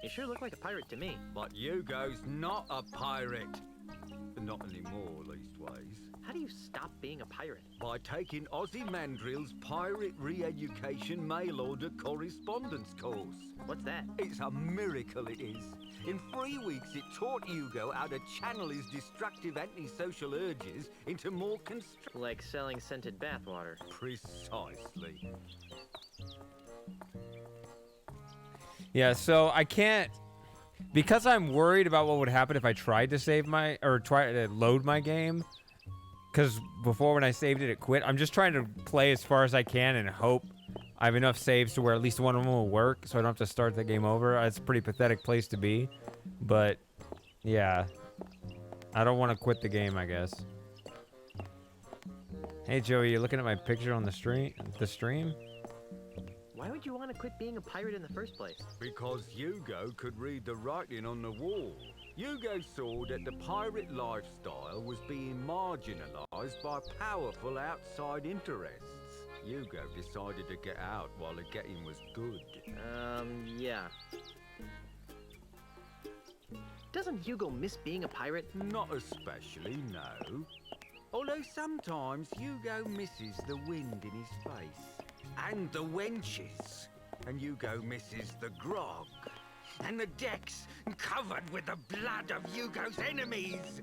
You sure look like a pirate to me. But Hugo's not a pirate. Not anymore, leastways. How do you stop being a pirate? By taking Ozymandiril's Pirate Re-Education Mail Order Correspondence course. What's that? It's a miracle, it is. In 3 weeks, it taught Hugo how to channel his destructive antisocial urges into more like selling scented bathwater. Precisely. Yeah, so I can't, because I'm worried about what would happen if I tried to save my, or try to load my game, because before when I saved it, it quit. I'm just trying to play as far as I can and hope I have enough saves to where at least one of them will work, so I don't have to start the game over. It's a pretty pathetic place to be, but yeah, I don't want to quit the game, I guess. Hey Joey, you looking at my picture on the stream? Why would you want to quit being a pirate in the first place? Because Hugo could read the writing on the wall. Hugo saw that the pirate lifestyle was being marginalized by powerful outside interests. Hugo decided to get out while the getting was good. Yeah. Doesn't Hugo miss being a pirate? Not especially, no. Although sometimes Hugo misses the wind in his face. And the wenches. And Hugo misses the grog. And the decks covered with the blood of Hugo's enemies.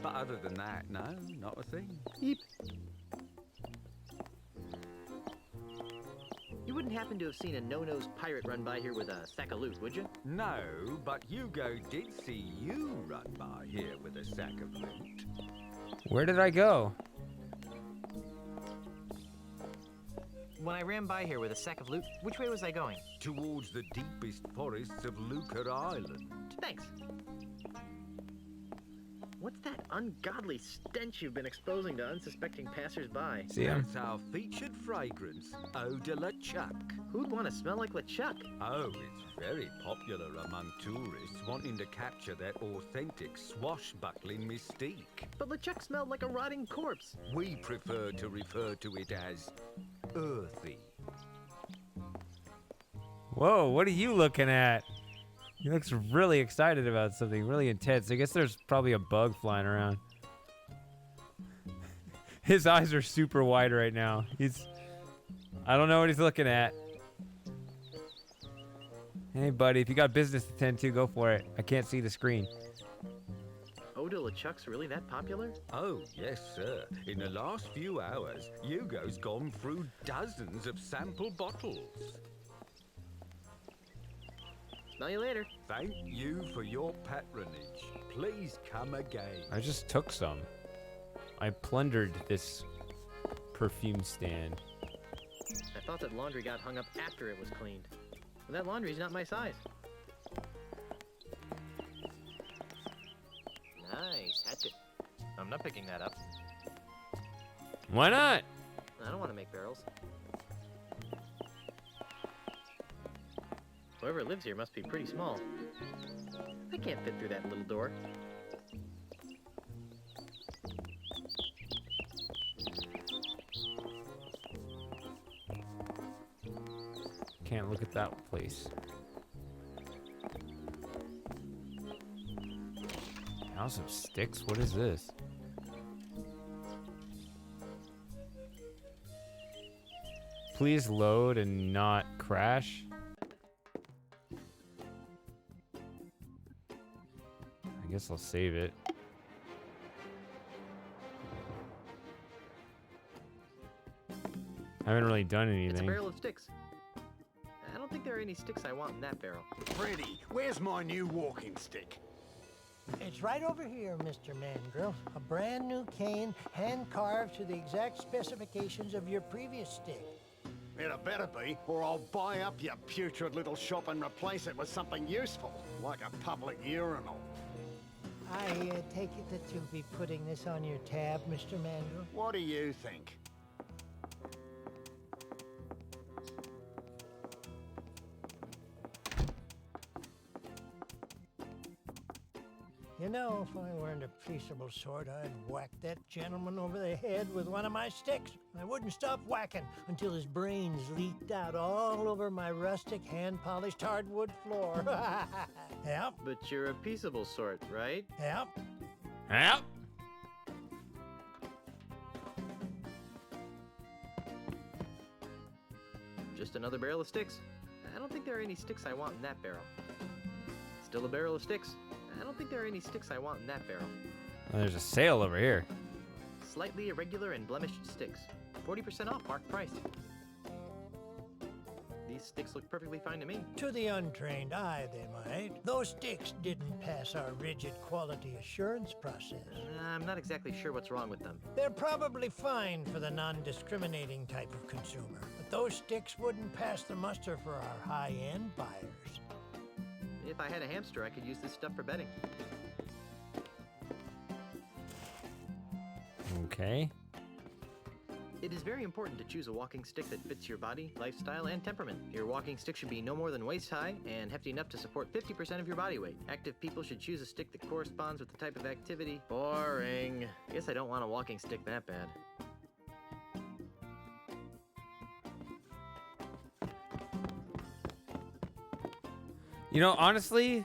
But other than that, no, not a thing. Yep. You wouldn't happen to have seen a no-nose pirate run by here with a sack of loot, would you? No, but Hugo did see you run by here with a sack of loot. Where did I go? When I ran by here with a sack of loot, which way was I going? Towards the deepest forests of Lucre Island. Thanks. What's that ungodly stench you've been exposing to unsuspecting passers-by? See him? That's our featured fragrance, Eau de la Chuck. Who'd want to smell like LeChuck? Oh, it's very popular among tourists wanting to capture that authentic swashbuckling mystique. But LeChuck smelled like a rotting corpse. We prefer to refer to it as earthy. Whoa, what are you looking at? He looks really excited about something, really intense. I guess there's probably a bug flying around. His eyes are super wide right now. I don't know what he's looking at. Hey, buddy, if you got business to tend to, go for it. I can't see the screen. Eau de la Chuck's really that popular? Oh, yes, sir. In the last few hours, Hugo's gone through dozens of sample bottles. Smell you later. Thank you for your patronage. Please come again. I just took some. I plundered this perfume stand. I thought that laundry got hung up after it was cleaned. But that laundry's not my size. Nice hatchet. I'm not picking that up. Why not? I don't want to make barrels. Whoever lives here must be pretty small. I can't fit through that little door. Can't look at that place. House of Sticks? What is this? Please load and not crash. I guess I'll save it. I haven't really done It's a anything. barrel of sticks. I don't think there are any sticks I want in that barrel. Freddy, where's my new walking stick? It's right over here, Mr. Mandrill. A brand new cane, hand-carved to the exact specifications of your previous stick. It better be, or I'll buy up your putrid little shop and replace it with something useful, like a public urinal. I take it that you'll be putting this on your tab, Mr. Mandrill? What do you think? You know, if I weren't a peaceable sort, I'd whack that gentleman over the head with one of my sticks. I wouldn't stop whacking until his brains leaked out all over my rustic, hand-polished hardwood floor. Yep. But you're a peaceable sort, right? Yep. Yep. Just another barrel of sticks. I don't think there are any sticks I want in that barrel. Still a barrel of sticks. I don't think there are any sticks I want in that barrel. Oh, there's a sale over here. Slightly irregular and blemished sticks. 40% off marked price. These sticks look perfectly fine to me. To the untrained eye, they might. Those sticks didn't pass our rigid quality assurance process. I'm not exactly sure what's wrong with them. They're probably fine for the non-discriminating type of consumer, but those sticks wouldn't pass the muster for our high-end buyers. If I had a hamster, I could use this stuff for bedding. Okay. It is very important to choose a walking stick that fits your body, lifestyle, and temperament. Your walking stick should be no more than waist high and hefty enough to support 50% of your body weight. Active people should choose a stick that corresponds with the type of activity. Boring. I guess I don't want a walking stick that bad. You know, honestly,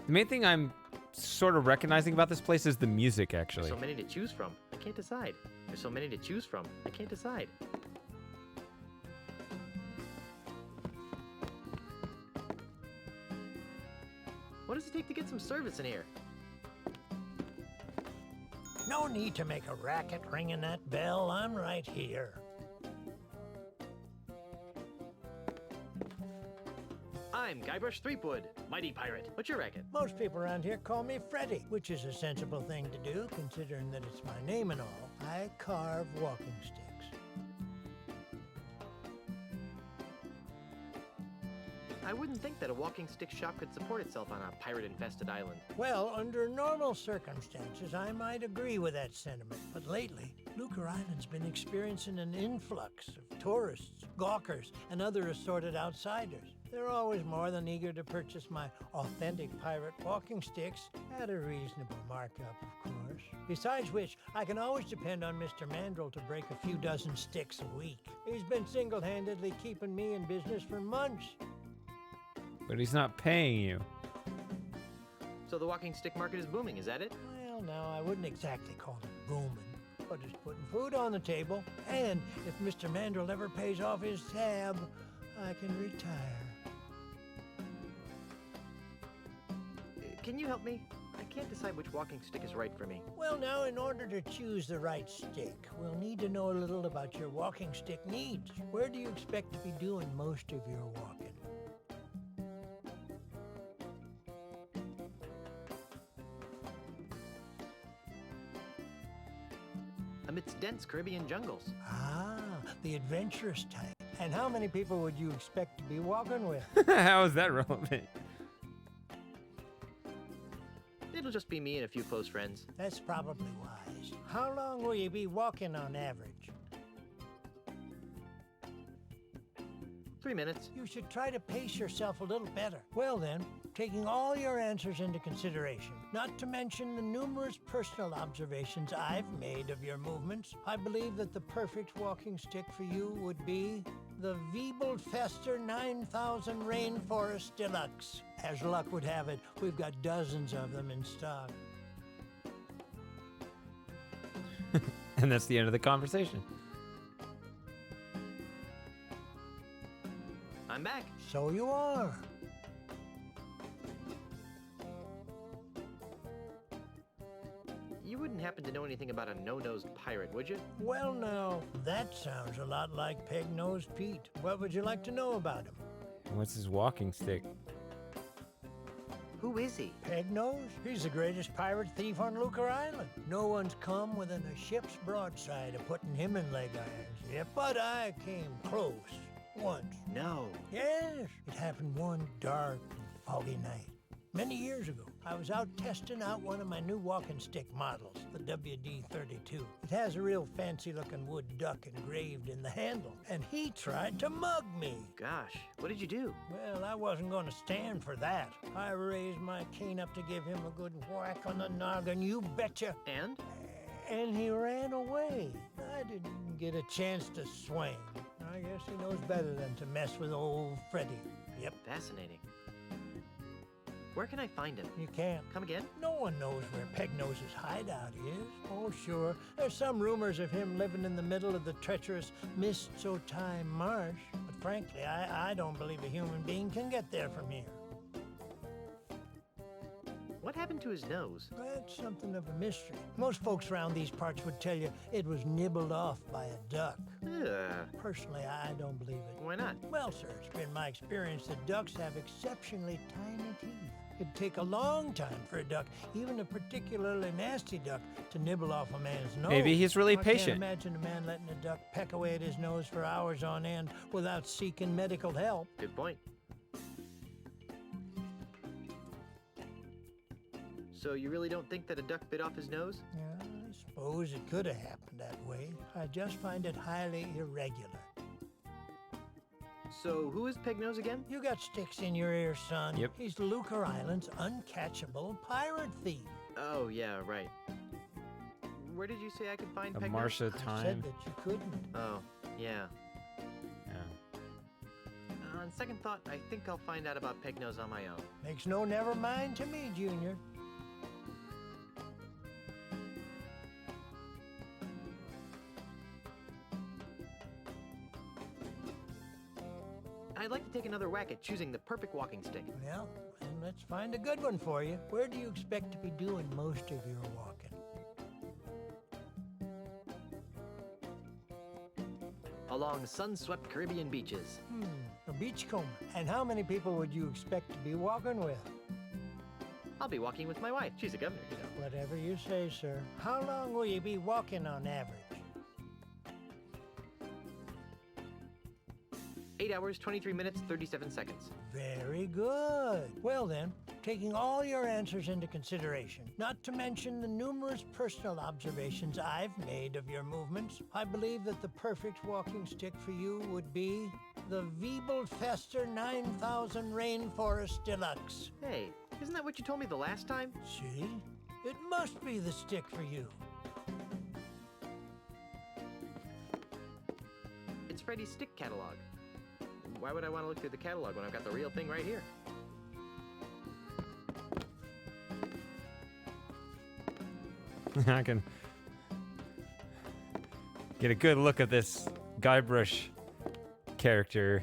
the main thing I'm sort of recognizing about this place is the music, actually. There's so many to choose from. I can't decide. There's so many to choose from. I can't decide. What does it take to get some service in here? No need to make a racket ringing that bell. I'm right here. I'm Guybrush Threepwood, mighty pirate. What's your racket? Most people around here call me Freddy, which is a sensible thing to do, considering that it's my name and all. I carve walking sticks. I wouldn't think that a walking stick shop could support itself on a pirate-infested island. Well, under normal circumstances, I might agree with that sentiment. But lately, Lucre Island's been experiencing an influx of tourists, gawkers, and other assorted outsiders. They're always more than eager to purchase my authentic pirate walking sticks at a reasonable markup, of course. Besides which, I can always depend on Mr. Mandrill to break a few dozen sticks a week. He's been single-handedly keeping me in business for months. But he's not paying you. So the walking stick market is booming, is that it? Well, no, I wouldn't exactly call it booming, but it's putting food on the table. And if Mr. Mandrill ever pays off his tab, I can retire. Can you help me? I can't decide which walking stick is right for me. Well, now, in order to choose the right stick, we'll need to know a little about your walking stick needs. Where do you expect to be doing most of your walking? Amidst dense Caribbean jungles. Ah, the adventurous type. And how many people would you expect to be walking with? How is that relevant? It'll just be me and a few close friends. That's probably wise. How long will you be walking on average? 3 minutes. You should try to pace yourself a little better. Well then, taking all your answers into consideration, not to mention the numerous personal observations I've made of your movements, I believe that the perfect walking stick for you would be the Wiebelfester 9000 Rainforest Deluxe. As luck would have it, we've got dozens of them in stock. And that's the end of the conversation. I'm back. So you are. wouldn't happen to know anything about a no-nosed pirate, would you? Well, now, that sounds a lot like Peg-Nosed Pete. What would you like to know about him? What's his walking stick? Who is he? Peg-Nose? He's the greatest pirate thief on Lucre Island. No one's come within a ship's broadside of putting him in leg irons. Yep, but I came close once. No. Yes, it happened one dark, foggy night. Many years ago, I was out testing out one of my new walking stick models, the WD-32. It has a real fancy-looking wood duck engraved in the handle, and he tried to mug me. Gosh, what did you do? Well, I wasn't going to stand for that. I raised my cane up to give him a good whack on the noggin, you betcha. And? And he ran away. I didn't even get a chance to swing. I guess he knows better than to mess with old Freddy. Yep. Fascinating. Where can I find him? You can't. Come again? No one knows where Peg-Nose's hideout is. Oh, sure. There's some rumors of him living in the middle of the treacherous Mist-So-Time Marsh. But frankly, I don't believe a human being can get there from here. What happened to his nose? That's something of a mystery. Most folks around these parts would tell you it was nibbled off by a duck. Ugh. Personally, I don't believe it. Why not? Well, sir, it's been my experience that ducks have exceptionally tiny teeth. It'd take a long time for a duck, even a particularly nasty duck, to nibble off a man's nose. Maybe he's really I patient. can't imagine a man letting a duck peck away at his nose for hours on end without seeking medical help. Good point. So you really don't think that a duck bit off his nose? Yeah, I suppose it could have happened that way. I just find it highly irregular. So who is Peg-Nose again? You got sticks in your ears, son. Yep. He's Lucre Island's uncatchable pirate thief. Oh, yeah, right. Where did you say I could find A Peg-Nose? Marsha I time. said that you couldn't. Oh, yeah. Yeah. On second thought, I think I'll find out about Peg-Nose on my own. Makes no never mind to me, Junior. I'd like to take another whack at choosing the perfect walking stick. Well, then let's find a good one for you. Where do you expect to be doing most of your walking? Along sun-swept Caribbean beaches. A beachcomber. And how many people would you expect to be walking with? I'll be walking with my wife. She's a governor, you know. Whatever you say, sir. How long will you be walking on average? 8 hours, 23 minutes, 37 seconds. Very good. Well then, taking all your answers into consideration, not to mention the numerous personal observations I've made of your movements, I believe that the perfect walking stick for you would be the Wiebelfester 9000 Rainforest Deluxe. Hey, isn't that what you told me the last time? See? It must be the stick for you. It's Freddy's stick catalog. Why would I want to look through the catalog when I've got the real thing right here? I can get a good look at this Guybrush character.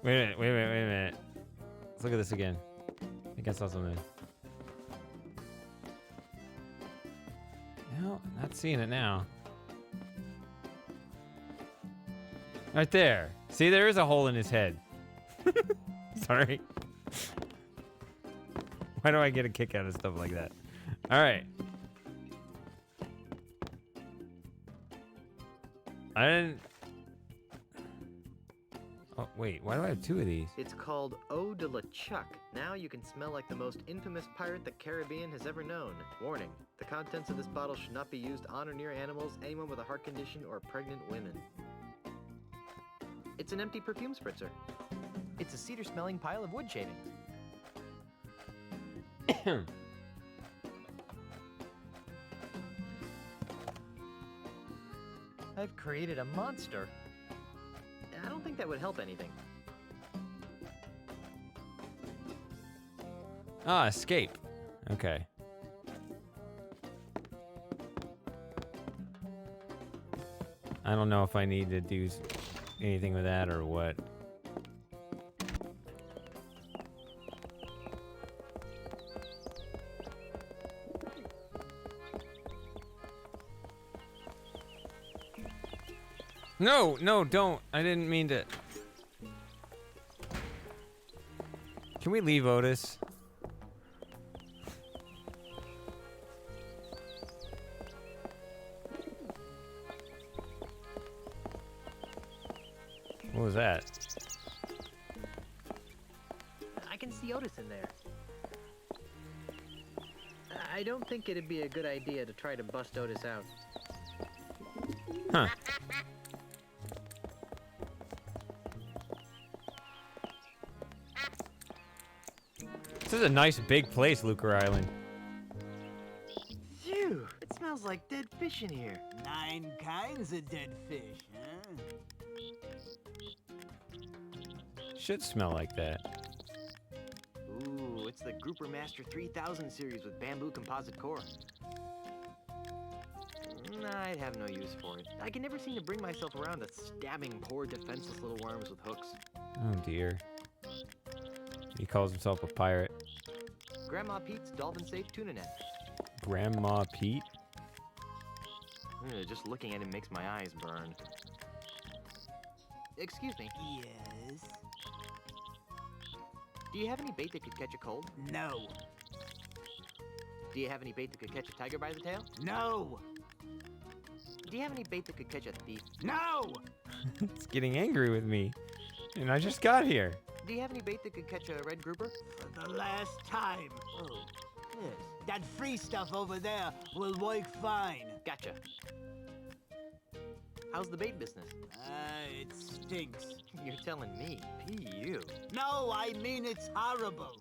Wait a minute. Let's look at this again. I think I saw something. No, not seeing it now. Right there. See, there is a hole in his head. Sorry. Why do I get a kick out of stuff like that? All right. I didn't... Oh, wait. Why do I have two of these? It's called Eau de la Chuck. Now you can smell like the most infamous pirate the Caribbean has ever known. Warning. The contents of this bottle should not be used on or near animals, anyone with a heart condition, or pregnant women. It's an empty perfume spritzer. It's a cedar-smelling pile of wood shavings. I've created a monster. I don't think that would help anything. Ah, escape. Okay. I don't know if I need to do anything with that or what. No, no, don't. I didn't mean to. Can we leave, Otis? What was that? I can see Otis in there. I don't think it'd be a good idea to try to bust Otis out. Huh. This is a nice big place, Lucre Island. Phew! It smells like dead fish in here. 9 kinds of dead fish, huh? Should smell like that. Ooh, it's the Grouper Master 3000 series with bamboo composite core. I'd have no use for it. I can never seem to bring myself around to stabbing poor defenseless little worms with hooks. Oh dear. He calls himself a pirate. Grandma Pete's dolphin safe tuna net. Grandma Pete? Just looking at him makes my eyes burn. Excuse me. Yes? Do you have any bait that could catch a cold? No. Do you have any bait that could catch a tiger by the tail? No. Do you have any bait that could catch a thief? No. It's getting angry with me. And I just got here. Do you have any bait that could catch a red grouper? For the last time. Oh, yes. That free stuff over there will work fine. Gotcha. How's the bait business? It stinks. You're telling me. P.U. No, I mean it's horrible.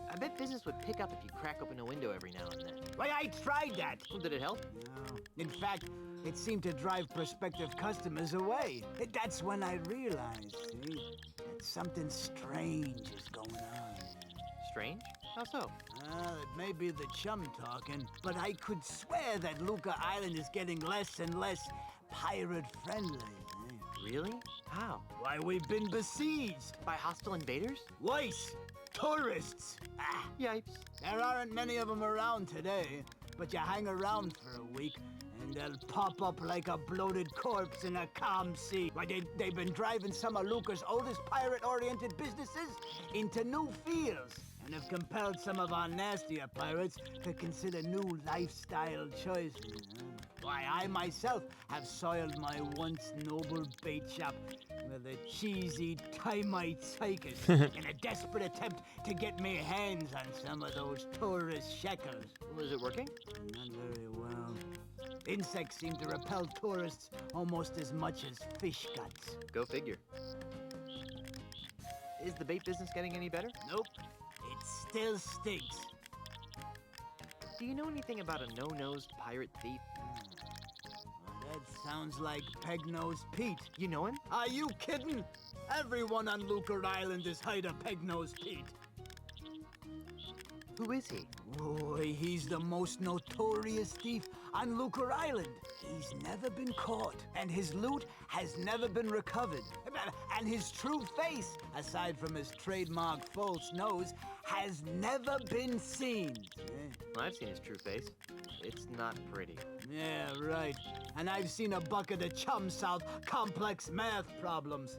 I bet business would pick up if you crack open a window every now and then. Why, I tried that. Oh, did it help? No. In fact, it seemed to drive prospective customers away. That's when I realized, see, that something strange is going on. Strange? How so? It may be the chum talking, but I could swear that Lucre Island is getting less and less pirate-friendly. Really? How? Why, we've been besieged. By hostile invaders? Worse, tourists. Yipes. There aren't many of them around today, but you hang around for a week, and they'll pop up like a bloated corpse in a calm sea. Why, they've been driving some of Lucre's oldest pirate-oriented businesses into new fields, and have compelled some of our nastier pirates to consider new lifestyle choices. Why, I myself have soiled my once noble bait shop with a cheesy Timite circus in a desperate attempt to get me hands on some of those tourist shekels. Was it working? Not very well. Insects seem to repel tourists almost as much as fish guts. Go figure. Is the bait business getting any better? Nope. It still stinks. Do you know anything about a no-nosed pirate thief? That sounds like Peg-Nosed Pete. You know him? Are you kidding? Everyone on Lucre Island has heard of Peg-Nosed Pete. Who is he? Boy, he's the most notorious thief on Lucre Island. He's never been caught, and his loot has never been recovered. And his true face, aside from his trademark false nose, has never been seen. Well, I've seen his true face. It's not pretty. Yeah, right. And I've seen a bucket of chum solve complex math problems.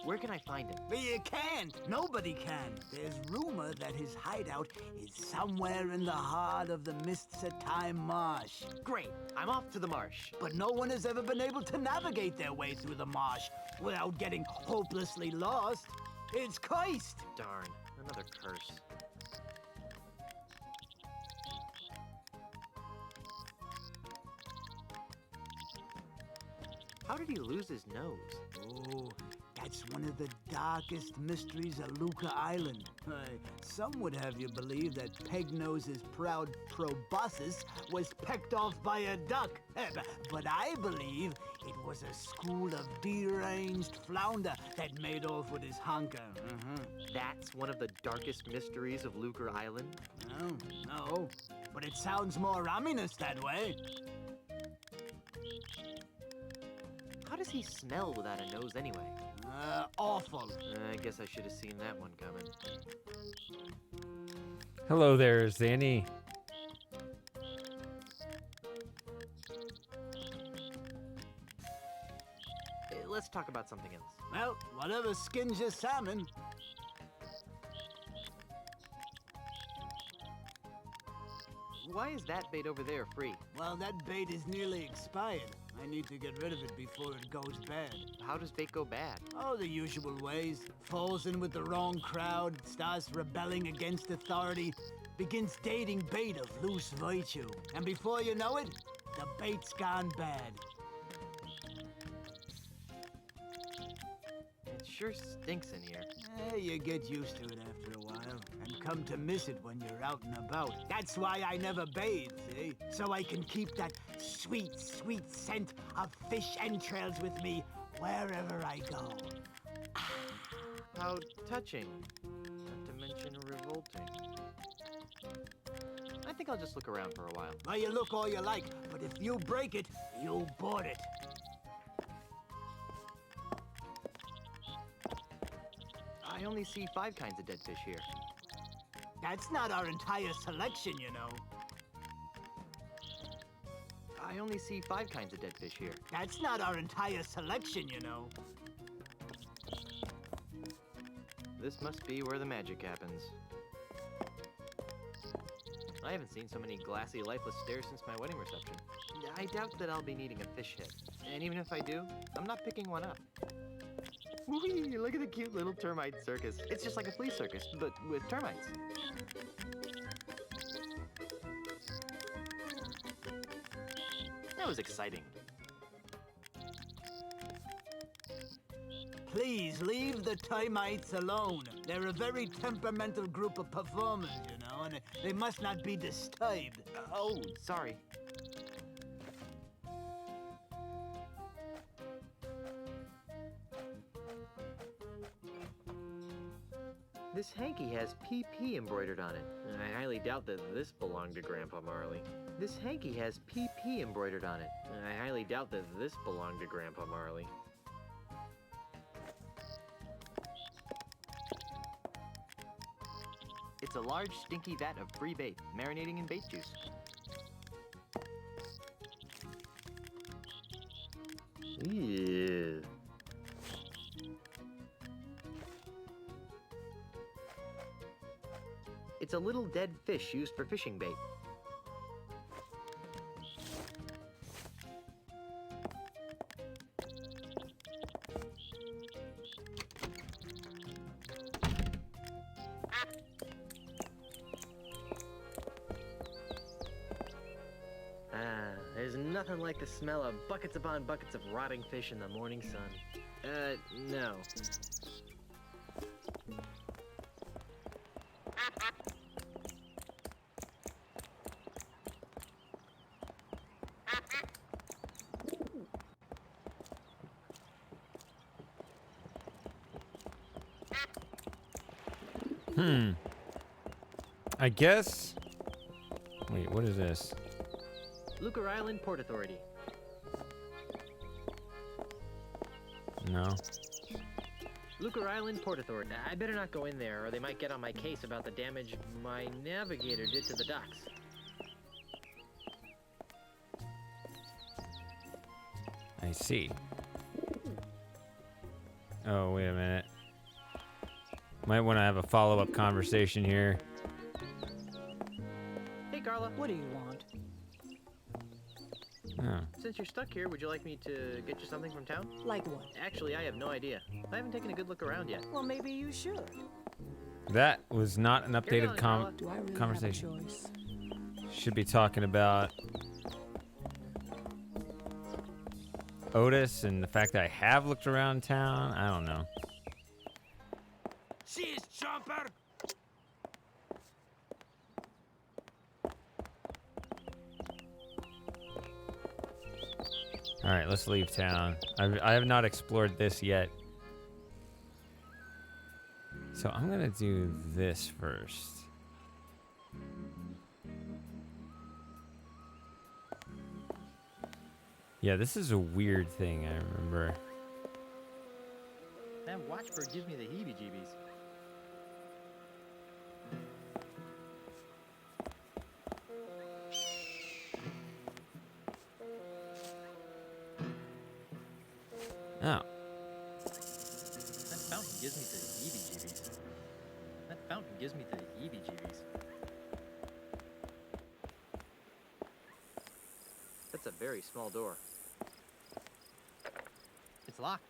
Where can I find him? You can't. Nobody can. There's rumor that his hideout is somewhere in the heart of the Mists of Time Marsh. Great. I'm off to the marsh. But no one has ever been able to navigate their way through the marsh without getting hopelessly lost. It's cursed. Darn. Another curse. How did he lose his nose? Oh, that's one of the darkest mysteries of Lucre Island. Some would have you believe that Peg-Nose's proud proboscis was pecked off by a duck. But I believe it was a school of deranged flounder that made off with his honker. That's one of the darkest mysteries of Lucre Island? No, but it sounds more ominous that way. How does he smell without a nose anyway? Awful. I guess I should have seen that one coming. Hello there, Zanny. let's talk about something else. Well, whatever skins your salmon. Why is that bait over there free? Well, that bait is nearly expired. I need to get rid of it before it goes bad. How does bait go bad? Oh, the usual ways. Falls in with the wrong crowd, starts rebelling against authority, begins dating bait of loose virtue. And before you know it, the bait's gone bad. It sure stinks in here. You get used to it after a while, and come to miss it when you're out and about. That's why I never bathe, see? So I can keep that sweet, sweet scent of fish entrails with me wherever I go. How touching. Not to mention revolting. I think I'll just look around for a while. Well, you look all you like, but if you break it, you board it. I only see 5 kinds of dead fish here. That's not our entire selection, you know. I only see 5 kinds of dead fish here. That's not our entire selection, you know. This must be where the magic happens. I haven't seen so many glassy, lifeless stares since my wedding reception. I doubt that I'll be needing a fish hit. And even if I do, I'm not picking one up. Whee! Look at the cute little termite circus. It's just like a flea circus, but with termites. That was exciting. Please leave the termites alone. They're a very temperamental group of performers, you know, and they must not be disturbed. Oh, sorry. This hanky has PP embroidered on it. I highly doubt that this belonged to Grandpa Marley. This hanky has PP embroidered on it. I highly doubt that this belonged to Grandpa Marley. It's a large, stinky vat of free bait, marinating in bait juice. Ew. It's a little dead fish used for fishing bait. There's nothing like the smell of buckets upon buckets of rotting fish in the morning sun. No. I guess. Wait, what is this? Lucre Island Port Authority. No. Lucre Island Port Authority. I better not go in there, or they might get on my case about the damage my navigator did to the docks. I see. Oh, wait a minute. Might want to have a follow-up conversation here. Hey, Carla. What do you want? Oh. Since you're stuck here, would you like me to get you something from town? Like what? Actually, I have no idea. I haven't taken a good look around yet. Well, maybe you should. That was not an updated Do I really conversation. have a choice? Should be talking about Otis and the fact that I have looked around town. I don't know. Cheers, Chomper! All right, let's leave town. I have not explored this yet. So I'm gonna do this first. Yeah, this is a weird thing, I remember. That watchbird gives me the heebie-jeebies. Oh, fountain gives me the heebie-jeebies. That fountain gives me the heebie-jeebies. That's a very small door. It's locked.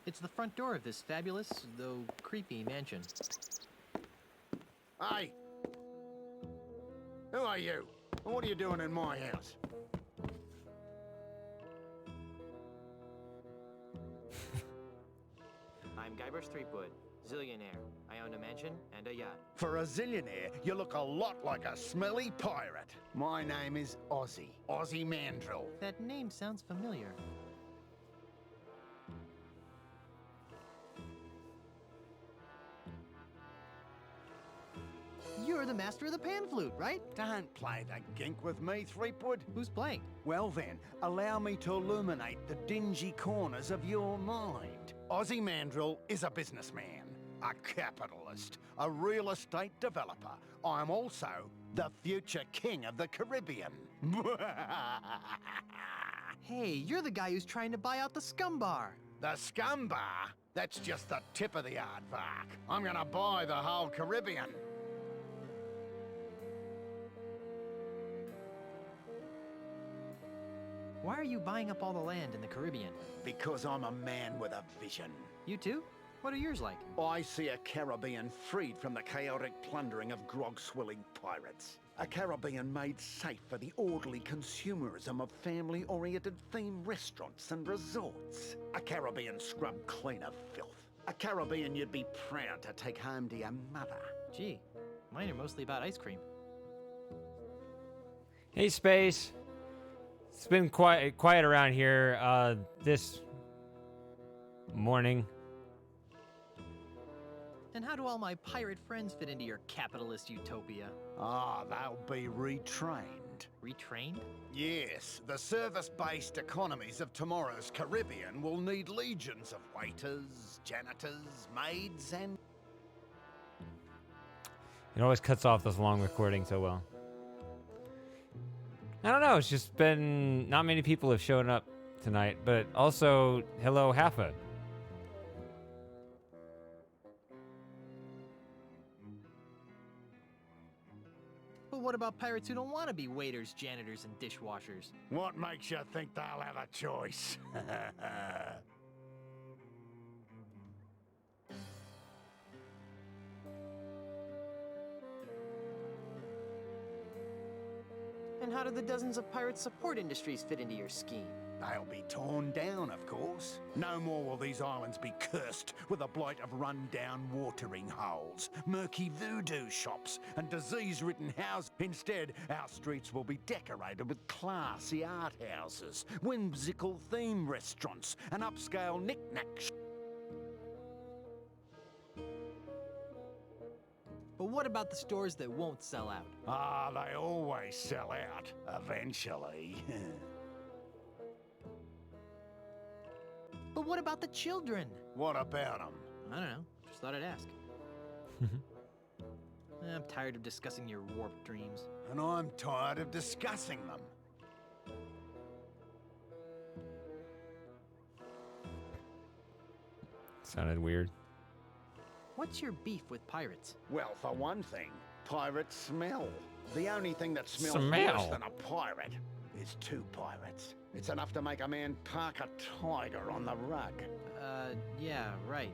It's the front door of this fabulous, though creepy mansion. Hey! Who are you? And what are you doing in my house? I'm Guybrush Threepwood, zillionaire. I own a mansion and a yacht. For a zillionaire, you look a lot like a smelly pirate. My name is Ozzy. Ozzy Mandrill. That name sounds familiar. You're the master of the pan flute, right? Don't play the gink with me, Threepwood. Who's playing? Well then, allow me to illuminate the dingy corners of your mind. Ozzy Mandrill is a businessman, a capitalist, a real estate developer. I'm also the future king of the Caribbean. Hey, you're the guy who's trying to buy out the Scum Bar. The Scum Bar? That's just the tip of the aardvark. I'm gonna buy the whole Caribbean. Why are you buying up all the land in the Caribbean? Because I'm a man with a vision. You too? What are yours like? I see a Caribbean freed from the chaotic plundering of grog-swilling pirates. A Caribbean made safe for the orderly consumerism of family-oriented themed restaurants and resorts. A Caribbean scrubbed clean of filth. A Caribbean you'd be proud to take home to your mother. Gee, mine are mostly about ice cream. Hey, Space. It's been quiet around here this morning. And how do all my pirate friends fit into your capitalist utopia? Ah, they'll be retrained. Retrained? Yes, the service-based economies of tomorrow's Caribbean will need legions of waiters, janitors, maids, and... It always cuts off those long recordings so well. I don't know, it's just been... Not many people have shown up tonight, but also, hello, Haffa. But what about pirates who don't want to be waiters, janitors, and dishwashers? What makes you think they'll have a choice? And how do the dozens of pirate support industries fit into your scheme? They'll be torn down, of course. No more will these islands be cursed with the blight of run-down watering holes, murky voodoo shops, and disease-ridden houses. Instead, our streets will be decorated with classy art houses, whimsical theme restaurants, and upscale knick-knacks. But what about the stores that won't sell out? Ah, they always sell out, eventually. But what about the children? What about them? I don't know. Just thought I'd ask. I'm tired of discussing your warped dreams. And I'm tired of discussing them. Sounded weird. What's your beef with pirates? Well, for one thing, pirates smell. The only thing that smells Smell? worse than a pirate is two pirates. It's enough to make a man park a tiger on the rug. Yeah, right.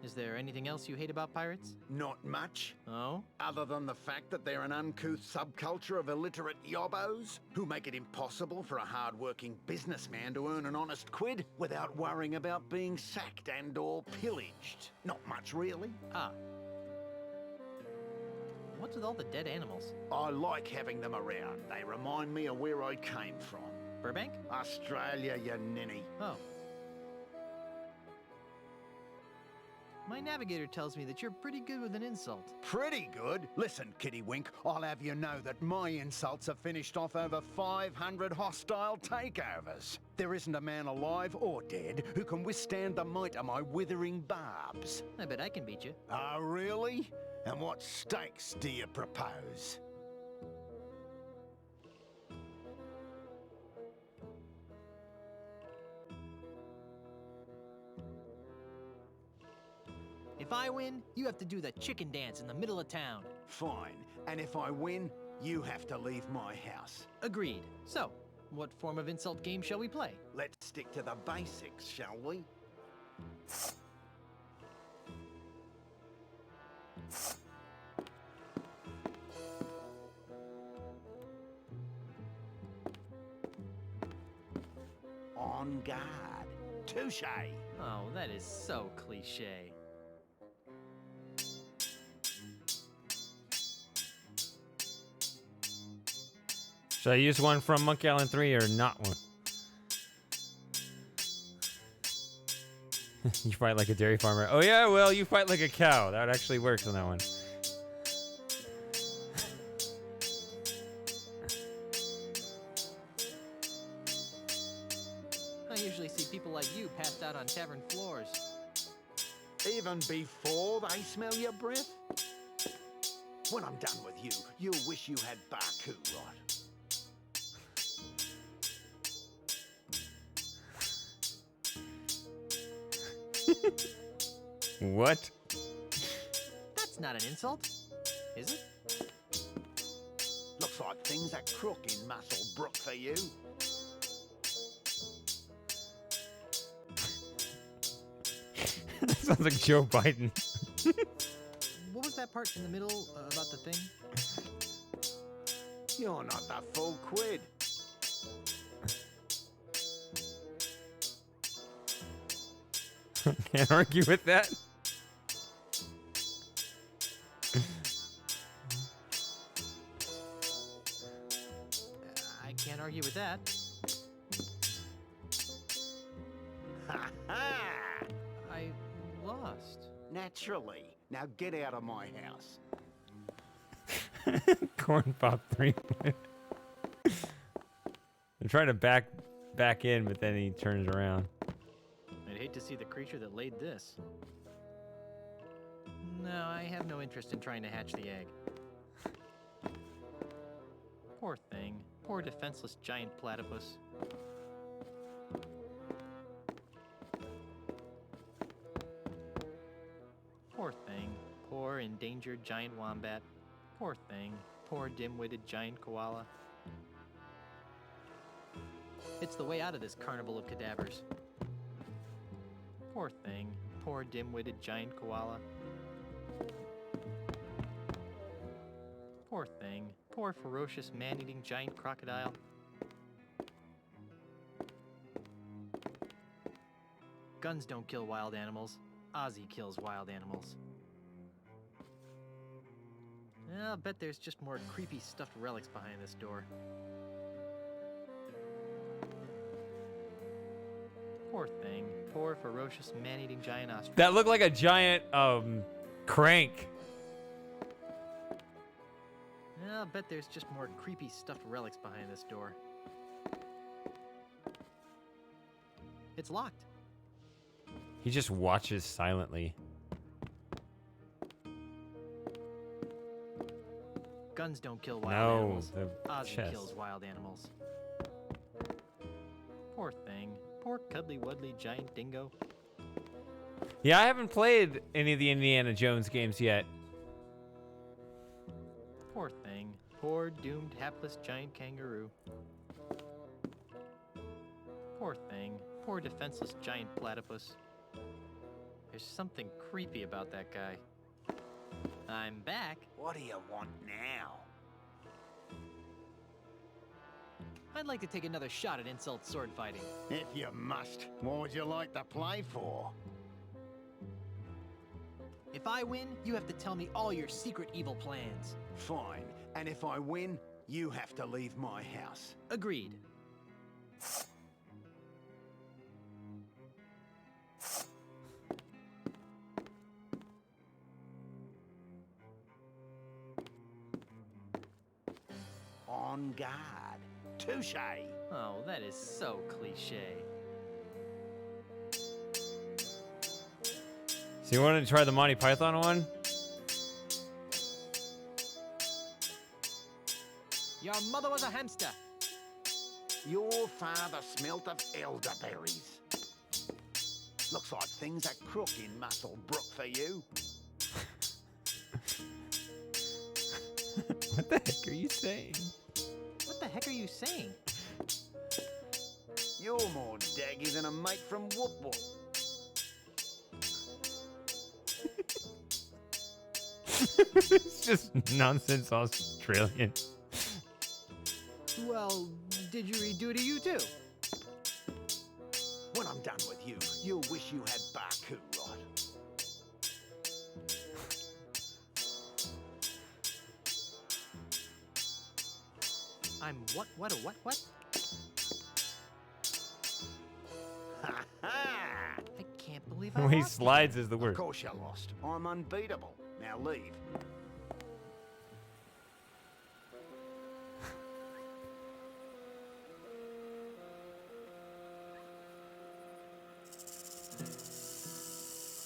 Is there anything else you hate about pirates? Not much. Oh? Other than the fact that they're an uncouth subculture of illiterate yobbos who make it impossible for a hard-working businessman to earn an honest quid without worrying about being sacked and or pillaged. Not much, really. Ah. What's with all the dead animals? I like having them around. They remind me of where I came from. Burbank? Australia, you ninny. Oh. My navigator tells me that you're pretty good with an insult. Pretty good? Listen, Kittywink, I'll have you know that my insults have finished off over 500 hostile takeovers. There isn't a man alive or dead who can withstand the might of my withering barbs. I bet I can beat you. Oh, really? And what stakes do you propose? If I win, you have to do the chicken dance in the middle of town. Fine. And if I win, you have to leave my house. Agreed. So, what form of insult game shall we play? Let's stick to the basics, shall we? On guard. Touche. Oh, that is so cliche. Should I use one from Monkey Island 3 or not one? You fight like a dairy farmer. Oh yeah, well, you fight like a cow. That actually works on that one. I usually see people like you passed out on tavern floors. Even before they smell your breath? When I'm done with you, you'll wish you had Baku right. What? That's not an insult, is it? Looks like things are crook in Muscle Brook for you. That sounds like Joe Biden. What was that part in the middle about the thing? You're not the full quid. Can't argue with that. I can't argue with that. I lost. Naturally. Now get out of my house. Corn Pop 3. I'm trying to back in, but then he turns around. I'd hate to see the creature that laid this. No, I have no interest in trying to hatch the egg. Poor thing. Poor defenseless giant platypus. Poor thing. Poor endangered giant wombat. Poor thing. Poor dim-witted giant koala. It's the way out of this carnival of cadavers. Poor thing. Poor dim-witted giant koala. Poor thing. Poor ferocious man-eating giant crocodile. Guns don't kill wild animals. Ozzy kills wild animals. I'll bet there's just more creepy stuffed relics behind this door. Poor thing. Poor ferocious man-eating giant ostrich. That looked like a giant crank. I'll bet there's just more creepy stuffed relics behind this door. It's locked. He just watches silently. Guns don't kill wild No, animals. the Ozzy chest. kills wild animals. Poor thing. Poor cuddly wuddly giant dingo. Yeah, I haven't played any of the Indiana Jones games yet. Poor thing. Poor doomed hapless giant kangaroo. Poor thing. Poor defenseless giant platypus. There's something creepy about that guy. I'm back. What do you want now? I'd like to take another shot at insult sword fighting. If you must, what would you like to play for? If I win, you have to tell me all your secret evil plans. Fine. And if I win, you have to leave my house. Agreed. on guard. Touche. Oh, that is so cliche. So you want to try the Monty Python one? Your mother was a hamster. Your father smelt of elderberries. Looks like things are crook in Muscle Brook for you. What the heck are you saying? What the heck are you saying? You're more daggy than a mate from Whoop Whoop. It's just nonsense Australian. Well, did you redo to you too? When I'm done with you, you'll wish you had Baku, right? I'm what? Ha ha! I can't believe The way he slides is the Of word. course you lost. I'm unbeatable. Now leave.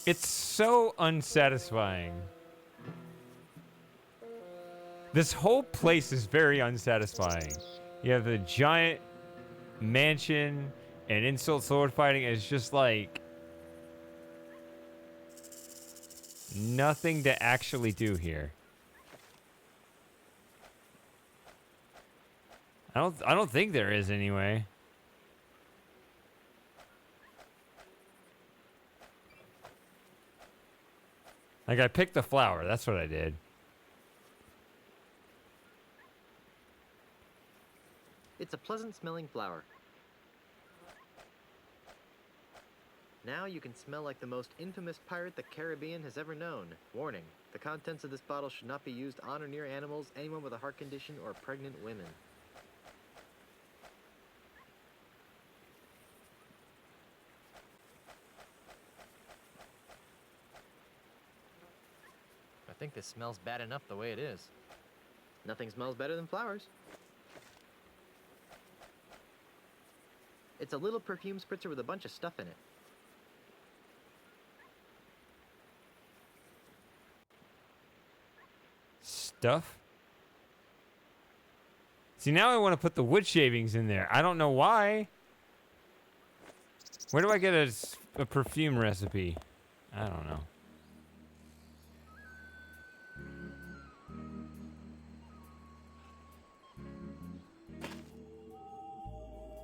It's so unsatisfying. This whole place is very unsatisfying. You have the giant mansion and insult sword fighting. It's just like nothing to actually do here. I don't think there is anyway. Like, I picked the flower. That's what I did. It's a pleasant smelling flower. Now you can smell like the most infamous pirate the Caribbean has ever known. Warning, the contents of this bottle should not be used on or near animals, anyone with a heart condition, or pregnant women. I think this smells bad enough the way it is. Nothing smells better than flowers. It's a little perfume spritzer with a bunch of stuff in it. Stuff? See, now I want to put the wood shavings in there. I don't know why. Where do I get a perfume recipe? I don't know.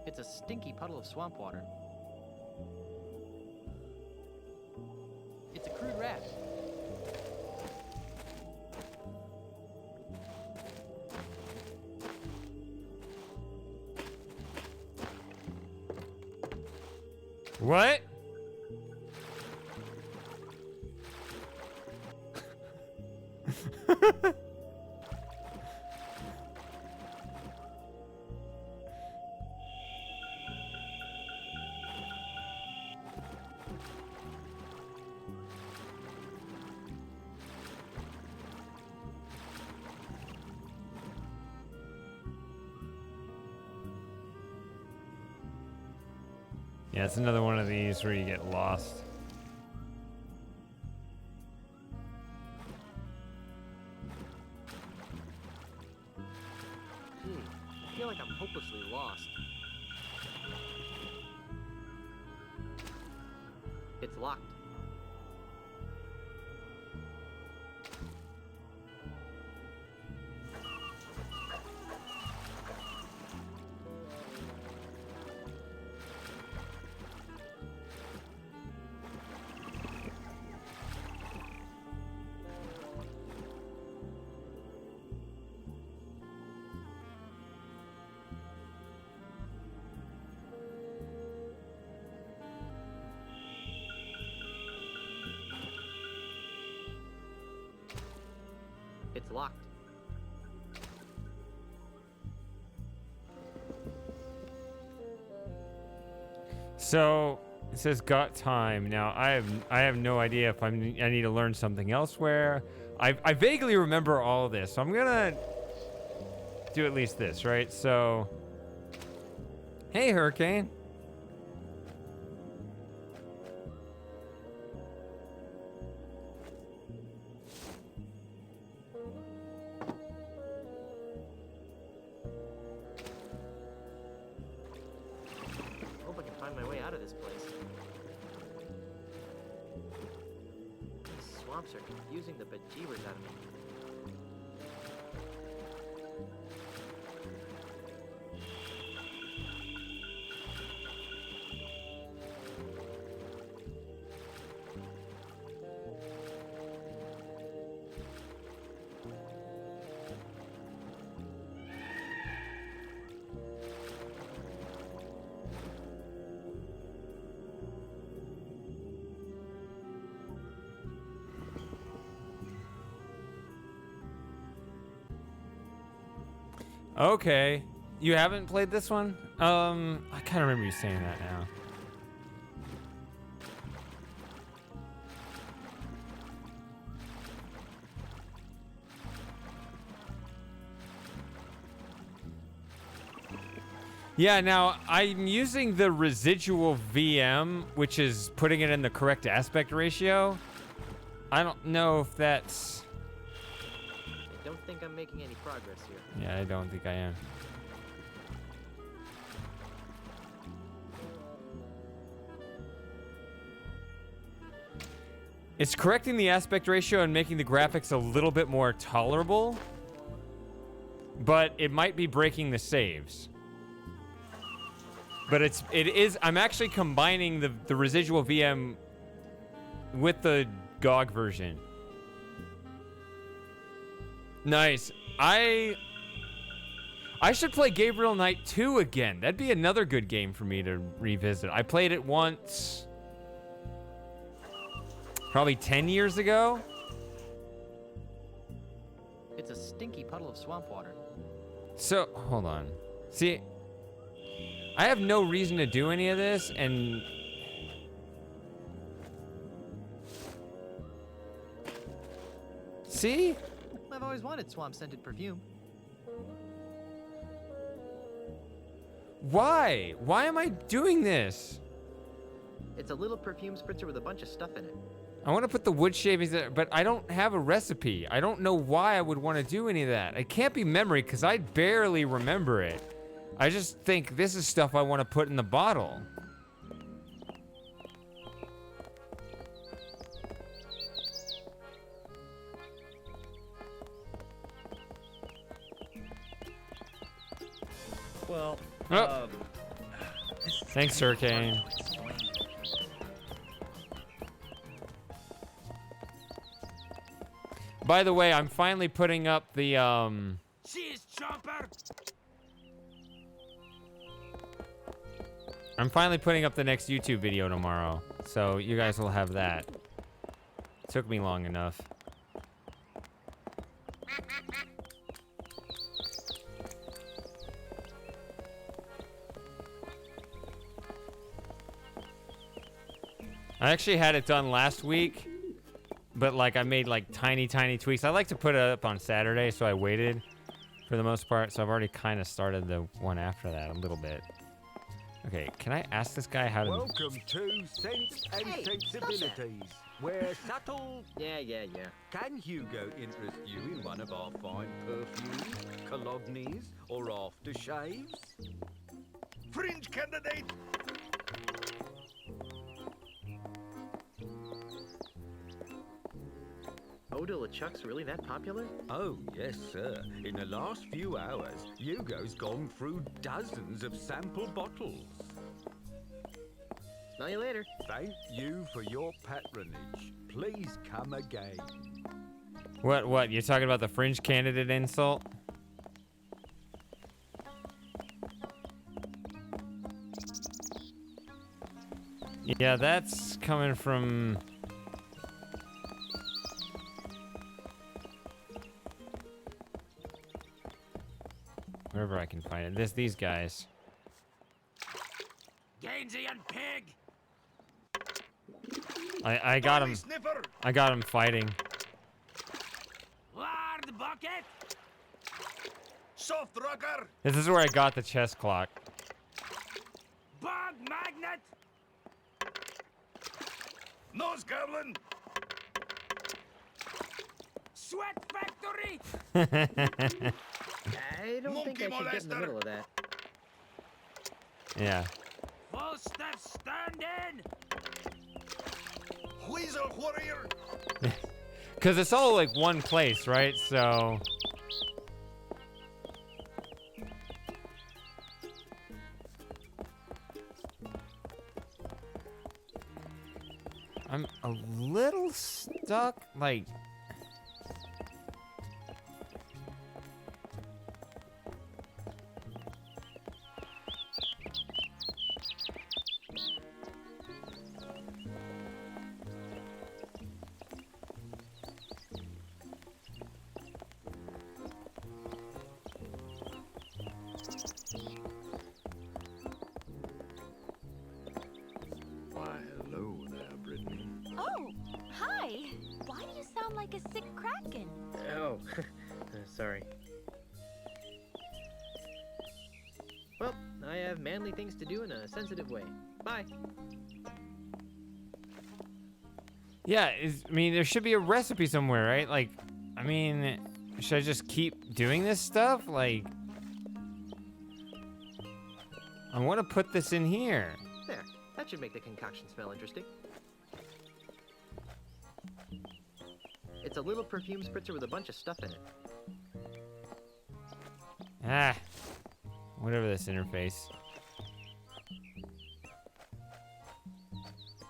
It's a stinky puddle of swamp water. It's a crude rat. What? Yeah, it's another one of these where you get lost. I feel like I'm hopelessly lost. It's locked. It's locked. So it says got time. Now I have no idea if I need to learn something elsewhere. I vaguely remember all of this, so I'm gonna do at least this, right? So, hey, Hurricane. Hope I can find my way out of this place. These swamps are confusing the bejeebers out of me. Okay. You haven't played this one? I kind of remember you saying that now. Yeah, now I'm using the residual VM, which is putting it in the correct aspect ratio. I don't know if that's... I don't think I'm making any progress here. Yeah, I don't think I am. It's correcting the aspect ratio and making the graphics a little bit more tolerable, but it might be breaking the saves. But I'm actually combining the residual VM with the GOG version. Nice. I should play Gabriel Knight 2 again. That'd be another good game for me to revisit. I played it once, probably 10 years ago. It's a stinky puddle of swamp water. So, hold on. See, I have no reason to do any of this, and... See? I've always wanted swamp-scented perfume. Why? Why am I doing this? It's a little perfume spritzer with a bunch of stuff in it. I want to put the wood shavings there, but I don't have a recipe. I don't know why I would want to do any of that. It can't be memory, because I barely remember it. I just think this is stuff I want to put in the bottle. Well, Thanks, Hurricane. By the way, I'm finally putting up the, Cheers, Chomper! I'm finally putting up the next YouTube video tomorrow, so you guys will have that. Took me long enough. I actually had it done last week, but like I made like tiny tweaks. I like to put it up on Saturday, so I waited for the most part. So I've already kind of started the one after that a little bit. Okay, can I ask this guy how to... Welcome to Sense and Sensibilities, where subtle... Yeah. Can Hugo interest you in one of our fine perfumes, colognes, or aftershaves? Fringe candidate! Eau de la Chuck's really that popular? Oh, yes, sir. In the last few hours, Hugo's gone through dozens of sample bottles. Smell you later. Thank you for your patronage. Please come again. What? You're talking about the fringe candidate insult? Yeah, that's coming from... wherever I can find it. These guys. Gainsey and Pig! I got him. I got him fighting. Lard bucket! soft, Rucker! This is where I got the chess clock. Bog magnet! Nose goblin! Sweat factory! I don't think I should get in the middle of that. Yeah. Full step standing! Weasel warrior! Because it's all like one place, right? So. I'm a little stuck, like. Why, hello there, Brittany. Oh, hi. Why do you sound like a sick kraken? Oh, sorry. Well, I have manly things to do in a sensitive way. Bye. Yeah, I mean, there should be a recipe somewhere, right? Like, I mean, should I just keep doing this stuff? Like, I want to put this in here. There. That should make the concoction smell interesting. It's a little perfume spritzer with a bunch of stuff in it. Ah, whatever this interface.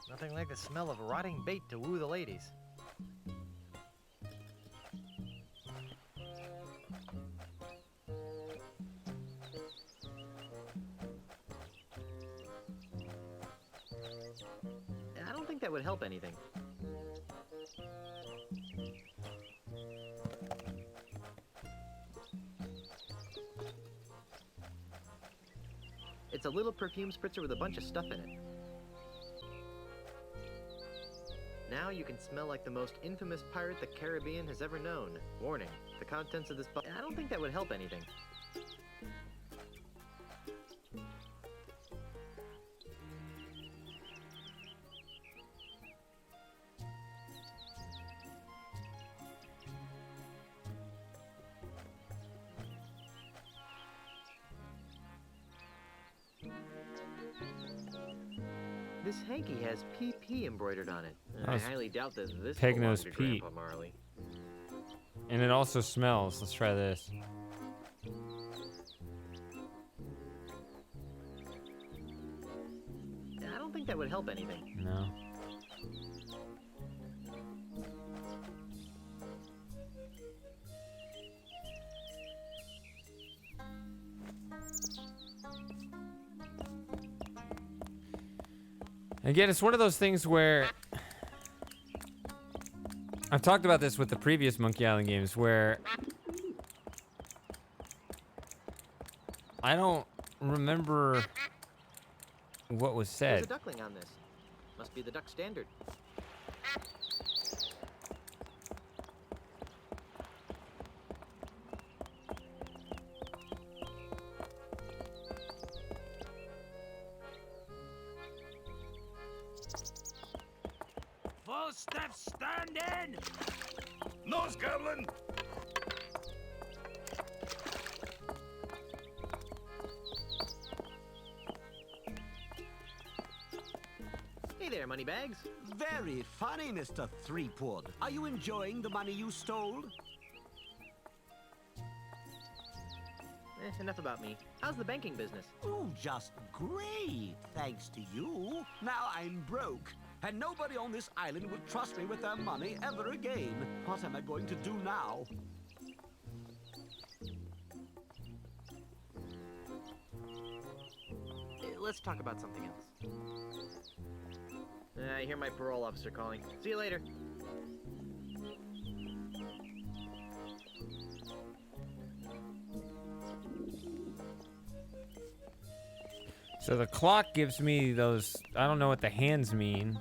Nothing like the smell of rotting bait to woo the ladies. I don't think that would help anything. It's a little perfume spritzer with a bunch of stuff in it. Now you can smell like the most infamous pirate the Caribbean has ever known. Warning, the contents of this bottle. I don't think that would help anything. This hanky has PP embroidered on it. I That's highly doubt that this Peg-Nose belongs to Pete. Grandpa Marley. And it also smells. Let's try this. I don't think that would help anything. No. Again, it's one of those things where I've talked about this with the previous Monkey Island games where I don't remember what was There's said. a duckling on this. Must be the duck standard. Full step standing! Nose goblin! Hey there, moneybags. Very funny, Mr. Threepwood. Are you enjoying the money you stole? Enough about me. How's the banking business? Oh, just great, thanks to you. Now I'm broke, and nobody on this island will trust me with their money ever again. What am I going to do now? Let's talk about something else. I hear my parole officer calling. See you later. So the clock gives me those, I don't know what the hands mean.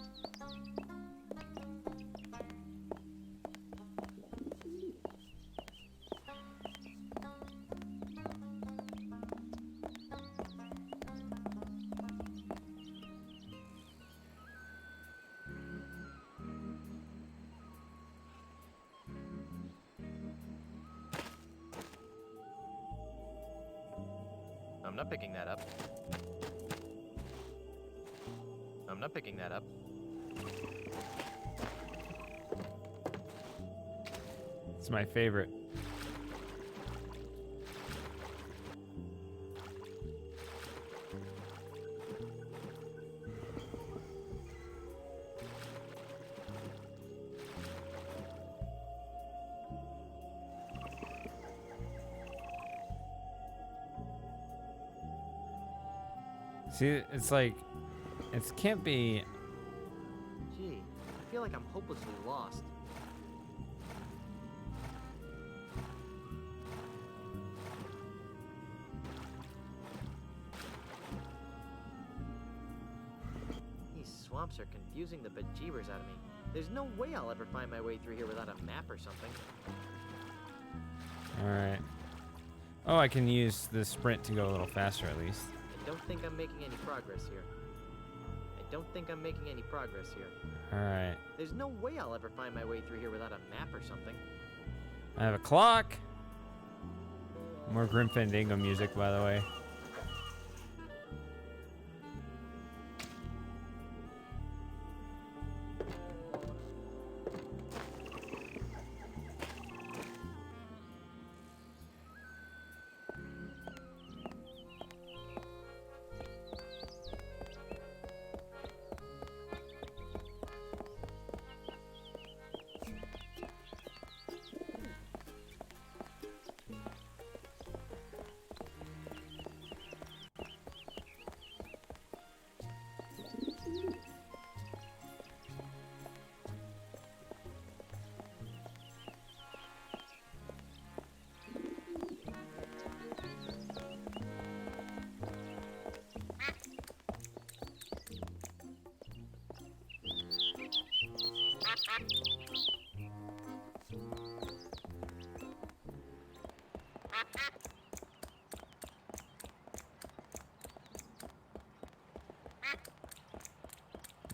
not picking that up. I'm not picking that up. It's my favorite. See, it's like, it can't be. Gee, I feel like I'm hopelessly lost. These swamps are confusing the bejeebers out of me. There's no way I'll ever find my way through here without a map or something. Alright. Oh, I can use the sprint to go a little faster at least. I don't think I'm making any progress here. Alright. There's no way I'll ever find my way through here without a map or something. I have a clock. More Grim Fandango music, by the way.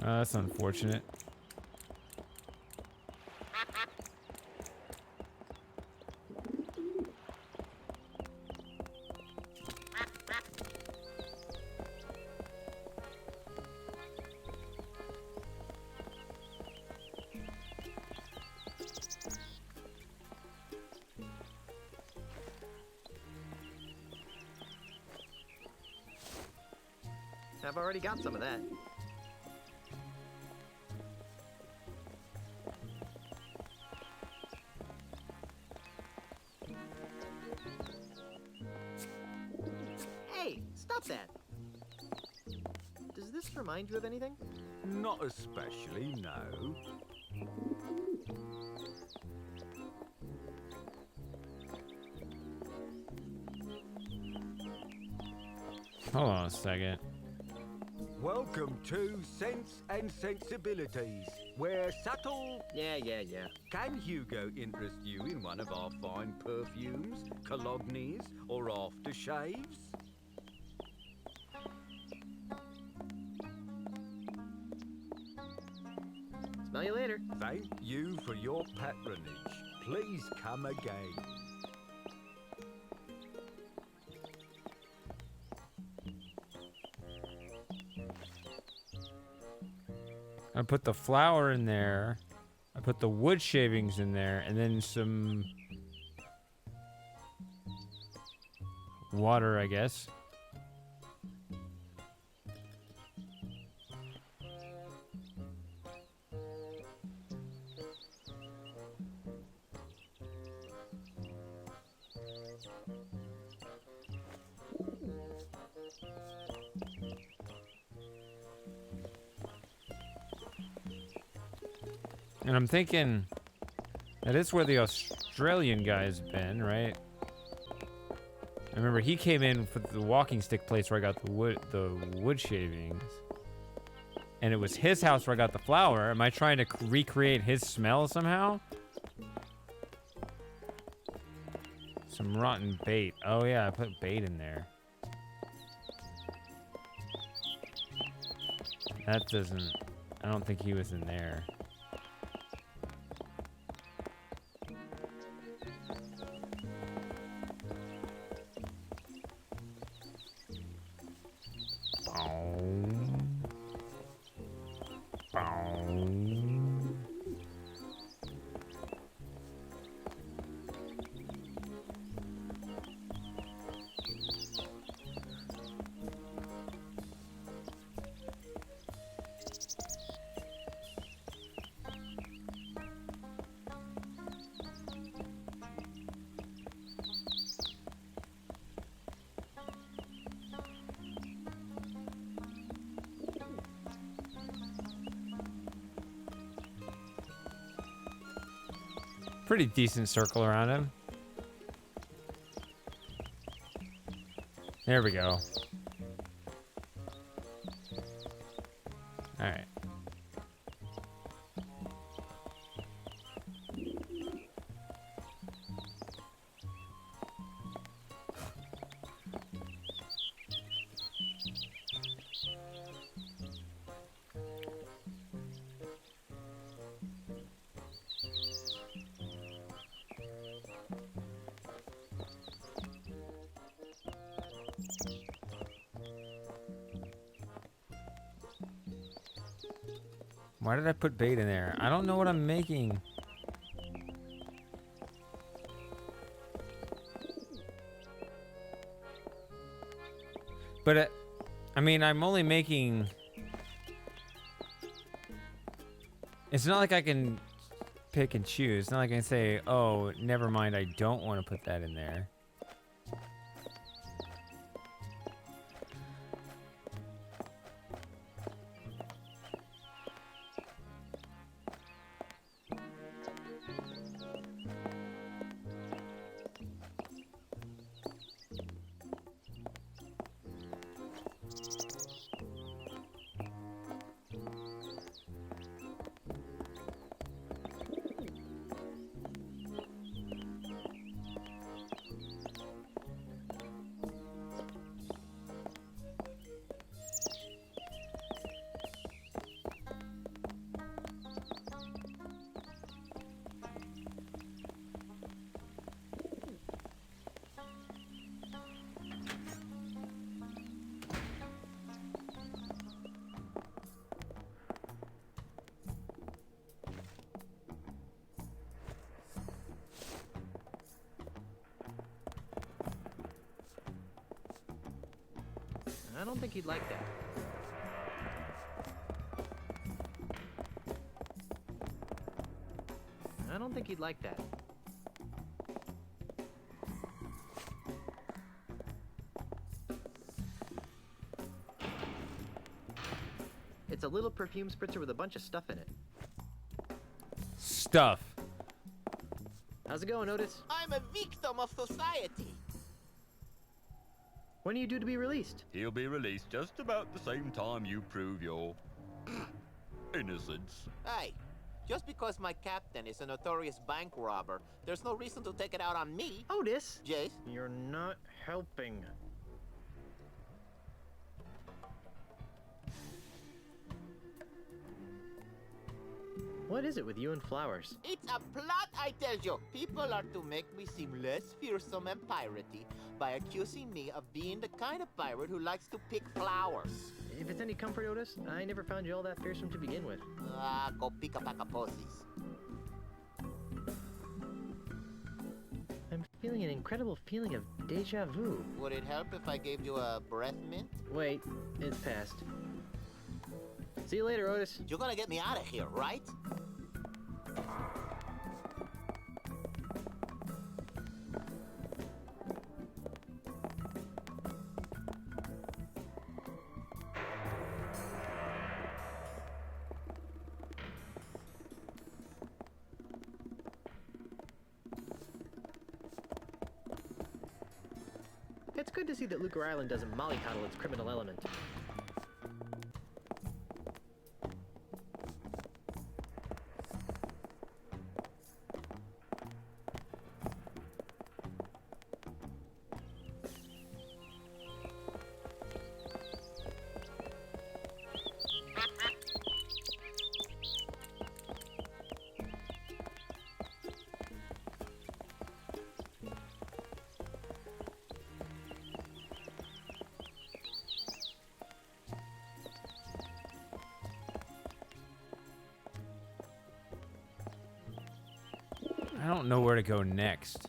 That's unfortunate. I've already got some of that. Hey, stop that! Does this remind you of anything? Not especially, no. Hold on a second. Welcome to Sense and Sensibilities, where subtle... Yeah. Can Hugo interest you in one of our fine perfumes, colognes, or aftershaves? Smell you later. Thank you for your patronage. Please come again. I put the flour in there. I put the wood shavings in there, and then some water, I guess. And I'm thinking that is where the Australian guy's been, right? I remember he came in for the walking stick place where I got the wood shavings. And it was his house where I got the flour. Am I trying to recreate his smell somehow? Some rotten bait. Oh yeah, I put bait in there. That doesn't... I don't think he was in there. pretty decent circle around him. There we go. All right. Why did I put bait in there? I don't know what I'm making. But, I mean, I'm only making... It's not like I can pick and choose. It's not like I can say, oh, never mind, I don't want to put that in there. I don't think he'd like that. I don't think he'd like that. It's a little perfume spritzer with a bunch of stuff in it. Stuff. How's it going, Otis? I'm a victim of society. When are you due to be released? He'll be released just about the same time you prove your innocence. Hey, just because my captain is a notorious bank robber, there's no reason to take it out on me. Otis! Jace? You're not helping. What is it with you and flowers? It's a plot, I tell you. People are to make me seem less fearsome and piratey by accusing me of being the kind of pirate who likes to pick flowers. If it's any comfort, Otis, I never found you all that fearsome to begin with. Go pick a pack of posies. I'm feeling an incredible feeling of deja vu. Would it help if I gave you a breath mint? Wait, it's past. See you later, Otis. You're gonna get me out of here, right? It's good to see that Lucre Island doesn't mollycoddle its criminal element. I don't know where to go next.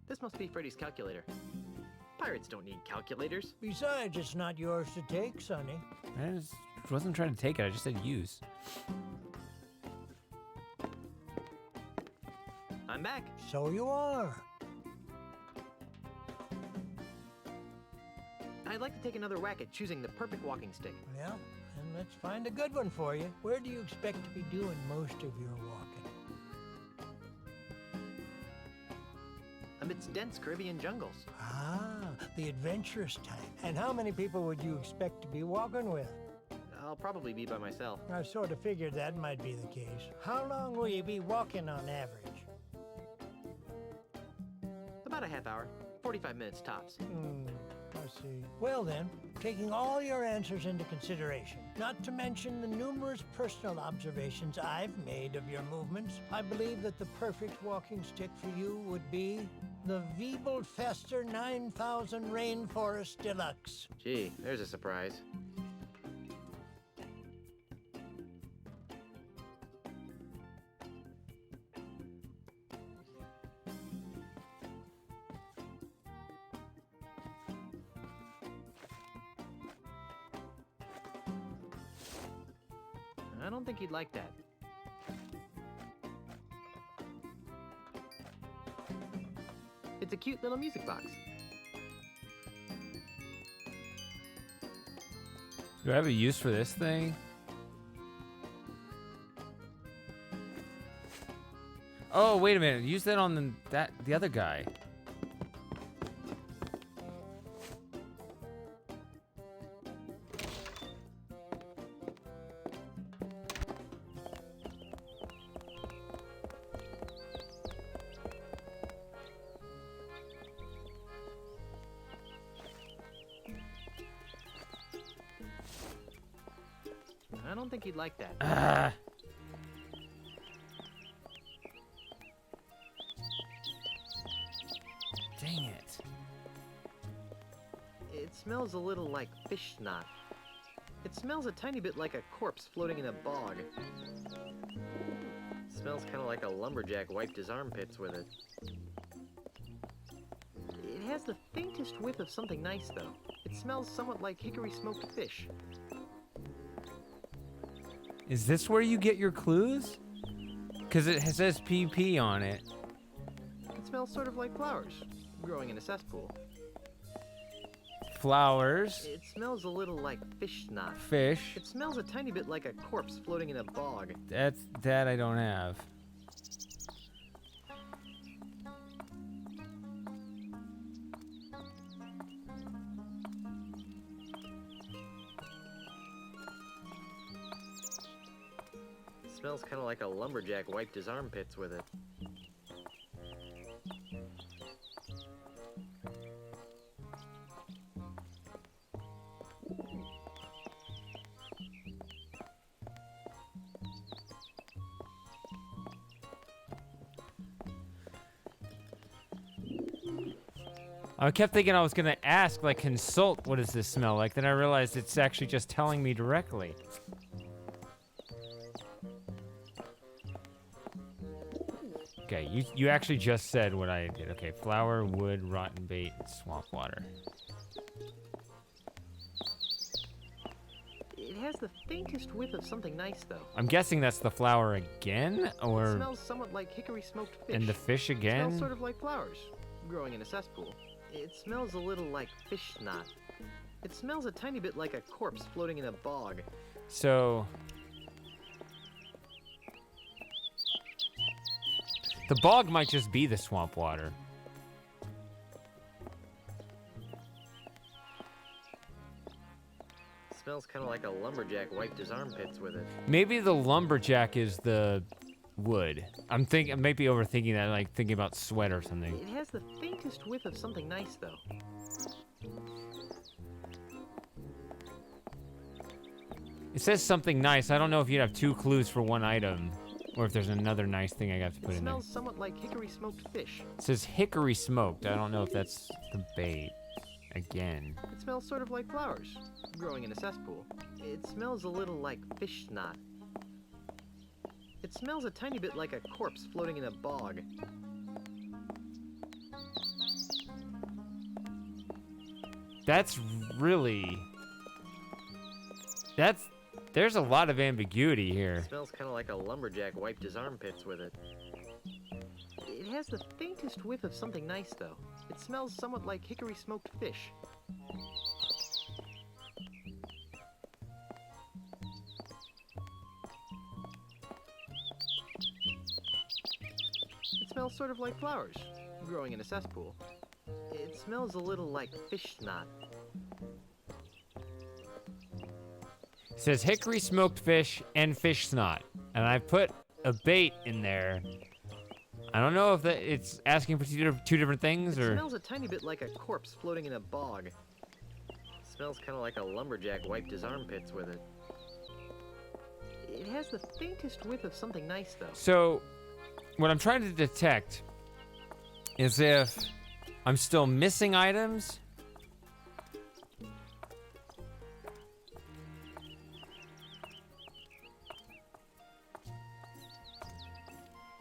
This must be Freddy's calculator. Pirates don't need calculators. Besides, it's not yours to take, Sonny. I just wasn't trying to take it. I just said use. I'm back. So you are. I'd like to take another whack at choosing the perfect walking stick. Well, and let's find a good one for you. Where do you expect to be doing most of your walking? Amidst dense Caribbean jungles. Ah, the adventurous type. And how many people would you expect to be walking with? I'll probably be by myself. I sort of figured that might be the case. How long will you be walking on average? About a half hour. 45 minutes tops. I see. Well then, taking all your answers into consideration, not to mention the numerous personal observations I've made of your movements, I believe that the perfect walking stick for you would be the Wiebelfester 9000 Rainforest Deluxe. Gee, there's a surprise. I don't think he'd like that. It's a cute little music box. Do I have a use for this thing? Oh, wait a minute. Use that on the other guy. I don't think he'd like that. Dang it. It smells a little like fish snot. It smells a tiny bit like a corpse floating in a bog. It smells kind of like a lumberjack wiped his armpits with it. It has the faintest whiff of something nice, though. It smells somewhat like hickory smoked fish. Is this where you get your clues? Because it says PP on it. It smells sort of like flowers growing in a cesspool. Flowers. It smells a little like fish snot. Fish. It smells a tiny bit like a corpse floating in a bog. That I don't have. It smells kind of like a lumberjack wiped his armpits with it. I kept thinking I was going to ask, like, consult, what does this smell like? Then I realized it's actually just telling me directly. Okay, you actually just said what I did. Okay, flour, wood, rotten bait, and swamp water. It has the faintest whiff of something nice, though. I'm guessing that's the flour again, or... It smells somewhat like hickory smoked fish. And the fish It again? smells sort of like flowers growing in a cesspool. It smells a little like fish snot. It smells a tiny bit like a corpse floating in a bog. So... the bog might just be the swamp water. It smells kind of like a lumberjack wiped his armpits with it. Maybe the lumberjack is the wood. I might be overthinking that, like thinking about sweat or something. It has the faintest whiff of something nice, though. It says something nice. I don't know if you'd have two clues for one item, or if there's another nice thing I have to put It in there. smells somewhat like hickory smoked fish. It says hickory smoked. I don't know if that's the bait. Again. It smells sort of like flowers growing in a cesspool. It smells a little like fish snot. It smells a tiny bit like a corpse floating in a bog. That's really... There's a lot of ambiguity here. It smells kind of like a lumberjack wiped his armpits with it. It has the faintest whiff of something nice, though. It smells somewhat like hickory smoked fish. It smells sort of like flowers growing in a cesspool. It smells a little like fish snot. It says hickory smoked fish and fish snot. And I put a bait in there. I don't know if it's asking for two different things or... It smells a tiny bit like a corpse floating in a bog. It smells kind of like a lumberjack wiped his armpits with it. It has the faintest whiff of something nice, though. So, what I'm trying to detect is if I'm still missing items.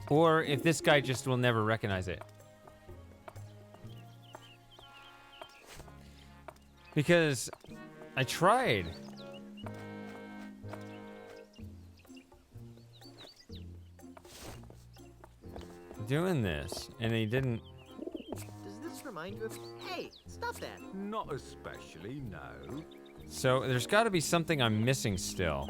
Or if this guy just will never recognize it. Because I tried. Doing this, and he didn't. Does this remind you of... Hey, stop that! Not especially, no. So there's got to be something I'm missing still.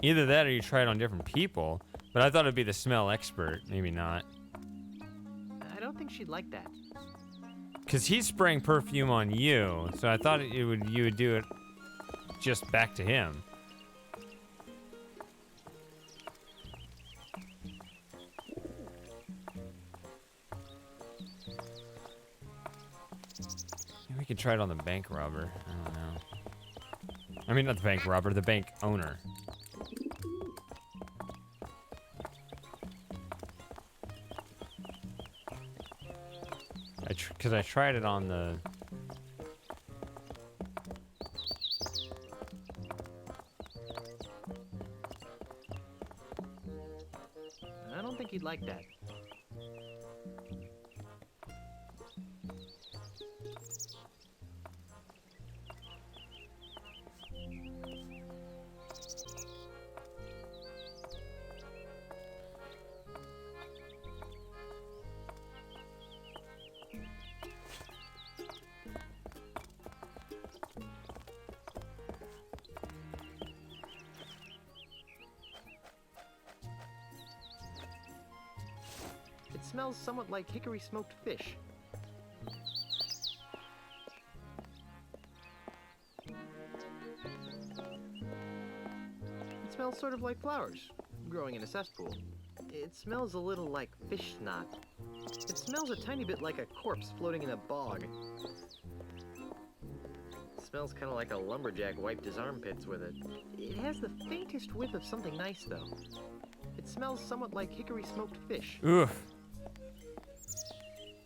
Either that or you try it on different people, but I thought it'd be the smell expert. Maybe not. I don't think she'd like that. Because he's spraying perfume on you, so I thought you would do it just back to him. Maybe we could try it on the bank robber. I don't know. I mean, not the bank robber, the bank owner. Because I tried it on the... I don't think he'd like that. It smells somewhat like hickory smoked fish. It smells sort of like flowers growing in a cesspool. It smells a little like fish snot. It smells a tiny bit like a corpse floating in a bog. It smells kind of like a lumberjack wiped his armpits with it. It has the faintest whiff of something nice, though. It smells somewhat like hickory smoked fish. Oof.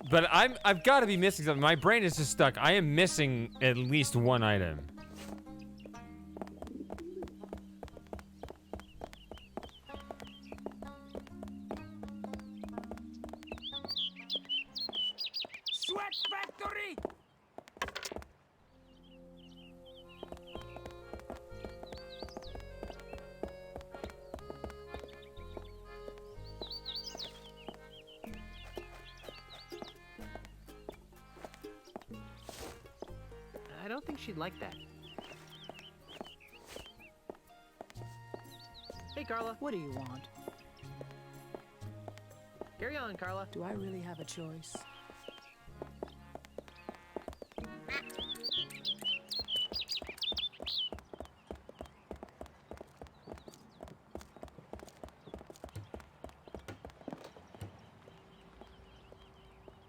But I've got to be missing something. My brain is just stuck. I am missing at least one item. Sweat Factory! I don't think she'd like that. Hey, Carla. What do you want? Carry on, Carla. Do I really have a choice?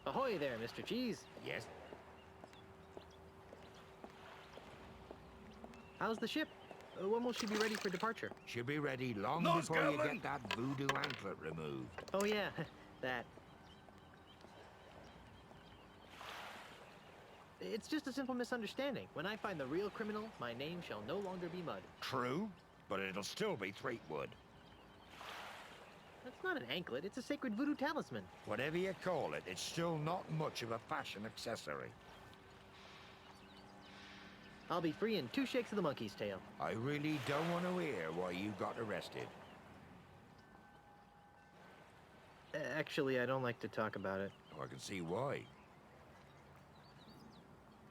Ahoy there, Mr. Cheese. Yes. How's the ship? When will she be ready for departure? She'll be ready long No, before you Scanlan! get that voodoo anklet removed. Oh yeah, that. It's just a simple misunderstanding. When I find the real criminal, my name shall no longer be Mud. True, but it'll still be Threepwood. That's not an anklet. It's a sacred voodoo talisman. Whatever you call it, it's still not much of a fashion accessory. I'll be free in 2 shakes of the monkey's tail. I really don't want to hear why you got arrested. Actually, I don't like to talk about it. Oh, I can see why.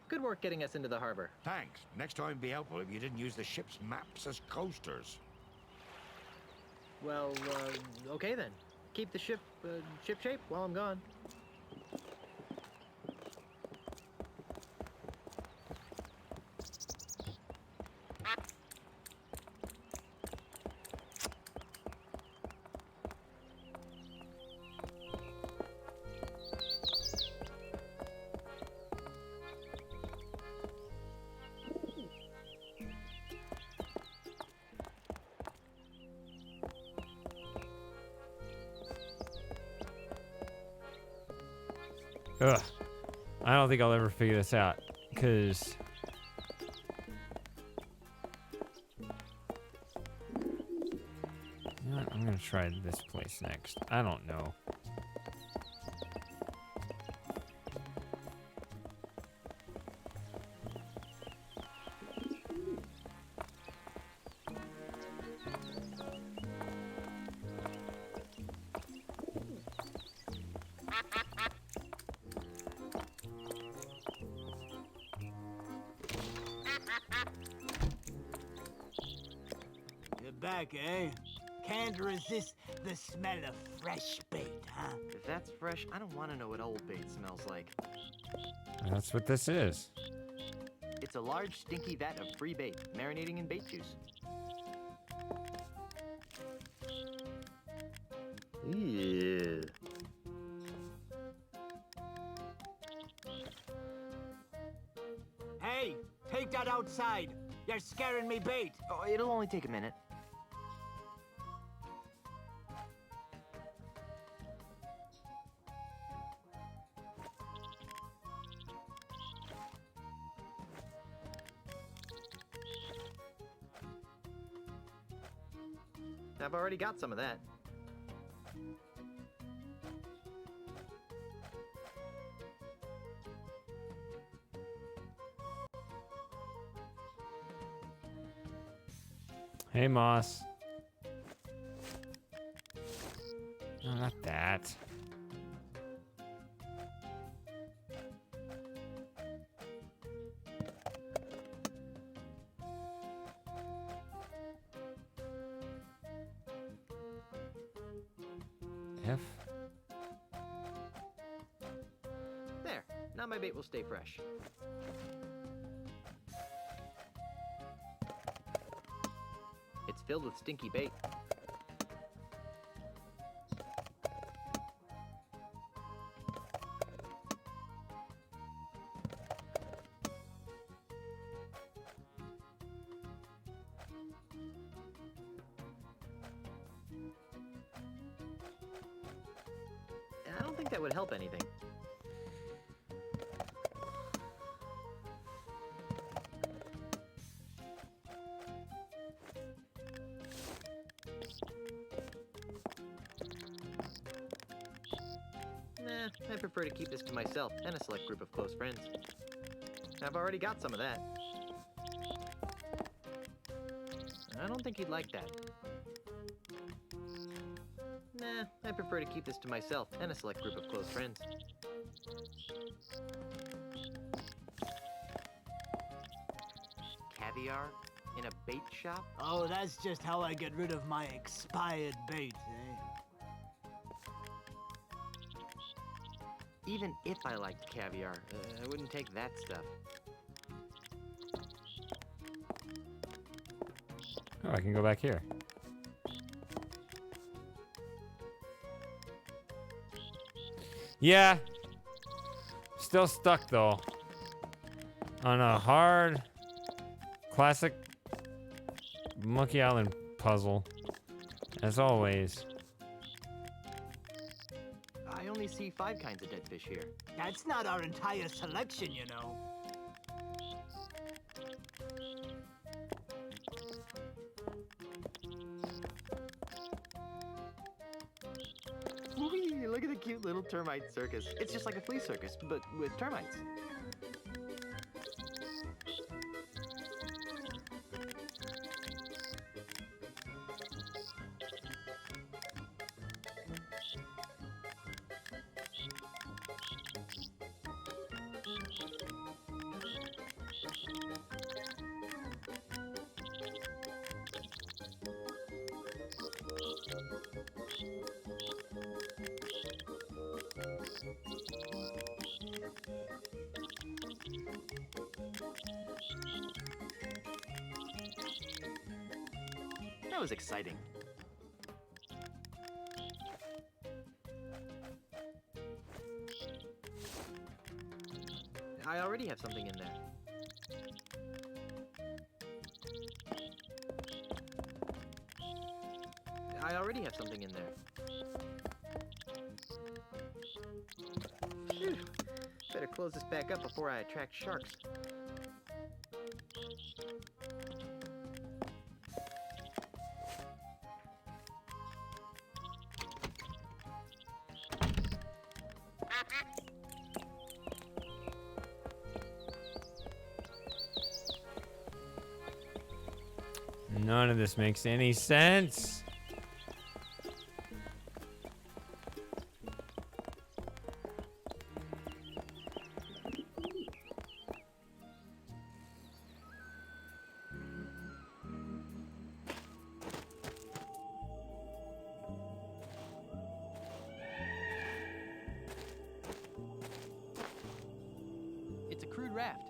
Good work getting us into the harbor. Thanks. Next time be helpful if you didn't use the ship's maps as coasters. Well, okay then. Keep the ship, ship shape while I'm gone. Ugh. I don't think I'll ever figure this out, because... You know what? I'm gonna try this place next. I don't know. You're back, eh? Can't resist the smell of fresh bait, huh? If that's fresh, I don't want to know what old bait smells like. That's what this is. It's a large, stinky vat of free bait, marinating in bait juice. Ew. Hey, take that outside. You're scaring me bait. Oh, it'll only take a minute. I've already got some of that. Hey, Moss. No, not that. F. There. Now my bait will stay fresh. It's filled with stinky bait. I don't think that would help anything. Nah, I prefer to keep this to myself and a select group of close friends. I've already got some of that. I don't think you'd like that. Nah, I prefer to keep this to myself and a select group of close friends. Caviar in a bait shop? Oh, that's just how I get rid of my expired bait, eh? Even if I liked caviar, I wouldn't take that stuff. Oh, I can go back here. Yeah. Still stuck, though. On a hard, classic Monkey Island puzzle. As always. I only see 5 kinds of dead fish here. That's not our entire selection, you know. cute little termite circus. It's just like a flea circus, but with termites. That was exciting. I already have something in there. I already have something in there. Phew. Better close this back up before I attract sharks. None of this makes any sense. It's a crude raft.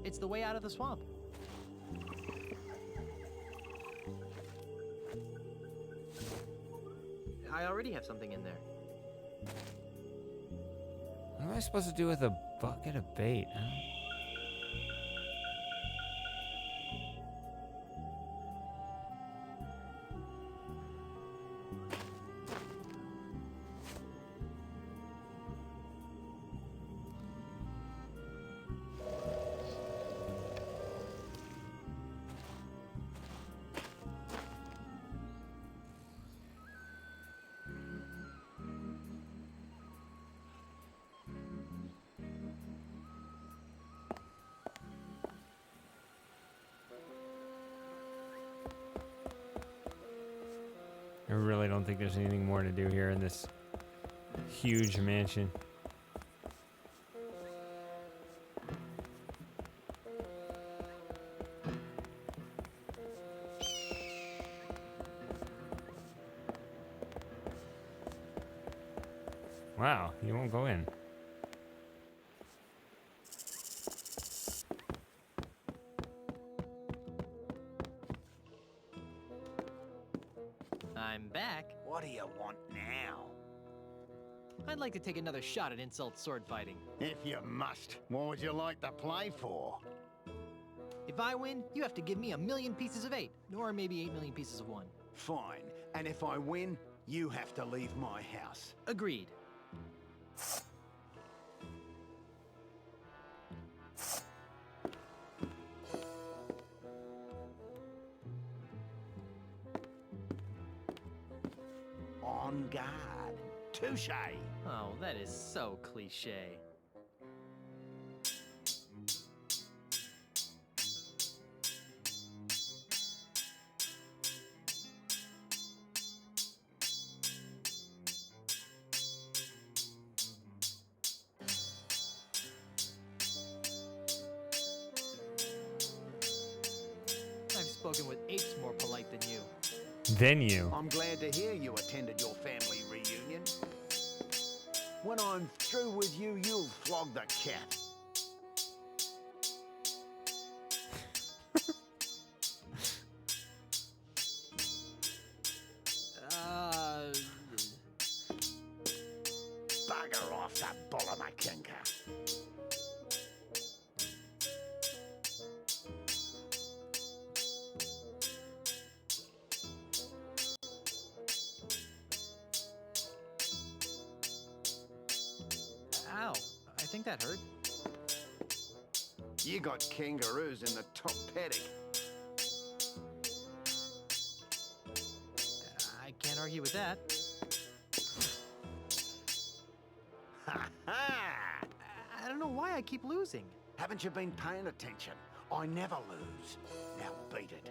It's the way out of the swamp. I already have something in there. What am I supposed to do with a bucket of bait? Huh? I really don't think there's anything more to do here in this huge mansion. Wow, you won't go in. I'm back. What do you want now? I'd like to take another shot at insult sword fighting. If you must, what would you like to play for? If I win, you have to give me 1,000,000 pieces of 8, or maybe 8,000,000 pieces of 1. Fine. And if I win, you have to leave my house. Agreed. On guard. Touche. Oh, that is so cliche. I've spoken with apes more polite than you. Then you. I'm glad to hear you attended your family reunion. When I'm through with you, you'll flog the cat. Bugger off, that Bollamakinka. Ow, I think that hurt. You got kangaroos in the top paddock. argue with that. Ha ha! I don't know why I keep losing. Haven't you been paying attention? I never lose. Now beat it.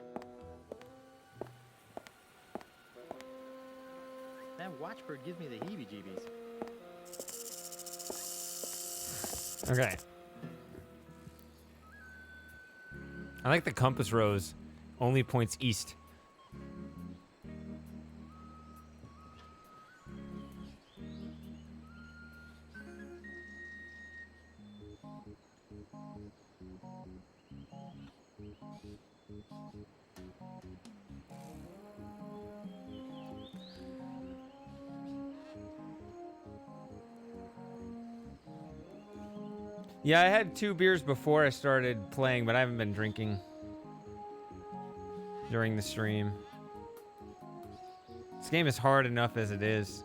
That watchbird gives me the heebie-jeebies. Okay. I like the compass rose. Only points east. Yeah, I had 2 beers before I started playing, but I haven't been drinking during the stream. This game is hard enough as it is.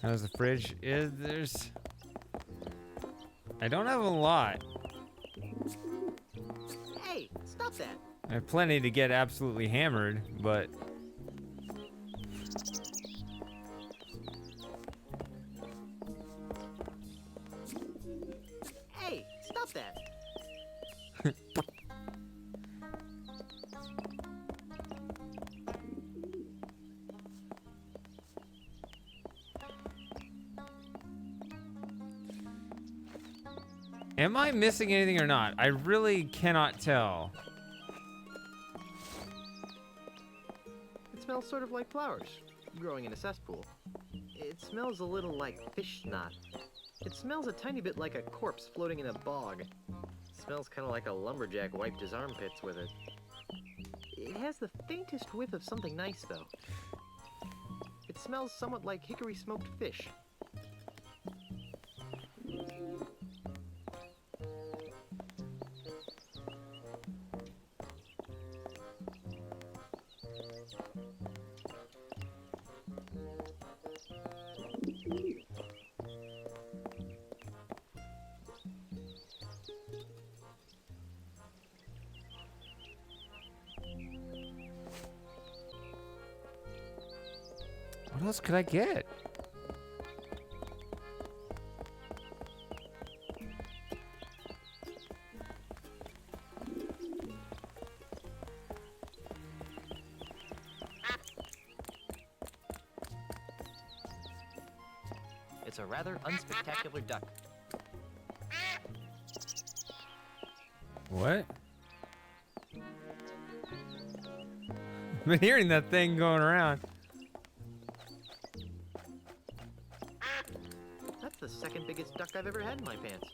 How's the fridge? There's... I don't have a lot. Hey, stop that. I have plenty to get absolutely hammered, but... Hey, stop that. Am I missing anything or not? I really cannot tell. It smells sort of like flowers growing in a cesspool. It smells a little like fish snot. It smells a tiny bit like a corpse floating in a bog. It smells kind of like a lumberjack wiped his armpits with it. It has the faintest whiff of something nice, though. It smells somewhat like hickory smoked fish. What else could I get? It's a rather unspectacular duck. What? I've been hearing that thing going around. That's the second biggest duck I've ever had in my pants.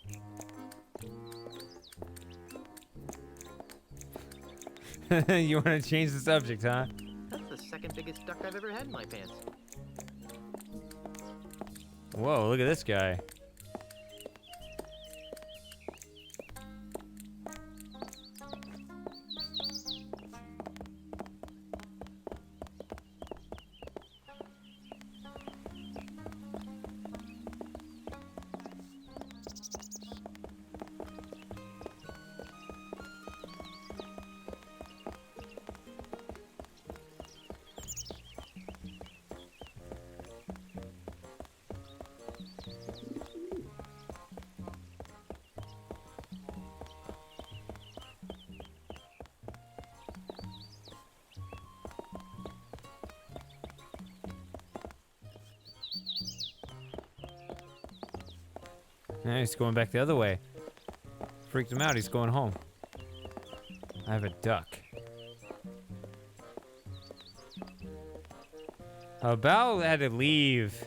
You want to change the subject, huh? That's the second biggest duck I've ever had in my pants. Whoa, look at this guy. Now he's going back the other way. Freaked him out. He's going home. I have a duck. Bao had to leave.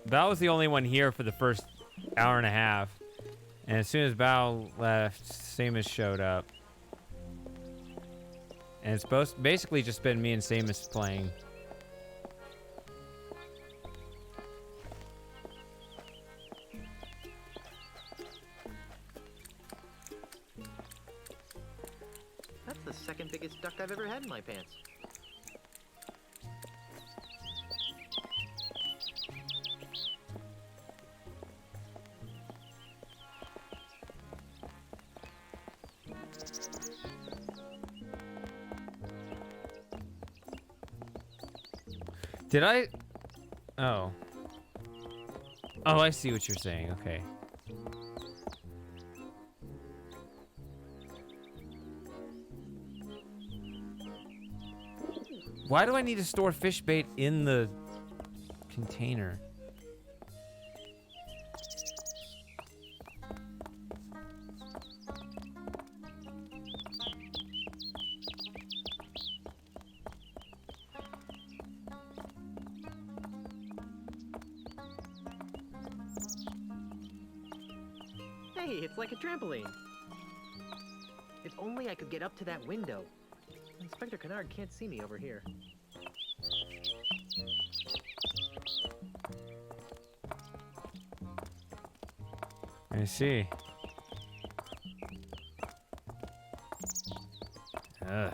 Bao was the only one here for the first hour and a half. And as soon as Bao left, Samus showed up. And it's basically just been me and Samus playing. That's the second biggest duck I've ever had in my pants. Did I? Oh. Oh, I see what you're saying. Okay. Why do I need to store fish bait in the container? Hey, it's like a trampoline. If only I could get up to that window. Inspector Kennard can't see me over here. I see. Ugh.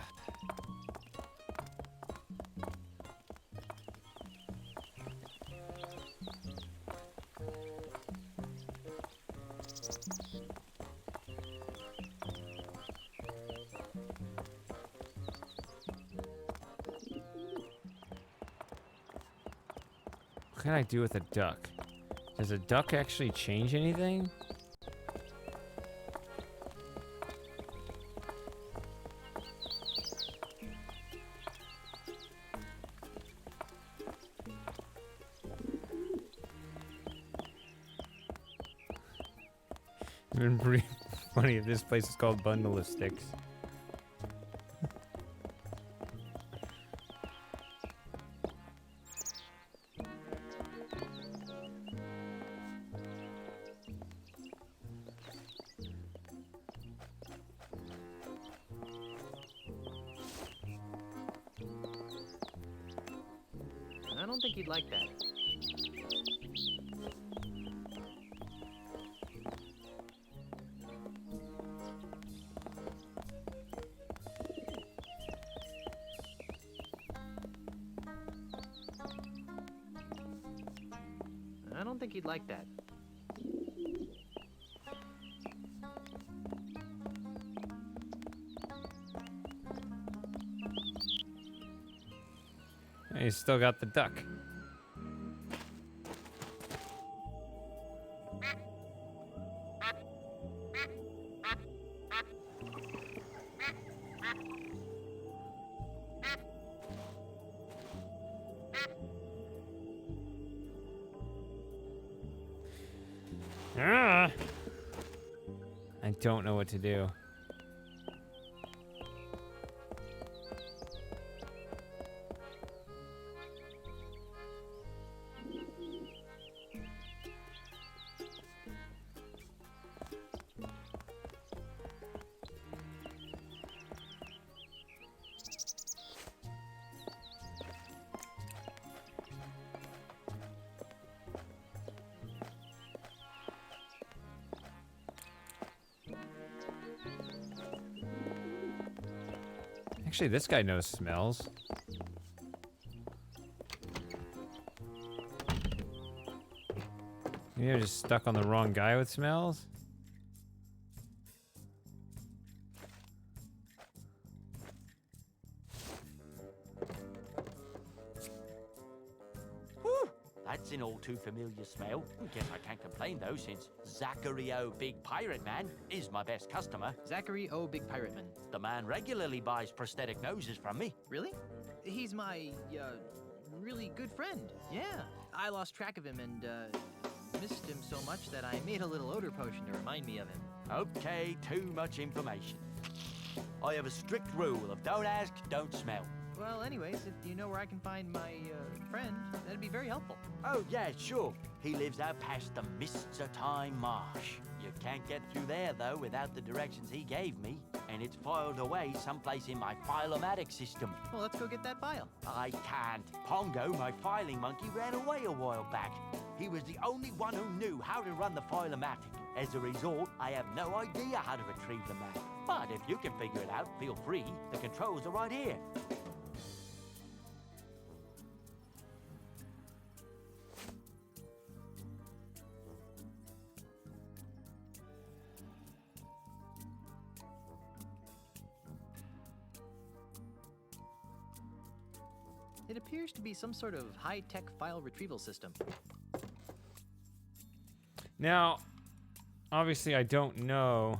What can I do with a duck? Does a duck actually change anything? It'd been pretty funny if this place is called Bundle of Sticks. I don't think he'd like that. I don't think he'd like that. He's still got the duck. Ah! I don't know what to do. Actually, this guy knows smells. Maybe I'm just stuck on the wrong guy with smells? That's an all too familiar smell. Guess I can't complain though, since Zachary O. Big Pirate Man is my best customer. Zachary O. Big Pirate Man. The man regularly buys prosthetic noses from me. Really? He's my, really good friend. Yeah. I lost track of him and, missed him so much that I made a little odor potion to remind me of him. Okay, too much information. I have a strict rule of don't ask, don't smell. Well, anyways, if you know where I can find my, friend, that'd be very helpful. Oh, yeah, sure. He lives out past the Mists of Time Marsh. You can't get through there, though, without the directions he gave me. And it's filed away someplace in my File-O-Matic system. Well, let's go get that file. I can't. Pongo, my filing monkey, ran away a while back. He was the only one who knew how to run the File-O-Matic. As a result, I have no idea how to retrieve the map. But if you can figure it out, feel free. The controls are right here. It appears to be some sort of high-tech file retrieval system. Now, obviously I don't know.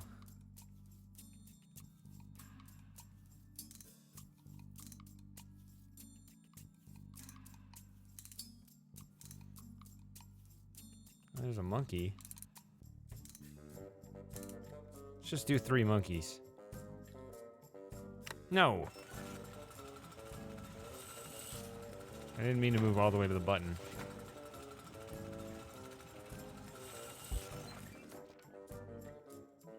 There's a monkey. Let's just do 3 monkeys. No. I didn't mean to move all the way to the button.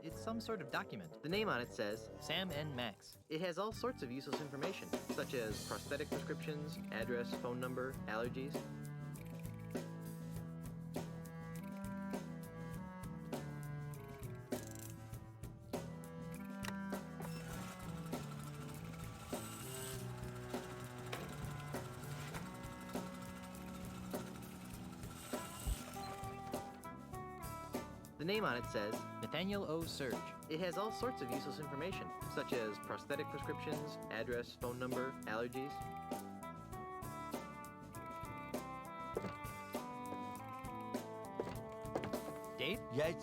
It's some sort of document. The name on it says Sam N. Max. It has all sorts of useless information, such as prosthetic prescriptions, address, phone number, allergies. The name on it says Nathaniel O. Surge. It has all sorts of useless information, such as prosthetic prescriptions, address, phone number, allergies. Dave? Yes?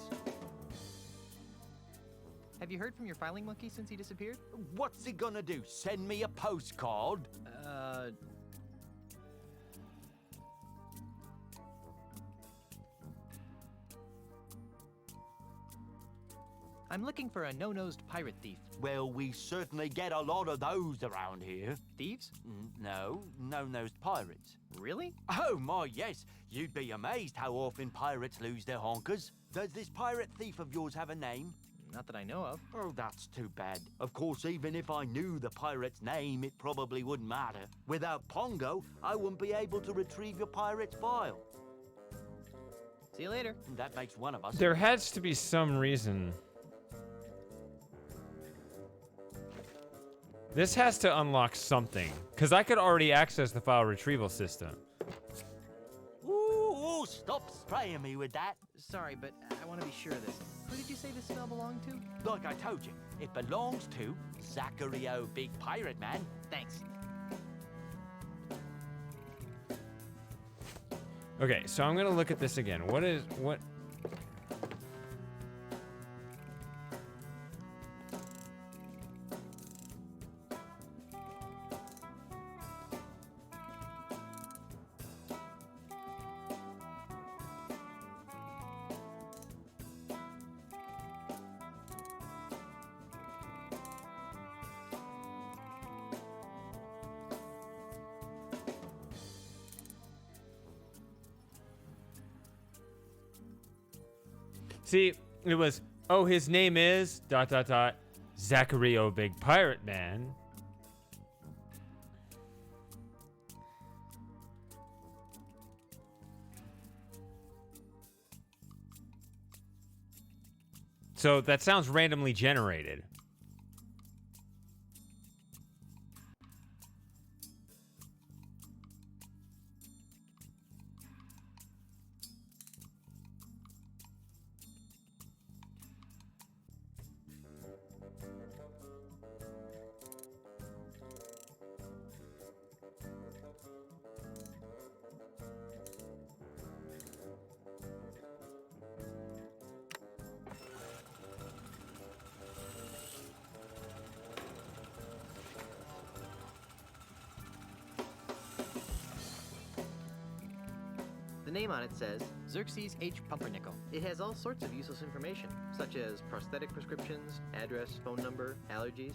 Have you heard from your filing monkey since he disappeared? What's he gonna do? Send me a postcard? I'm looking for a no-nosed pirate thief. Well, we certainly get a lot of those around here. Thieves? No, no-nosed pirates. Really? Oh, my, yes. You'd be amazed how often pirates lose their honkers. Does this pirate thief of yours have a name? Not that I know of. Oh, that's too bad. Of course, even if I knew the pirate's name, it probably wouldn't matter. Without Pongo, I wouldn't be able to retrieve your pirate's file. See you later. That makes one of us. There has to be some reason. This has to unlock something, because I could already access the file retrieval system. Ooh, stop spraying me with that. Sorry, but I want to be sure of this. Who did you say this spell belonged to? Like I told you, it belongs to Zachary O. Big Pirate Man. Thanks. Okay, so I'm gonna look at this again. What? See, it was, oh, his name is ... Zachary O. Big Pirate Man. So that sounds randomly generated. The name on it says Xerxes H. Pumpernickel. It has all sorts of useless information, such as prosthetic prescriptions, address, phone number, allergies.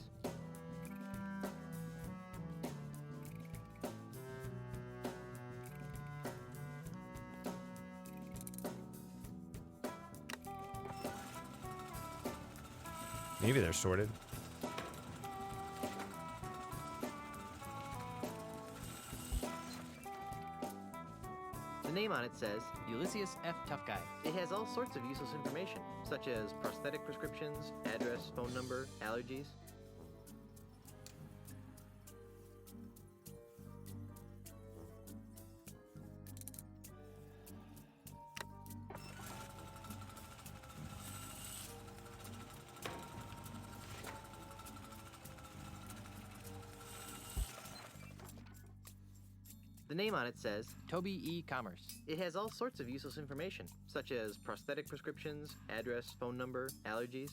Maybe they're sorted. The name on it says Ulysses F. Tough Guy. It has all sorts of useless information, such as prosthetic prescriptions, address, phone number, allergies. The name on it says Toby E. Commerce. It has all sorts of useless information, such as prosthetic prescriptions, address, phone number, allergies.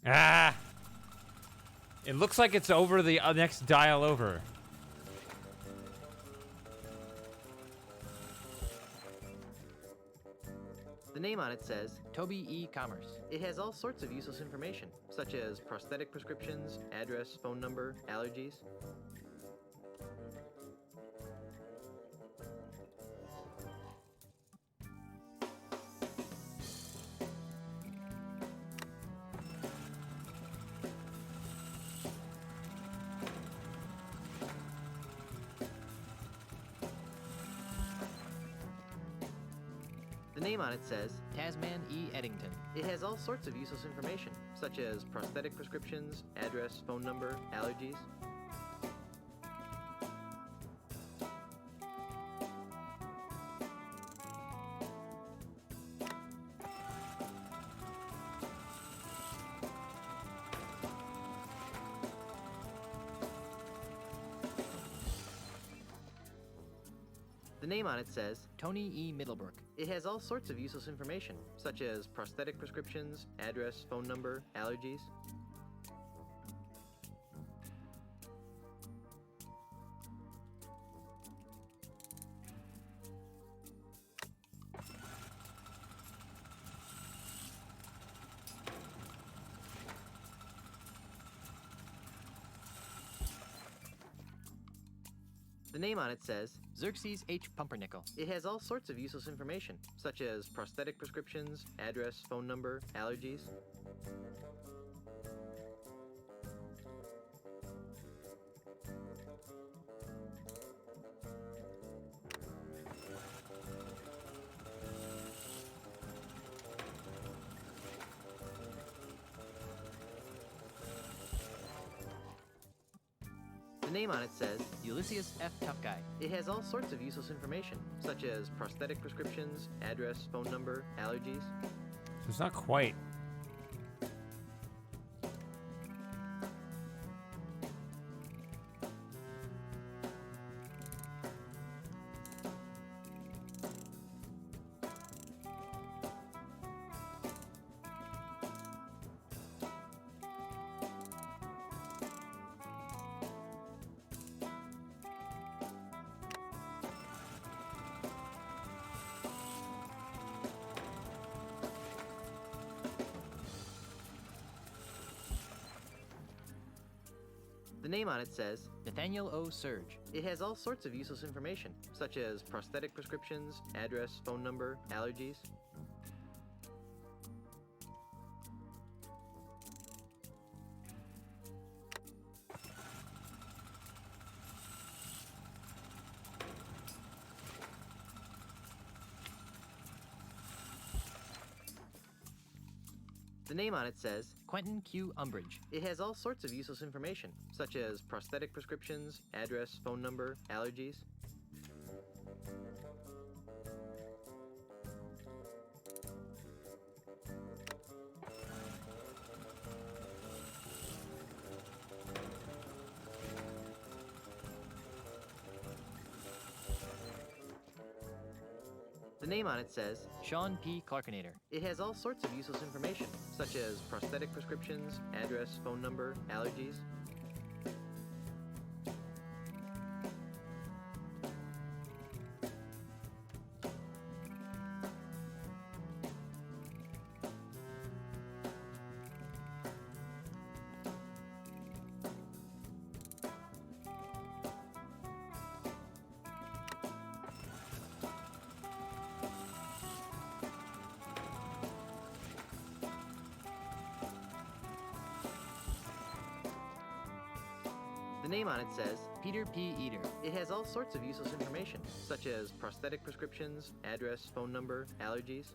Ah! It looks like it's over the next dial over. The name on it says Toby E. Commerce. It has all sorts of useless information, such as prosthetic prescriptions, address, phone number, allergies. The name on it says Tasman E. Eddington. It has all sorts of useless information, such as prosthetic prescriptions, address, phone number, allergies. The name on it says Tony E. Middlebrook. It has all sorts of useless information, such as prosthetic prescriptions, address, phone number, allergies. The name on it says Xerxes H. Pumpernickel. It has all sorts of useless information, such as prosthetic prescriptions, address, phone number, allergies. The name on it says Ulysses F. Tough Guy. It has all sorts of useless information, such as prosthetic prescriptions, address, phone number, allergies. It's not quite. The name on it says Nathaniel O. Surge. It has all sorts of useless information, such as prosthetic prescriptions, address, phone number, allergies. The name on it says Quentin Q. Umbridge. It has all sorts of useless information, such as prosthetic prescriptions, address, phone number, allergies. The name on it says Sean P. Clarkinator. It has all sorts of useless information, such as prosthetic prescriptions, address, phone number, allergies. The name on it says Peter P. Eater. It has all sorts of useless information, such as prosthetic prescriptions, address, phone number, allergies.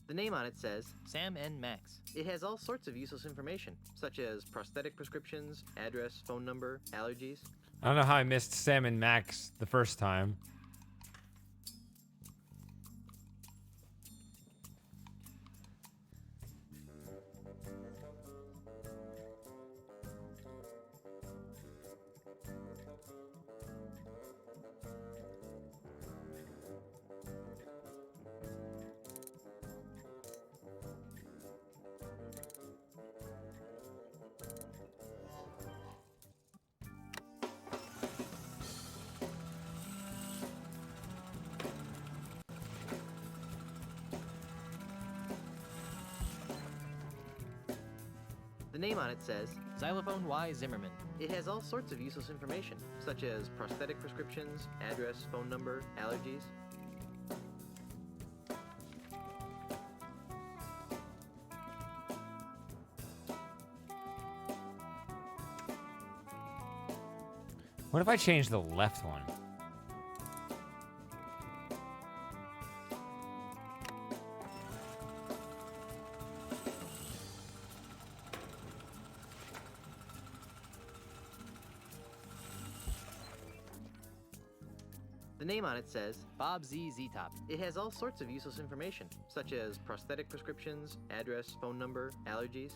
The name on it says Sam N. Max. It has all sorts of useless information, such as prosthetic prescriptions, address, phone number, allergies. I don't know how I missed Sam and Max the first time. The name on it says Xylophone Y. Zimmerman. It has all sorts of useless information, such as prosthetic prescriptions, address, phone number, allergies. What if I change the left one? The name on it says Bob Z. Z-Top. It has all sorts of useless information, such as prosthetic prescriptions, address, phone number, allergies.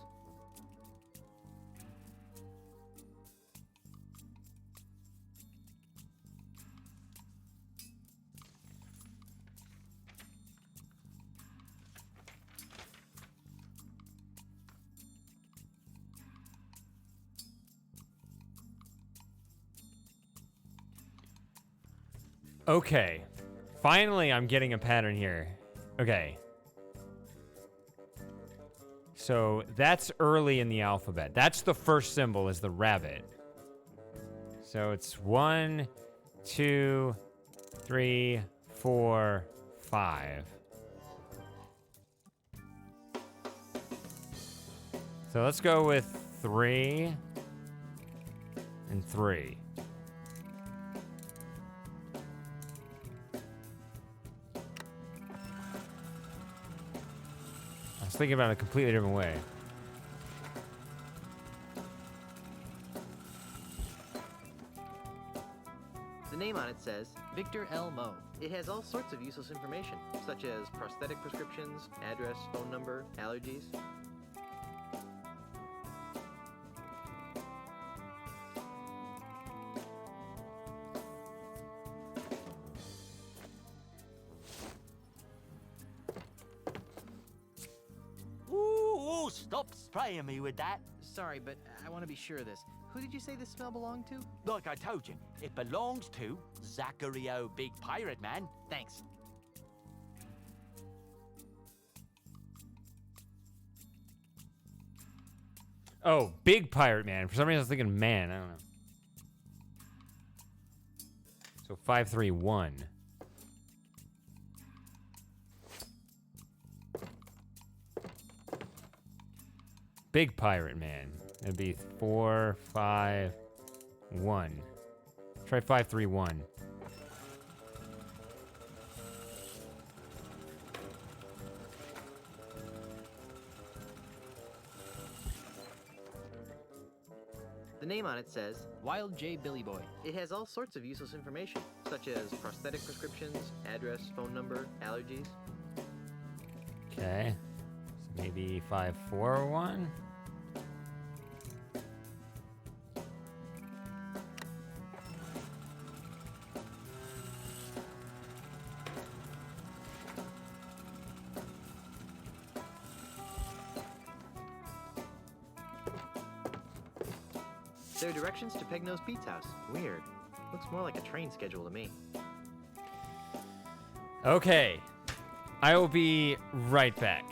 Okay. Finally, I'm getting a pattern here. Okay. So that's early in the alphabet. That's the first symbol is the rabbit. So it's 1, 2, 3, 4, 5. So let's go with 3 and 3. I was thinking about it a completely different way. The name on it says Victor L. Moe. It has all sorts of useless information, such as prosthetic prescriptions, address, phone number, allergies. Ooh, stop spraying me with that. Sorry, but I want to be sure of this. Who did you say this smell belonged to? Like I told you, it belongs to Zachary O. Big Pirate Man. Thanks. Oh, Big Pirate Man. For some reason, I was thinking man. I don't know. So 5, 3, 1. Big Pirate Man. It'd be 4, 5, 1. Try 5, 3, 1. The name on it says Wild J. Billy Boy. It has all sorts of useless information, such as prosthetic prescriptions, address, phone number, allergies. Okay. So maybe 5, 4, 1. There are directions to Pegnose Pete's house. Weird. Looks more like a train schedule to me. Okay. I will be right back.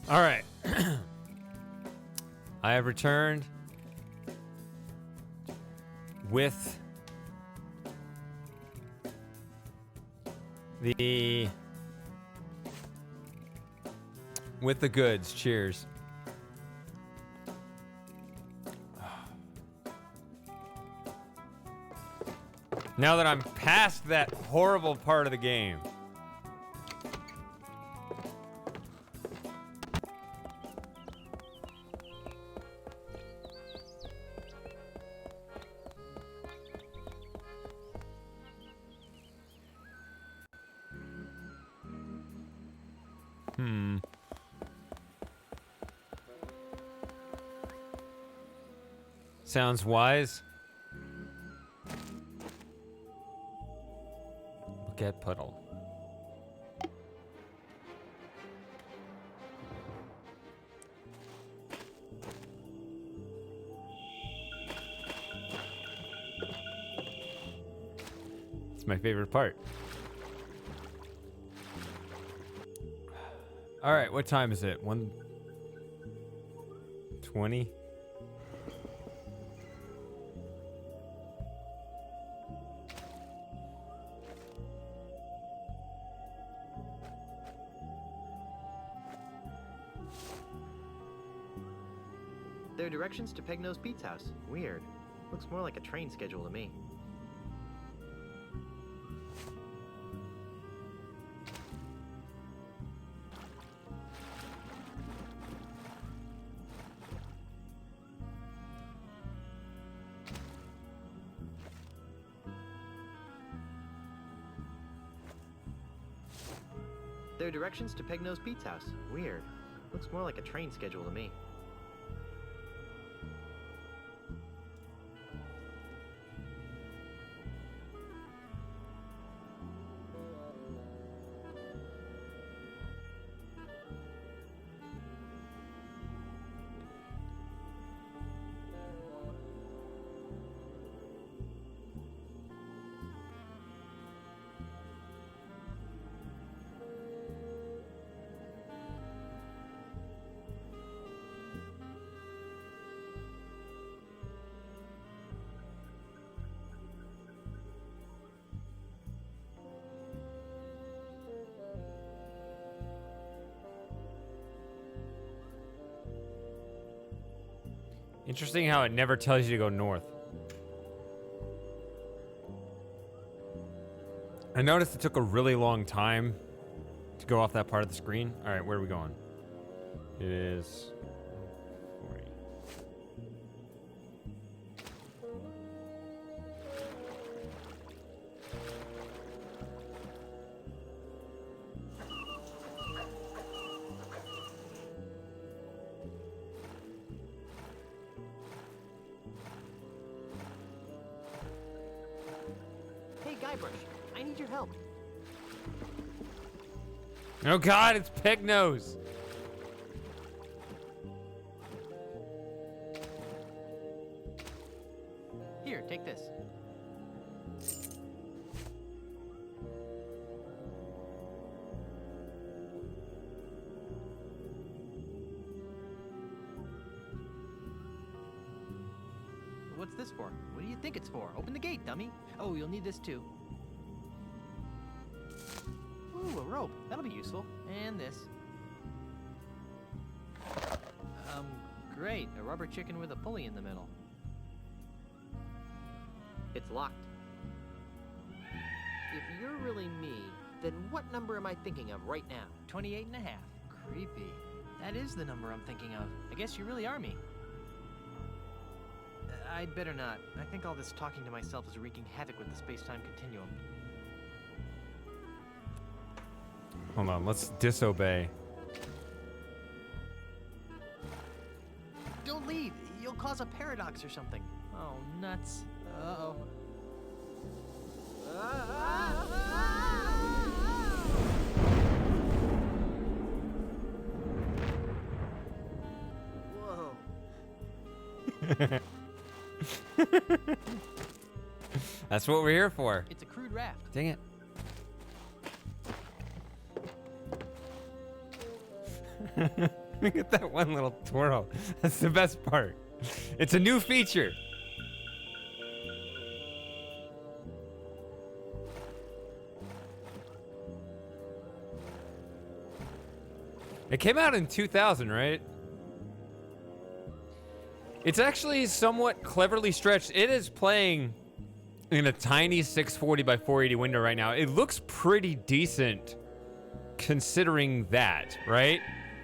All right. I have returned with the goods. Cheers. Now that I'm past that horrible part of the game. Sounds wise. Look at Puddle. It's my favorite part. All right, what time is it? 1:20? There are directions to Pegnose Pete's house. Weird. Looks more like a train schedule to me. There are directions to Pegnose Pete's house. Weird. Looks more like a train schedule to me. Interesting how it never tells you to go north. I noticed it took a really long time to go off that part of the screen. All right, where are we going? It is 40. Hey, Guybrush, I need your help. Oh God, it's Pegnose. Here, take this. What's this for? What do you think it's for? Open the gate, dummy. Oh, you'll need this too. Ooh, a rope. That'll be useful. And this. Great. A rubber chicken with a pulley in the middle. It's locked. If you're really me, then what number am I thinking of right now? 28 and a half. Creepy. That is the number I'm thinking of. I guess you really are me. I'd better not. I think all this talking to myself is wreaking havoc with the space-time continuum. Hold on, let's disobey. Don't leave! You'll cause a paradox or something. Oh, nuts. Uh-oh. Whoa. That's what we're here for. It's a crude raft. Dang it. Look at that one little twirl. That's the best part. It's a new feature. It came out in 2000, right? It's actually somewhat cleverly stretched. It is playing in a tiny 640 by 480 window right now. It looks pretty decent considering that, right?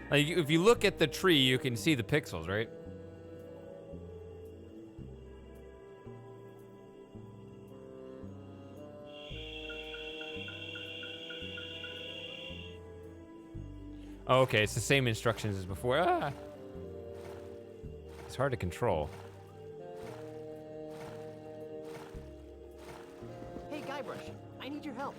Like, if you look at the tree, you can see the pixels, right? Oh, okay, it's the same instructions as before. Ah. It's hard to control. Hey, Guybrush, I need your help.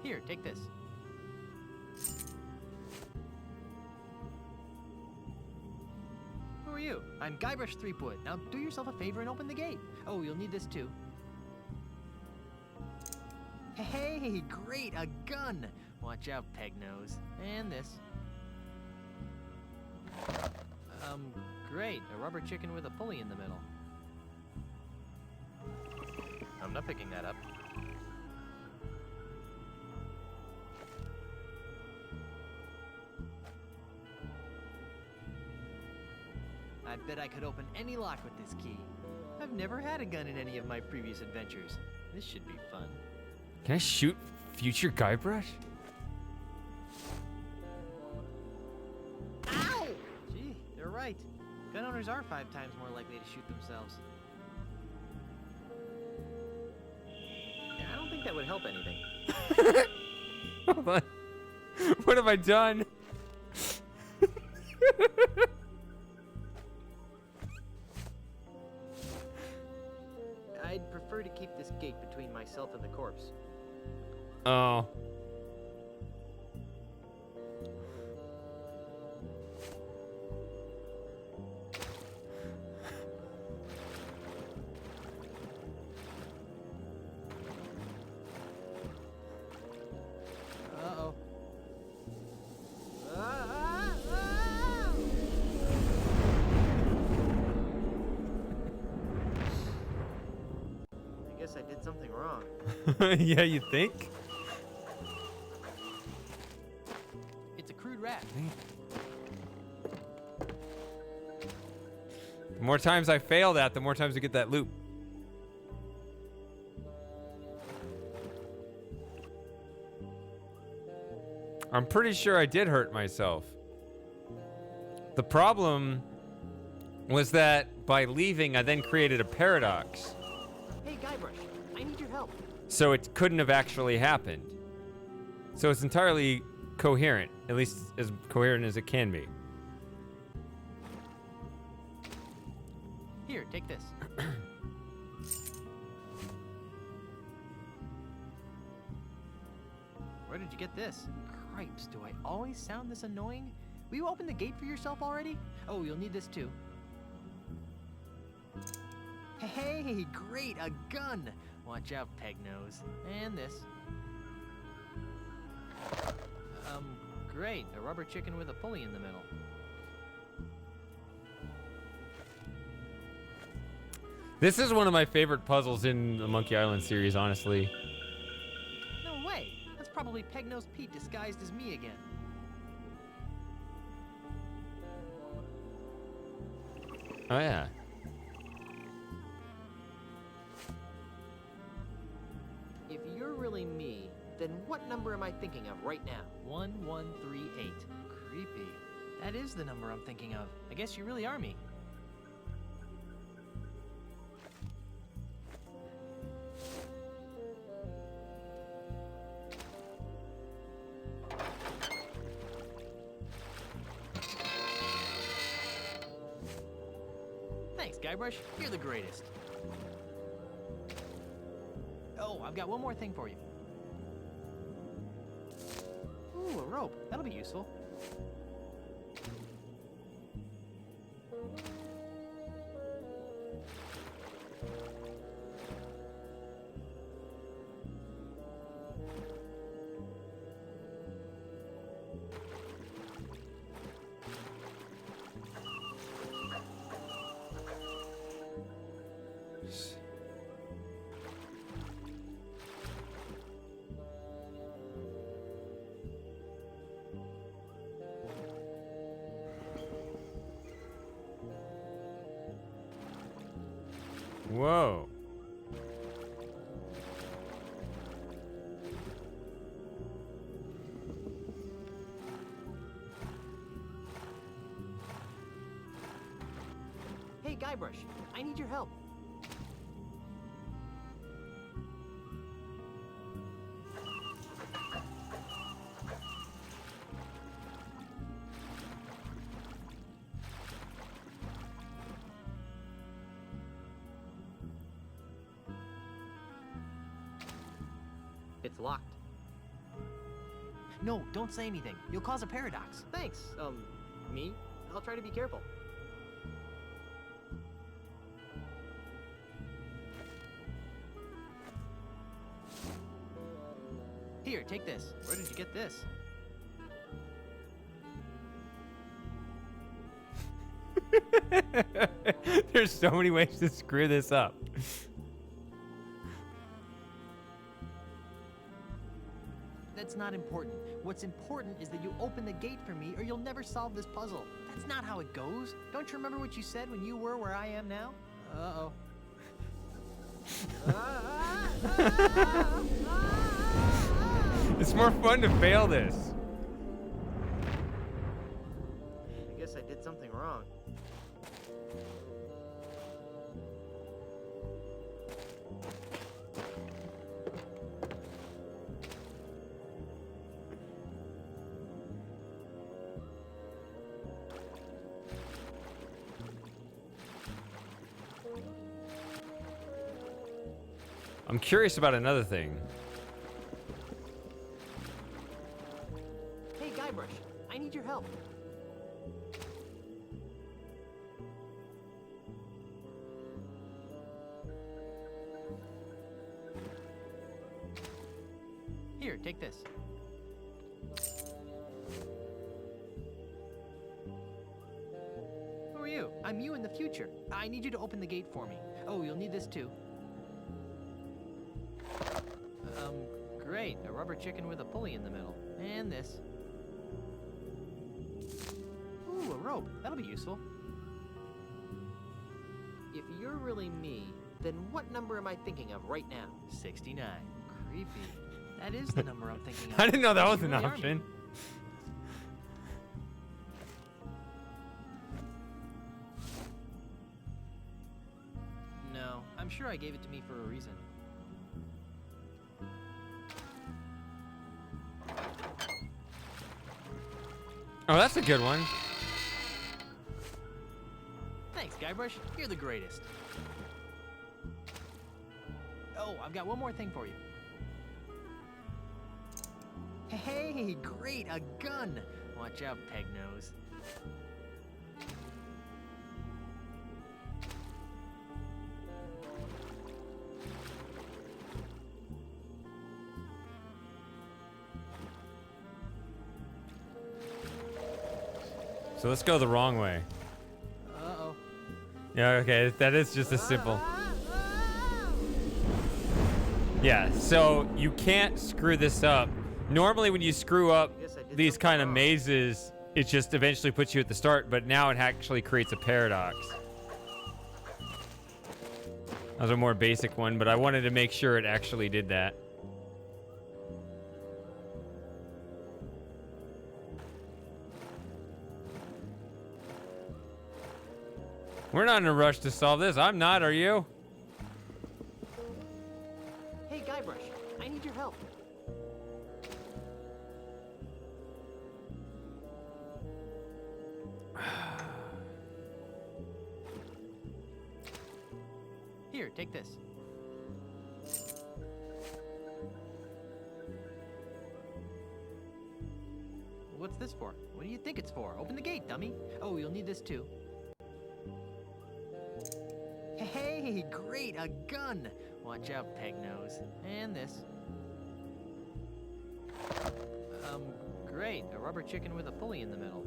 Here, take this. Who are you? I'm Guybrush Threepwood. Now do yourself a favor and open the gate. Oh, you'll need this too. Hey, great, a gun! Watch out, Pegnose. And this. Great, a rubber chicken with a pulley in the middle. I'm not picking that up. I bet I could open any lock with this key. I've never had a gun in any of my previous adventures. This should be fun. Can I shoot future Guybrush? Ow! Gee, they're right. Gun owners are 5 times more likely to shoot themselves. Yeah, I don't think that would help anything. Hold on. What have I done? I'd prefer to keep this gate between myself and the corpse. Oh. Uh-oh. I guess I did something wrong. Yeah, you think? It's a crude rat. The more times I fail that, the more times I get that loop. I'm pretty sure I did hurt myself. The problem was that by leaving, I then created a paradox. Hey, Guybrush, I need your help. So it couldn't have actually happened. So it's entirely coherent, at least as coherent as it can be. Here, take this. Where did you get this? Cripes, do I always sound this annoying? Will you open the gate for yourself already? Oh, you'll need this too. Hey, great, a gun! Watch out, Pegnose. And this. Great, a rubber chicken with a pulley in the middle. This is one of my favorite puzzles in the Monkey Island series, honestly. No way! That's probably Pegnose Pete disguised as me again. Oh, yeah. If you're really me, then what number am I thinking of right now? 1138. Creepy. That is the number I'm thinking of. I guess you really are me. Thanks, Guybrush. You're the greatest. Oh, I've got one more thing for you. Ooh, a rope. That'll be useful. Whoa. Hey, Guybrush, I need your help. It's locked. No, don't say anything. You'll cause a paradox. Thanks. Me? I'll try to be careful. Here, take this. Where did you get this? There's so many ways to screw this up. That's not important. What's important is that you open the gate for me or you'll never solve this puzzle. That's not how it goes. Don't you remember what you said when you were where I am now? Uh-oh. It's more fun to fail this. I guess I did something wrong. I'm curious about another thing. Hey, Guybrush, I need your help. Here, take this. Who are you? I'm you in the future. I need you to open the gate for me. Oh, you'll need this too. Great. A rubber chicken with a pulley in the middle. And this. Ooh, a rope. That'll be useful. If you're really me, then what number am I thinking of right now? 69. Creepy. That is the number I'm thinking of. I didn't know that was You an really are option. me. No, I'm sure I gave it to me for a reason. Oh, that's a good one. Thanks, Guybrush. You're the greatest. Oh, I've got one more thing for you. Hey, great, a gun. Watch out, Pegnose. So let's go the wrong way. Uh-oh. Yeah, okay, that is just a simple. Yeah, so you can't screw this up. Normally when you screw up these kind of mazes, it just eventually puts you at the start, but now it actually creates a paradox. That was a more basic one, but I wanted to make sure it actually did that. We're not in a rush to solve this. I'm not, are you? Hey, Guybrush, I need your help. Here, take this. What's this for? What do you think it's for? Open the gate, dummy. Oh, you'll need this too. Hey, great, a gun. Watch out, Pegnose. And this. Great, a rubber chicken with a pulley in the middle.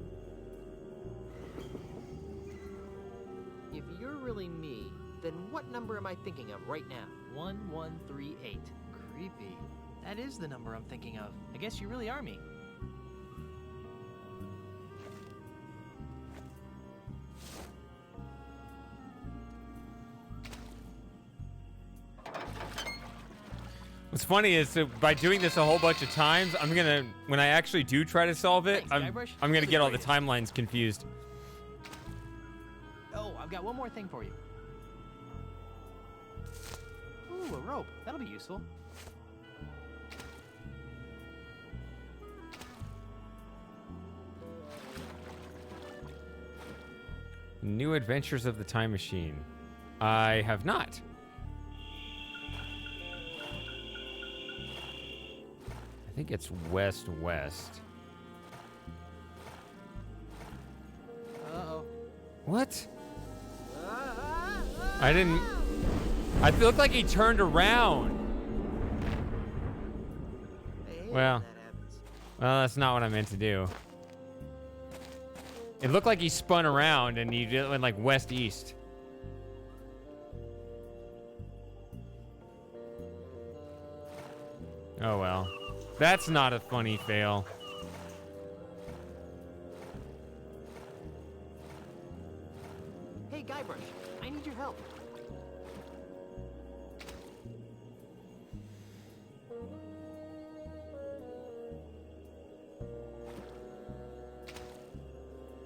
If you're really me, then what number am I thinking of right now? 1138. Creepy. That is the number I'm thinking of. I guess you really are me. What's funny is by doing this a whole bunch of times, I'm gonna, when I actually do try to solve it, Thanks, I'm gonna get all the timelines confused. Oh, I've got one more thing for you. Ooh, a rope. That'll be useful. New Adventures of the Time Machine. I have not. I think it's west-west. Uh-oh. What? I didn't... It looked like he turned around. Well, that's not what I meant to do. It looked like he spun around and he went like west-east. Oh well. That's not a funny fail. Hey, Guybrush, I need your help.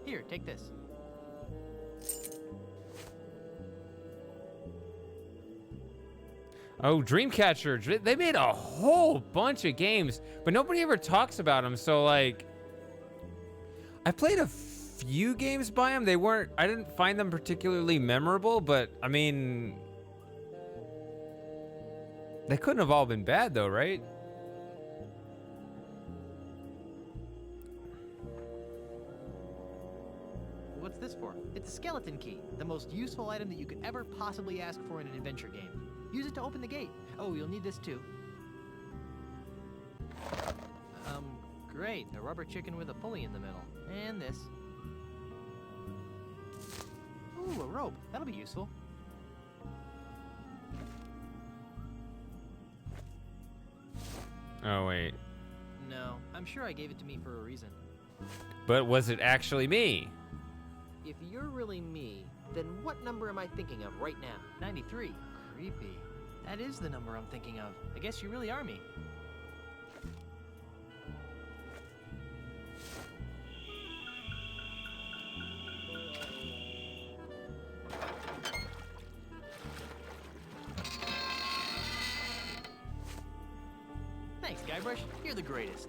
Here, take this. Oh, Dreamcatcher. They made a whole bunch of games, but nobody ever talks about them. So, like, I played a few games by them. I didn't find them particularly memorable, but, I mean, they couldn't have all been bad, though, right? What's this for? It's a skeleton key, the most useful item that you could ever possibly ask for in an adventure game. Use it to open the gate. Oh, you'll need this too. Great. A rubber chicken with a pulley in the middle. And this. Ooh, a rope. That'll be useful. Oh, wait. No, I'm sure I gave it to me for a reason. But was it actually me? If you're really me, then what number am I thinking of right now? 93. Creepy. That is the number I'm thinking of. I guess you really are me. Thanks, Guybrush. You're the greatest.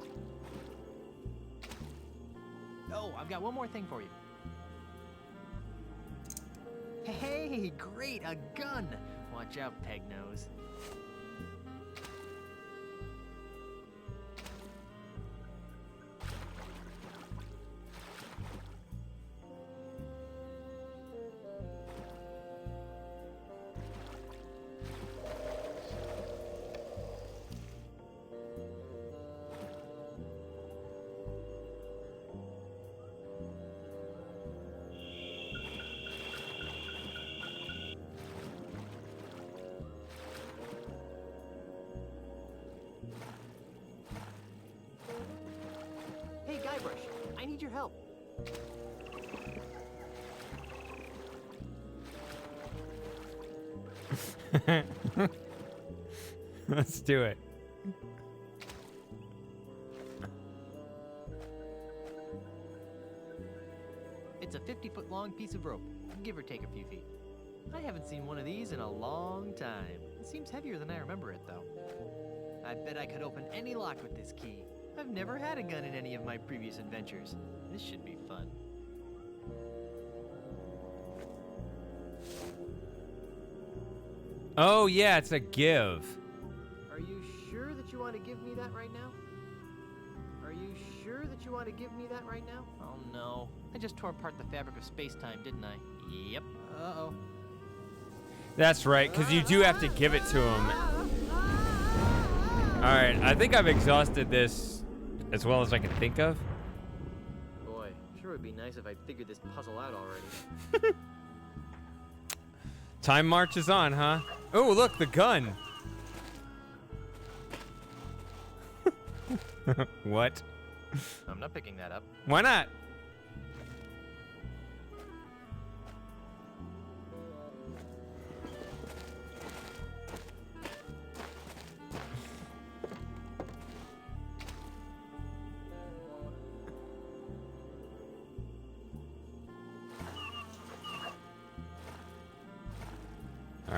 Oh, I've got one more thing for you. Hey, great, a gun! Watch out, Pegnose. Hey, Guybrush, I need your help. Let's do it. It's a 50-foot long piece of rope, give or take a few feet. I haven't seen one of these in a long time. It seems heavier than I remember it, though. I bet I could open any lock with this key. I've never had a gun in any of my previous adventures. This should be fun. Oh, yeah, it's a give. Are you sure that you want to give me that right now? Are you sure that you want to give me that right now? Oh, no. I just tore apart the fabric of space-time, didn't I? Yep. Uh-oh. That's right, because you do have to give it to him. All right, I think I've exhausted this as well as I can think of. Boy, sure would be nice if I figured this puzzle out already. Time marches on, huh? Oh, look, the gun. What? I'm not picking that up. Why not?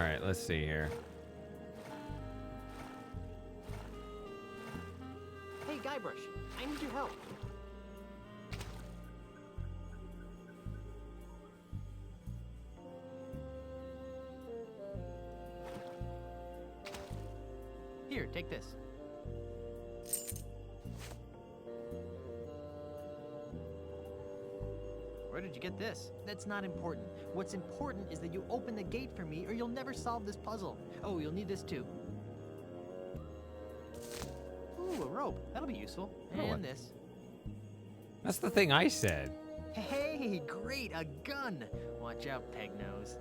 right, let's see here. Hey, Guybrush, I need your help. Here, take this. Where did you get this? That's not important. What's important is that you open the gate for me or you'll never solve this puzzle. Oh, you'll need this too. Ooh, a rope. That'll be useful. Oh, And what? this. That's the thing I said. Hey, great, a gun. Watch out, Pegnose.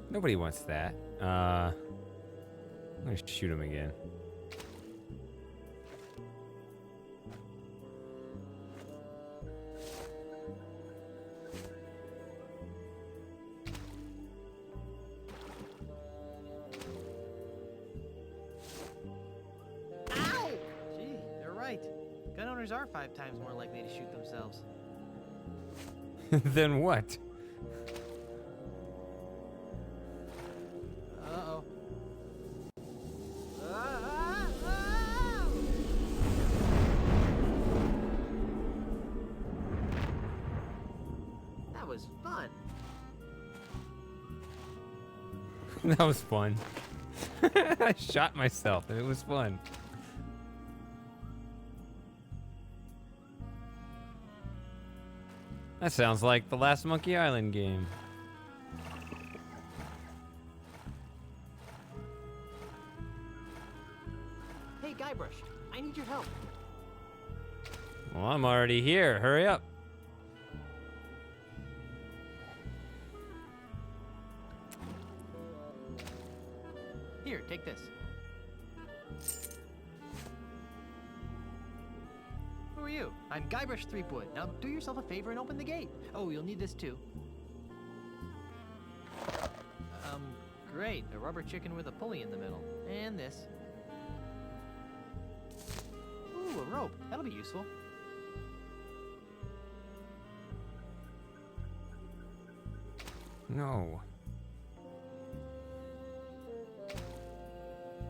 Nobody wants that. I'm gonna shoot him again. Ow! Gee, they're right. Gun owners are 5 times more likely to shoot themselves. Then what? Uh-oh. That was fun. That was fun. I shot myself and it was fun. That sounds like the last Monkey Island game. Hey, Guybrush, I need your help. Well, I'm already here. Hurry up. Here, take this. Who are you? I'm Guybrush Threepwood. Now do yourself a favor and open the gate. Oh, you'll need this too. Great. A rubber chicken with a pulley in the middle. And this. Ooh, a rope. That'll be useful. No.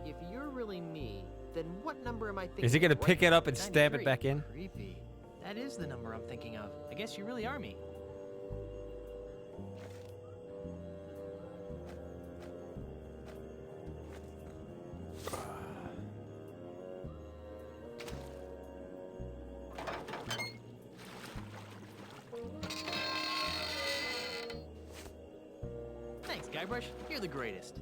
If you're really me, then what number am I thinking? Is he gonna of pick right it up now? and stab it 93. back in? Creepy. That is the number I'm thinking of. I guess you really are me. Thanks, Guybrush. You're the greatest.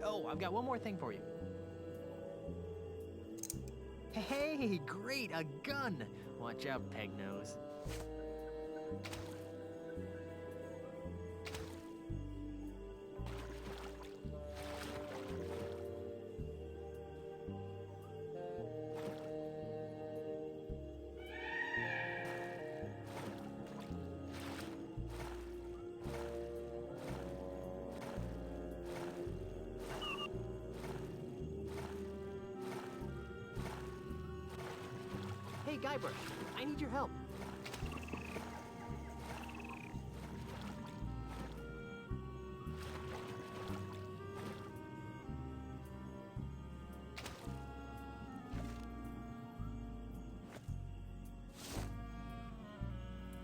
Oh, I've got one more thing for you. Hey, great, a gun. Watch out, Pegnose. Hey, Guybrush, I need your help.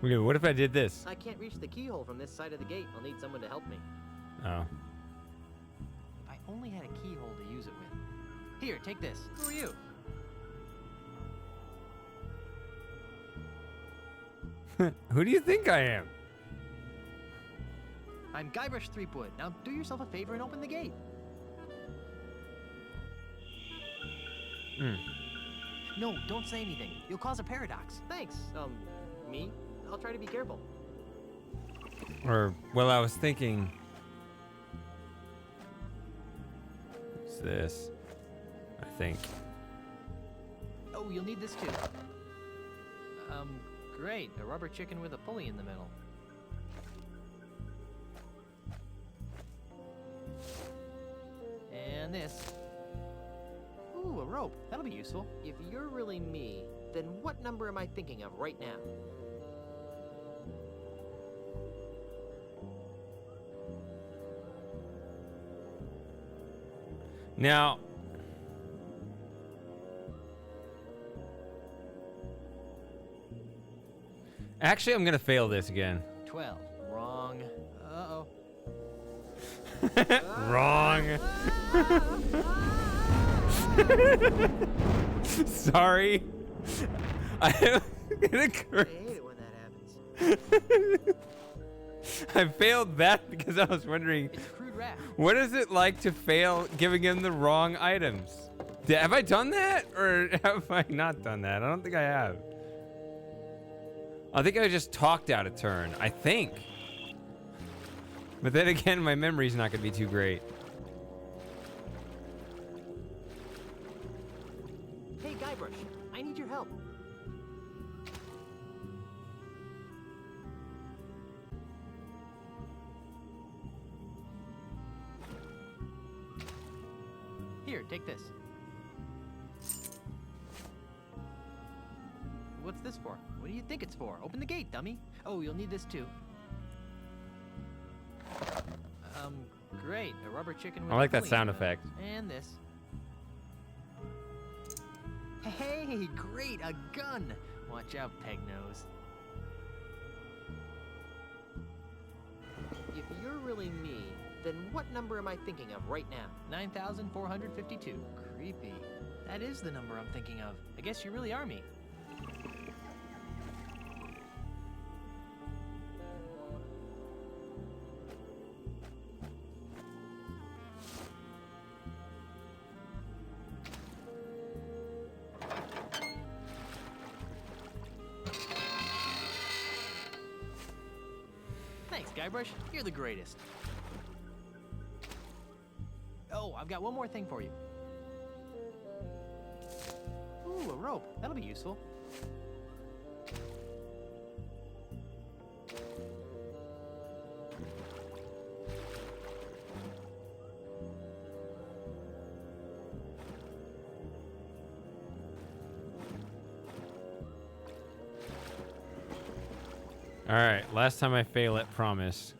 Wait, what if I did this? I can't reach the keyhole from this side of the gate. I'll need someone to help me. Oh. If I only had a keyhole to use it with. Here, take this. Who are you? Who do you think I am? I'm Guybrush Threepwood. Now do yourself a favor and open the gate. Hmm. No, don't say anything. You'll cause a paradox. Thanks. Me? I'll try to be careful. Or, well, I was thinking... What's this? I think. Oh, you'll need this too. Great. A rubber chicken with a pulley in the middle. And this. Ooh, a rope. That'll be useful. If you're really me, then what number am I thinking of right now? Now, actually, I'm gonna fail this again. 12. Wrong. Uh-oh. Wrong. Sorry. I hate it when that happens. I failed that because I was wondering, Crude rap. what is it like to fail giving him the wrong items? Have I done that or have I not done that? I don't think I have. I think I just talked out of turn. I think. But then again, my memory's not going to be too great. Hey, Guybrush, I need your help. Here, take this. What's this for? What do you think it's for? Open the gate, dummy. Oh, you'll need this too. Great. A rubber chicken with I like a that pulley sound in the effect. middle. And this. Hey, great, a gun. Watch out, Pegnose. If you're really me, then what number am I thinking of right now? 9,452. Creepy. That is the number I'm thinking of. I guess you really are me. Thanks, Guybrush. You're the greatest. Oh, I've got one more thing for you. Ooh, a rope. That'll be useful. All right, last time I fail it, promise.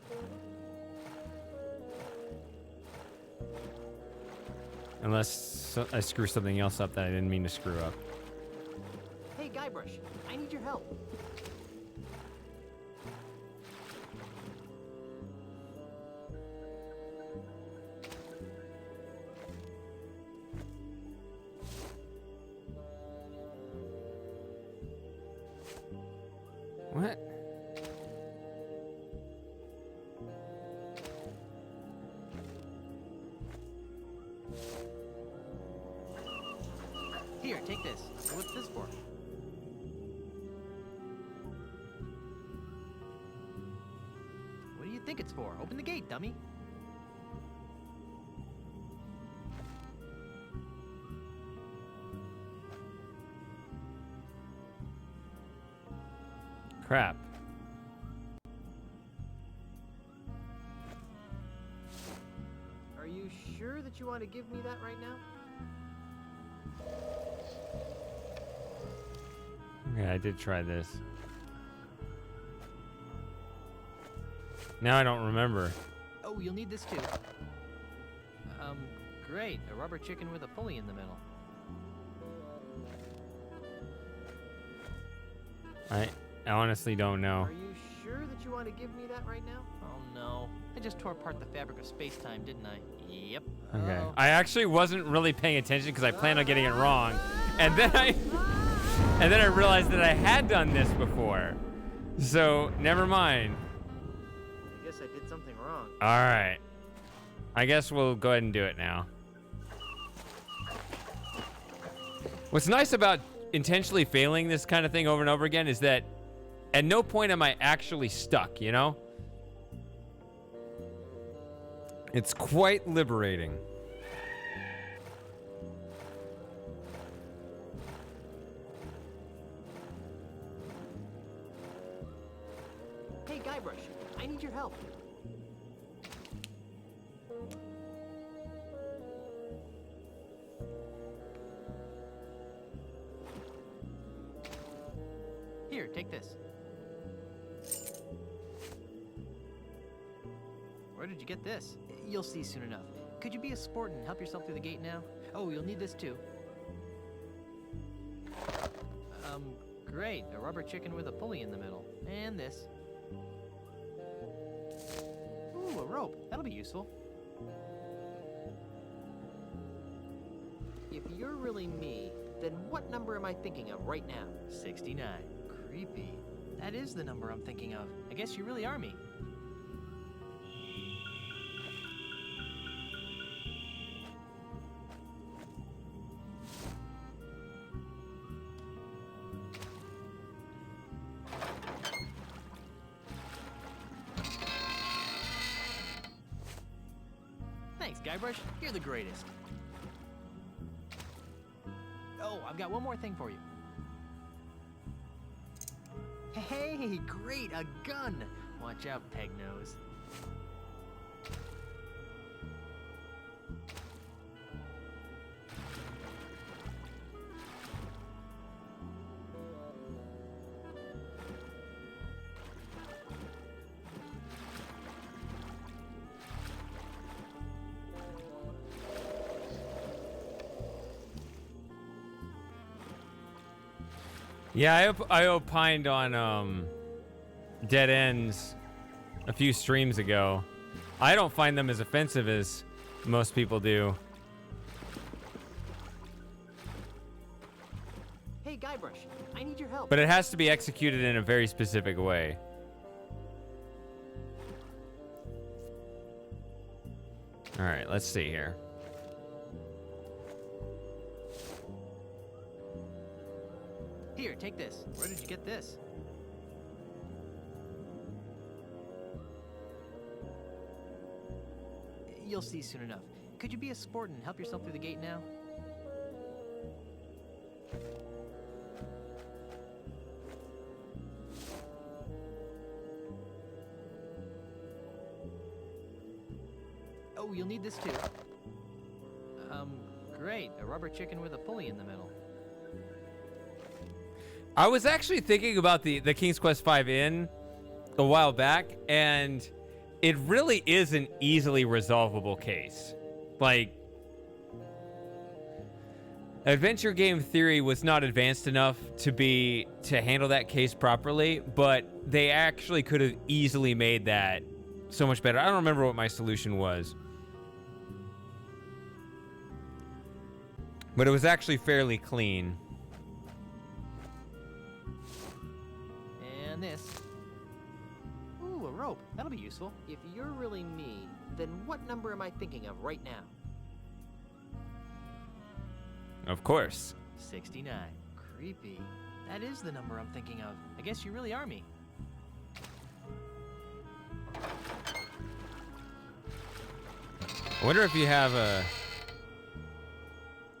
Unless I screw something else up that I didn't mean to screw up. Hey, Guybrush, I need your help. What? Here, take this. What's this for? What do you think it's for? Open the gate, dummy. Crap. Are you sure that you want to give me that right now? Okay, I did try this. Now I don't remember. Oh, you'll need this too. Great. A rubber chicken with a pulley in the middle. I honestly don't know. Are you sure that you want to give me that right now? Oh no. I just tore apart the fabric of space-time, didn't I? Yep. Okay. Uh-oh. I actually wasn't really paying attention because I planned on getting it wrong. And then I realized that I had done this before. So, never mind. I guess I did something wrong. All right. I guess we'll go ahead and do it now. What's nice about intentionally failing this kind of thing over and over again is that at no point am I actually stuck, you know? It's quite liberating. Hey, Guybrush, I need your help. Here, take this. Where did you get this? You'll see soon enough. Could you be a sport and help yourself through the gate now? Oh, you'll need this too. Great. A rubber chicken with a pulley in the middle. And this. Ooh, a rope. That'll be useful. If you're really me, then what number am I thinking of right now? 69. Creepy. That is the number I'm thinking of. I guess you really are me. Thanks, Guybrush. You're the greatest. Oh, I've got one more thing for you. Hey, great, a gun! Watch out, Pegnose. Yeah, I opined on dead ends a few streams ago. I don't find them as offensive as most people do. Hey, Guybrush, I need your help. But it has to be executed in a very specific way. All right, let's see here. Here, take this. Where did you get this? You'll see soon enough. Could you be a sport and help yourself through the gate now? Oh, you'll need this too. Great. A rubber chicken with a pulley in the middle. I was actually thinking about the King's Quest V Inn a while back, and it really is an easily resolvable case. Like, adventure game theory was not advanced enough to handle that case properly, but they actually could have easily made that so much better. I don't remember what my solution was, but it was actually fairly clean. And this. Ooh, a rope. That'll be useful. If you're really me, then what number am I thinking of right now? Of course. 69. Creepy. That is the number I'm thinking of. I guess you really are me. I wonder if you have a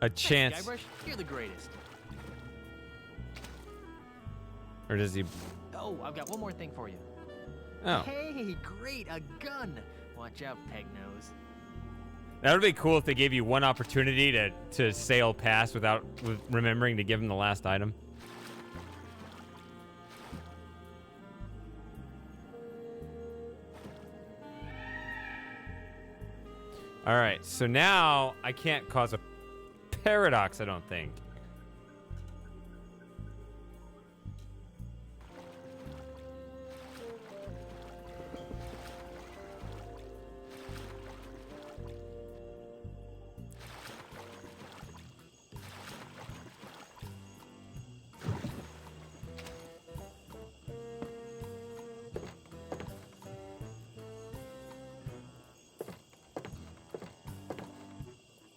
chance. Thanks, Guybrush. You're the greatest. Or does he? Oh, I've got one more thing for you. Oh. Hey, great, a gun. Watch out, Pegnose. That would be cool if they gave you one opportunity to sail past without remembering to give him the last item. All right, so now I can't cause a paradox, I don't think.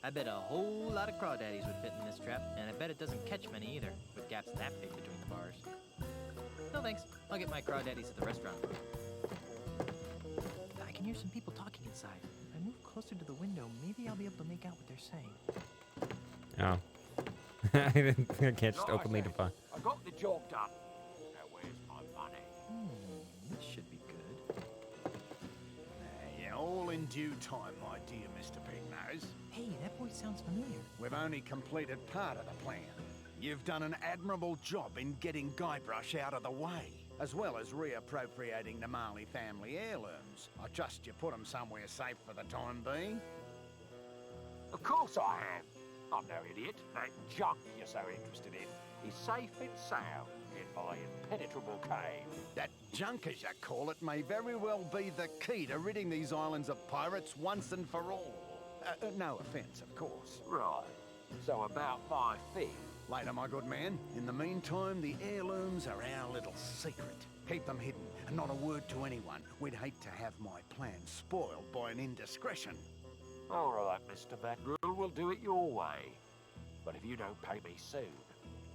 I bet a whole lot of crawdaddies would fit in this trap, and I bet it doesn't catch many either, with gaps that big between the bars. No thanks, I'll get my crawdaddies at the restaurant. I can hear some people talking inside. If I move closer to the window, maybe I'll be able to make out what they're saying. Oh. I can't just openly define. I got the job done. Now where's my money? This should be good. Yeah, all in due time, my dear Mr. Pegnose. Hey, that voice sounds familiar. We've only completed part of the plan. You've done an admirable job in getting Guybrush out of the way, as well as reappropriating the Marley family heirlooms. I trust you put them somewhere safe for the time being. Of course I am. I'm no idiot. That junk you're so interested in is safe and sound in my impenetrable cave. That junk, as you call it, may very well be the key to ridding these islands of pirates once and for all. No offence, of course. Right. So about my fee. Later, my good man. In the meantime, the heirlooms are our little secret. Keep them hidden, and not a word to anyone. We'd hate to have my plans spoiled by an indiscretion. All right, Mr. Mackerel, we'll do it your way. But if you don't pay me soon,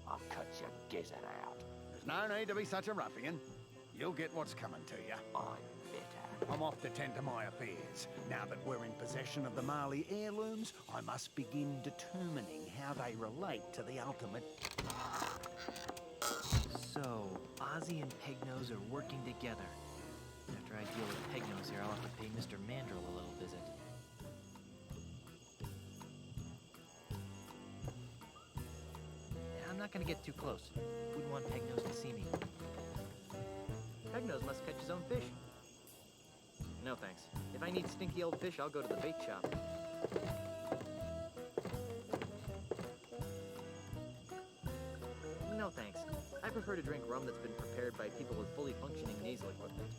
I'll cut your gizzard out. There's no need to be such a ruffian. You'll get what's coming to you. I'm bitter. I'm off to tend to my affairs. Now that we're in possession of the Marley heirlooms, I must begin determining how they relate to the ultimate... So, Ozzy and Pegnose are working together. After I deal with Pegnose here, I'll have to pay Mr. Mandrill a little visit. I'm not gonna get too close. Wouldn't want Pegnose to see me. Pegnose must catch his own fish. No thanks. If I need stinky old fish, I'll go to the bait shop. No thanks. I prefer to drink rum that's been prepared by people with fully functioning nasal equipment.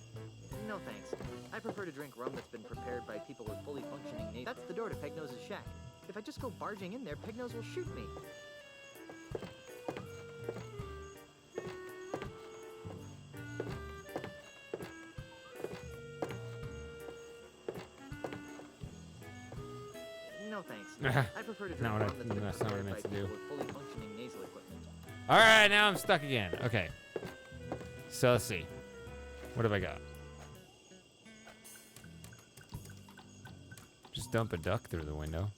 No thanks. I prefer to drink rum that's been prepared by people with fully functioning nasal... That's the door to Pegnose's shack. If I just go barging in there, Pegnose will shoot me. No thanks. I prefer to drink rum that's been that's not what I prepared by meant to people do. with fully functioning nasal equipment. All right, now I'm stuck again. Okay. So let's see. What have I got? Just dump a duck through the window.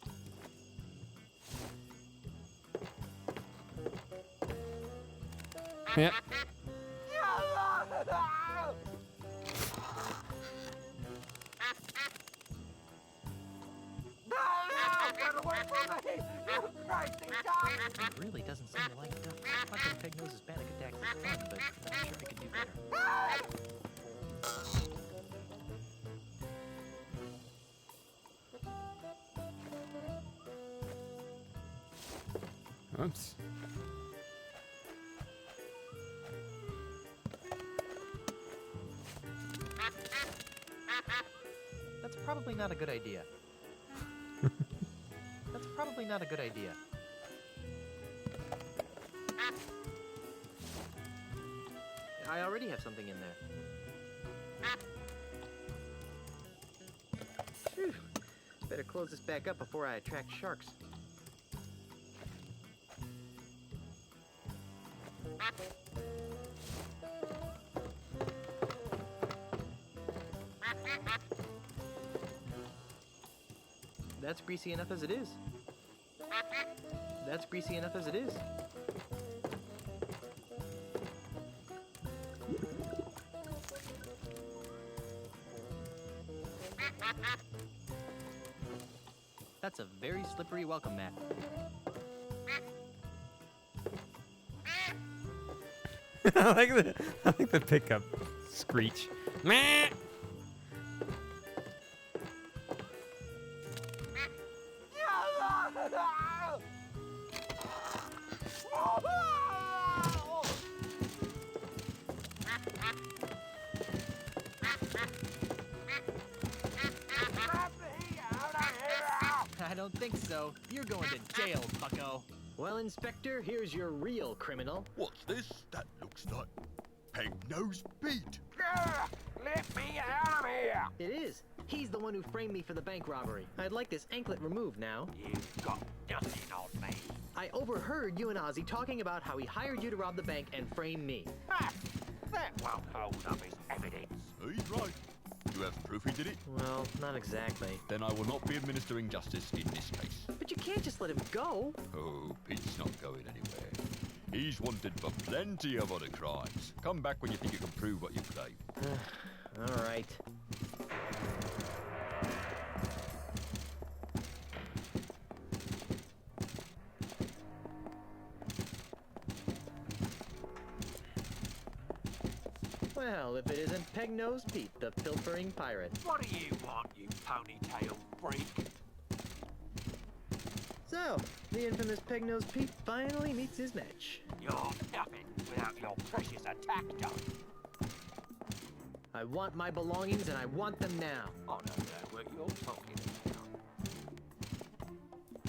Yep. It really doesn't seem to like ducks. Watching Pegnose's panic attacks is fun, but I'm sure I could do better. Oops. That's probably not a good idea. That's probably not a good idea. I already have something in there. Phew. Better close this back up before I attract sharks. That's greasy enough as it is. That's greasy enough as it is. That's a very slippery welcome mat. I like the pickup screech. Meh. I don't think so. You're going to jail, bucko. Well, Inspector, here's your real criminal. What's this? That looks like Pegnose Pete. Let me out of here! It is. He's the one who framed me for the bank robbery. I'd like this anklet removed now. You've got nothing on me. I overheard you and Ozzy talking about how he hired you to rob the bank and frame me. That won't hold up as evidence. He's right. You have proof he did it? Well, not exactly. Then I will not be administering justice in this case. But you can't just let him go. Oh, Pete's not going anywhere. He's wanted for plenty of other crimes. Come back when you think you can prove what you claim. All right. Well, if it isn't Pegnose Pete, the pilfering pirate. What do you want, you ponytail freak? So, the infamous Peg-Nosed Pete finally meets his match. You're nothing without your precious attack done. I want my belongings and I want them now. I don't know what you're talking about.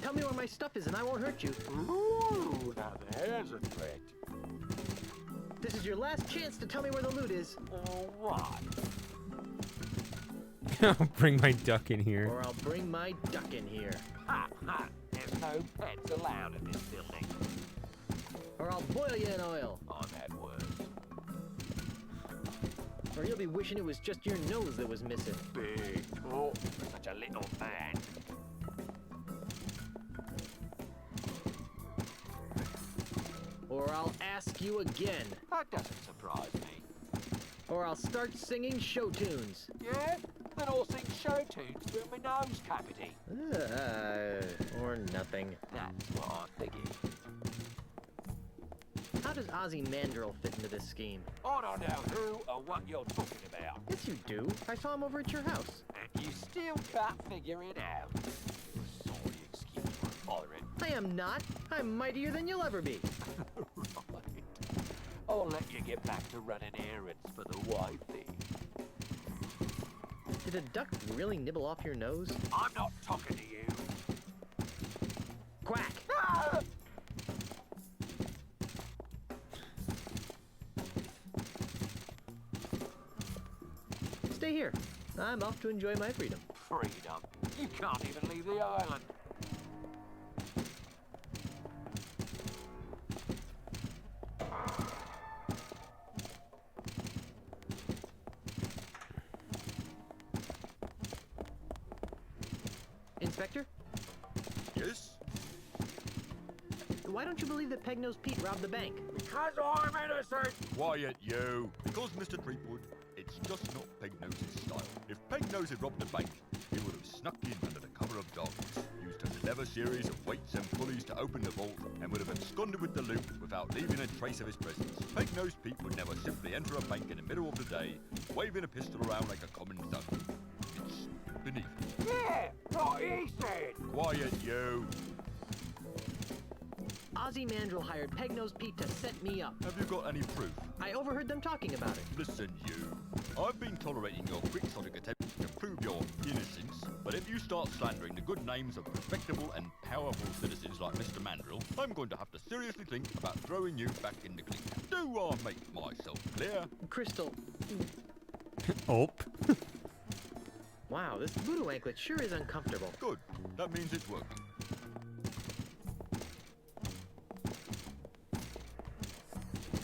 Tell me where my stuff is and I won't hurt you. Ooh, now there's a threat. This is your last chance to tell me where the loot is. What? I'll bring my duck in here. Or I'll bring my duck in here. Ha ha! There's no pets allowed in this building. Or I'll boil you in oil. I've had worse. Or you'll be wishing it was just your nose that was missing. Big talk for such a little man. Or I'll ask you again. That doesn't surprise me. Or I'll start singing show tunes. Yeah? Then I'll sing show tunes through my nose cavity. Or nothing. That's what I figured. How does Ozymandias fit into this scheme? I don't know who or what you're talking about. Yes, you do. I saw him over at your house. And you still can't figure it out. Sorry, excuse my bothering. I am not. I'm mightier than you'll ever be. Right. I'll let you get back to running errands for the wifey. Did a duck really nibble off your nose? I'm not talking to you. Quack! Ah! Stay here. I'm off to enjoy my freedom. Freedom. You can't even leave the island. Inspector? Yes? Why don't you believe that Peg-Nosed Pete robbed the bank? Because I'm innocent! Quiet, you. Because, Mr. Threepwood, it's just not Peg-Nose's style. If Peg-Nose had robbed a bank, he would have snuck in under the cover of darkness, used a clever series of weights and pulleys to open the vault, and would have absconded with the loot without leaving a trace of his presence. Peg-Nosed Pete would never simply enter a bank in the middle of the day, waving a pistol around like a common thug. It's beneath him. Yeah, what he said! Quiet, you. Ozymandias hired Peg-Nosed Pete to set me up. Have you got any proof? I overheard them talking about it. Listen, you. I've been tolerating your quixotic attempts to prove your innocence, but if you start slandering the good names of respectable and powerful citizens like Mr. Mandrill, I'm going to have to seriously think about throwing you back in the clink. Do I make myself clear? Crystal. Oh. Wow, this voodoo anklet sure is uncomfortable. Good. That means it's working.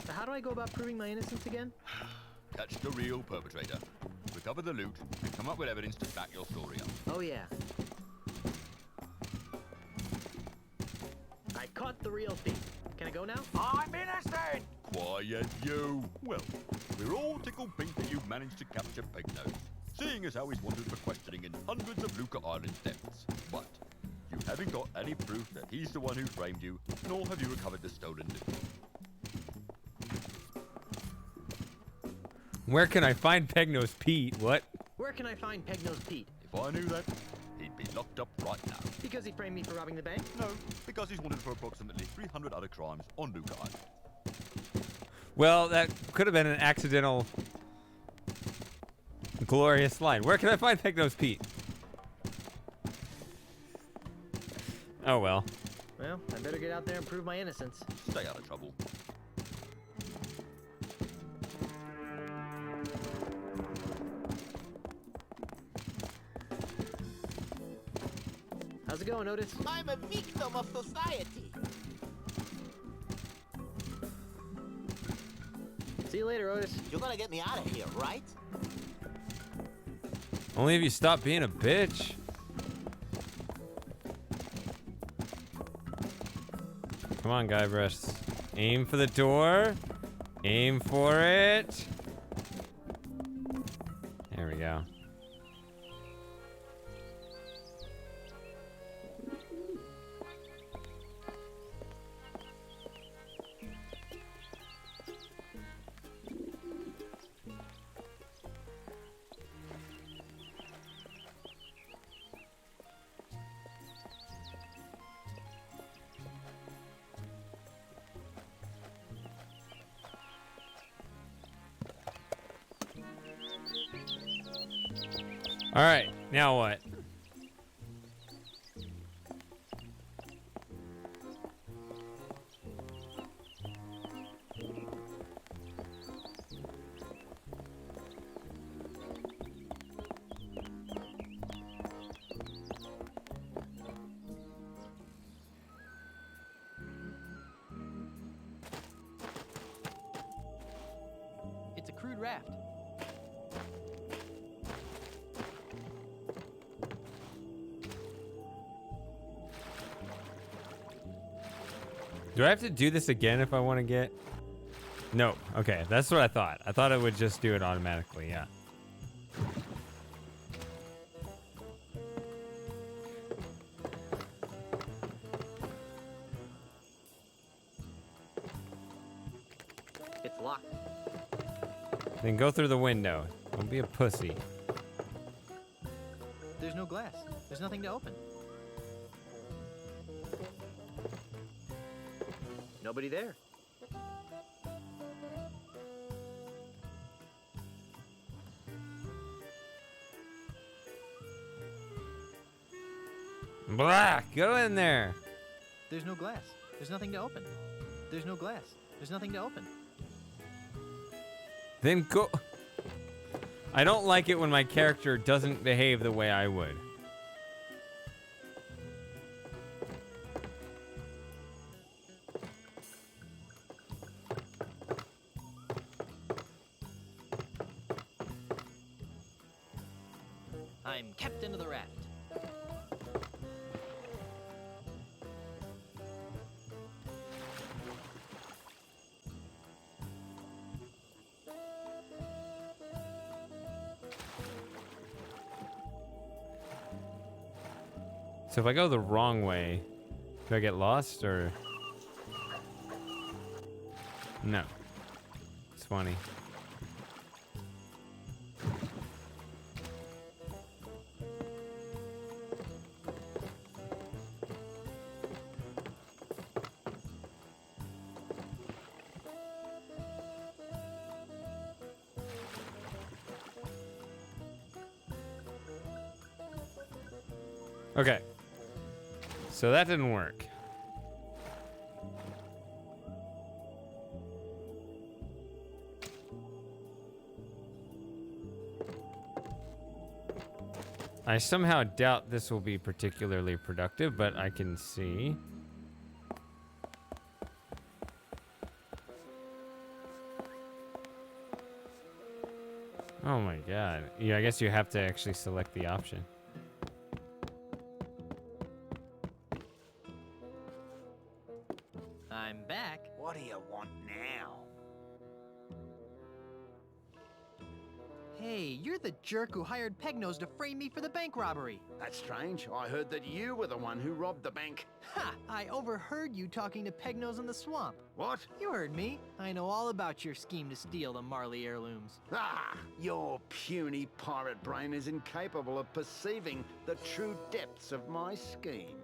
So how do I go about proving my innocence again? Catch the real perpetrator, recover the loot, and come up with evidence to back your story up. Oh yeah. I caught the real thief. Can I go now? I'm innocent! Quiet, you. Well, we're all tickled pink that you've managed to capture Peg-Nose, seeing as how he's wanted for questioning in hundreds of Luca Island depths. But you haven't got any proof that he's the one who framed you, nor have you recovered the stolen loot. Where can I find Peg-Nosed Pete? What? Where can I find Peg-Nosed Pete? If I knew that, he'd be locked up right now. Because he framed me for robbing the bank? No, because he's wanted for approximately 300 other crimes on Luca Island. Well, that could have been an accidental glorious line. Where can I find Peg-Nosed Pete? Oh well. Well, I better get out there and prove my innocence. Stay out of trouble. How's it going, Otis? I'm a victim of society. See you later, Otis. You're gonna get me out of here, right? Only if you stop being a bitch. Come on, Guybrush. Aim for the door. Aim for it. There we go. All right, now what? It's a crude raft. Do I have to do this again if I want to get? No. Okay, that's what I thought. I thought it would just do it automatically. Yeah. It's locked. Then go through the window. Don't be a pussy. There's no glass. There's nothing to open. Nobody there. Blah! Go in there. There's no glass. There's nothing to open. There's no glass. There's nothing to open. Then go. I don't like it when my character doesn't behave the way I would. I'm captain of the raft. So if I go the wrong way, do I get lost or? No. It's funny. Okay. So that didn't work. I somehow doubt this will be particularly productive, but I can see. Oh my god. Yeah, I guess you have to actually select the option. I'm back. What do you want now? Hey, you're the jerk who hired Pegnose to frame me for the bank robbery. That's strange. I heard that you were the one who robbed the bank. Ha! I overheard you talking to Pegnose in the swamp. What? You heard me. I know all about your scheme to steal the Marley heirlooms. Ah! Your puny pirate brain is incapable of perceiving the true depths of my scheme.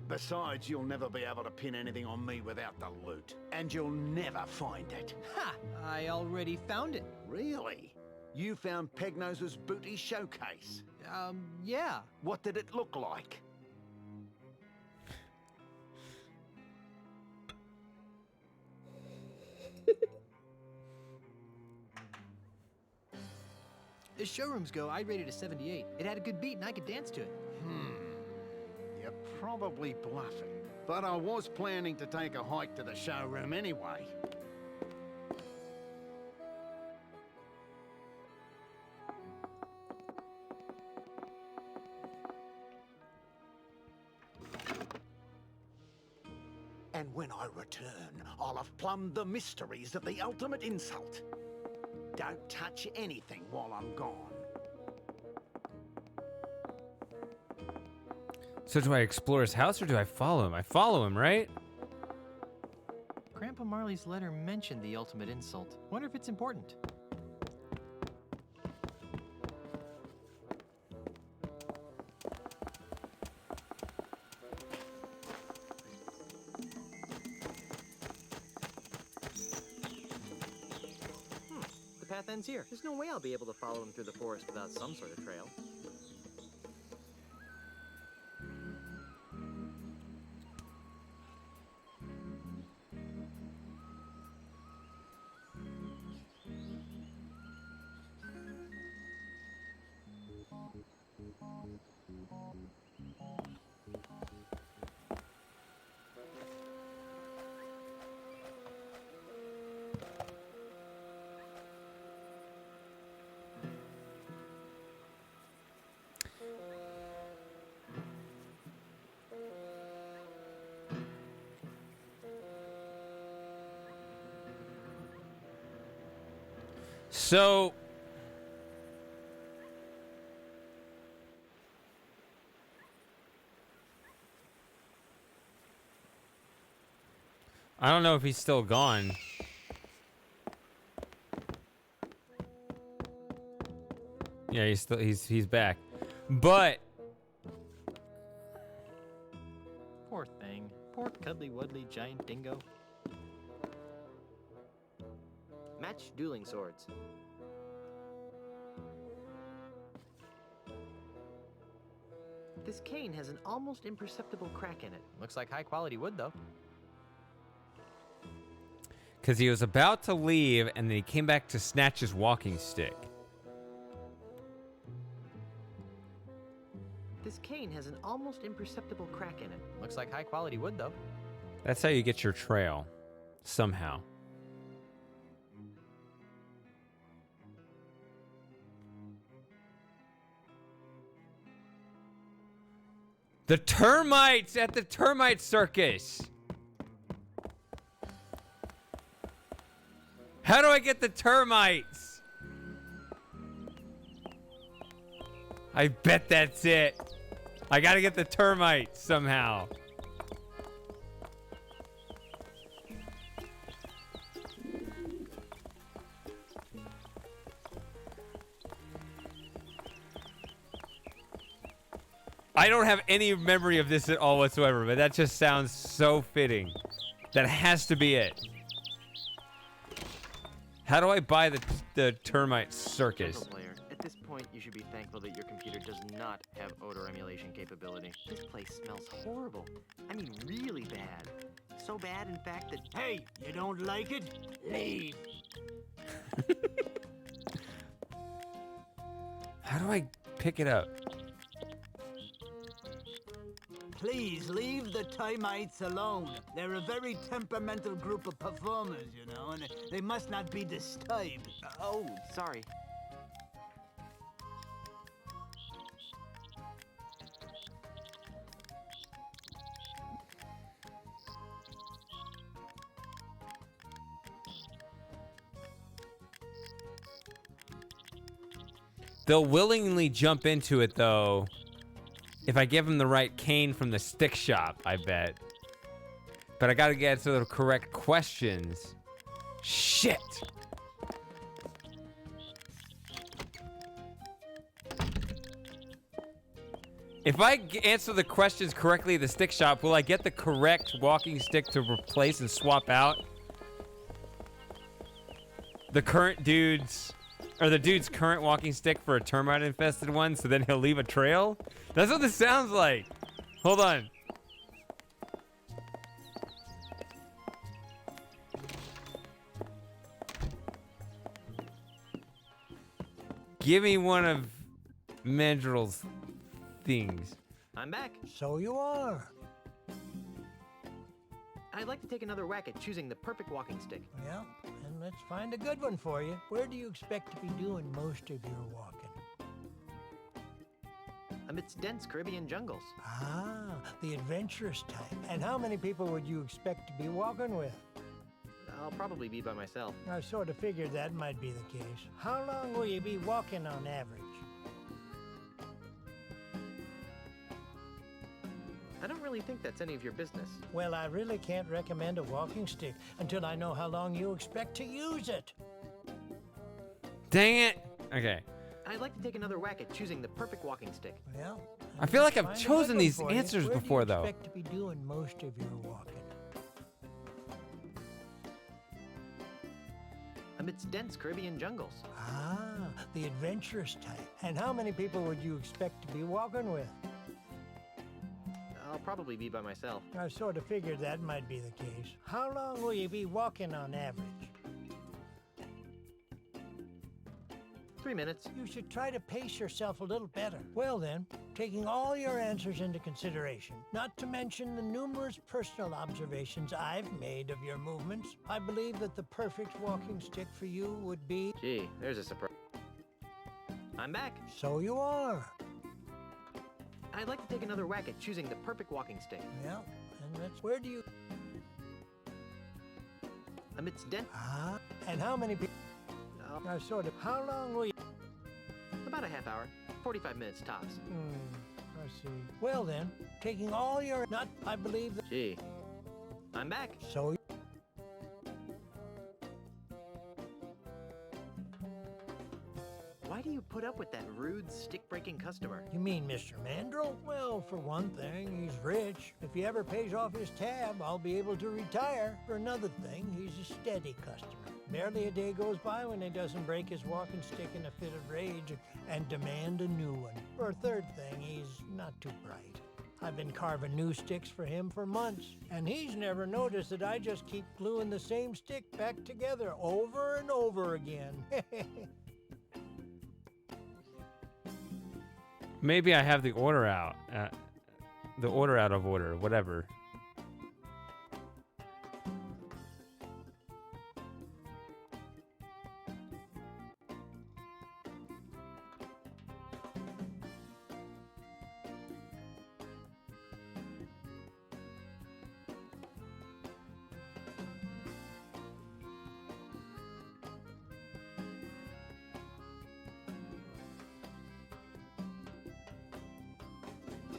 Besides, you'll never be able to pin anything on me without the loot. And you'll never find it. Ha! I already found it. Really? You found Pegnose's booty showcase? Yeah. What did it look like? As showrooms go, I'd rate it a 78. It had a good beat and I could dance to it. You're probably bluffing. But I was planning to take a hike to the showroom anyway. And when I return, I'll have plumbed the mysteries of the ultimate insult. Don't touch anything while I'm gone. So do I explore his house or do I follow him? I follow him, right? Grandpa Marley's letter mentioned the ultimate insult. Wonder if it's important. The path ends here. There's no way I'll be able to follow him through the forest without some sort of trail. So I don't know if he's still gone. Yeah, he's back. But Poor thing. Poor cuddly wuddly giant dingo. Match dueling swords. This cane has an almost imperceptible crack in it. Looks like high quality wood though. because he was about to leave and then he came back to snatch his walking stick. This cane has an almost imperceptible crack in it. Looks like high quality wood though. That's how you get your trail. Somehow. The termites at the termite circus. How do I get the termites? I bet that's it. I gotta get the termites somehow. I don't have any memory of this at all whatsoever, but that just sounds so fitting. That has to be it. How do I buy the termite circus? Gentle player, at this point, you should be thankful that your computer does not have odor emulation capability. This place smells horrible. I mean, really bad. So bad, in fact, that... Hey, you don't like it? Leave. How do I pick it up? Please leave the Termites alone. They're a very temperamental group of performers, you know, and they must not be disturbed. Oh, sorry. They'll willingly jump into it, though, if I give them the right cane from the stick shop, I bet. But I gotta get to the correct questions. Shit! If I answer the questions correctly at the stick shop, will I get the correct walking stick to replace and swap out the current dude's... or the dude's current walking stick for a termite-infested one, so then he'll leave a trail? That's what this sounds like. Hold on. Give me one of Mandrill's things. I'm back. So you are. I'd like to take another whack at choosing the perfect walking stick. Yeah, and let's find a good one for you. Where do you expect to be doing most of your walking? Amidst dense Caribbean jungles. Ah, the adventurous type. And how many people would you expect to be walking with? I'll probably be by myself. I sort of figured that might be the case. How long will you be walking on average? I don't really think that's any of your business. Well, I really can't recommend a walking stick until I know how long you expect to use it. Dang it. Okay. I'd like to take another whack at choosing the perfect walking stick. Well, I feel like I've find a chosen good one these for you. answers Where before, do you though. expect to be doing most of your walking? Amidst dense Caribbean jungles. Ah, the adventurous type. And how many people would you expect to be walking with? I'll probably be by myself. I sort of figured that might be the case. How long will you be walking on average? 3 minutes. You should try to pace yourself a little better. Well then, taking all your answers into consideration, not to mention the numerous personal observations I've made of your movements, I believe that the perfect walking stick for you would be... Gee, there's a surprise. I'm back. So you are. I'd like to take another whack at choosing the perfect walking stick. Yeah, and that's... Where do you... Amidst dense... Ah, and how many people... Sort of. How long will you... About a half hour. 45 minutes tops. I see. Well then, taking all your... Not, I believe that... Gee. I'm back. So... Why do you put up with that rude, stick-breaking customer? You mean Mr. Mandrill? Well, for one thing, he's rich. If he ever pays off his tab, I'll be able to retire. For another thing, he's a steady customer. Barely a day goes by when he doesn't break his walking stick in a fit of rage and demand a new one. For a third thing, he's not too bright. I've been carving new sticks for him for months, and he's never noticed that I just keep gluing the same stick back together over and over again. Maybe I have the order out. The order out of order, whatever.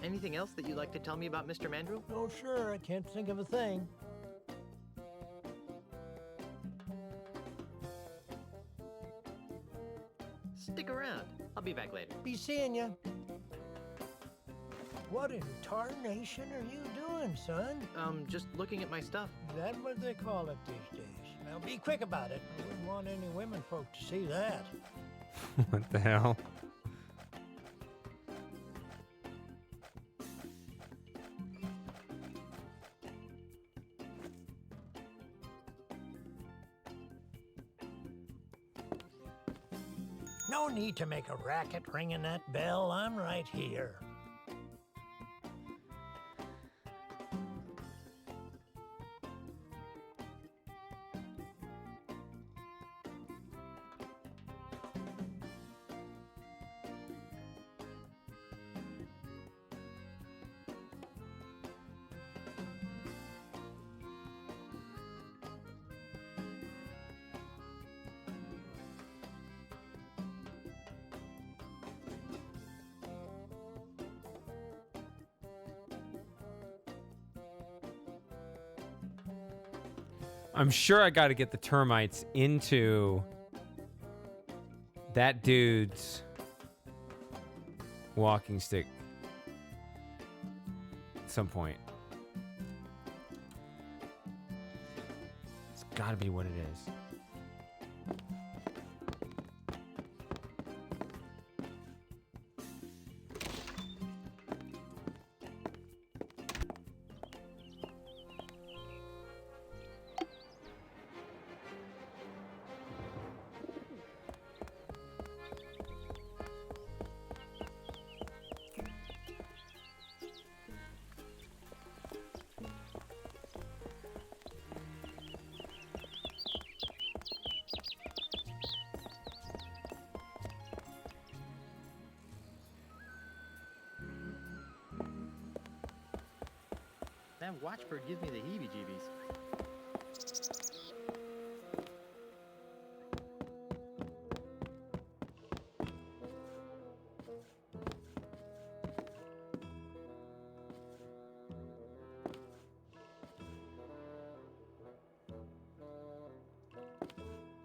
Anything else that you'd like to tell me about Mr. Mandrill? Oh, sure. I can't think of a thing. Stick around. I'll be back later. Be seeing ya. What in tarnation are you doing, son? Just looking at my stuff. Is that what they call it these days? Now, be quick about it. I wouldn't want any women folk to see that. What the hell? No need to make a racket ringing that bell. I'm right here. I'm sure I got to get the termites into that dude's walking stick at some point. It's got to be what it is. That watchbird gives me the heebie-jeebies.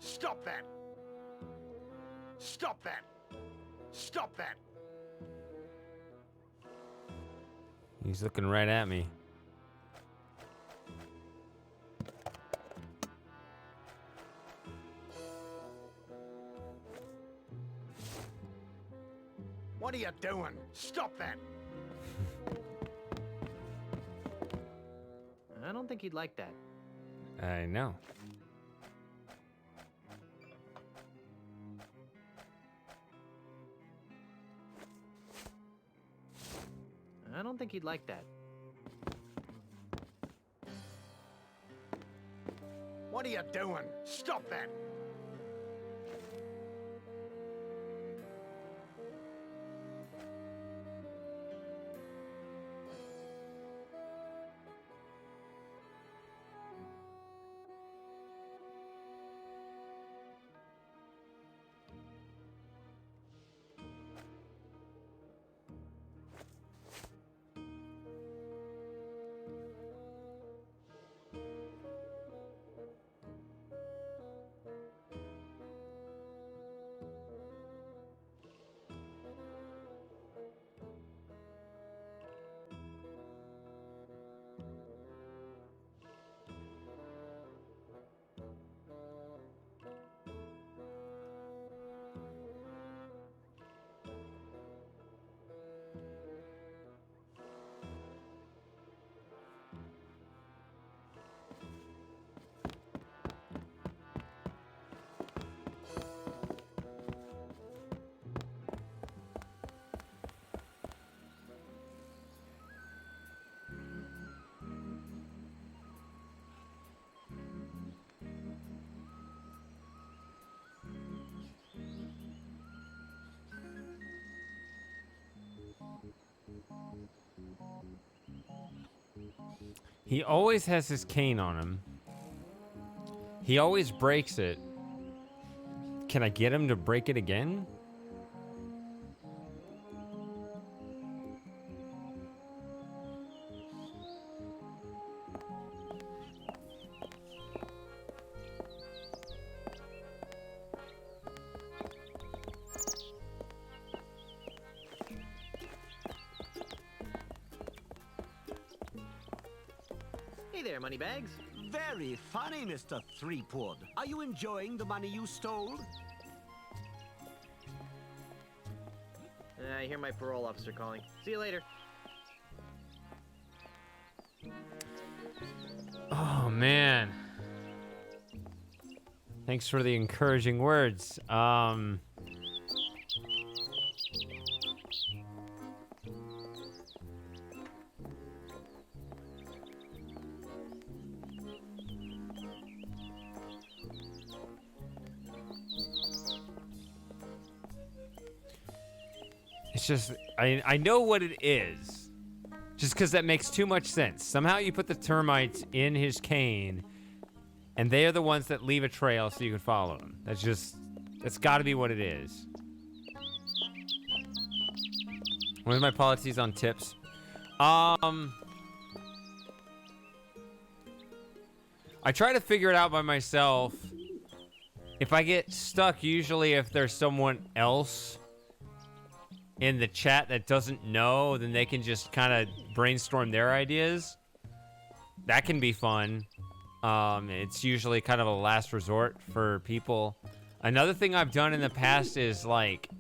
Stop that! Stop that! Stop that! He's looking right at me. What are you doing? Stop that! I don't think he'd like that. I know. I don't think he'd like that. What are you doing? Stop that! He always has his cane on him. He always breaks it. Can I get him to break it again? Hey there, Moneybags. Very funny, Mr. Threepwood. Are you enjoying the money you stole? I hear my parole officer calling. See you later. Oh, man. Thanks for the encouraging words. It's just, I know what it is. Just because that makes too much sense. Somehow you put the termites in his cane, and they are the ones that leave a trail so you can follow them. That's got to be what it is. What are my policies on tips? I try to figure it out by myself. If I get stuck, usually if there's someone else in the chat that doesn't know, then they can just kind of brainstorm their ideas. That can be fun. It's usually kind of a last resort for people. Another thing I've done in the past is like,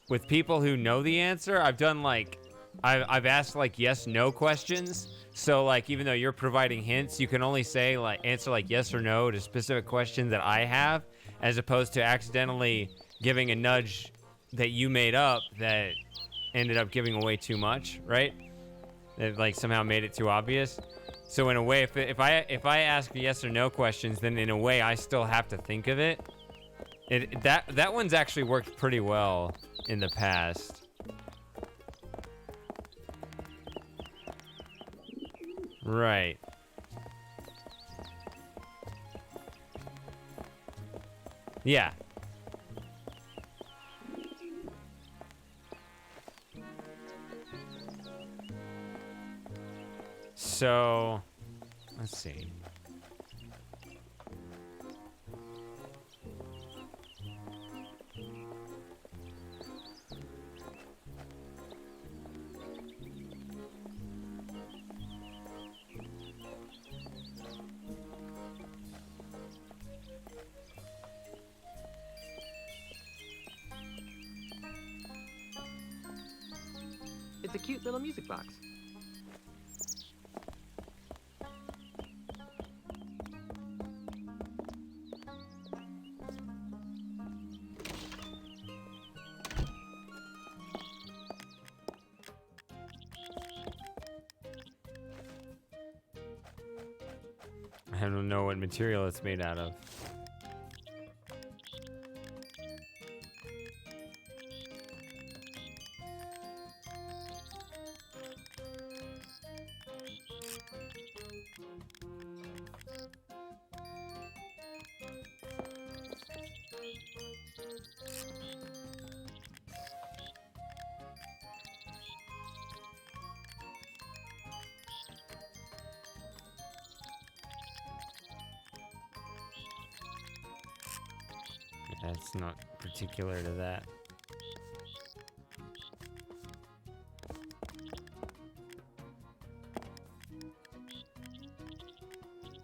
with people who know the answer, I've done like, I've asked like yes, no questions. So like, even though you're providing hints, you can only say like, answer like yes or no to specific questions that I have, as opposed to accidentally giving a nudge that you made up that ended up giving away too much, right? That like somehow made it too obvious. So in a way, if I ask yes or no questions, then in a way I still have to think of it. That one's actually worked pretty well in the past. Right. Yeah. So, let's see. It's a cute little music box. I don't know what material it's made out of. That's not particular to that.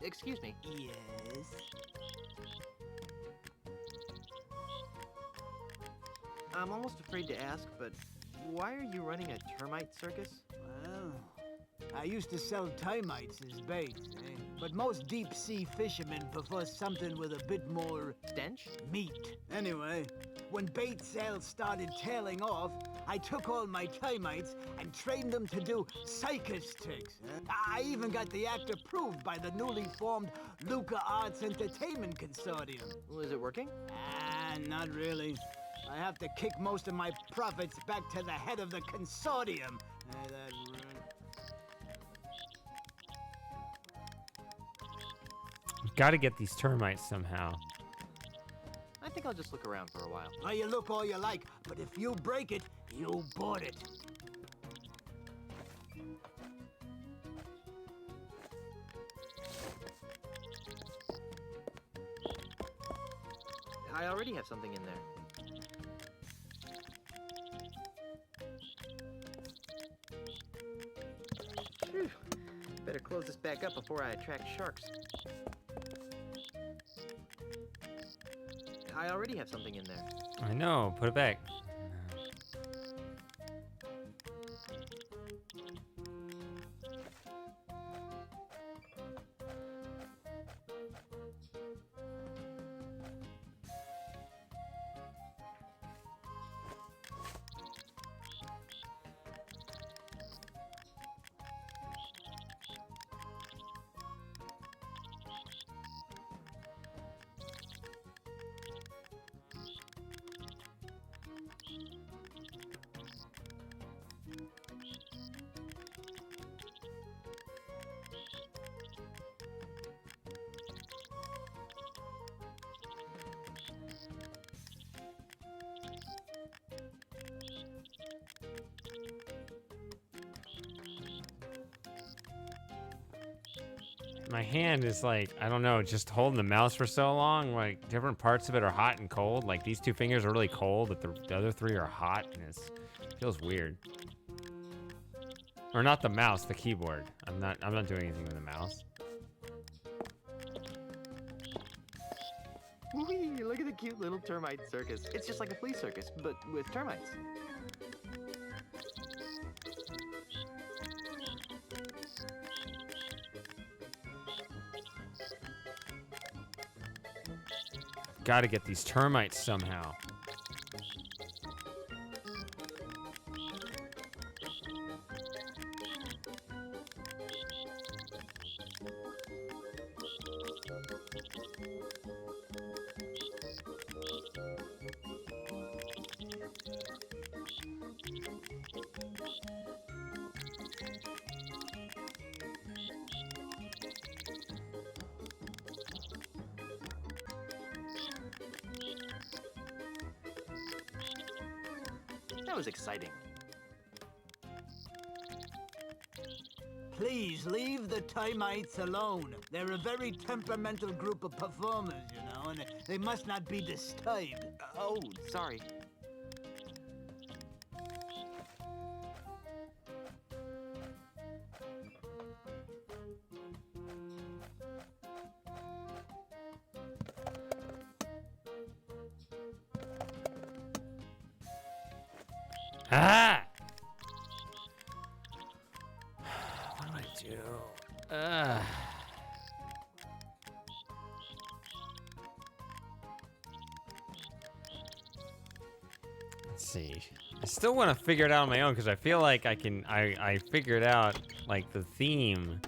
Excuse me. Yes? I'm almost afraid to ask, but why are you running a termite circus? Well, I used to sell termites as bait, but most deep-sea fishermen prefer something with a bit more... stench? Meat. Anyway, when bait sales started tailing off, I took all my termites and trained them to do circus tricks. I even got the act approved by the newly formed Luca Arts Entertainment Consortium. Well, is it working? Not really. I have to kick most of my profits back to the head of the consortium. Gotta get these termites somehow. I think I'll just look around for a while. Well, you look all you like, but if you break it, you bought it. I already have something in there. Phew. Better close this back up before I attract sharks. I already have something in there. I know. Put it back. My hand is like, I don't know, just holding the mouse for so long. Like, different parts of it are hot and cold. Like, these two fingers are really cold, but the other three are hot, and it feels weird. Or not the mouse, the keyboard. I'm not doing anything with the mouse. Whee! Look at the cute little termite circus. It's just like a flea circus, but with termites. Gotta get these termites somehow. That was exciting. Please leave the termites alone. They're a very temperamental group of performers, you know, and they must not be disturbed. Oh, sorry. Ah! What do I do? Let's see. I still want to figure it out on my own because I feel like I figured out like the theme.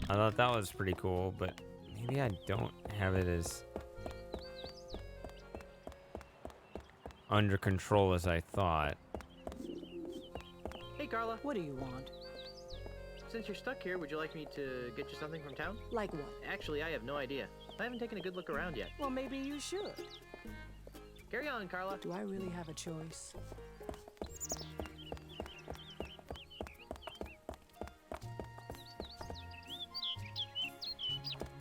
I thought that was pretty cool, but maybe I don't have it as under control as I thought. Hey, Carla. What do you want? Since you're stuck here, would you like me to get you something from town? Like what? Actually, I have no idea. I haven't taken a good look around yet. Well, maybe you should. Carry on, Carla. Do I really have a choice?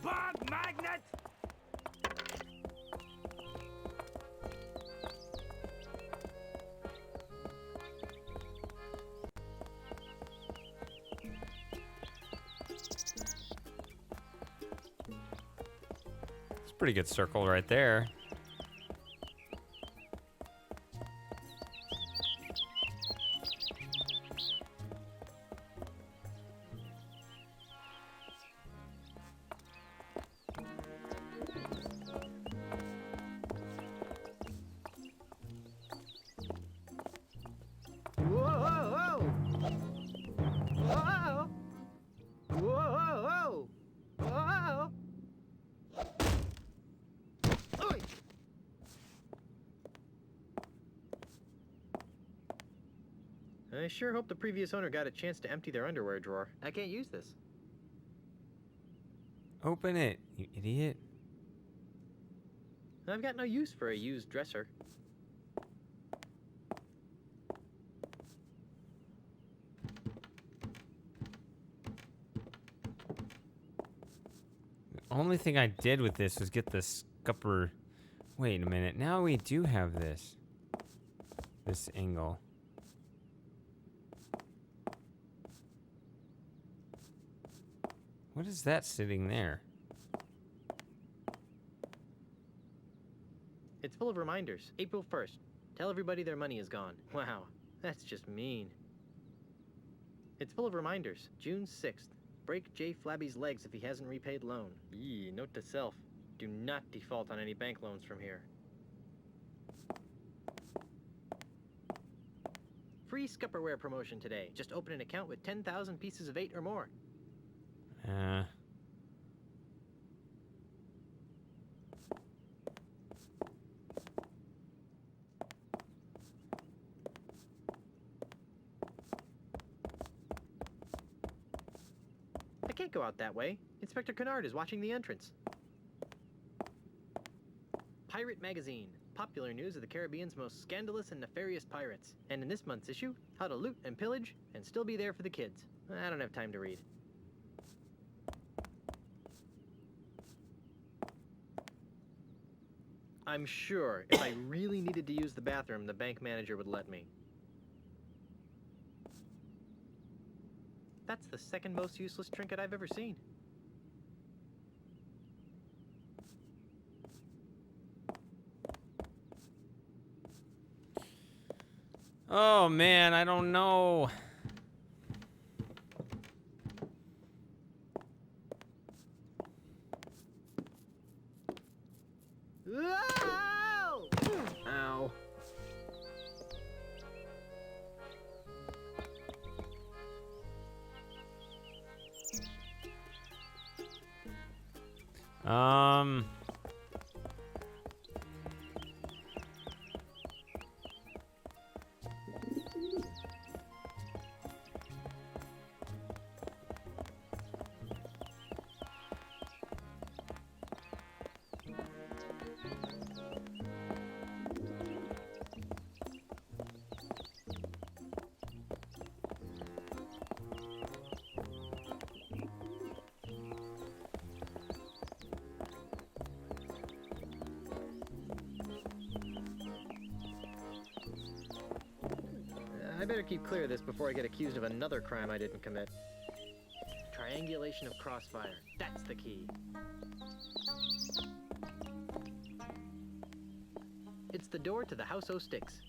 Bug magnet! It's a pretty good circle right there. Whoa! Whoa! Whoa! Whoa! Oy! I sure hope the previous owner got a chance to empty their underwear drawer. I can't use this. Open it, you idiot. I've got no use for a used dresser. Only thing I did with this was get the scupper. Wait a minute. Now we do have this. This angle. What is that sitting there? It's full of reminders. April 1st. Tell everybody their money is gone. Wow, that's just mean. It's full of reminders. June 6th. Break Jay Flabby's legs if he hasn't repaid loan. Yee, note to self. Do not default on any bank loans from here. Free Scupperware promotion today. Just open an account with 10,000 pieces of 8 or more. I can't go out that way. Inspector Kennard is watching the entrance. Pirate Magazine. Popular news of the Caribbean's most scandalous and nefarious pirates. And in this month's issue, how to loot and pillage and still be there for the kids. I don't have time to read. I'm sure if I really needed to use the bathroom, the bank manager would let me. That's the second most useless trinket I've ever seen. Oh man, I don't know. Ow! Ow. I better keep clear of this before I get accused of another crime I didn't commit. Triangulation of crossfire. That's the key. It's the door to the House O' Sticks.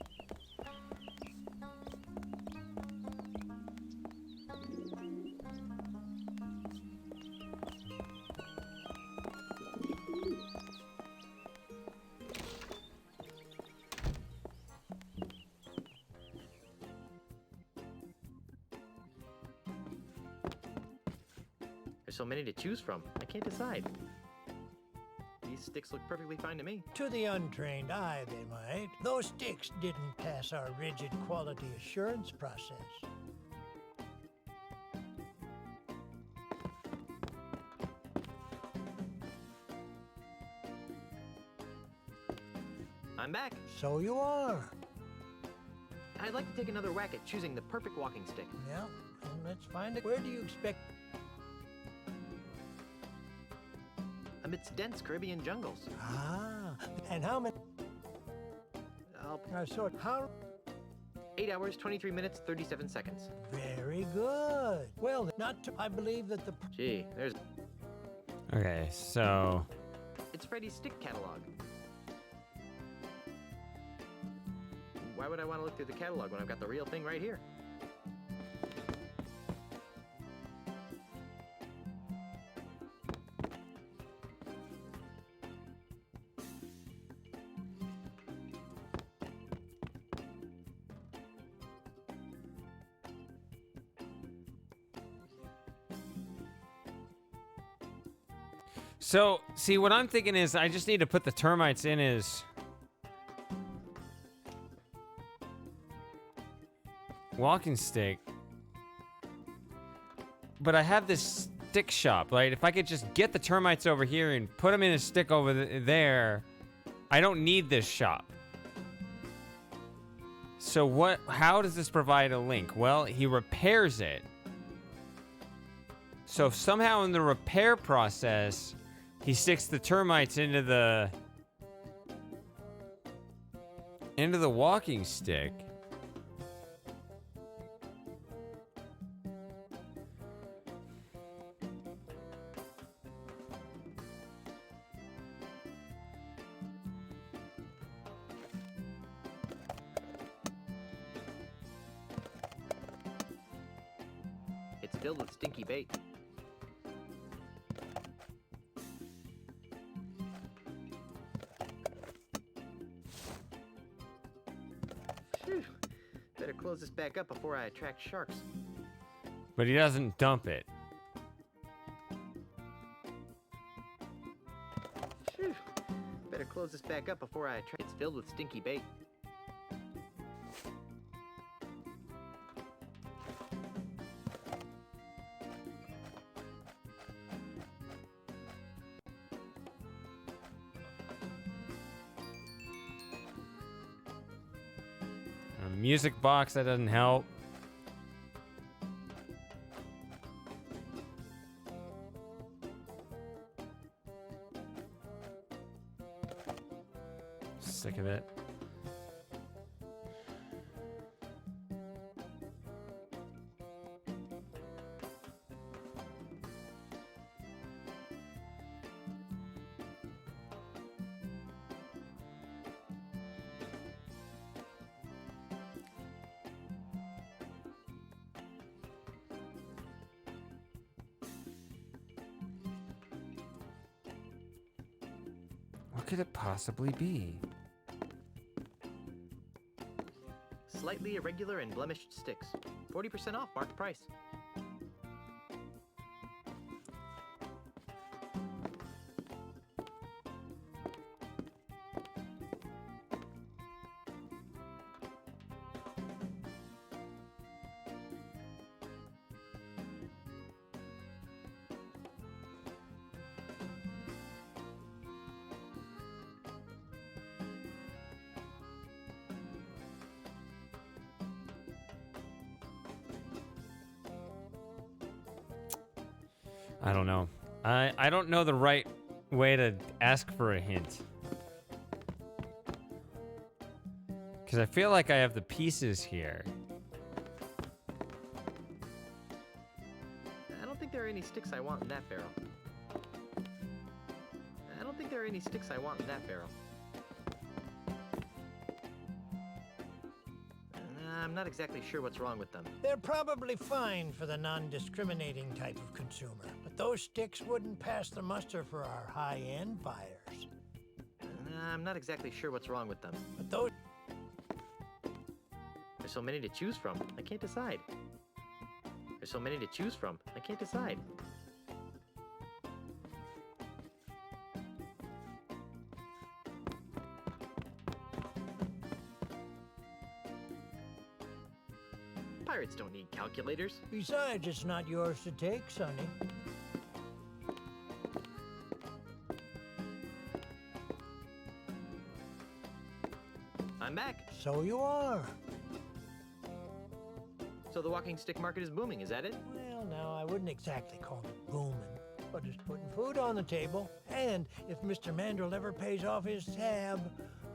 So many to choose from. I can't decide. These sticks look perfectly fine to me. To the untrained eye, they might. Those sticks didn't pass our rigid quality assurance process. I'm back. So you are. I'd like to take another whack at choosing the perfect walking stick. Yeah, and let's find it. Where do you expect? Amidst dense Caribbean jungles. Ah, and how many? How? 8 hours, 23 minutes, 37 seconds. Very good. Well, not to, I believe that the... Gee, there's... Okay, so... It's Freddy's stick catalog. Why would I want to look through the catalog when I've got the real thing right here? So, see, what I'm thinking is I just need to put the termites in as walking stick. But I have this stick shop, right? If I could just get the termites over here and put them in a stick over there, I don't need this shop. So how does this provide a link? Well, he repairs it. So somehow in the repair process, he sticks the termites into the walking stick. It's filled with stinky bait. Phew. Better close this back up before I attract sharks. But he doesn't dump it. Phew. Better close this back up before I attract. It's filled with stinky bait. A music box, that doesn't help. Sick of it. What could it possibly be? Slightly irregular and blemished sticks. 40% off marked price. I don't know. I don't know the right way to ask for a hint. Because I feel like I have the pieces here. I don't think there are any sticks I want in that barrel. I don't think there are any sticks I want in that barrel. I'm not exactly sure what's wrong with them. They're probably fine for the non-discriminating type of consumer, but those sticks wouldn't pass the muster for our high-end buyers. I'm not exactly sure what's wrong with them. But those... There's so many to choose from, I can't decide. There's so many to choose from, I can't decide. Pirates don't need calculators. Besides, it's not yours to take, Sonny. I'm back. So you are. So the walking stick market is booming, is that it? Well, no, I wouldn't exactly call it booming, but it's putting food on the table. And if Mr. Mandrill ever pays off his tab,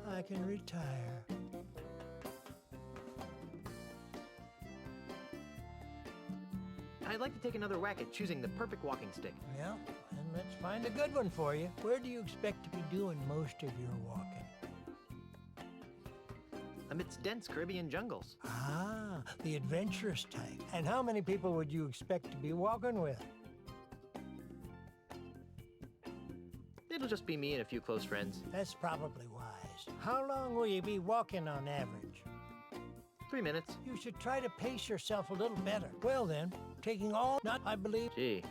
I can retire. I'd like to take another whack at choosing the perfect walking stick. Yeah, and let's find a good one for you. Where do you expect to be doing most of your walking? Amidst dense Caribbean jungles. Ah, the adventurous type. And how many people would you expect to be walking with? It'll just be me and a few close friends. That's probably wise. How long will you be walking on average? 3 minutes. You should try to pace yourself a little better. Well then, taking all, not I believe. Gee.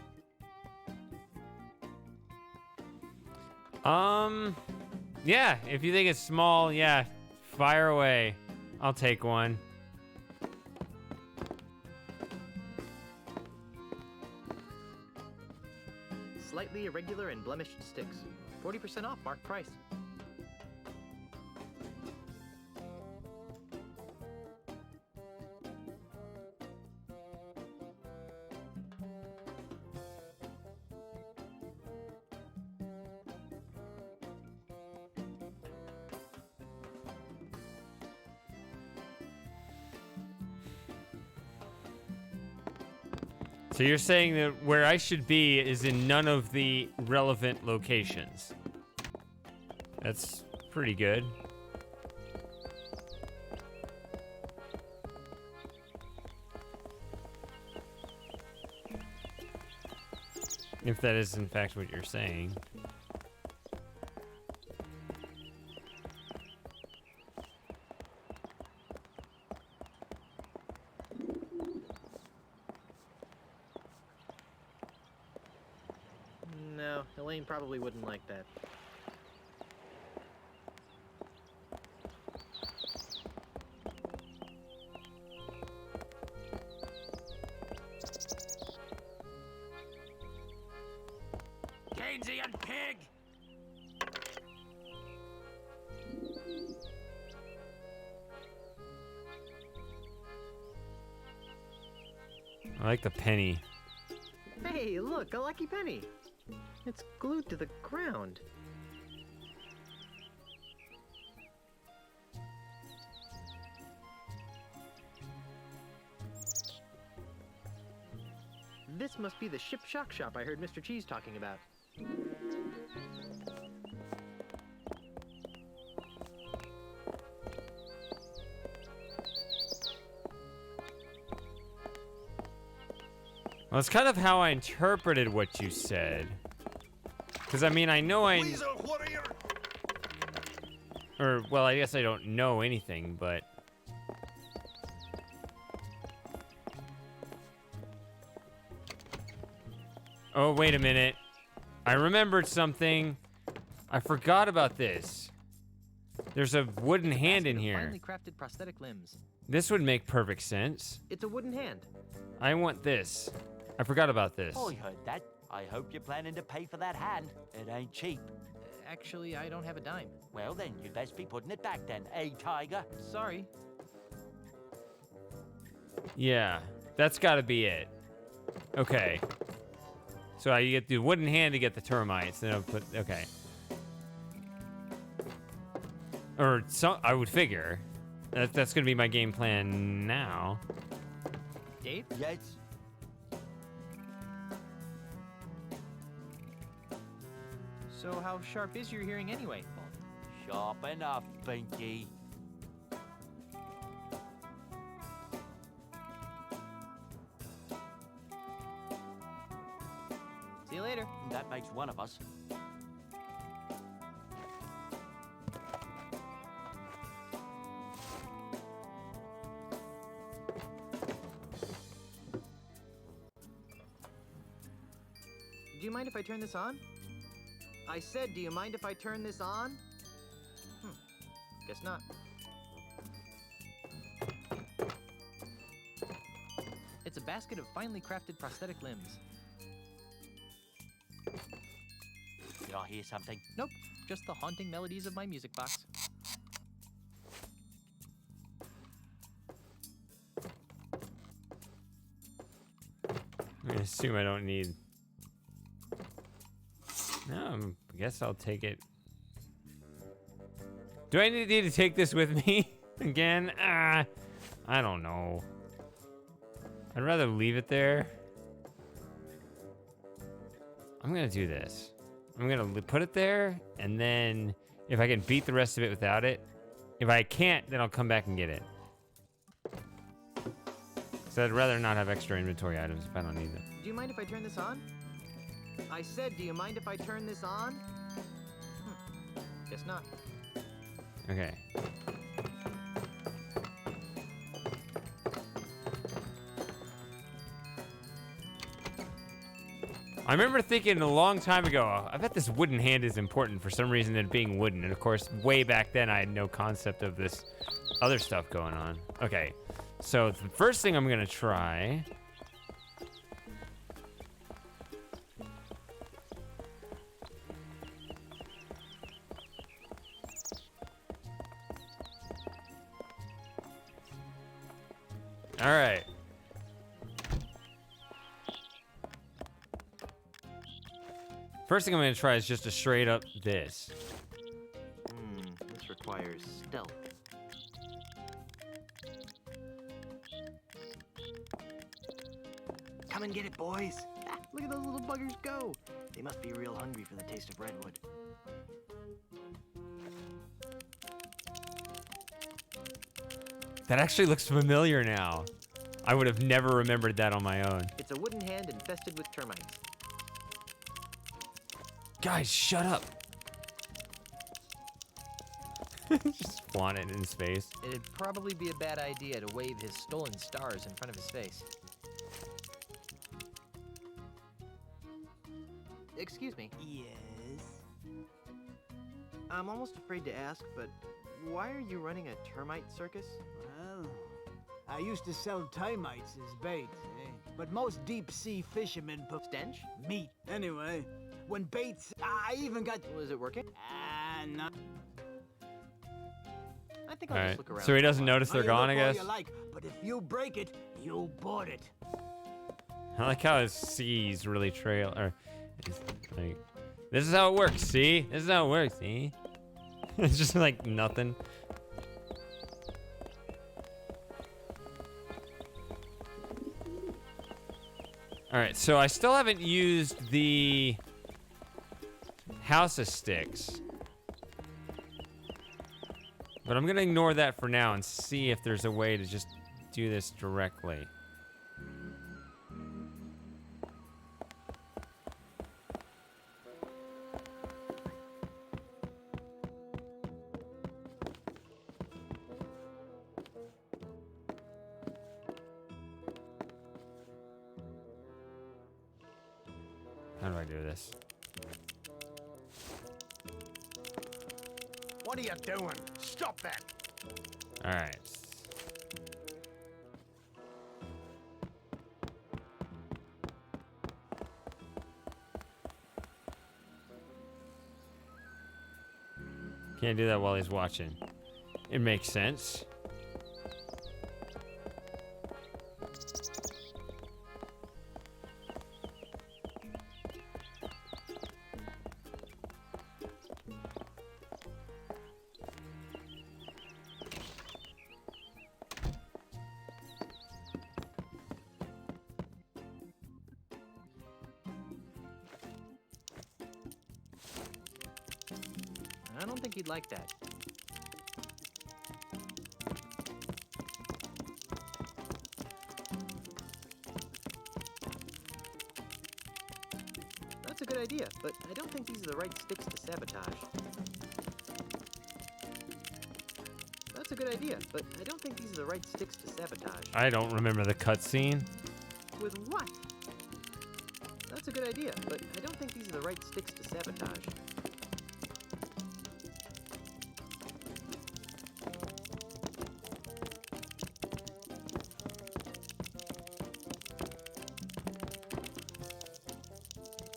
Yeah, if you think it's small, yeah, fire away. I'll take one. Slightly irregular and blemished sticks. 40% off marked price. So you're saying that where I should be is in none of the relevant locations. That's pretty good. If that is in fact what you're saying. No, Elaine probably wouldn't like that. Keynesian pig! I like the penny. Hey, look, a lucky penny. It's glued to the ground. This must be the ship shock shop I heard Mr. Cheese talking about. Well, it's kind of how I interpreted what you said. Because, I mean, I know Or, well, I guess I don't know anything, but... Oh, wait a minute. I remembered something. I forgot about this. There's a wooden hand in here. Finely crafted prosthetic limbs. This would make perfect sense. It's a wooden hand. I want this. I forgot about this. I heard that. I hope you're planning to pay for that hand. It ain't cheap. Actually, I don't have a dime. Well, then, you'd best be putting it back then, eh, Tiger? Sorry. Yeah, that's gotta be it. Okay. So you get the wooden hand to get the termites, then I'll put, okay. Or, so, I would figure. That's gonna be my game plan now. Dave? Yes? So how sharp is your hearing anyway? Sharp enough, Pinky. See you later. That makes one of us. Do you mind if I turn this on? I said, do you mind if I turn this on? Guess not. It's a basket of finely crafted prosthetic limbs. Did I hear something? Nope, just the haunting melodies of my music box. I assume I don't need... No, I guess I'll take it. Do I need to take this with me again? I don't know. I'd rather leave it there. I'm gonna do this. I'm gonna put it there, and then if I can beat the rest of it without it, if I can't, then I'll come back and get it. So I'd rather not have extra inventory items if I don't need them. Do you mind if I turn this on? I said, do you mind if I turn this on? Guess not. Okay. I remember thinking a long time ago, I bet this wooden hand is important for some reason, it being wooden. And of course, way back then, I had no concept of this other stuff going on. Okay, so the first thing I'm gonna try... All right. First thing I'm going to try is just a straight up this. This requires stealth. Come Come and get it, boys. Ah, look at those little buggers go. They must be real hungry for the taste of redwood. That actually looks familiar now. I would have never remembered that on my own. It's a wooden hand infested with termites. Guys, shut up. Just flaunt it in his face. It'd probably be a bad idea to wave his stolen stars in front of his face. Excuse me. Yes? I'm almost afraid to ask, but why are you running a termite circus? Well, I used to sell termites as bait, but most deep-sea fishermen put stench meat. Anyway, when baits, I even got. Was it working? No. I think I'll just look around. So he doesn't notice they're gone, I guess. You like, but if you break it, you bought it. I like how his C's really trail, or it's like, this is how it works, see? This is how it works, see? It's just like nothing. All right, so I still haven't used the House of Sticks. But I'm gonna ignore that for now and see if there's a way to just do this directly. How do I do this? What are you doing? Stop that! All right. Can't do that while he's watching. It makes sense. I don't think he'd like that. That's a good idea, but I don't think these are the right sticks to sabotage. That's a good idea, but I don't think these are the right sticks to sabotage. I don't remember the cutscene. With what? That's a good idea, but I don't think these are the right sticks to sabotage.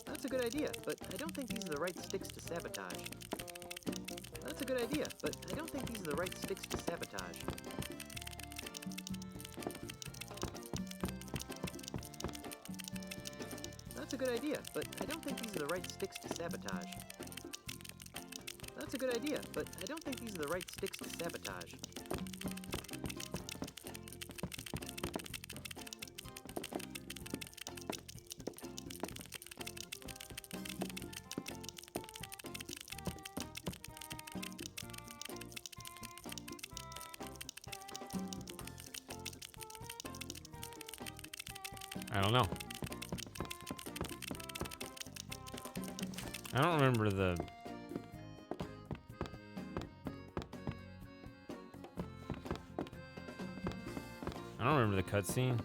That's a good idea, but I don't think these are the right sticks to sabotage. That's a good idea, but I don't think these are the right sticks to sabotage. That's a good idea, but I don't think these are the right sticks to sabotage. That's a good idea, but I don't think these are the right sticks to sabotage. I don't know. I don't remember the... I don't remember the cutscene.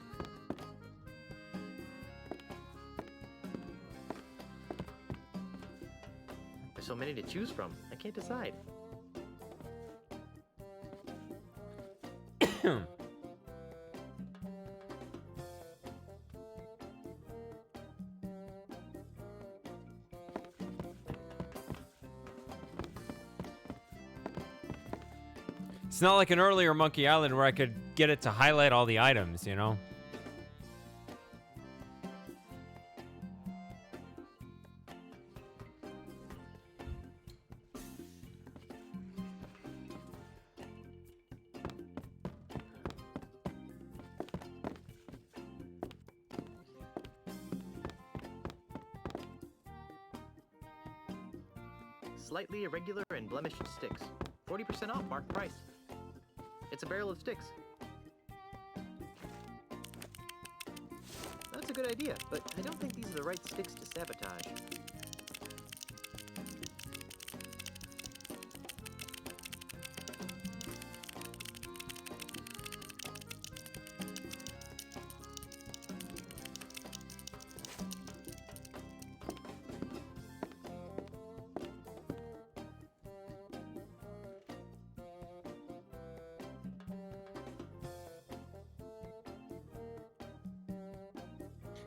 There's so many to choose from. I can't decide. It's not like an earlier Monkey Island where I could get it to highlight all the items, you know? slightly irregular and blemished sticks. 40% off marked price. It's a barrel of sticks. That's a good idea, but I don't think these are the right sticks to sabotage.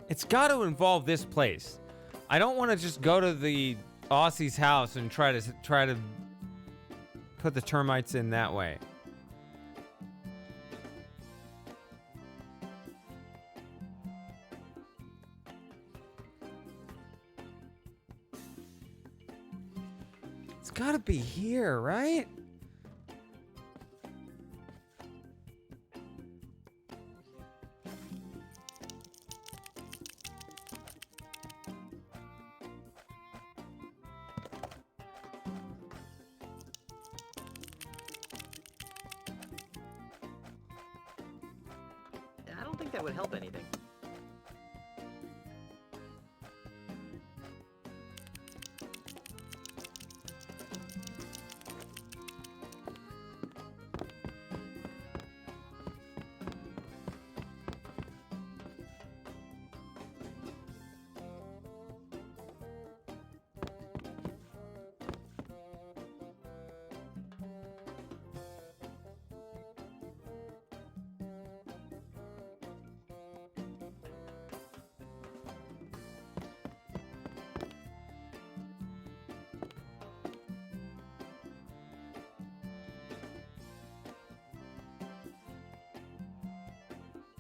It's got to involve this place. I don't want to just go to the Aussie's house and try to put the termites in that way. It's got to be here, right? I don't think that would help anything.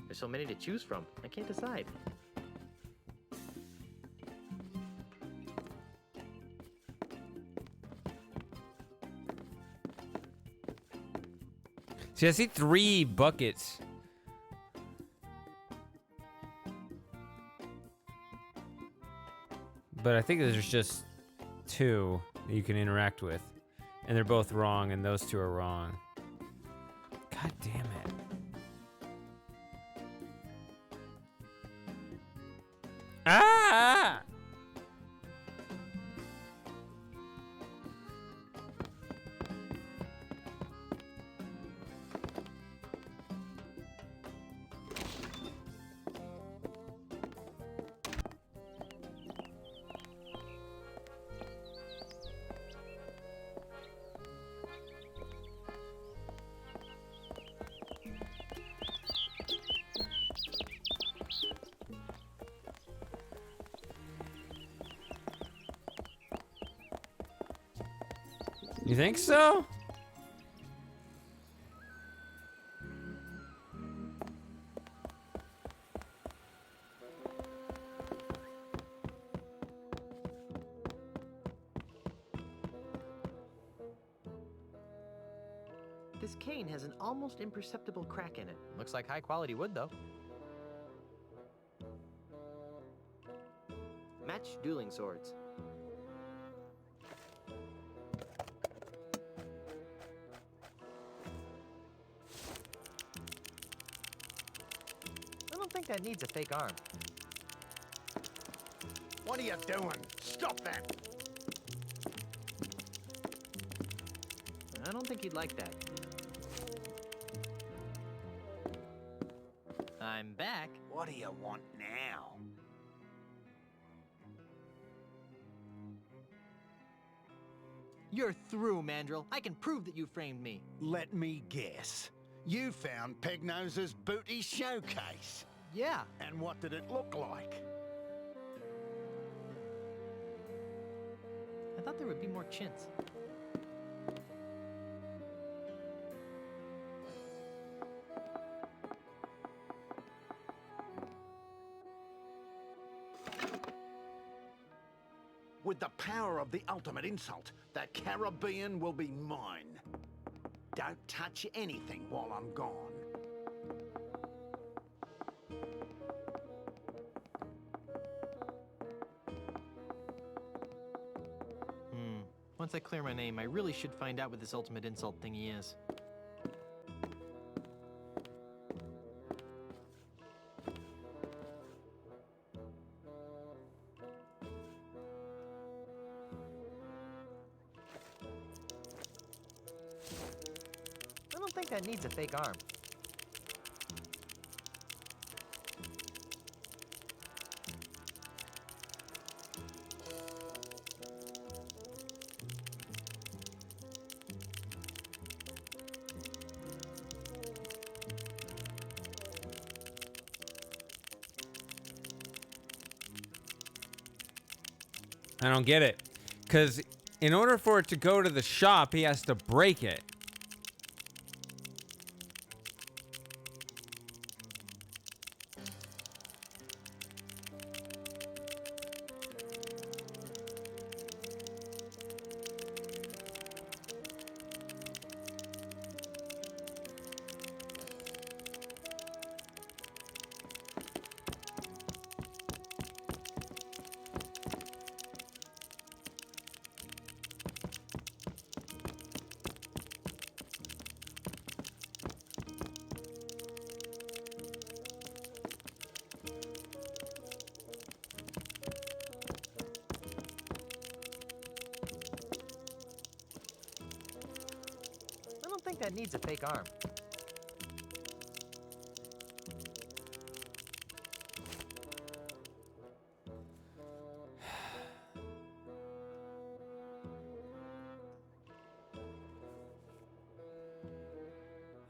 There's so many to choose from. I can't decide. See, I see 3 buckets. But I think there's just 2 that you can interact with. And they're both wrong, and those 2 are wrong. God damn it. Ah! You think so? This cane has an almost imperceptible crack in it. Looks like high quality wood, though. Match dueling swords. I don't think that needs a fake arm. What are you doing? Stop that! I don't think he'd like that. I'm back. What do you want now? You're through, Mandrill. I can prove that you framed me. Let me guess. You found Pegnose's booty showcase. Yeah. And what did it look like? I thought there would be more chintz. With the power of the ultimate insult, that Caribbean will be mine. Don't touch anything while I'm gone. once I clear my name, I really should find out what this ultimate insult thingy is. I don't think that needs a fake arm. I don't get it. Because in order for it to go to the shop, he has to break it. I don't think that needs a fake arm.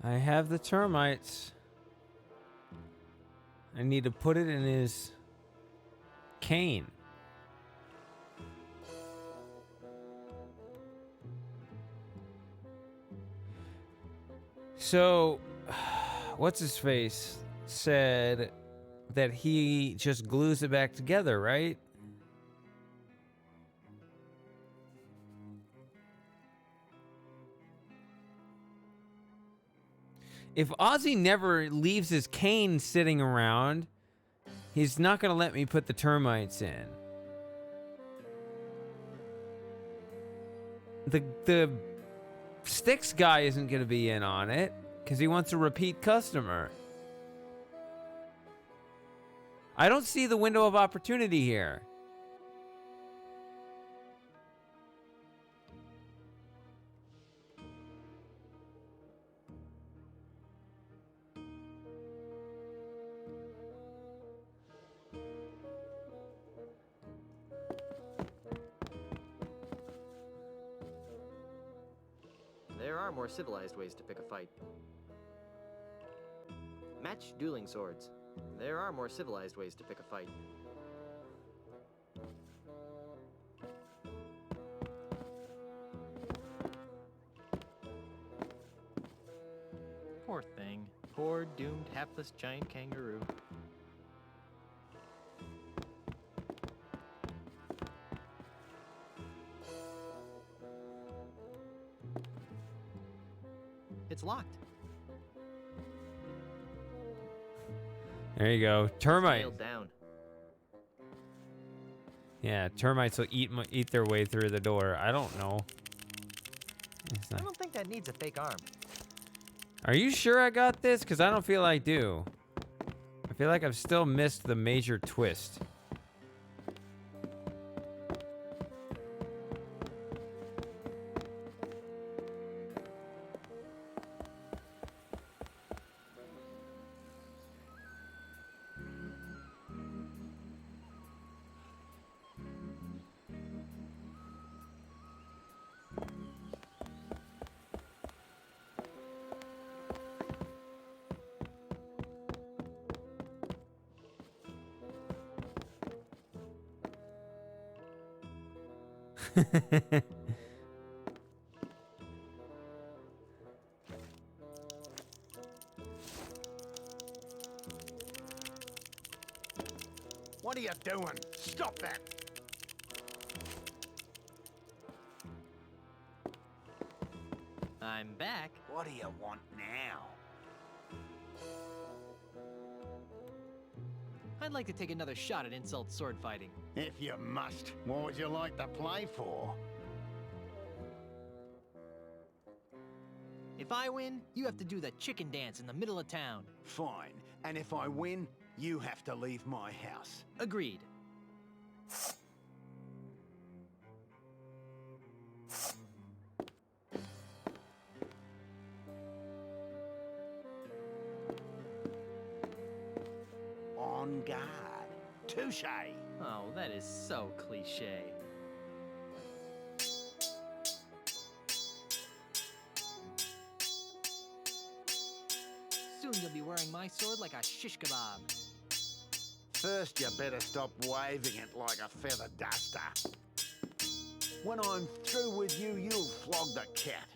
I have the termites. I need to put it in his cane. So, what's his face said that he just glues it back together, right? If Ozzy never leaves his cane sitting around, he's not going to let me put the termites in. The Sticks guy isn't going to be in on it because he wants a repeat customer. I don't see the window of opportunity here. There are more civilized ways to pick a fight. Match dueling swords. There are more civilized ways to pick a fight. Poor thing. Poor doomed hapless giant kangaroo. It's locked. There you go. Termite. Nailed down. Yeah, termites will eat their way through the door. I don't know. I don't think that needs a fake arm. Are you sure I got this? Because I don't feel I do. I feel like I've still missed the major twist. What are you doing? Stop that! I'm back. What do you want now? I'd like to take another shot at insult sword fighting. If you must, what would you like to play for? If I win, you have to do the chicken dance in the middle of town. Fine. And if I win, you have to leave my house. Agreed. On guard. Touche. Oh, that is so cliche. Soon you'll be wearing my sword like a shish kebab. First, you better stop waving it like a feather duster. When I'm through with you, you'll flog the cat.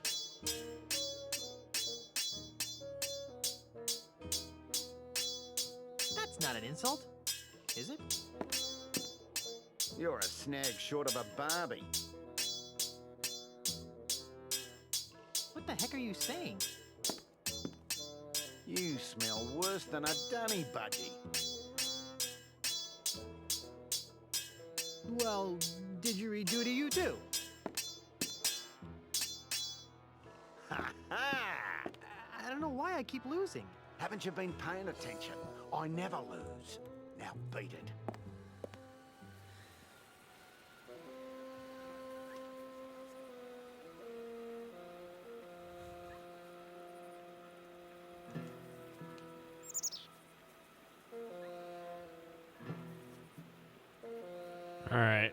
That's not an insult, is it? You're a snag short of a Barbie. What the heck are you saying? You smell worse than a dunny budgie. Well, didgeridoo to you too. Ha ha! I don't know why I keep losing. Haven't you been paying attention? I never lose. Now beat it. All right.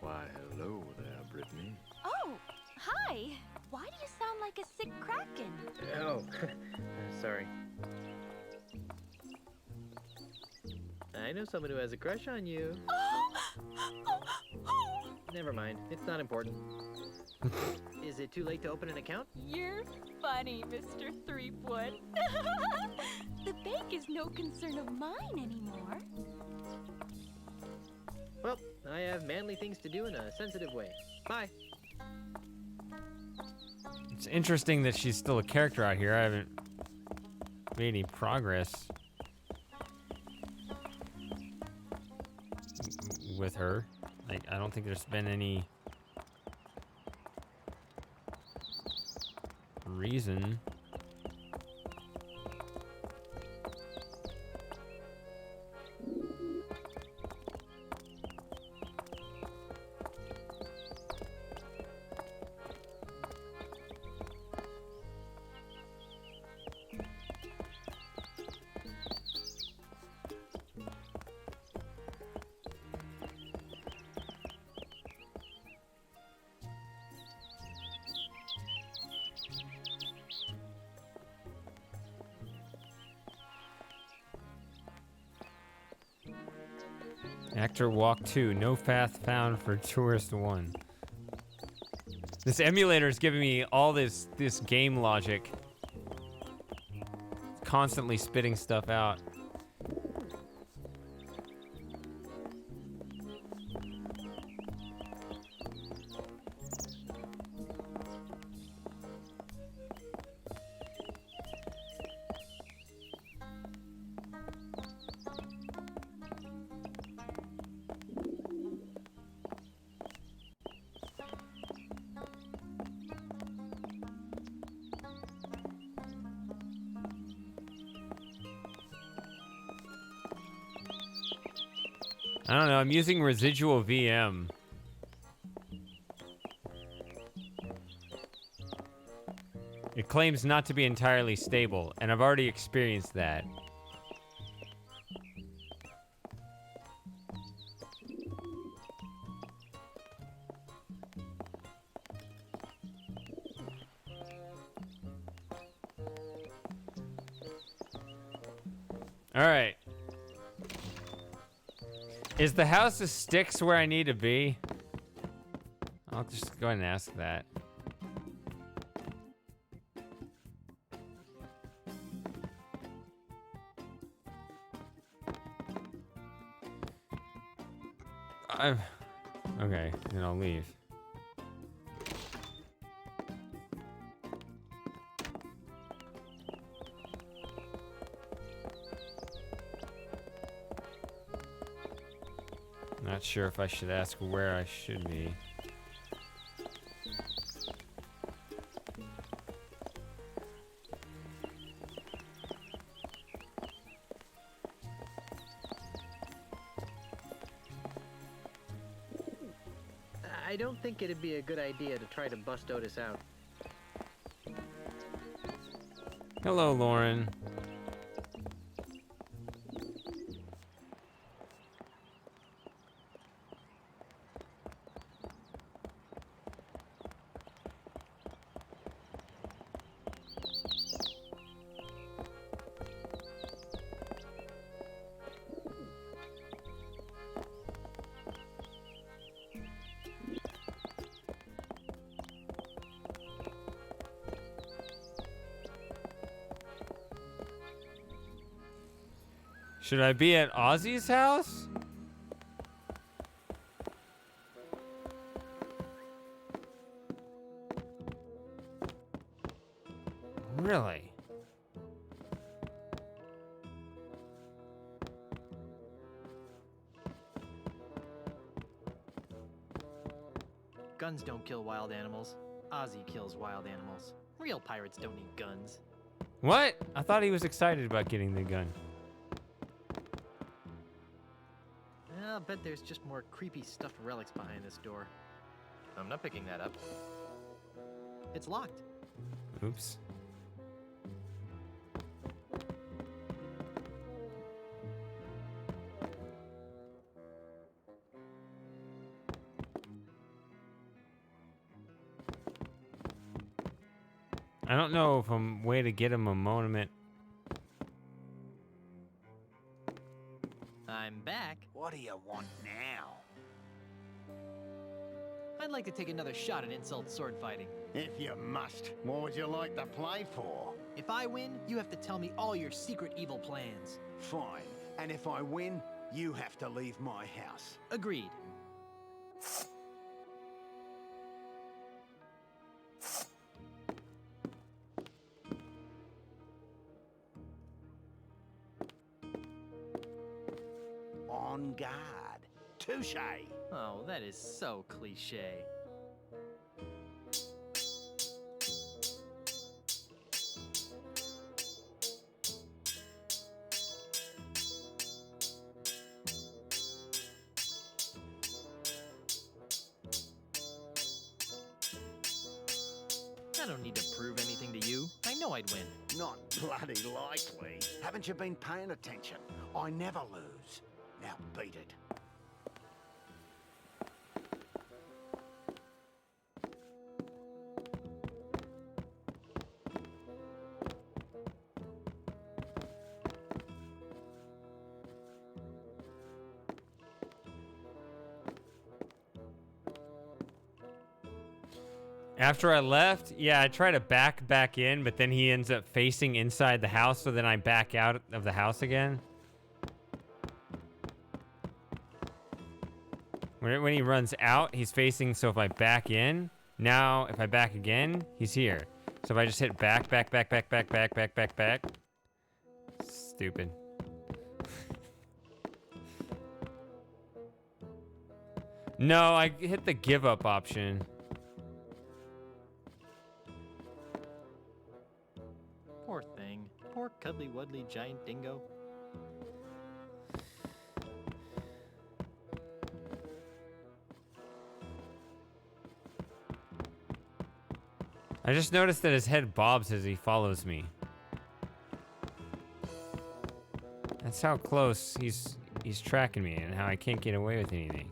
Why, hello there, Brittany. Oh, hi. Why do you sound like a sick kraken? Oh, sorry. I know someone who has a crush on you. Never mind. It's not important. Is it too late to open an account? You're funny, Mr. Threepwood. The bank is no concern of mine anymore. Well, I have manly things to do in a sensitive way. Bye. It's interesting that she's still a character out here. I haven't made any progress with her. Like, I don't think there's been any reason. Actor Walk 2, no path found for Tourist 1. This emulator is giving me all this game logic. Constantly spitting stuff out. I don't know, I'm using residual VM. It claims not to be entirely stable, and I've already experienced that. All right. Is the house of sticks where I need to be? I'll just go ahead and ask that. Okay, then I'll leave. Not sure if I should ask where I should be. I don't think it'd be a good idea to try to bust Otis out. Hello, Lauren. Should I be at Ozzy's house? Really? Guns don't kill wild animals. Ozzy kills wild animals. Real pirates don't need guns. What? I thought he was excited about getting the gun. I'll bet there's just more creepy stuffed relics behind this door. I'm not picking that up. It's locked. Oops. I don't know if I'm way to get him a monument. I'm back. What do you want now? I'd like to take another shot at insult sword fighting. If you must, what would you like to play for? If I win, you have to tell me all your secret evil plans. Fine. And if I win, you have to leave my house. Agreed. On guard. Touche. Oh, that is so cliche. I don't need to prove anything to you. I know I'd win. Not bloody likely. Haven't you been paying attention? I never lose. Now beat it. After I left, yeah, I try to back in, but then he ends up facing inside the house, so then I back out of the house again. When he runs out, he's facing, so if I back in, now if I back again, he's here. So if I just hit back. Stupid. No, I hit the give up option. Poor thing. Poor cuddly wuddly giant dingo. I just noticed that his head bobs as he follows me. That's how close he's tracking me and how I can't get away with anything.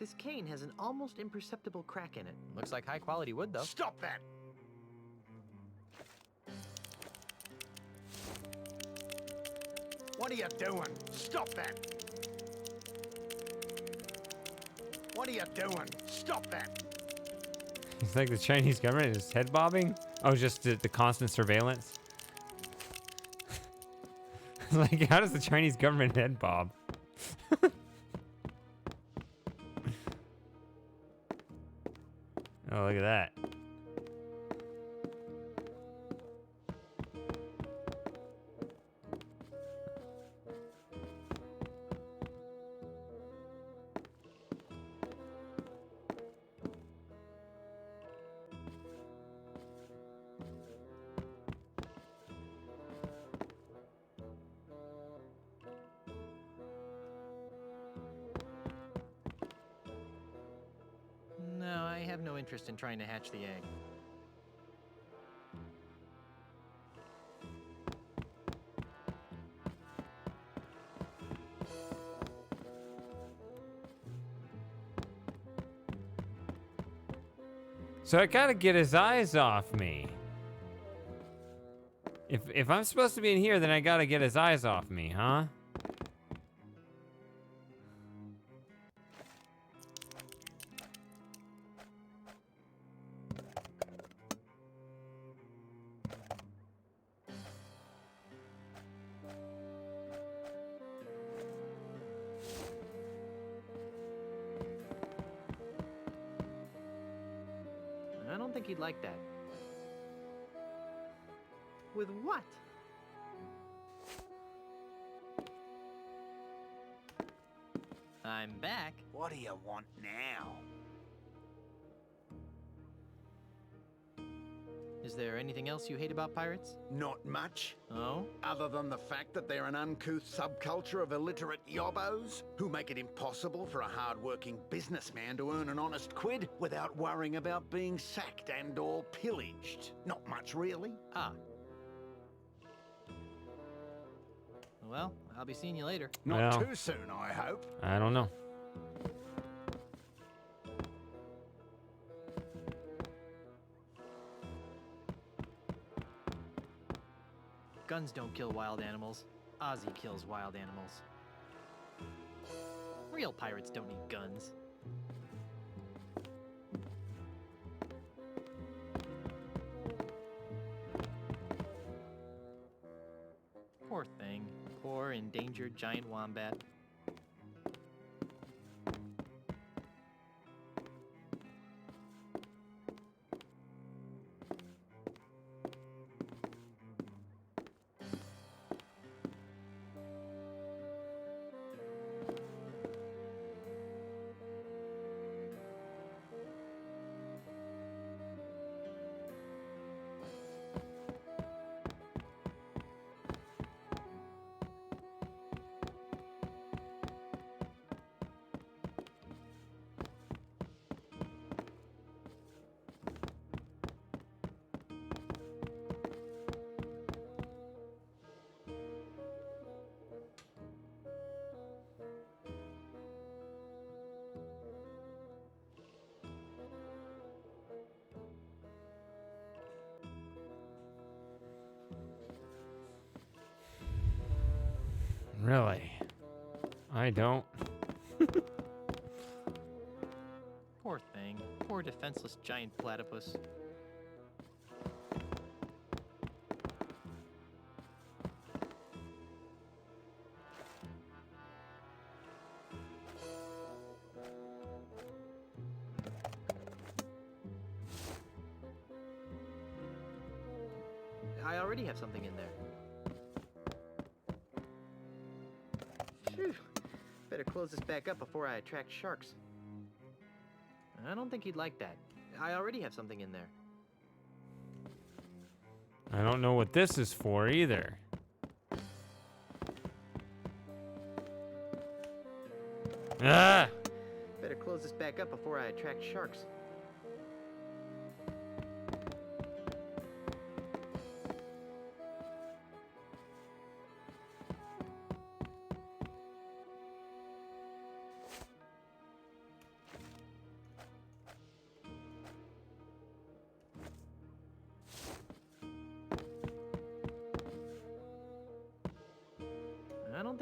This cane has an almost imperceptible crack in it. Looks like high quality wood, though. Stop that! What are you doing? Stop that! What are you doing? Stop that! It's like the Chinese government is head bobbing. Oh, just the constant surveillance. Like, how does the Chinese government head bob? Oh, look at that. No, I have no interest in trying to hatch the egg. So I gotta get his eyes off me. If I'm supposed to be in here, then I gotta get his eyes off me, huh? I don't think he'd like that. With what? I'm back. What do you want now? Is there anything else you hate about pirates? Not much. Oh? Other than the fact that they're an uncouth subculture of illiterate yobbos who make it impossible for a hard-working businessman to earn an honest quid without worrying about being sacked and or pillaged. Not much, really. Ah. Well, I'll be seeing you later. Not Well, too soon, I hope. I don't know. Guns don't kill wild animals. Ozzy kills wild animals. Real pirates don't need guns. Poor thing. Poor endangered giant wombat. Really? I don't. Poor thing. Poor defenseless giant platypus. I already have something in there. Phew. Better close this back up before I attract sharks. I don't think he'd like that. I already have something in there. I don't know what this is for either. Ah! Better close this back up before I attract sharks.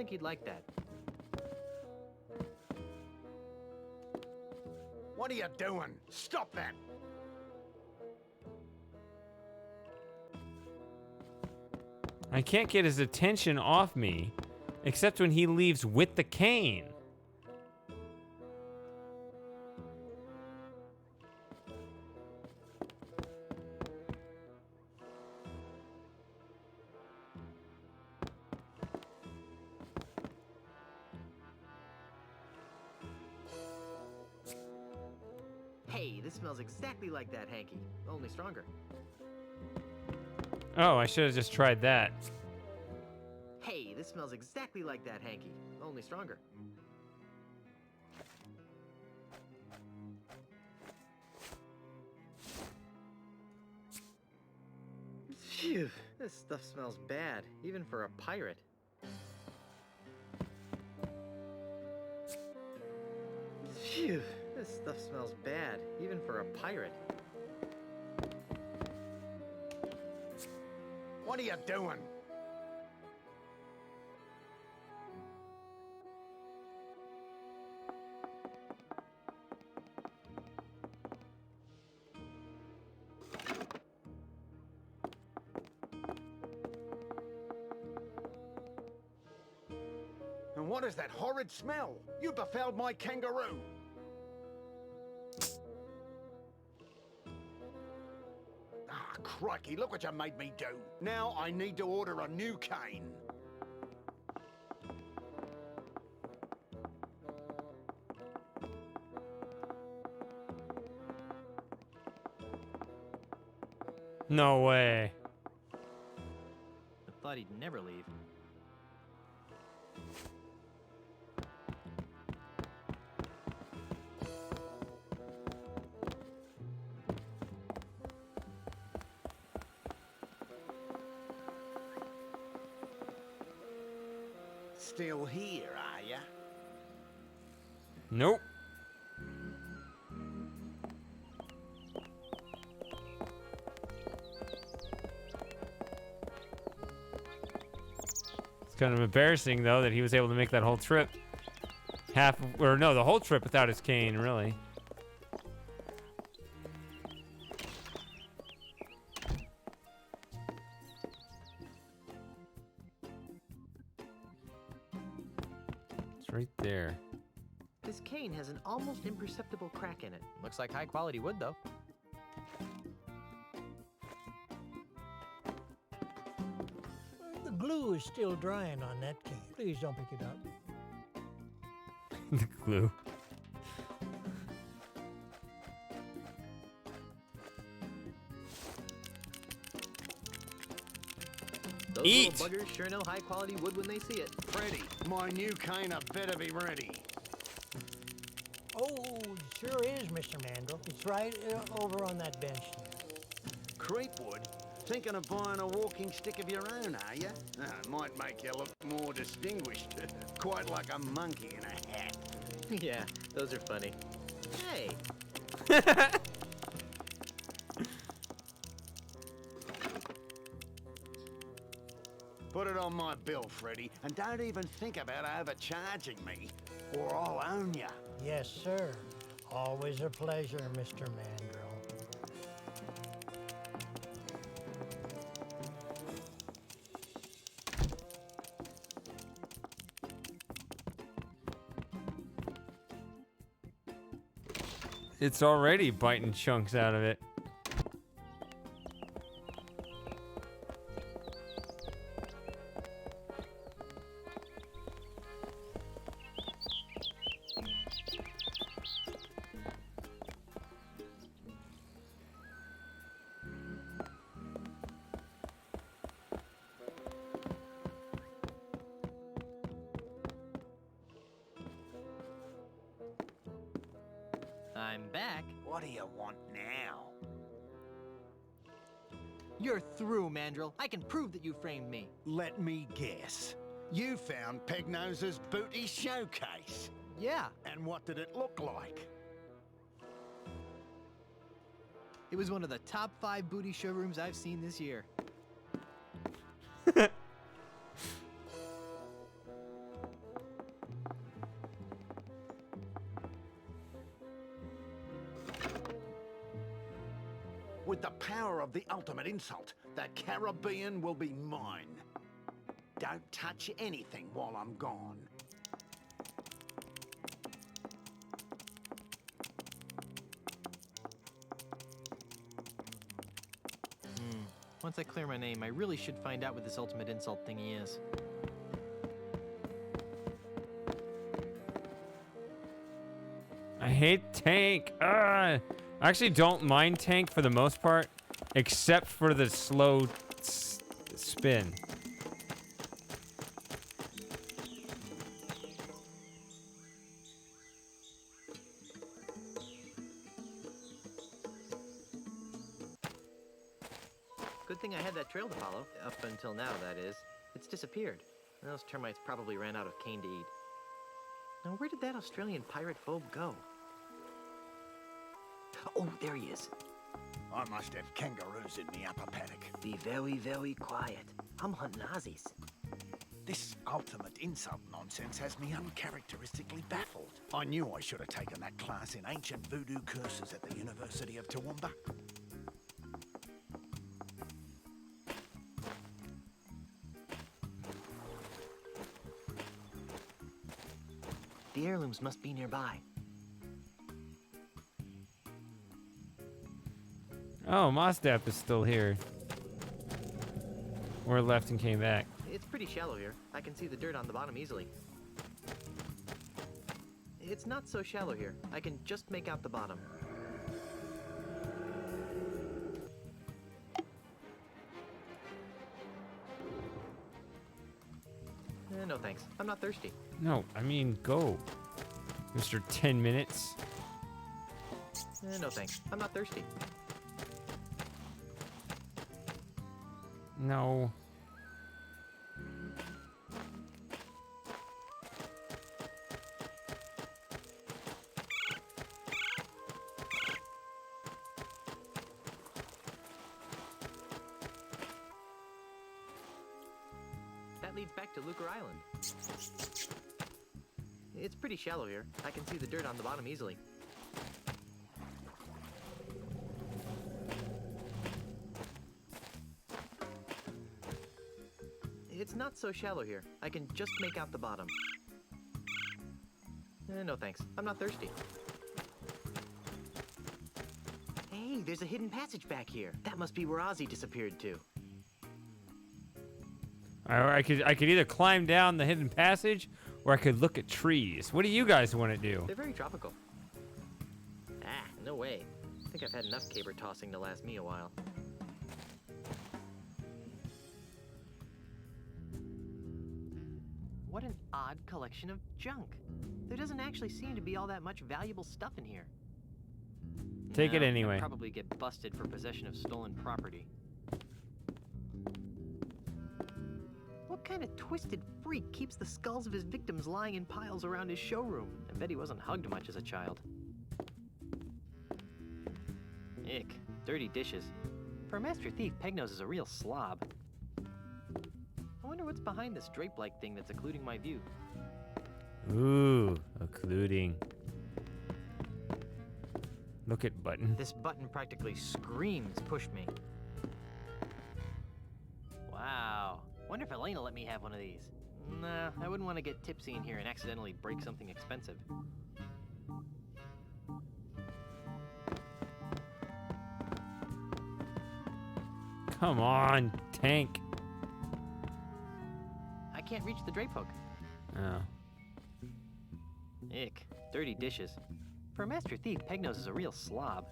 think he'd like that. What are you doing? Stop that! I can't get his attention off me, except when he leaves with the cane. Hey, this smells exactly like that hanky, only stronger. Oh, I should have just tried that. Hey, this smells exactly like that hanky, only stronger. Phew, this stuff smells bad, even for a pirate. Phew, this stuff smells bad, even for a pirate. What are you doing? And what is that horrid smell? You befouled my kangaroo! Ah, crikey, look what you made me do. Now I need to order a new cane. No way. I thought he'd never leave. Still here, are ya? Nope. It's kind of embarrassing, though, that he was able to make that whole trip. The whole trip without his cane, really. It's right there. This cane has an almost imperceptible crack in it. Looks like high quality wood, though. The glue is still drying on that cane. Please don't pick it up. The glue. Those Eat! little buggers sure know high quality wood when they see it. Freddy, my new cane had better be ready. Oh, it sure is, Mr. Mandel. It's right over on that bench there. Creepwood? Thinking of buying a walking stick of your own, are you? Might make you look more distinguished. Quite like a monkey in a hat. Yeah, those are funny. Hey! Put it on my bill, Freddy, and don't even think about overcharging me, or I'll own ya. Yes, sir. Always a pleasure, Mr. Mandrill. It's already biting chunks out of it. I'm back. What do you want now? You're through, Mandrill. I can prove that you framed me. Let me guess. You found Pegnose's booty showcase. Yeah. And what did it look like? It was one of the top 5 booty showrooms I've seen this year. With the power of the ultimate insult, the Caribbean will be mine. Don't touch anything while I'm gone. Once I clear my name, I really should find out what this ultimate insult thingy is. I hate Tank. I actually don't mind Tank for the most part, except for the slow spin. Good thing I had that trail to follow. Up until now, that is. It's disappeared. Those termites probably ran out of cane to eat. Now, where did that Australian pirate phobe go? Oh, there he is. I must have kangaroos in the upper paddock. Be very, very quiet. I'm hunting Aussies. This ultimate insult nonsense has me uncharacteristically baffled. I knew I should have taken that class in ancient voodoo curses at the University of Toowoomba. The heirlooms must be nearby. Oh, Mosdap is still here. Or left and came back. It's pretty shallow here. I can see the dirt on the bottom easily. It's not so shallow here. I can just make out the bottom. No thanks. I'm not thirsty. No, I mean, go. Mr. 10 minutes. No thanks. I'm not thirsty. No. That leads back to Lucre Island. It's pretty shallow here. I can see the dirt on the bottom easily. It's not so shallow here. I can just make out the bottom. No thanks. I'm not thirsty. Hey, there's a hidden passage back here. That must be where Ozzy disappeared to. I could either climb down the hidden passage, or I could look at trees. What do you guys want to do? They're very tropical. Ah, no way. I think I've had enough caber tossing to last me a while. What an odd collection of junk. There doesn't actually seem to be all that much valuable stuff in here. Take it anyway. I'd probably get busted for possession of stolen property. What kind of twisted freak keeps the skulls of his victims lying in piles around his showroom? I bet he wasn't hugged much as a child. Ick. Dirty dishes. For a master thief, Pegnose is a real slob. I wonder what's behind this drape-like thing that's occluding my view. Ooh, occluding. Look at button. This button practically screams push me. Wow. Wonder if Elena let me have one of these. Nah, I wouldn't want to get tipsy in here and accidentally break something expensive. Come on, Tank. I can't reach the drape hook. Oh. Ick. Dirty dishes. For a master thief, Pegnose is a real slob.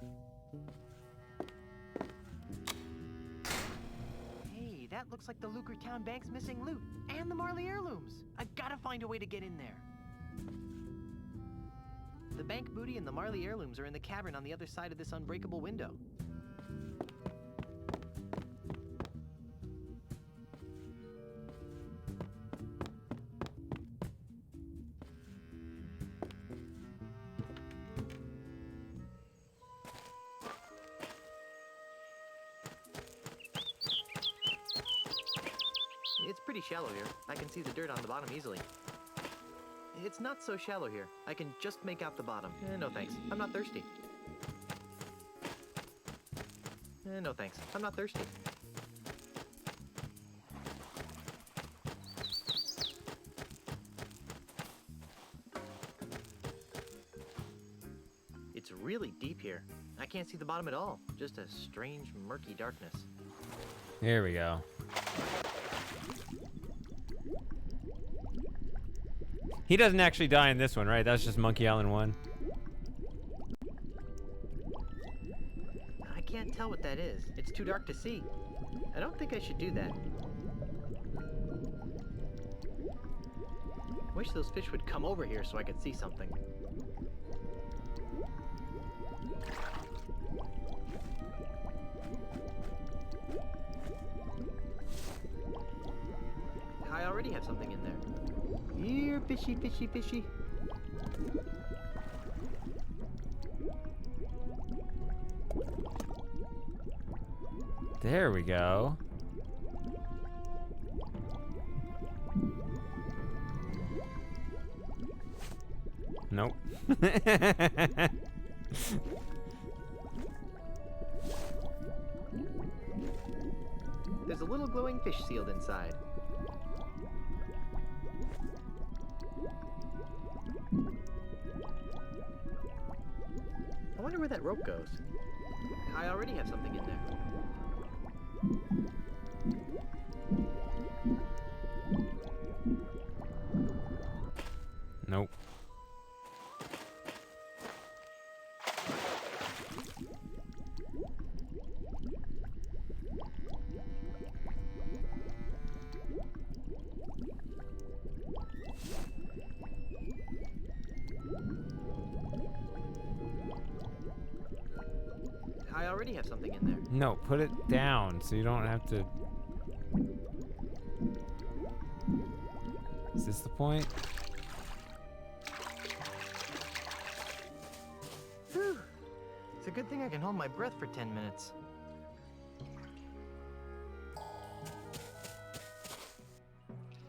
Hey, that looks like the Lucre Town Bank's missing loot. And the Marley heirlooms. I've got to find a way to get in there. The bank booty and the Marley heirlooms are in the cavern on the other side of this unbreakable window. It's pretty shallow here. I can see the dirt on the bottom easily. It's not so shallow here. I can just make out the bottom. No thanks. I'm not thirsty. No thanks. I'm not thirsty. It's really deep here. I can't see the bottom at all. Just a strange, murky darkness. Here we go. He doesn't actually die in this one, right? That's just Monkey Island 1. I can't tell what that is. It's too dark to see. I don't think I should do that. Wish those fish would come over here so I could see something. I already have something in there. Here, fishy, fishy, fishy. There we go. Nope. There's a little glowing fish sealed inside. I wonder where that rope goes. I already have something in there. Nope. I already have something in there. No, put it down so you don't have to. Is this the point? Whew. It's a good thing I can hold my breath for 10 minutes.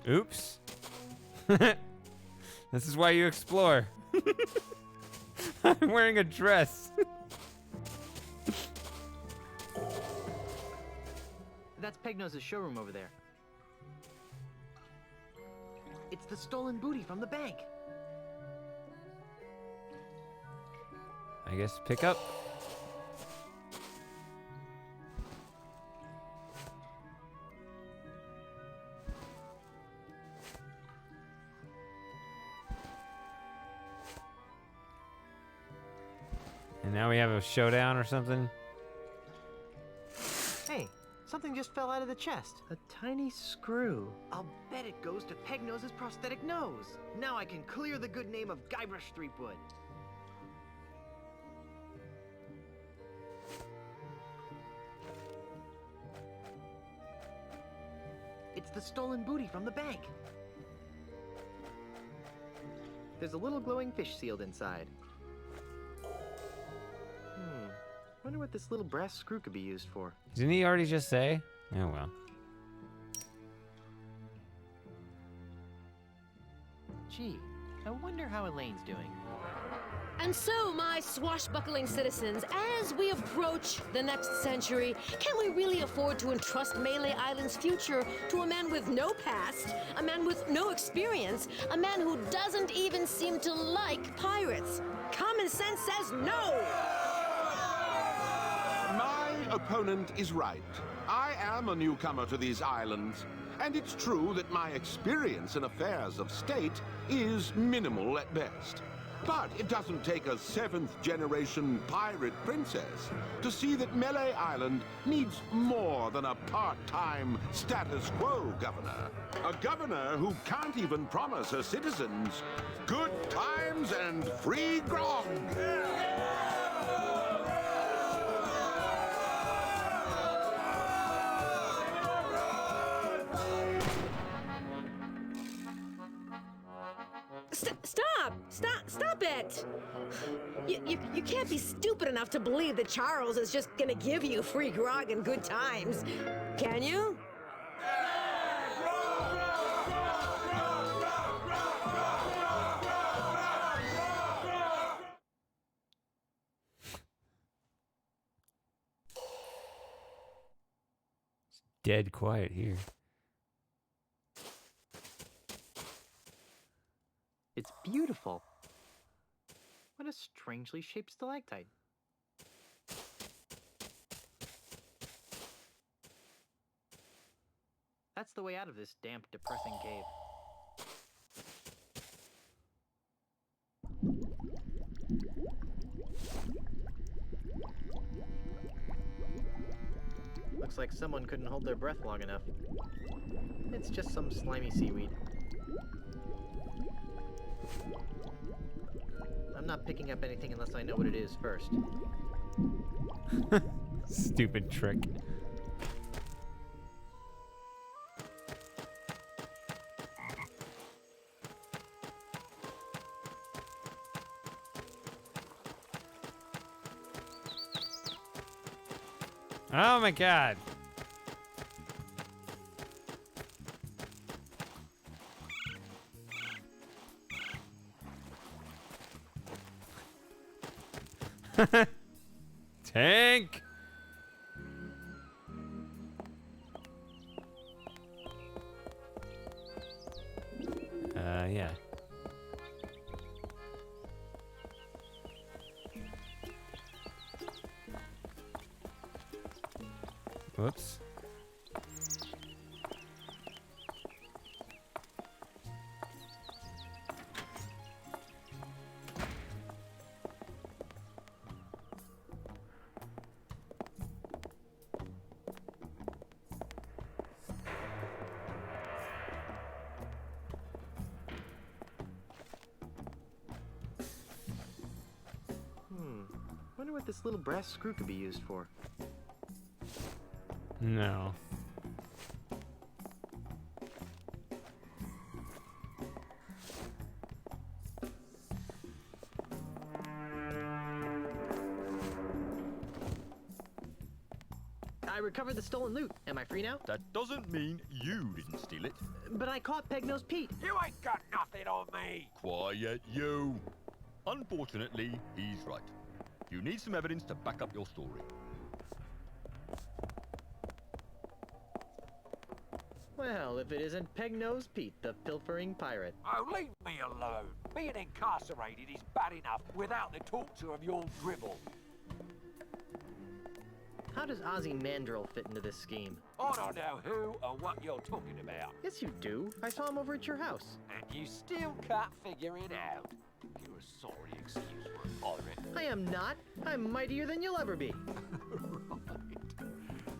Oops. This is why you explore. I'm wearing a dress. That's Pegnose's showroom over there. It's the stolen booty from the bank. I guess pick up. And now we have a showdown or something. Hey, something just fell out of the chest. A tiny screw. I'll bet it goes to Pegnose's prosthetic nose. Now I can clear the good name of Guybrush Threepwood. It's the stolen booty from the bank. There's a little glowing fish sealed inside. Wonder what this little brass screw could be used for. Didn't he already just say? Oh well. Gee, I wonder how Elaine's doing. And so, my swashbuckling citizens, as we approach the next century, can we really afford to entrust Melee Island's future to a man with no past, a man with no experience, a man who doesn't even seem to like pirates? Common sense says no! My opponent is right. I am a newcomer to these islands, and it's true that my experience in affairs of state is minimal at best. But it doesn't take a 7th-generation pirate princess to see that Melee Island needs more than a part-time status quo governor. A governor who can't even promise her citizens good times and free grog. Stop it! You can't be stupid enough to believe that Charles is just gonna give you free grog and good times, can you? dead quiet here. It's beautiful. What a strangely shaped stalactite. That's the way out of this damp, depressing cave. Looks like someone couldn't hold their breath long enough. It's just some slimy seaweed. I'm not picking up anything unless I know what it is first. Stupid trick. Oh my god. Tank. Yeah. Whoops. Wonder what this little brass screw could be used for. No. I recovered the stolen loot. Am I free now? That doesn't mean you didn't steal it. But I caught Peg-Nosed Pete. You ain't got nothing on me. Quiet, you. Unfortunately, he's right. You need some evidence to back up your story. Well, if it isn't Peg-Nosed Pete, the pilfering pirate. Oh, leave me alone. Being incarcerated is bad enough without the torture of your dribble. How does Ozymandial fit into this scheme? I don't know who or what you're talking about. Yes, you do. I saw him over at your house. And you still can't figure it out. You're a sorry excuse for a pirate. I am not. I'm mightier than you'll ever be. Right.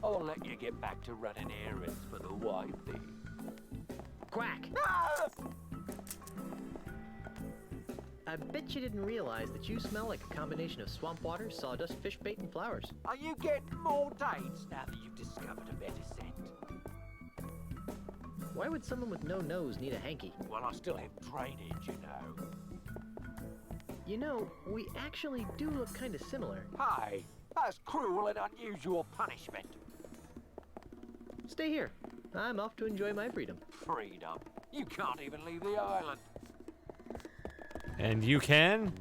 I'll let you get back to running errands for the wife then. Quack! Ah! I bet you didn't realize that you smell like a combination of swamp water, sawdust, fish bait, and flowers. Are you getting more dates now that you've discovered a better scent? Why would someone with no nose need a hanky? Well, I still have drainage, you know. You know, we actually do look kind of similar. Hey, that's cruel and unusual punishment. Stay here. I'm off to enjoy my freedom. Freedom? You can't even leave the island. And you can?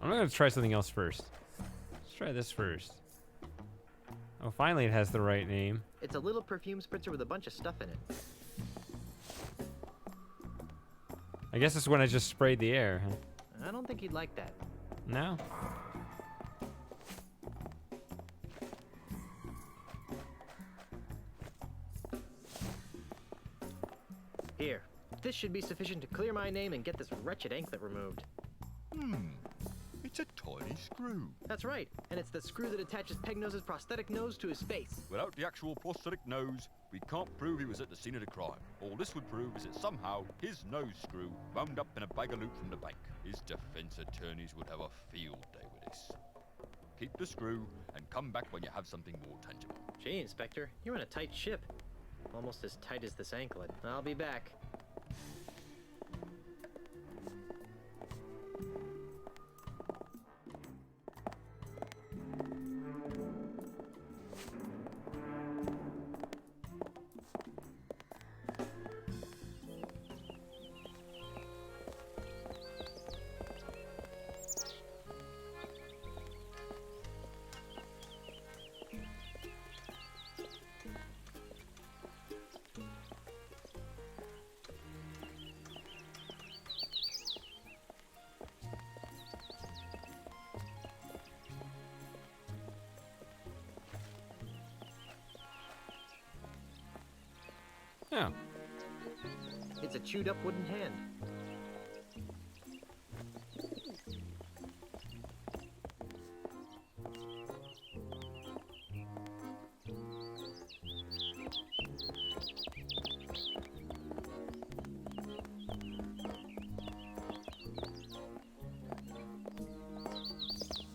I'm gonna try something else first. Let's try this first. Oh, finally it has the right name. It's a little perfume spritzer with a bunch of stuff in it. I guess it's when I just sprayed the air, huh? I don't think he'd like that. No? Here. This should be sufficient to clear my name and get this wretched anklet removed. It's a tiny screw. That's right, and it's the screw that attaches Peg-Nose's prosthetic nose to his face. Without the actual prosthetic nose, we can't prove he was at the scene of the crime. All this would prove is that somehow his nose screw wound up in a bag of loot from the bank. His defense attorneys would have a field day with this. Keep the screw and come back when you have something more tangible. Gee, Inspector, you're on a tight ship. Almost as tight as this anklet. I'll be back. Yeah. It's a chewed up wooden hand.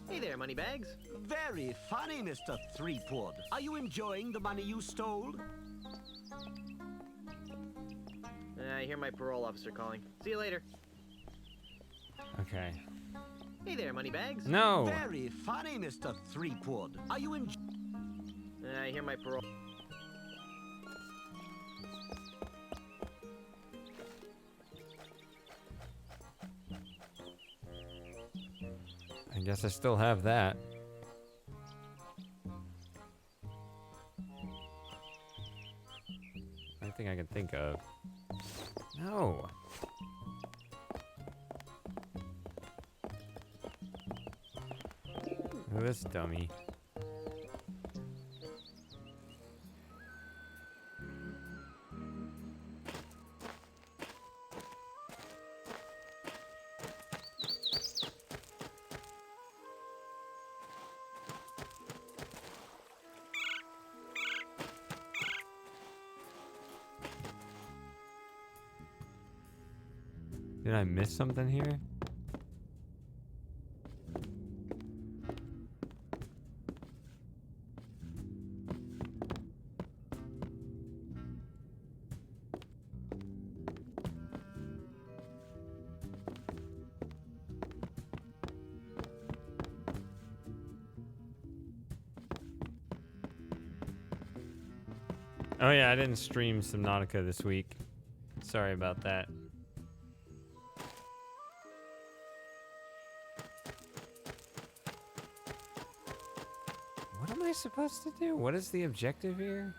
Hey there, Moneybags. Very funny, Mr. Threepwood. Are you enjoying the money you stole? I hear my parole officer calling. See you later. Okay. Hey there, Moneybags. No. Very funny, Mr. Threepwood. Are you I hear my parole. I guess I still have that. I think I can think of. No. Oh, this dummy. Did I miss something here? Oh yeah, I didn't stream Subnautica this week. Sorry about that. What am I supposed to do? What is the objective here?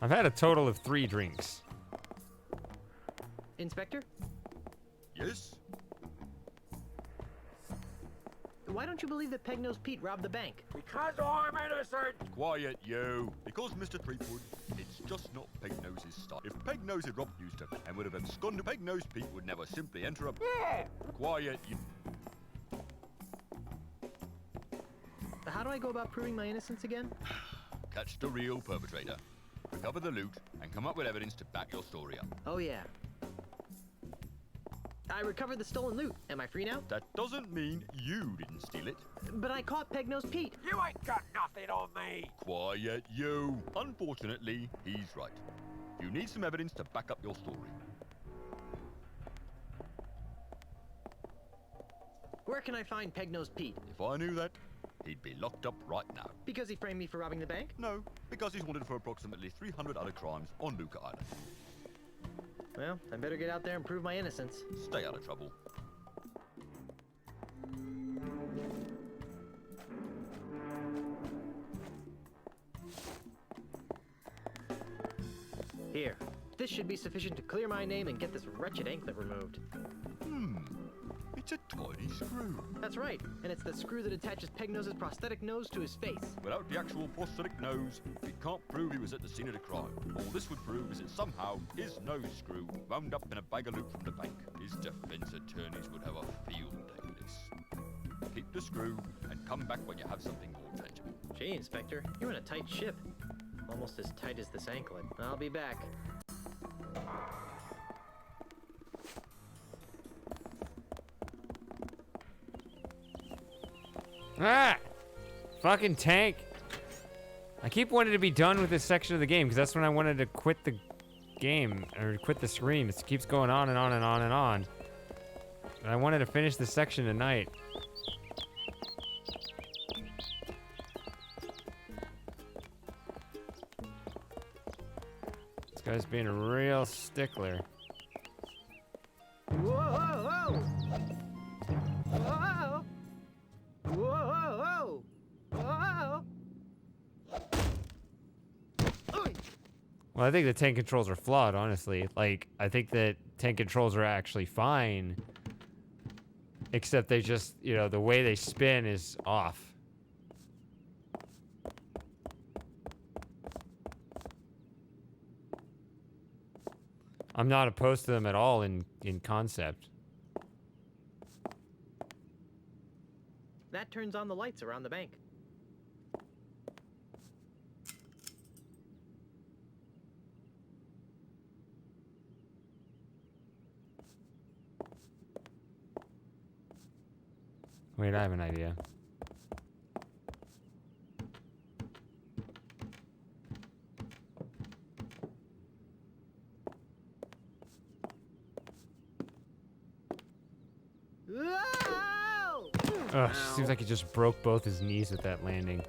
I've had a total of 3 drinks. Inspector? Yes? Why don't you believe that Peg-Nosed Pete robbed the bank? Because I'm innocent! Quiet, you. Because, Mr. Threepwood, it's just not Peg-Nose's style. If Peg-Nose had robbed Houston and would have absconded, Peg-Nosed Pete would never simply enter a... Quiet, you... How do I go about proving my innocence again? Catch the real perpetrator. Recover the loot and come up with evidence to back your story up. Oh, yeah. I recovered the stolen loot. Am I free now? That doesn't mean you didn't steal it. But I caught Peg-Nosed Pete. You ain't got nothing on me! Quiet, you. Unfortunately, he's right. You need some evidence to back up your story. Where can I find Peg-Nosed Pete? If I knew that, he'd be locked up right now. Because he framed me for robbing the bank? No, because he's wanted for approximately 300 other crimes on Luca Island. Well, I better get out there and prove my innocence. Stay out of trouble. Here. This should be sufficient to clear my name and get this wretched anklet removed. It's a tiny screw. That's right, and it's the screw that attaches Peg-Nose's prosthetic nose to his face. Without the actual prosthetic nose, we can't prove he was at the scene of the crime. All this would prove is that somehow his nose screw wound up in a bag of loot from the bank. His defense attorneys would have a field day with this. Keep the screw and come back when you have something more tangible. Gee, Inspector, you're in a tight ship. Almost as tight as this anklet. I'll be back. Ah! Fucking tank. I keep wanting to be done with this section of the game because that's when I wanted to quit the game or quit the screen. It keeps going on and on and on and on. And I wanted to finish this section tonight. This guy's being a real stickler. Whoa! Whoa! Whoa! Whoa! Well, I think the tank controls are flawed, honestly. Like, I think that tank controls are actually fine. Except they just, you know, the way they spin is off. I'm not opposed to them at all in concept. That turns on the lights around the bank. Wait, I have an idea. Ugh, seems like he just broke both his knees with that landing.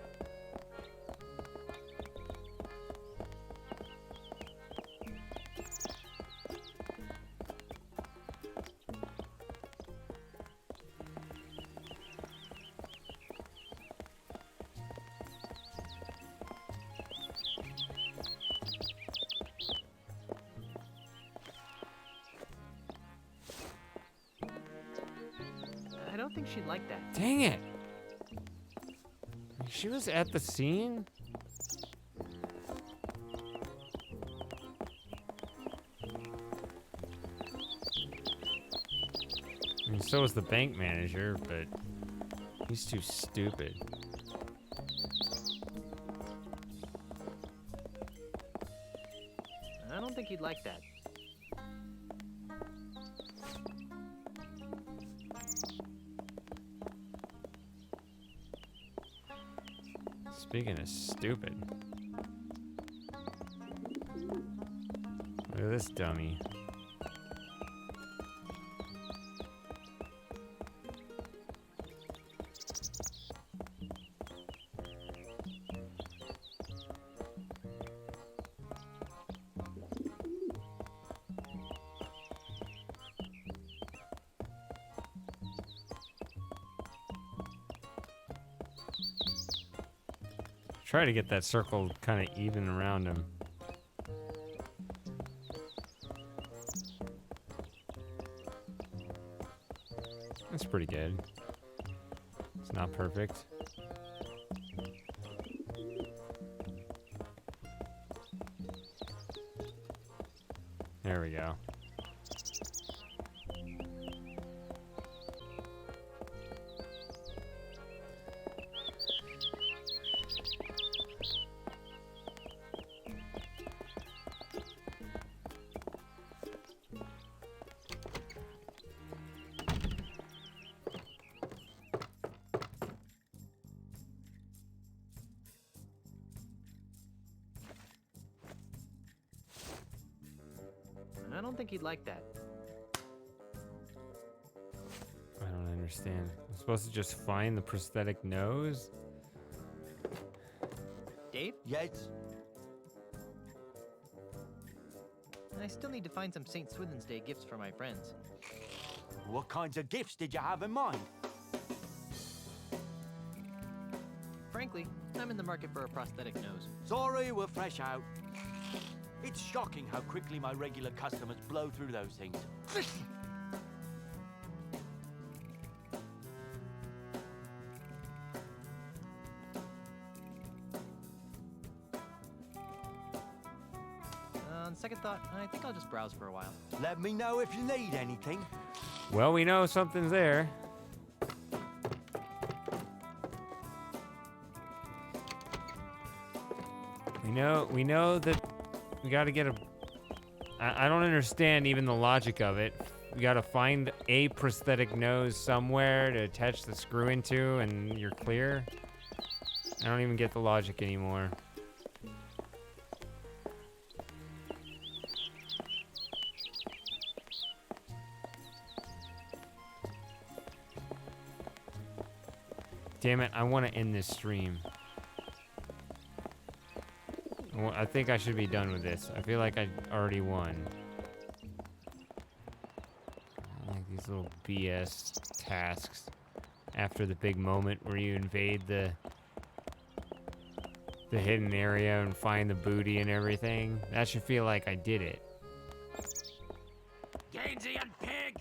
I don't think she'd like that. Dang it! She was at the scene? I mean, so was the bank manager, but he's too stupid. I don't think he'd like that. Speaking of stupid. Look at this dummy. Try to get that circle kind of even around him. That's pretty good. It's not perfect. There we go. I don't think he'd like that. I don't understand. I'm supposed to just find the prosthetic nose? Dave? Yes? I still need to find some St. Swithin's Day gifts for my friends. What kinds of gifts did you have in mind? Frankly, I'm in the market for a prosthetic nose. Sorry, we're fresh out. It's shocking how quickly my regular customers blow through those things. On second thought, I think I'll just browse for a while. Let me know if you need anything. Well, we know something's there. We know that we got to get a... I don't understand even the logic of it. We got to find a prosthetic nose somewhere to attach the screw into and you're clear. I don't even get the logic anymore. Damn it, I want to end this stream. I think I should be done with this. I feel like I already won. I like these little BS tasks after the big moment where you invade the the hidden area and find the booty and everything. That should feel like I did it. Gainsey and Pig!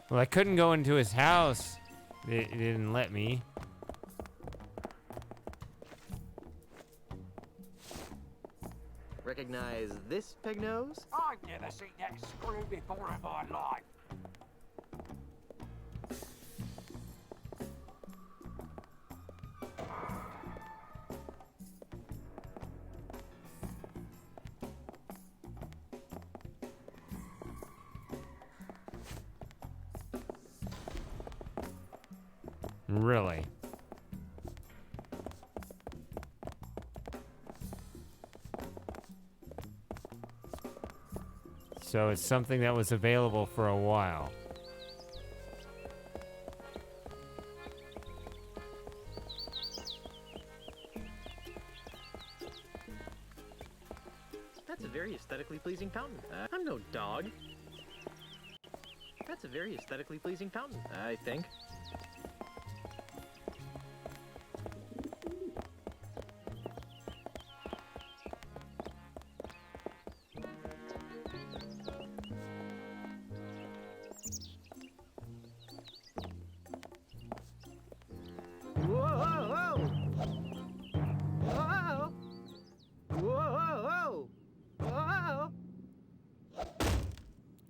Well, I couldn't go into his house. It didn't let me. Recognize this peg nose? I've never seen that screw before in my life. Really? So it's something that was available for a while. That's a very aesthetically pleasing fountain. I'm no dog. That's a very aesthetically pleasing fountain, I think.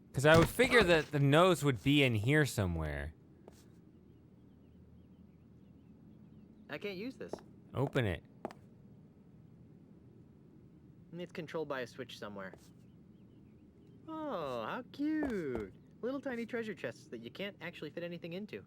Because I would figure that the nose would be in here somewhere. I can't use this. Open it. It's controlled by a switch somewhere. Oh, how cute! Little tiny treasure chests that you can't actually fit anything into.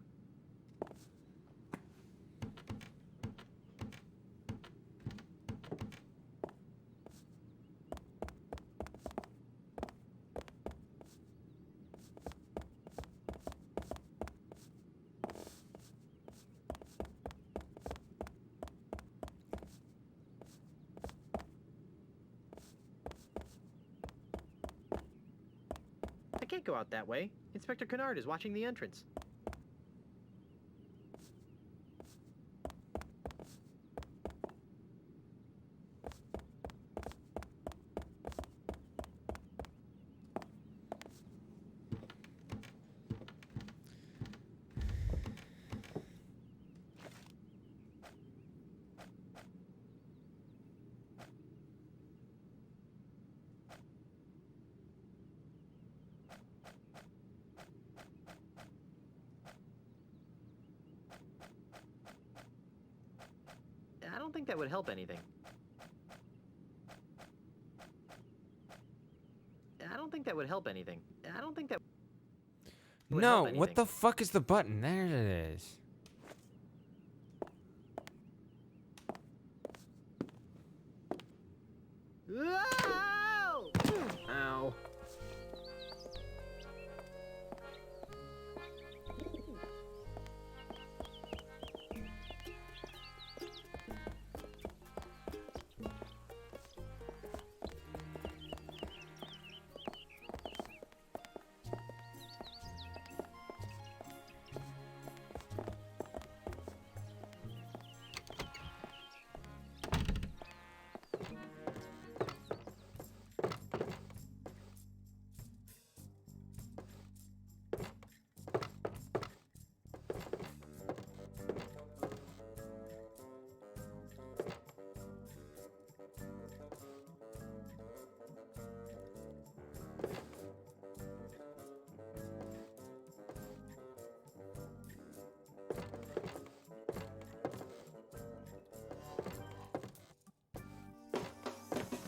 I can't go out that way. Inspector Kennard is watching the entrance. I don't think that would help anything. I don't think that would help anything. I don't think that would No, help what anything. the fuck is the button? There it is. Ow! Ow.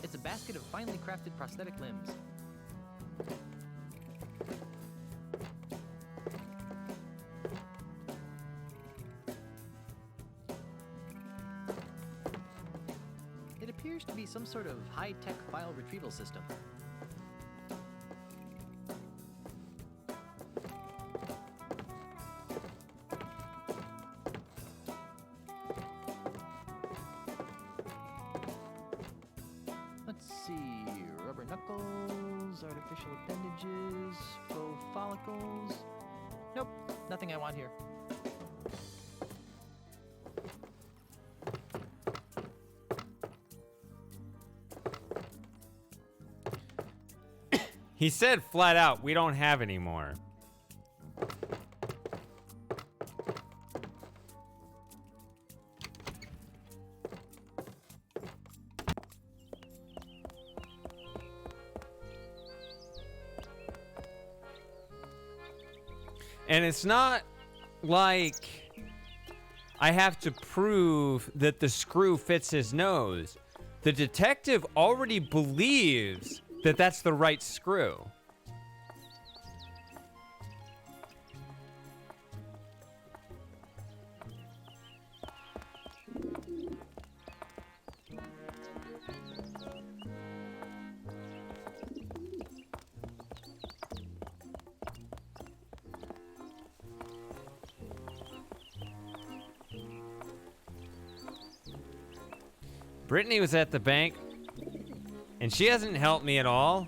It's a basket of finely crafted prosthetic limbs. It appears to be some sort of high-tech file retrieval system. knuckles, artificial appendages, faux follicles. Nope, nothing I want here. He said flat out, we don't have any more. And it's not like I have to prove that the screw fits his nose. The detective already believes that that's the right screw. Brittany was at the bank, and she hasn't helped me at all.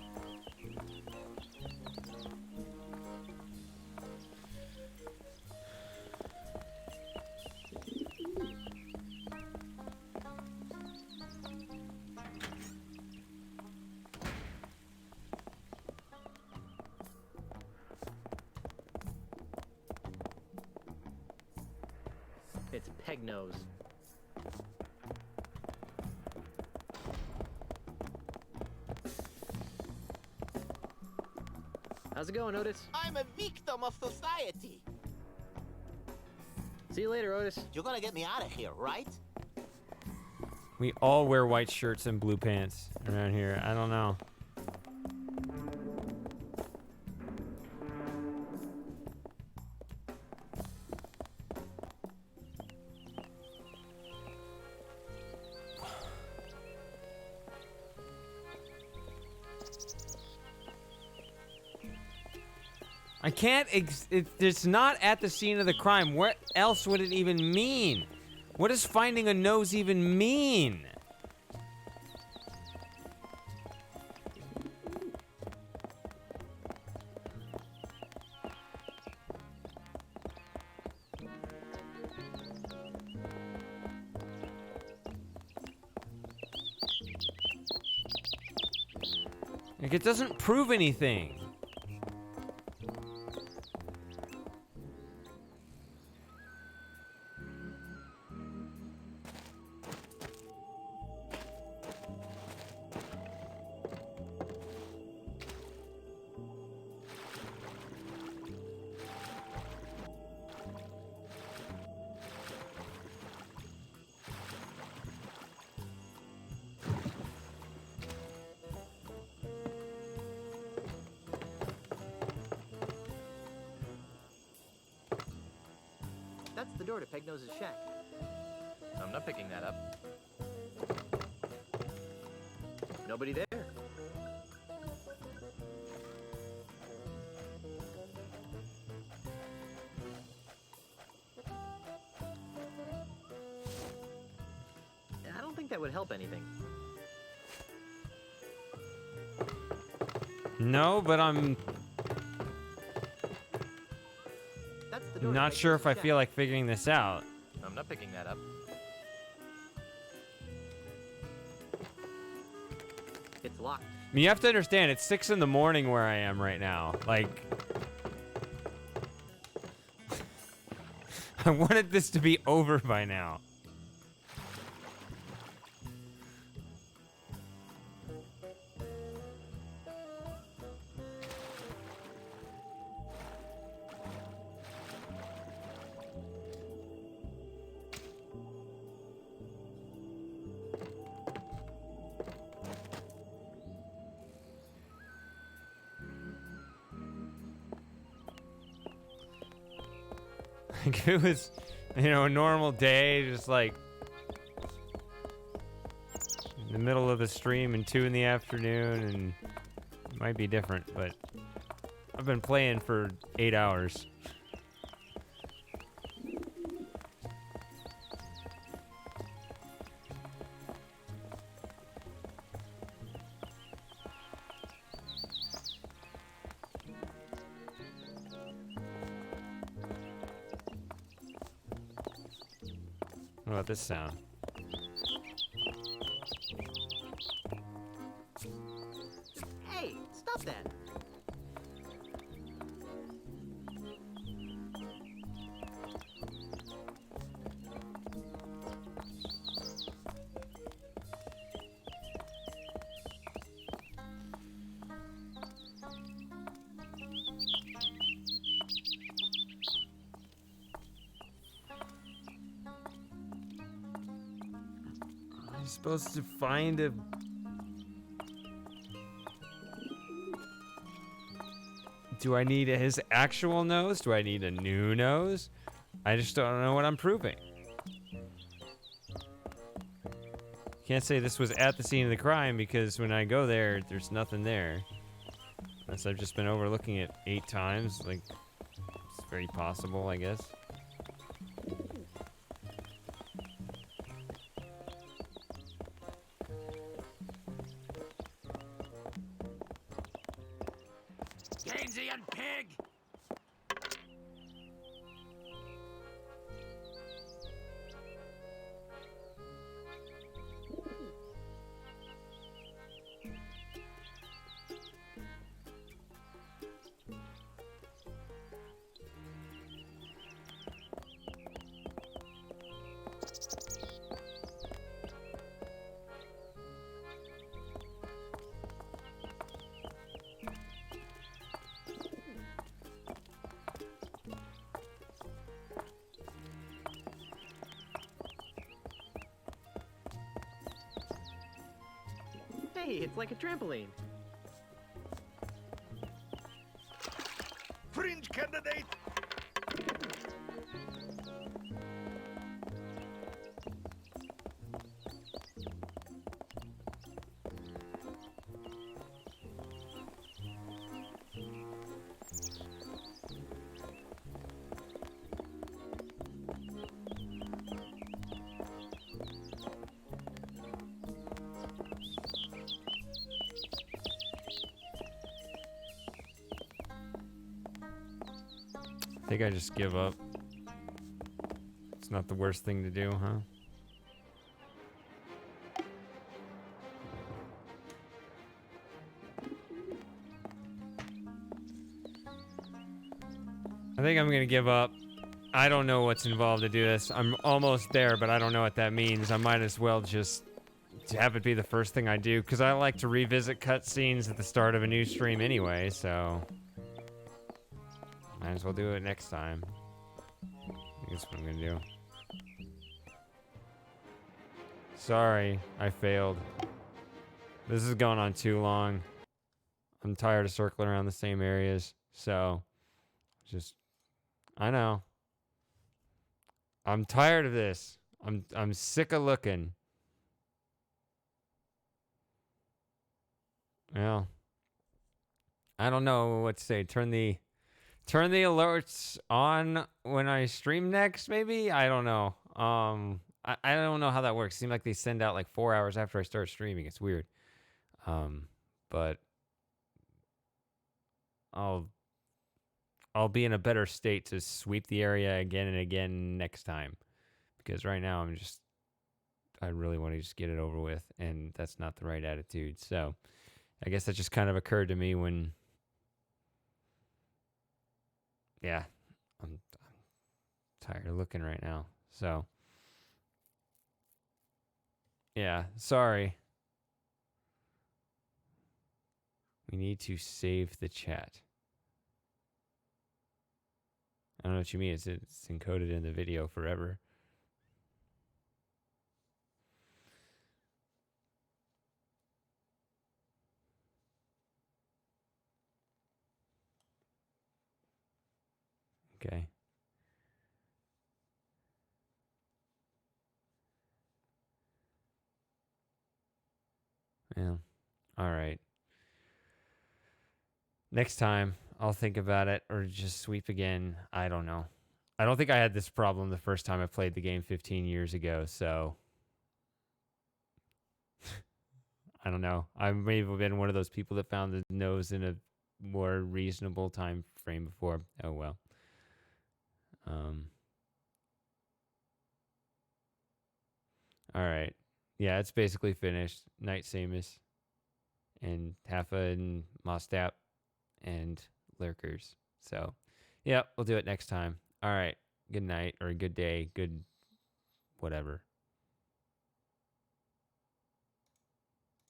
It's Peg Nose. How's it going, Otis? I'm a victim of society. See you later, Otis. You're gonna get me out of here, right? We all wear white shirts and blue pants around here. I don't know. I can't, it's not at the scene of the crime. What else would it even mean? What does finding a nose even mean? Like, it doesn't prove anything. That's the door to Peg Nose's shack. I'm not picking that up. Nobody there. I don't think that would help anything. No, but I'm not sure if I feel like figuring this out. I'm not picking that up. It's locked. I mean, you have to understand, it's 6 in the morning where I am right now. Like, I wanted this to be over by now. Like, it was, you know, a normal day, just like in the middle of the stream and 2 in the afternoon, and it might be different, but I've been playing for 8 hours. What about this sound? Hey, stop that. I'm supposed to find a... Do I need his actual nose? Do I need a new nose? I just don't know what I'm proving. Can't say this was at the scene of the crime because when I go there, there's nothing there. Unless I've just been overlooking it 8 times. Like, it's very possible, I guess. Keynesian pig! Hey, it's like a trampoline. Fringe candidate! I think I just give up. It's not the worst thing to do, huh? I think I'm gonna give up. I don't know what's involved to do this. I'm almost there, but I don't know what that means. I might as well just have it be the first thing I do, because I like to revisit cutscenes at the start of a new stream anyway, so... Might as well do it next time. I think that's what I'm gonna do. Sorry, I failed. This is going on too long. I'm tired of circling around the same areas, so... Just... I know. I'm tired of this. I'm sick of looking. Well, I don't know what to say. Turn the alerts on when I stream next, maybe? I don't know. I don't know how that works. It seems like they send out like 4 hours after I start streaming. It's weird. But I'll be in a better state to sweep the area again and again next time. Because right now I really want to just get it over with, and that's not the right attitude. So I guess that just kind of occurred to me when, yeah, I'm tired of looking right now. So, yeah, sorry. We need to save the chat. I don't know what you mean. It's encoded in the video forever. Okay. Yeah. All right. Next time, I'll think about it or just sweep again. I don't know. I don't think I had this problem the first time I played the game 15 years ago, so I don't know. I may have been one of those people that found the nose in a more reasonable time frame before. Oh well. All right. Yeah, it's basically finished. Knight Samus and Haffa and Mostap and Lurkers. So, yeah, we'll do it next time. All right. Good night or good day. Good whatever.